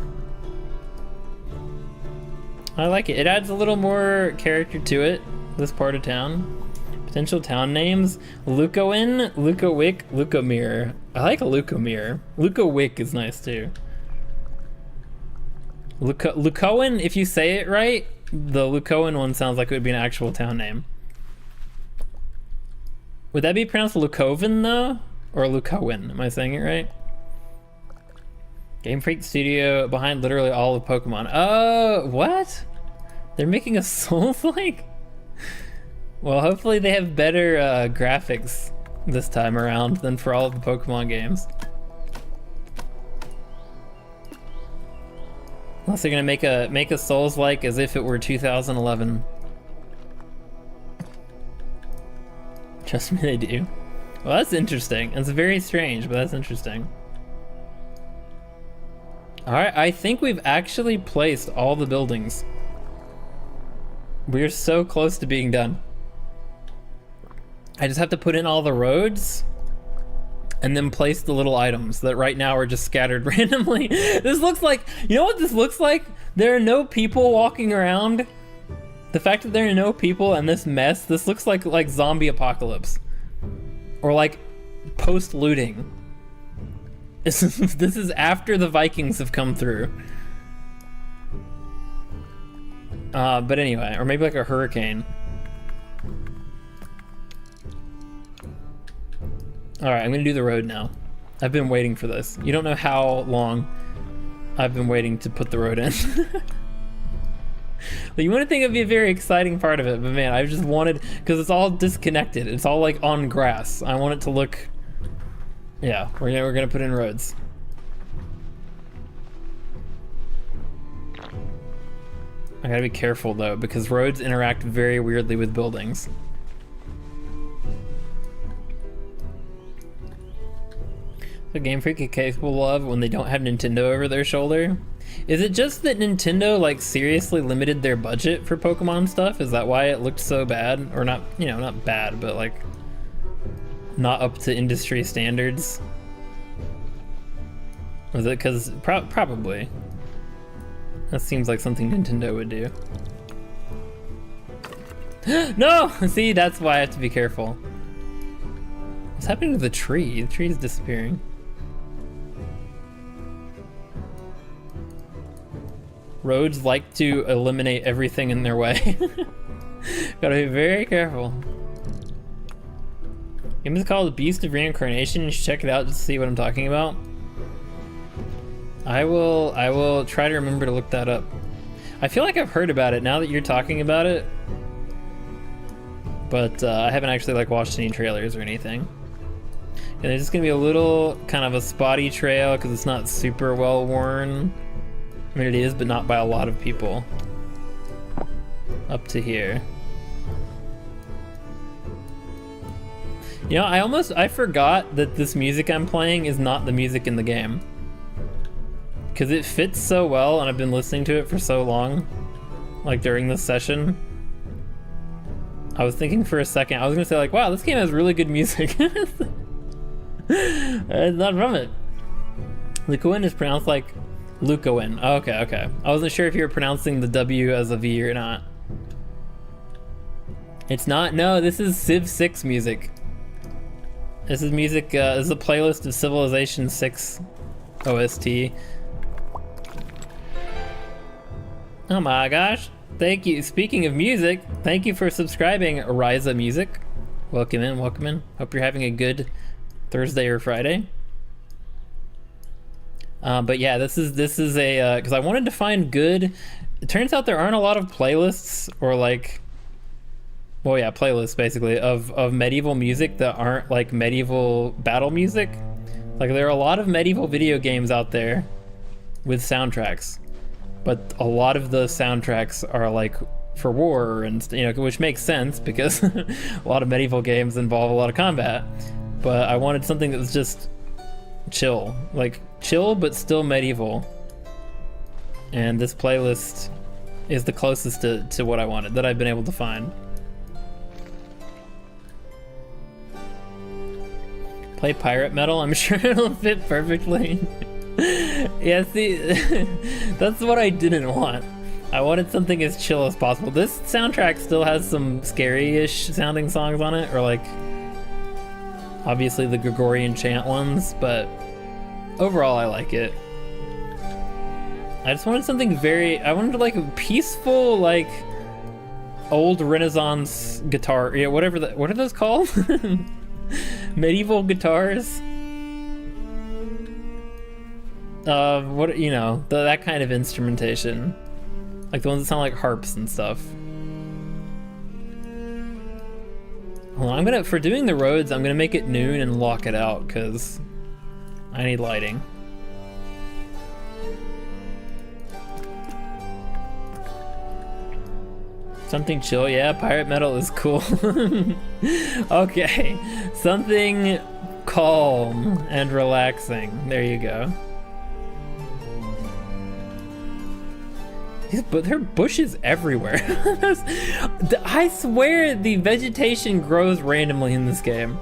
I like it. It adds a little more character to it, this part of town. Potential town names: Lucoin, Lucowick, Lucomere. I like a Lucomere. Lucowick is nice too. Lucoin, if you say it right, the Lucoin one sounds like it would be an actual town name. Would that be pronounced Lucoven though? Or Lucoin? Am I saying it right? Game Freak Studio behind literally all of Pokemon. Oh, what? They're making a Souls-like? Well, hopefully they have better graphics this time around than for all of the Pokemon games. Unless they're gonna make a Souls-like as if it were 2011. Trust me, they do. Well, that's interesting. It's very strange, but that's interesting. Alright, I think we've actually placed all the buildings. We're so close to being done. I just have to put in all the roads and then place the little items that right now are just scattered randomly. This looks like, you know what this looks like? There are no people walking around. The fact that there are no people and this mess, this looks like zombie apocalypse. Or like post-looting. This is after the Vikings have come through. But anyway, or maybe like a hurricane. Alright, I'm gonna do the road now. I've been waiting for this. You don't know how long I've been waiting to put the road in. But you wouldn't think it'd be a very exciting part of it, but man, I just wanted, because it's all disconnected. It's all like on grass. I want it to look, yeah, we're gonna put in roads. I gotta be careful though, because roads interact very weirdly with buildings. The Game Freak is capable of when they don't have Nintendo over their shoulder. Is it just that Nintendo like seriously limited their budget for Pokemon stuff? Is that why it looked so bad? Or not, you know, not bad, but like not up to industry standards? Was it because, probably. That seems like something Nintendo would do. No! See, that's why I have to be careful. What's happening to the tree? The tree is disappearing. Roads like to eliminate everything in their way. Gotta be very careful. Game is called Beast of Reincarnation. You should check it out just to see what I'm talking about. I will try to remember to look that up. I feel like I've heard about it now that you're talking about it, but I haven't actually like watched any trailers or anything. And there's just gonna be a little kind of a spotty trail because it's not super well worn. I mean, it is, but not by a lot of people. Up to here. You know, I forgot that this music I'm playing is not the music in the game. Because it fits so well, and I've been listening to it for so long. Like, during this session. I was thinking for a second, I was gonna say like, wow, this game has really good music. It's not from it. Lucoin is pronounced like Lucoin. Oh, okay. I wasn't sure if you were pronouncing the W as a V or not. It's not, no, this is Civ 6 music. This is music, this is a playlist of Civilization 6 OST. Oh my gosh. Thank you. Speaking of music, thank you for subscribing, Ryza Music. Welcome in, welcome in. Hope you're having a good Thursday or Friday. But yeah, this is a, because I wanted to find good, it turns out there aren't a lot of playlists or like, well yeah, playlists basically of medieval music that aren't like medieval battle music. Like there are a lot of medieval video games out there with soundtracks. But a lot of the soundtracks are like for war and, you know, which makes sense because a lot of medieval games involve a lot of combat. But I wanted something that was just chill, like chill but still medieval. And this playlist is the closest to what I wanted that I've been able to find. Play pirate metal, I'm sure it'll fit perfectly. Yeah, see, that's what I didn't want. I wanted something as chill as possible. This soundtrack still has some scary-ish sounding songs on it, or like, obviously the Gregorian chant ones, but overall I like it. I just wanted something I wanted like a peaceful, like, old Renaissance guitar, yeah, what are those called? Medieval guitars? What, you know, that kind of instrumentation. Like the ones that sound like harps and stuff. Hold on, I'm gonna, for doing the roads, I'm gonna make it noon and lock it out, because I need lighting. Something chill, yeah, pirate metal is cool. Okay, something calm and relaxing. There you go. But there are bushes everywhere. I swear the vegetation grows randomly in this game.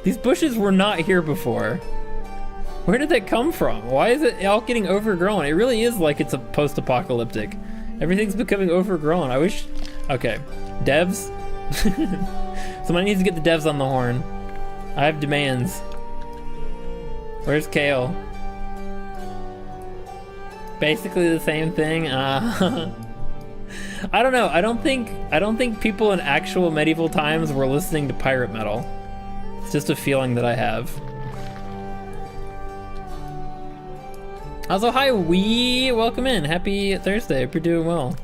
These bushes were not here before. Where did that come from? Why is it all getting overgrown? It really is like it's a post-apocalyptic. Everything's becoming overgrown. I wish... Okay, devs. Somebody needs to get the devs on the horn. I have demands. Where's Kale? Basically the same thing. I don't know. I don't think people in actual medieval times were listening to pirate metal. It's just a feeling that I have. Also, hi Wee, welcome in. Happy Thursday. Hope you're doing well.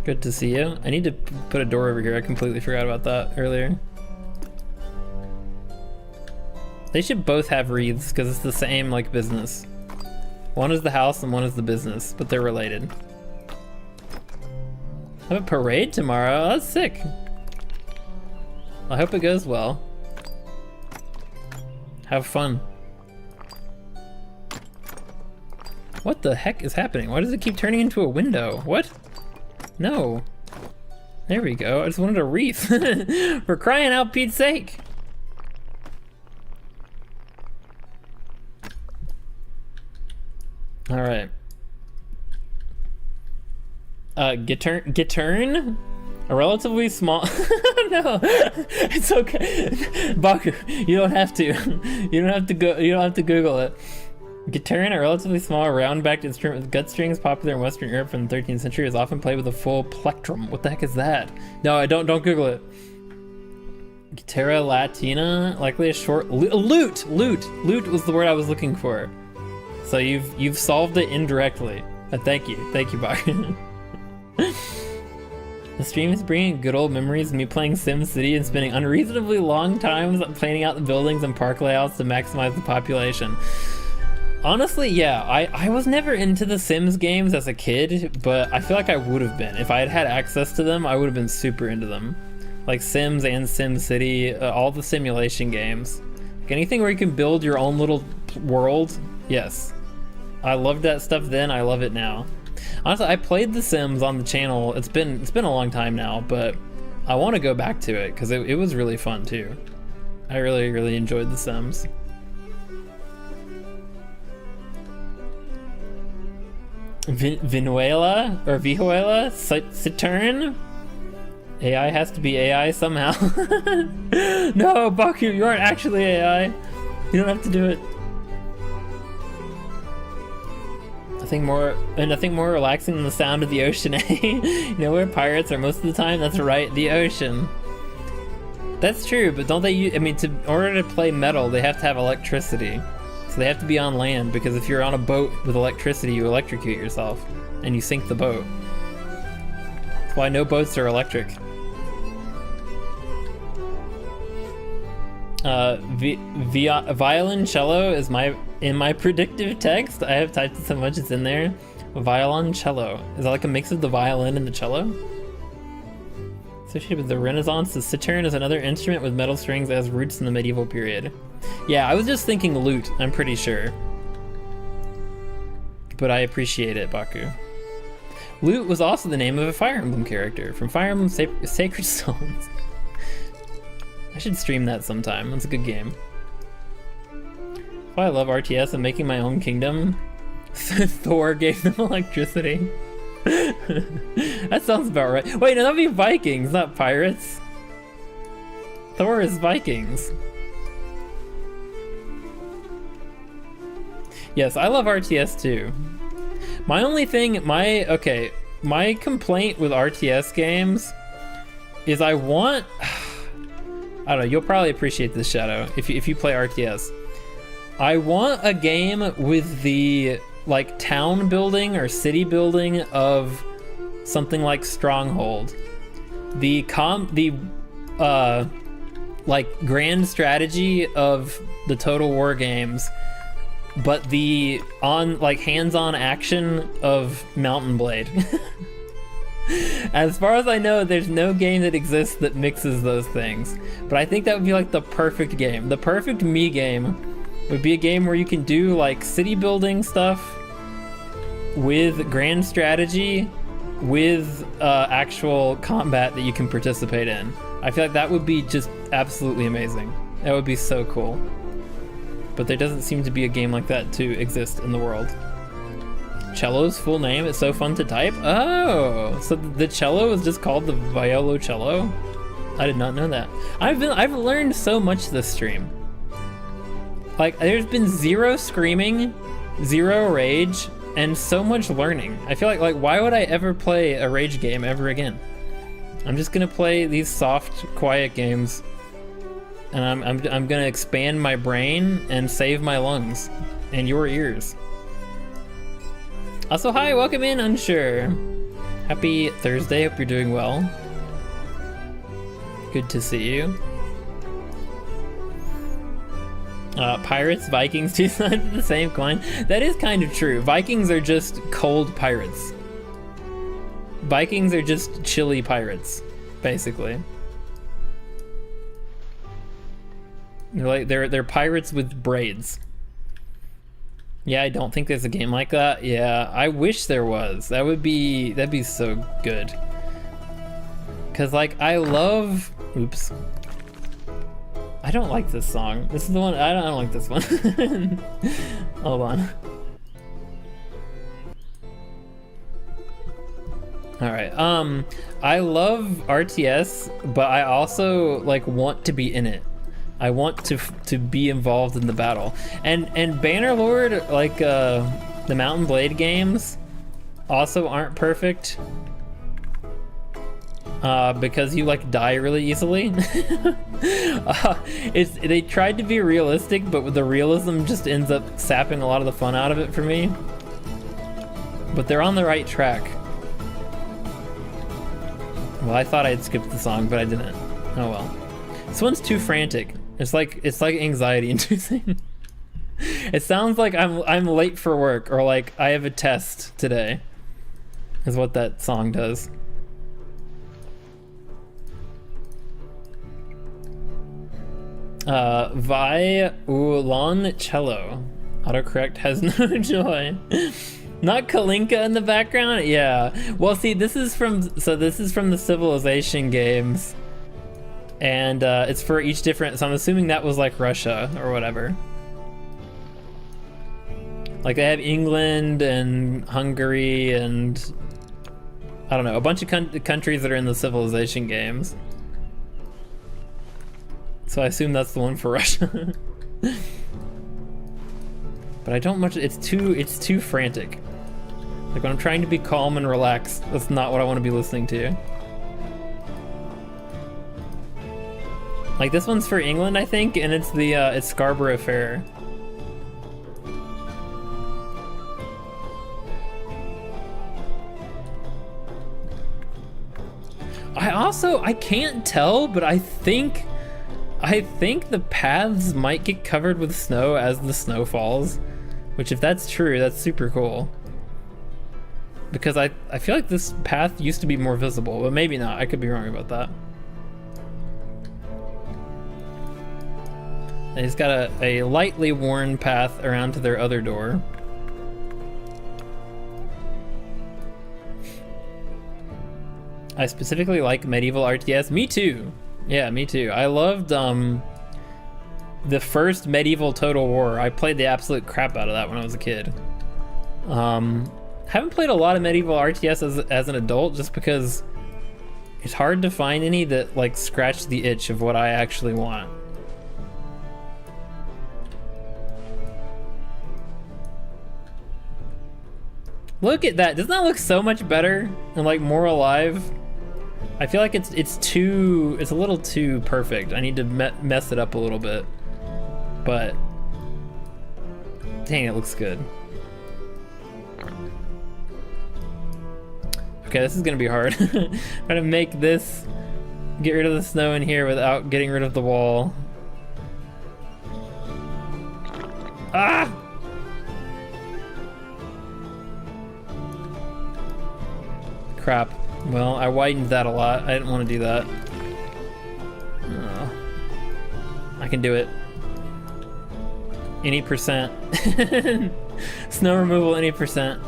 Good to see you. I need to put a door over here. I completely forgot about that earlier. They should both have wreaths because it's the same like business. One is the house and one is the business, but they're related. I have a parade tomorrow. That's sick. I hope it goes well. Have fun. What the heck is happening? Why does it keep turning into a window? What? No. There we go. I just wanted a wreath. For crying out Pete's sake. All right. Gittern? A relatively small... No, it's okay. Baku, you don't have to. You don't have to Google it. Gittern, a relatively small round-backed instrument with gut strings popular in Western Europe from the 13th century, is often played with a full plectrum. What the heck is that? No, don't Google it. Guitarra Latina, likely a short... Lute! Lute was the word I was looking for. So you've solved it indirectly. Thank you, Baku. The stream is bringing good old memories of me playing SimCity and spending unreasonably long times planning out the buildings and park layouts to maximize the population. Honestly, yeah, I was never into the Sims games as a kid, but I feel like I would have been. If I had had access to them, I would have been super into them. Like Sims and SimCity, all the simulation games. Like anything where you can build your own little world, yes. I loved that stuff then, I love it now. Honestly, I played The Sims on the channel. It's been a long time now, but I want to go back to it because it was really fun too. I really enjoyed The Sims. Vinuela or Vihuela? Saturn? AI has to be AI somehow. No, Baku, you aren't actually AI. You don't have to do it. Nothing more relaxing than the sound of the ocean, eh? You know where pirates are most of the time? That's right, the ocean. That's true, but don't they use, in order to play metal, they have to have electricity. So they have to be on land, because if you're on a boat with electricity, you electrocute yourself, and you sink the boat. That's why no boats are electric. Violoncello is in my predictive text. I have typed it so much it's in there. Violoncello. Is that like a mix of the violin and the cello? Associated with the Renaissance, the cittern is another instrument with metal strings that has roots in the medieval period. Yeah, I was just thinking lute, I'm pretty sure. But I appreciate it, Baku. Lute was also the name of a Fire Emblem character from Fire Emblem Sacred Stones. I should stream that sometime. That's a good game. Why I love RTS and making my own kingdom. Thor gave them electricity. That sounds about right. Wait, no, that'd be Vikings, not pirates. Thor is Vikings. Yes, I love RTS too. My only thing, my complaint with RTS games is I don't know, you'll probably appreciate this, Shadow, if you play RTS. I want a game with the like town building or city building of something like Stronghold. The like grand strategy of the Total War games, but the hands-on action of Mountain Blade. As far as I know, there's no game that exists that mixes those things. But I think that would be like the perfect game. The perfect me game would be a game where you can do like city building stuff with grand strategy, with actual combat that you can participate in. I feel like that would be just absolutely amazing. That would be so cool. But there doesn't seem to be a game like that to exist in the world. Cello's full name is so fun to type. Oh, so the cello is just called the violoncello? I did not know that. I've learned so much this stream. Like, there's been zero screaming, zero rage, and so much learning. I feel like why would I ever play a rage game ever again? I'm just gonna play these soft, quiet games, and I'm gonna expand my brain and save my lungs and your ears. Also, hi, welcome in, Unsure. Happy Thursday, hope you're doing well. Good to see you. Pirates, Vikings, two sides of the same coin. That is kind of true. Vikings are just cold pirates. Vikings are just chilly pirates, basically. They're pirates with braids. Yeah, I don't think there's a game like that. Yeah, I wish there was. That'd be so good. Cause like I love. Oops. I don't like this song. This is the one. I don't like this one. Hold on. All right. I love RTS, but I also like want to be in it. I want to be involved in the battle. And Bannerlord, like the Mountain Blade games, also aren't perfect. Because you like die really easily. They tried to be realistic, but the realism just ends up sapping a lot of the fun out of it for me. But they're on the right track. Well, I thought I'd skipped the song, but I didn't. Oh well. This one's too frantic. It's like anxiety inducing. It sounds like I'm late for work, or like I have a test today, is what that song does. Violoncello. Autocorrect has no joy. Not Kalinka in the background? Yeah. Well, see, this is from the Civilization games. And it's for each different, so I'm assuming that was like Russia or whatever. Like they have England and Hungary and I don't know, a bunch of countries that are in the Civilization games. So I assume that's the one for Russia. But I don't much, it's too frantic. Like when I'm trying to be calm and relaxed, that's not what I want to be listening to. Like this one's for England, I think, and it's the it's Scarborough Fair. I can't tell, but I think the paths might get covered with snow as the snow falls, which if that's true, that's super cool. Because I feel like this path used to be more visible, but maybe not. I could be wrong about that. They just got a lightly worn path around to their other door. I specifically like medieval RTS. Me too. Yeah, me too. I loved the first medieval Total War. I played the absolute crap out of that when I was a kid. Haven't played a lot of medieval RTS as an adult just because it's hard to find any that like scratch the itch of what I actually want. Look at that. Doesn't that look so much better and like more alive? I feel like it's a little too perfect. I need to mess it up a little bit. But dang, it looks good. Okay, this is gonna be hard. I'm gonna make this, get rid of the snow in here without getting rid of the wall. Ah! Crap. Well, I widened that a lot. I didn't want to do that. I can do it. Any percent. Snow removal, any percent.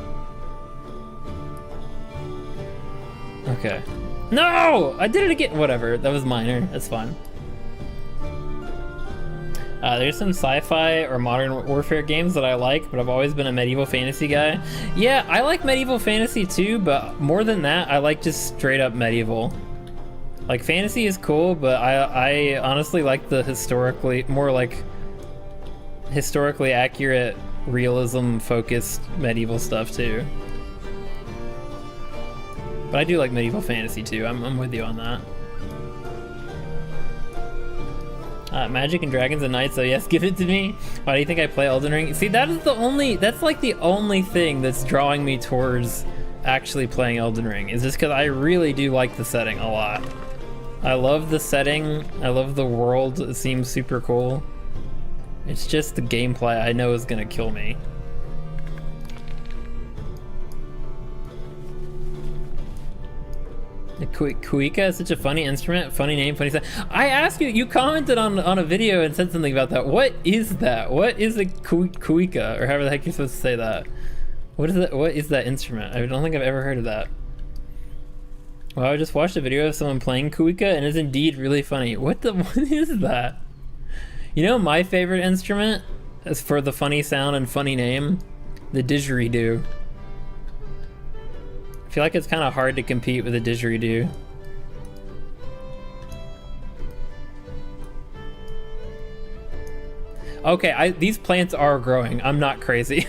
Okay. No! I did it again. Whatever. That was minor. That's fine. There's some sci-fi or modern warfare games that I like, but I've always been a medieval fantasy guy. Yeah, I like medieval fantasy too, but more than that, I like just straight up medieval. Like fantasy is cool, but I honestly like the historically accurate, realism-focused medieval stuff too. But I do like medieval fantasy too. I'm with you on that. Magic and Dragons and Knights, so yes, give it to me. Why do you think I play Elden Ring? See, that's like the only thing that's drawing me towards actually playing Elden Ring, is just because I really do like the setting a lot. I love the setting, I love the world, it seems super cool. It's just the gameplay I know is gonna kill me. Kuika is such a funny instrument, funny name, funny sound. I asked you, you commented on a video and said something about that. What is that? What is a kuika, or however the heck you're supposed to say that? What is that? What is that instrument? I don't think I've ever heard of that. Well, I just watched a video of someone playing kuika and it's indeed really funny. What is that? You know my favorite instrument is for the funny sound and funny name? The didgeridoo. I feel like it's kind of hard to compete with a didgeridoo. Okay, these plants are growing. I'm not crazy.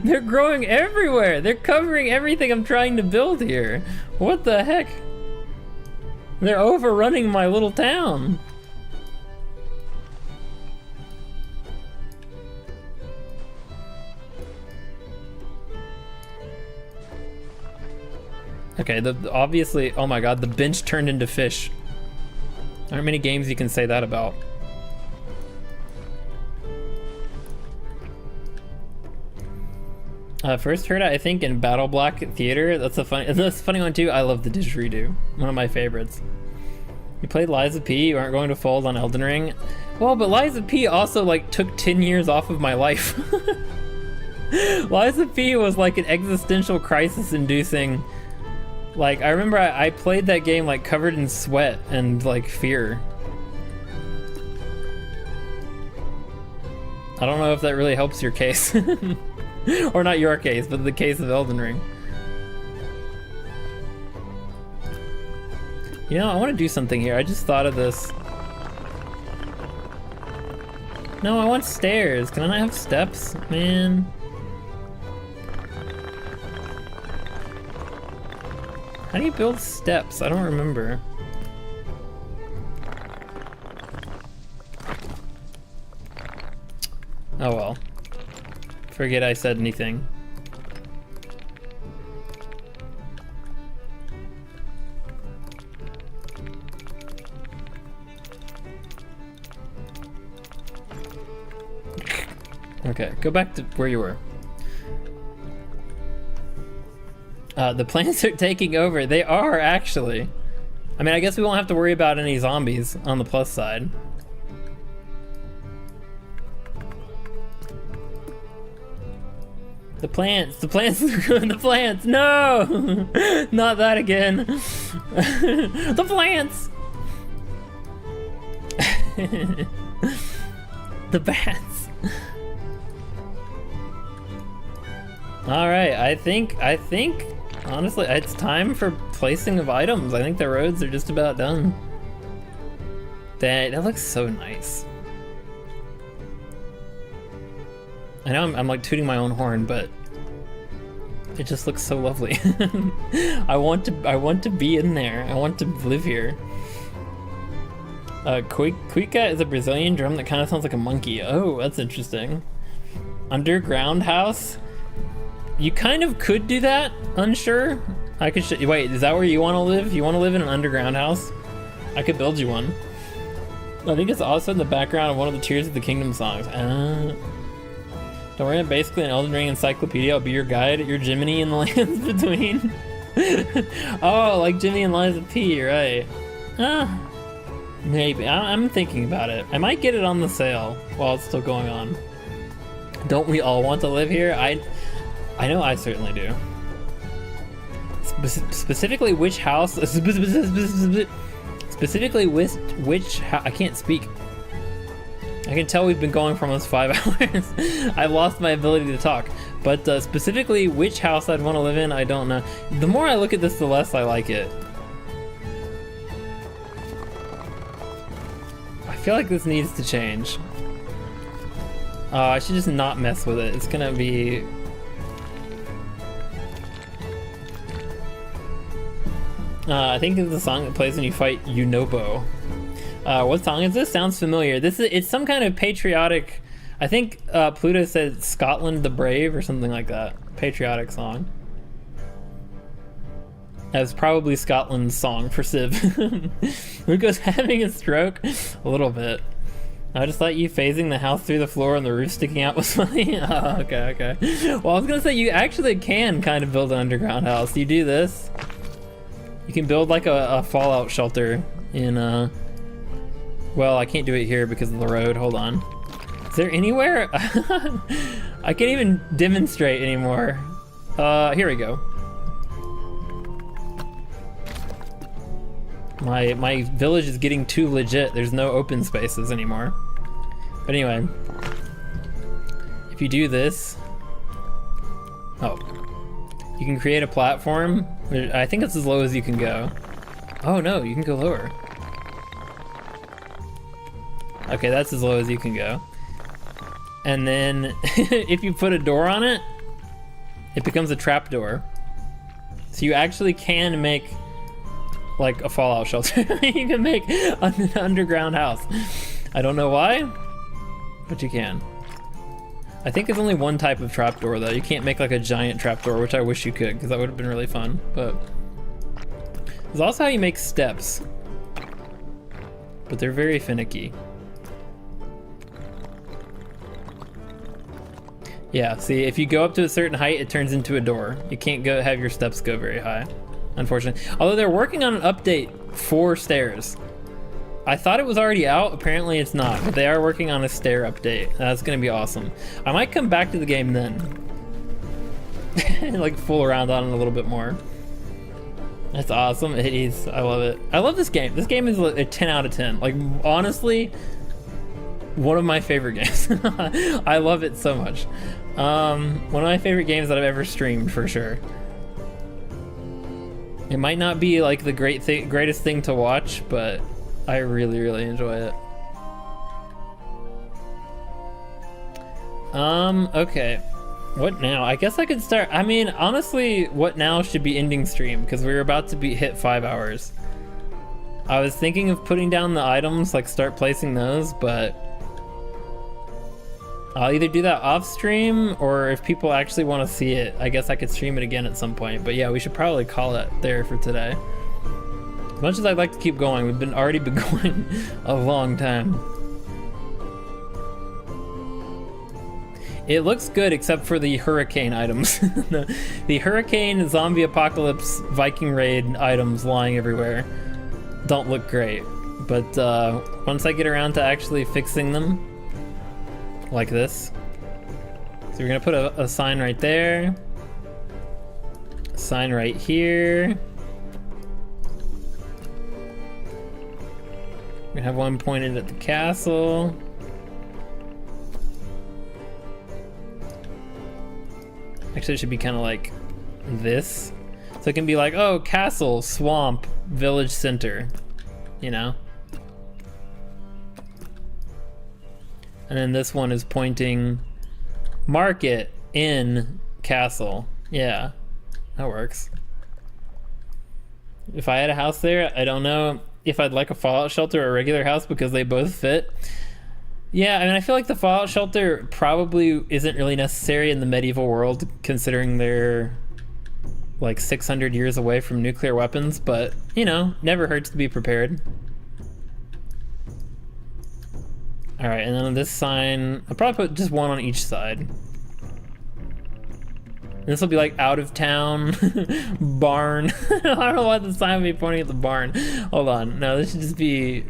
They're growing everywhere. They're covering everything I'm trying to build here. What the heck? They're overrunning my little town. Okay, obviously, oh my god, the bench turned into fish. There aren't many games you can say that about. First heard it, I think, in Battle Block Theater. That's a funny one too. I love the didgeridoo. One of my favorites. You played Liza P. You aren't going to fold on Elden Ring. Well, but Liza P. also like took 10 years off of my life. Liza P. was like an existential crisis-inducing. Like I remember I played that game like covered in sweat and like fear. I don't know if that really helps your case. Or not your case, but the case of Elden Ring. You know, I want to do something here. I just thought of this. No, I want stairs. Can I not have steps? Man. How do you build steps? I don't remember. Oh well. Forget I said anything. Okay, go back to where you were. The plants are taking over. They are, actually. I mean, I guess we won't have to worry about any zombies on the plus side. The plants ruined the plants. No, not that again. The plants. The bats. All right, I think, honestly, it's time for placing of items. I think the roads are just about done. That looks so nice. I know I'm like tooting my own horn, but it just looks so lovely. I want to be in there. I want to live here. Cuica is a Brazilian drum that kind of sounds like a monkey. Oh, that's interesting. Underground house? You kind of could do that, unsure. I could wait, is that where you want to live? You want to live in an underground house? I could build you one. I think it's also in the background of one of the Tears of the Kingdom songs. Don't worry, I'm basically an Elden Ring encyclopedia. I'll be your guide, your Jiminy in the lands between. Oh, like Jimmy and Liza P, right? Maybe. I'm thinking about it. I might get it on the sale while it's still going on. Don't we all want to live here? I know I certainly do. Specifically, which house? Specifically, which I can't speak. I can tell we've been going for almost 5 hours. I've lost my ability to talk. But specifically, which house I'd want to live in, I don't know. The more I look at this, the less I like it. I feel like this needs to change. I should just not mess with it. It's gonna be... I think it's the song that plays when you fight Yunobo. What song is this? Sounds familiar. It's some kind of patriotic, I think Pluto said Scotland the Brave or something like that. Patriotic song. That's probably Scotland's song for Civ. Luco's having a stroke? A little bit. I just thought you phasing the house through the floor and the roof sticking out was funny. Oh, okay. Well, I was gonna say you actually can kind of build an underground house. You do this. You can build like a fallout shelter in well, I can't do it here because of the road. Hold on. Is there anywhere? I can't even demonstrate anymore. Here we go. My village is getting too legit. There's no open spaces anymore. But anyway, if you do this, oh, you can create a platform. I think it's as low as you can go. Oh no, you can go lower. Okay, that's as low as you can go. And then if you put a door on it, it becomes a trap door. So you actually can make like a fallout shelter. You can make an underground house. I don't know why, but you can. I think there's only one type of trapdoor though. You can't make like a giant trapdoor, which I wish you could, because that would have been really fun. But there's also how you make steps, but they're very finicky. Yeah, see, if you go up to a certain height, it turns into a door. You can't go have your steps go very high, unfortunately. Although they're working on an update for stairs. I thought it was already out, apparently it's not, but they are working on a stair update. That's gonna be awesome. I might come back to the game then. Like fool around on it a little bit more. That's awesome, it is, I love it. I love this game. This game is a 10 out of 10. Like, honestly, one of my favorite games. I love it so much. One of my favorite games that I've ever streamed, for sure. It might not be like the greatest thing to watch, but I really, really enjoy it. Okay. What now? I guess I could start. I mean, honestly, what now should be ending stream because we're about to hit 5 hours. I was thinking of putting down the items, like start placing those, but I'll either do that off stream or if people actually want to see it, I guess I could stream it again at some point. But yeah, we should probably call it there for today. As much as I'd like to keep going, we've already been going a long time. It looks good except for the hurricane items. The hurricane, zombie apocalypse, Viking raid items lying everywhere don't look great. But once I get around to actually fixing them, like this. So we're gonna put a sign right there. A sign right here. We're gonna have one pointed at the castle. Actually, it should be kind of like this. So it can be like, oh, castle, swamp, village center, you know? And then this one is pointing market, inn, castle. Yeah, that works. If I had a house there, I don't know if I'd like a fallout shelter or a regular house because they both fit. Yeah, I mean, I feel like the fallout shelter probably isn't really necessary in the medieval world considering they're like 600 years away from nuclear weapons, but you know, never hurts to be prepared. All right, and then on this sign, I'll probably put just one on each side. This will be like out of town, barn. I don't know why the sign would be pointing at the barn. Hold on, no, this should just be,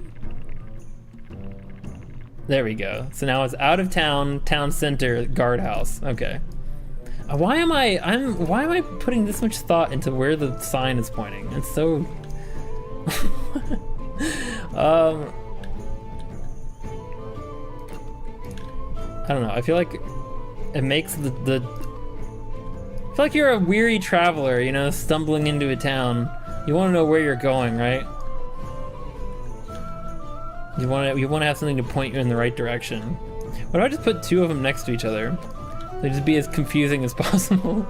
there we go. So now it's out of town, town center, guardhouse. Okay. Why am I putting this much thought into where the sign is pointing? It's so I don't know. I feel like it makes I feel like you're a weary traveler, you know, stumbling into a town. You want to know where you're going, right? You want to have something to point you in the right direction. Why don't I just put two of them next to each other? They just be as confusing as possible.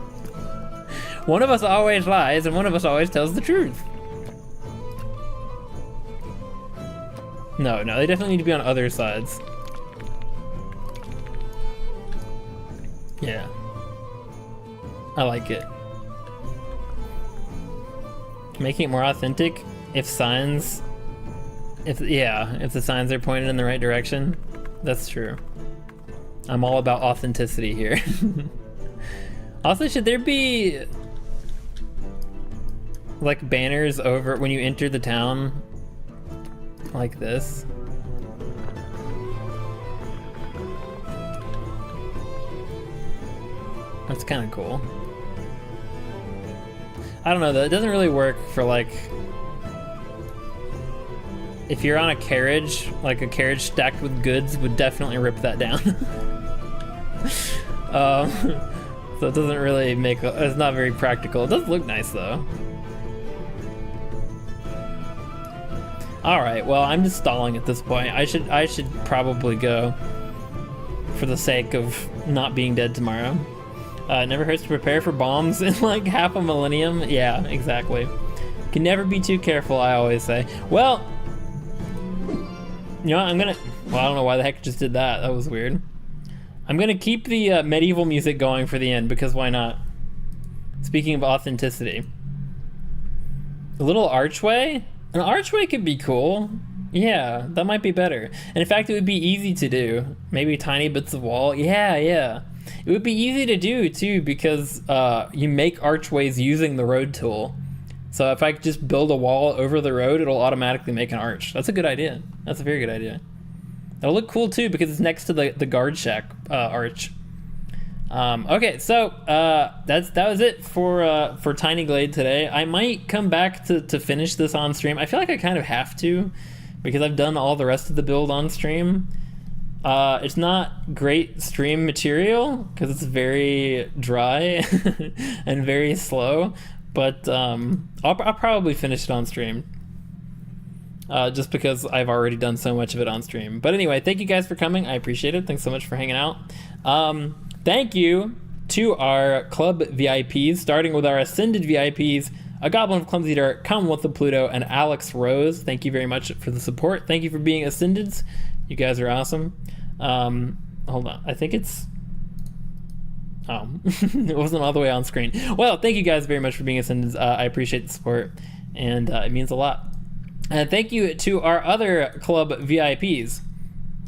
One of us always lies, and one of us always tells the truth. No, they definitely need to be on other sides. Yeah. I like it. Making it more authentic if the signs are pointed in the right direction. That's true. I'm all about authenticity here. Also, should there be like banners over when you enter the town like this? That's kind of cool. I don't know though, it doesn't really work for like if you're on a carriage, like a carriage stacked with goods would definitely rip that down. So it doesn't really make, it's not very practical. It does look nice though. All right, well, I'm just stalling at this point. I should probably go for the sake of not being dead tomorrow. It never hurts to prepare for bombs in like half a millennium. Yeah, exactly. Can never be too careful, I always say. Well, you know what, well, I don't know why the heck I just did that. That was weird. I'm gonna keep the medieval music going for the end because why not? Speaking of authenticity. A little archway? An archway could be cool. Yeah, that might be better. And in fact, it would be easy to do. Maybe tiny bits of wall. Yeah. It would be easy to do too, because you make archways using the road tool. So if I could just build a wall over the road, it'll automatically make an arch. That's a good idea. That's a very good idea. It'll look cool too, because it's next to the guard shack arch. Okay, so that was it for Tiny Glade today. I might come back to finish this on stream. I feel like I kind of have to, because I've done all the rest of the build on stream. It's not great stream material because it's very dry and very slow, but I'll probably finish it on stream. Just because I've already done so much of it on stream. But anyway, thank you guys for coming. I appreciate it. Thanks so much for hanging out. Thank you to our Club VIPs, starting with our Ascended VIPs, A Goblin of Clumsy Dirt, Commonwealth of Pluto, and Alex Rose. Thank you very much for the support. Thank you for being Ascendeds. You guys are awesome. Hold on. I think it's... Oh, it wasn't all the way on screen. Well, thank you guys very much for being Ascendeds. I appreciate the support, and it means a lot. And thank you to our other Club VIPs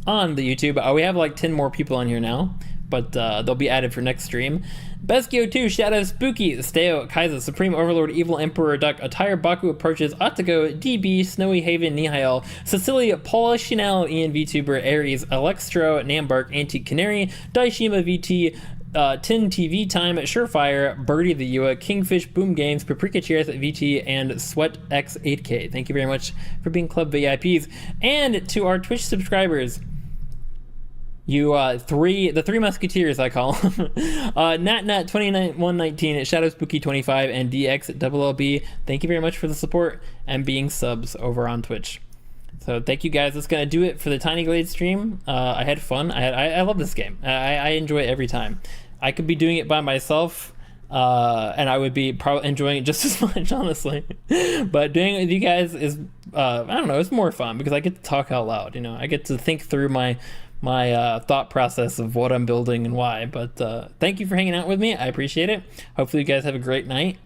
on the YouTube. We have like 10 more people on here now, but they'll be added for next stream. Beskio2, Shadow Spooky, Steo, Kaiser, Supreme Overlord, Evil Emperor Duck, Attire Baku Approaches, Atago, DB, Snowy Haven, Nihail, Cecilia, Paula, Chanel, Ian VTuber, Aries, Alexstro, Nambark, Antique Canary, Daishima VT, 10 TV Time, Surefire, Birdie the Yua, Kingfish, Boom Games, Paprika Cheers at VT, and Sweat X8K. Thank you very much for being Club VIPs. And to our Twitch subscribers, you the three musketeers I call them. Natnat 29119, Shadow Spooky 25, and DX LLB. Thank you very much for the support and being subs over on Twitch. So thank you guys. That's gonna do it for the Tiny Glade stream. I had fun. I love this game. I enjoy it every time. I could be doing it by myself, and I would be probably enjoying it just as much, honestly. But doing it with you guys is, I don't know, it's more fun because I get to talk out loud. You know, I get to think through my thought process of what I'm building and why. But thank you for hanging out with me. I appreciate it. Hopefully you guys have a great night,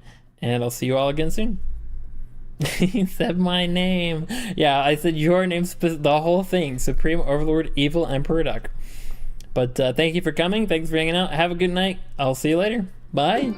and I'll see you all again soon. He said my name. Yeah, I said your name, the whole thing. Supreme Overlord, Evil Emperor Duck. But thank you for coming. Thanks for hanging out. Have a good night. I'll see you later. Bye.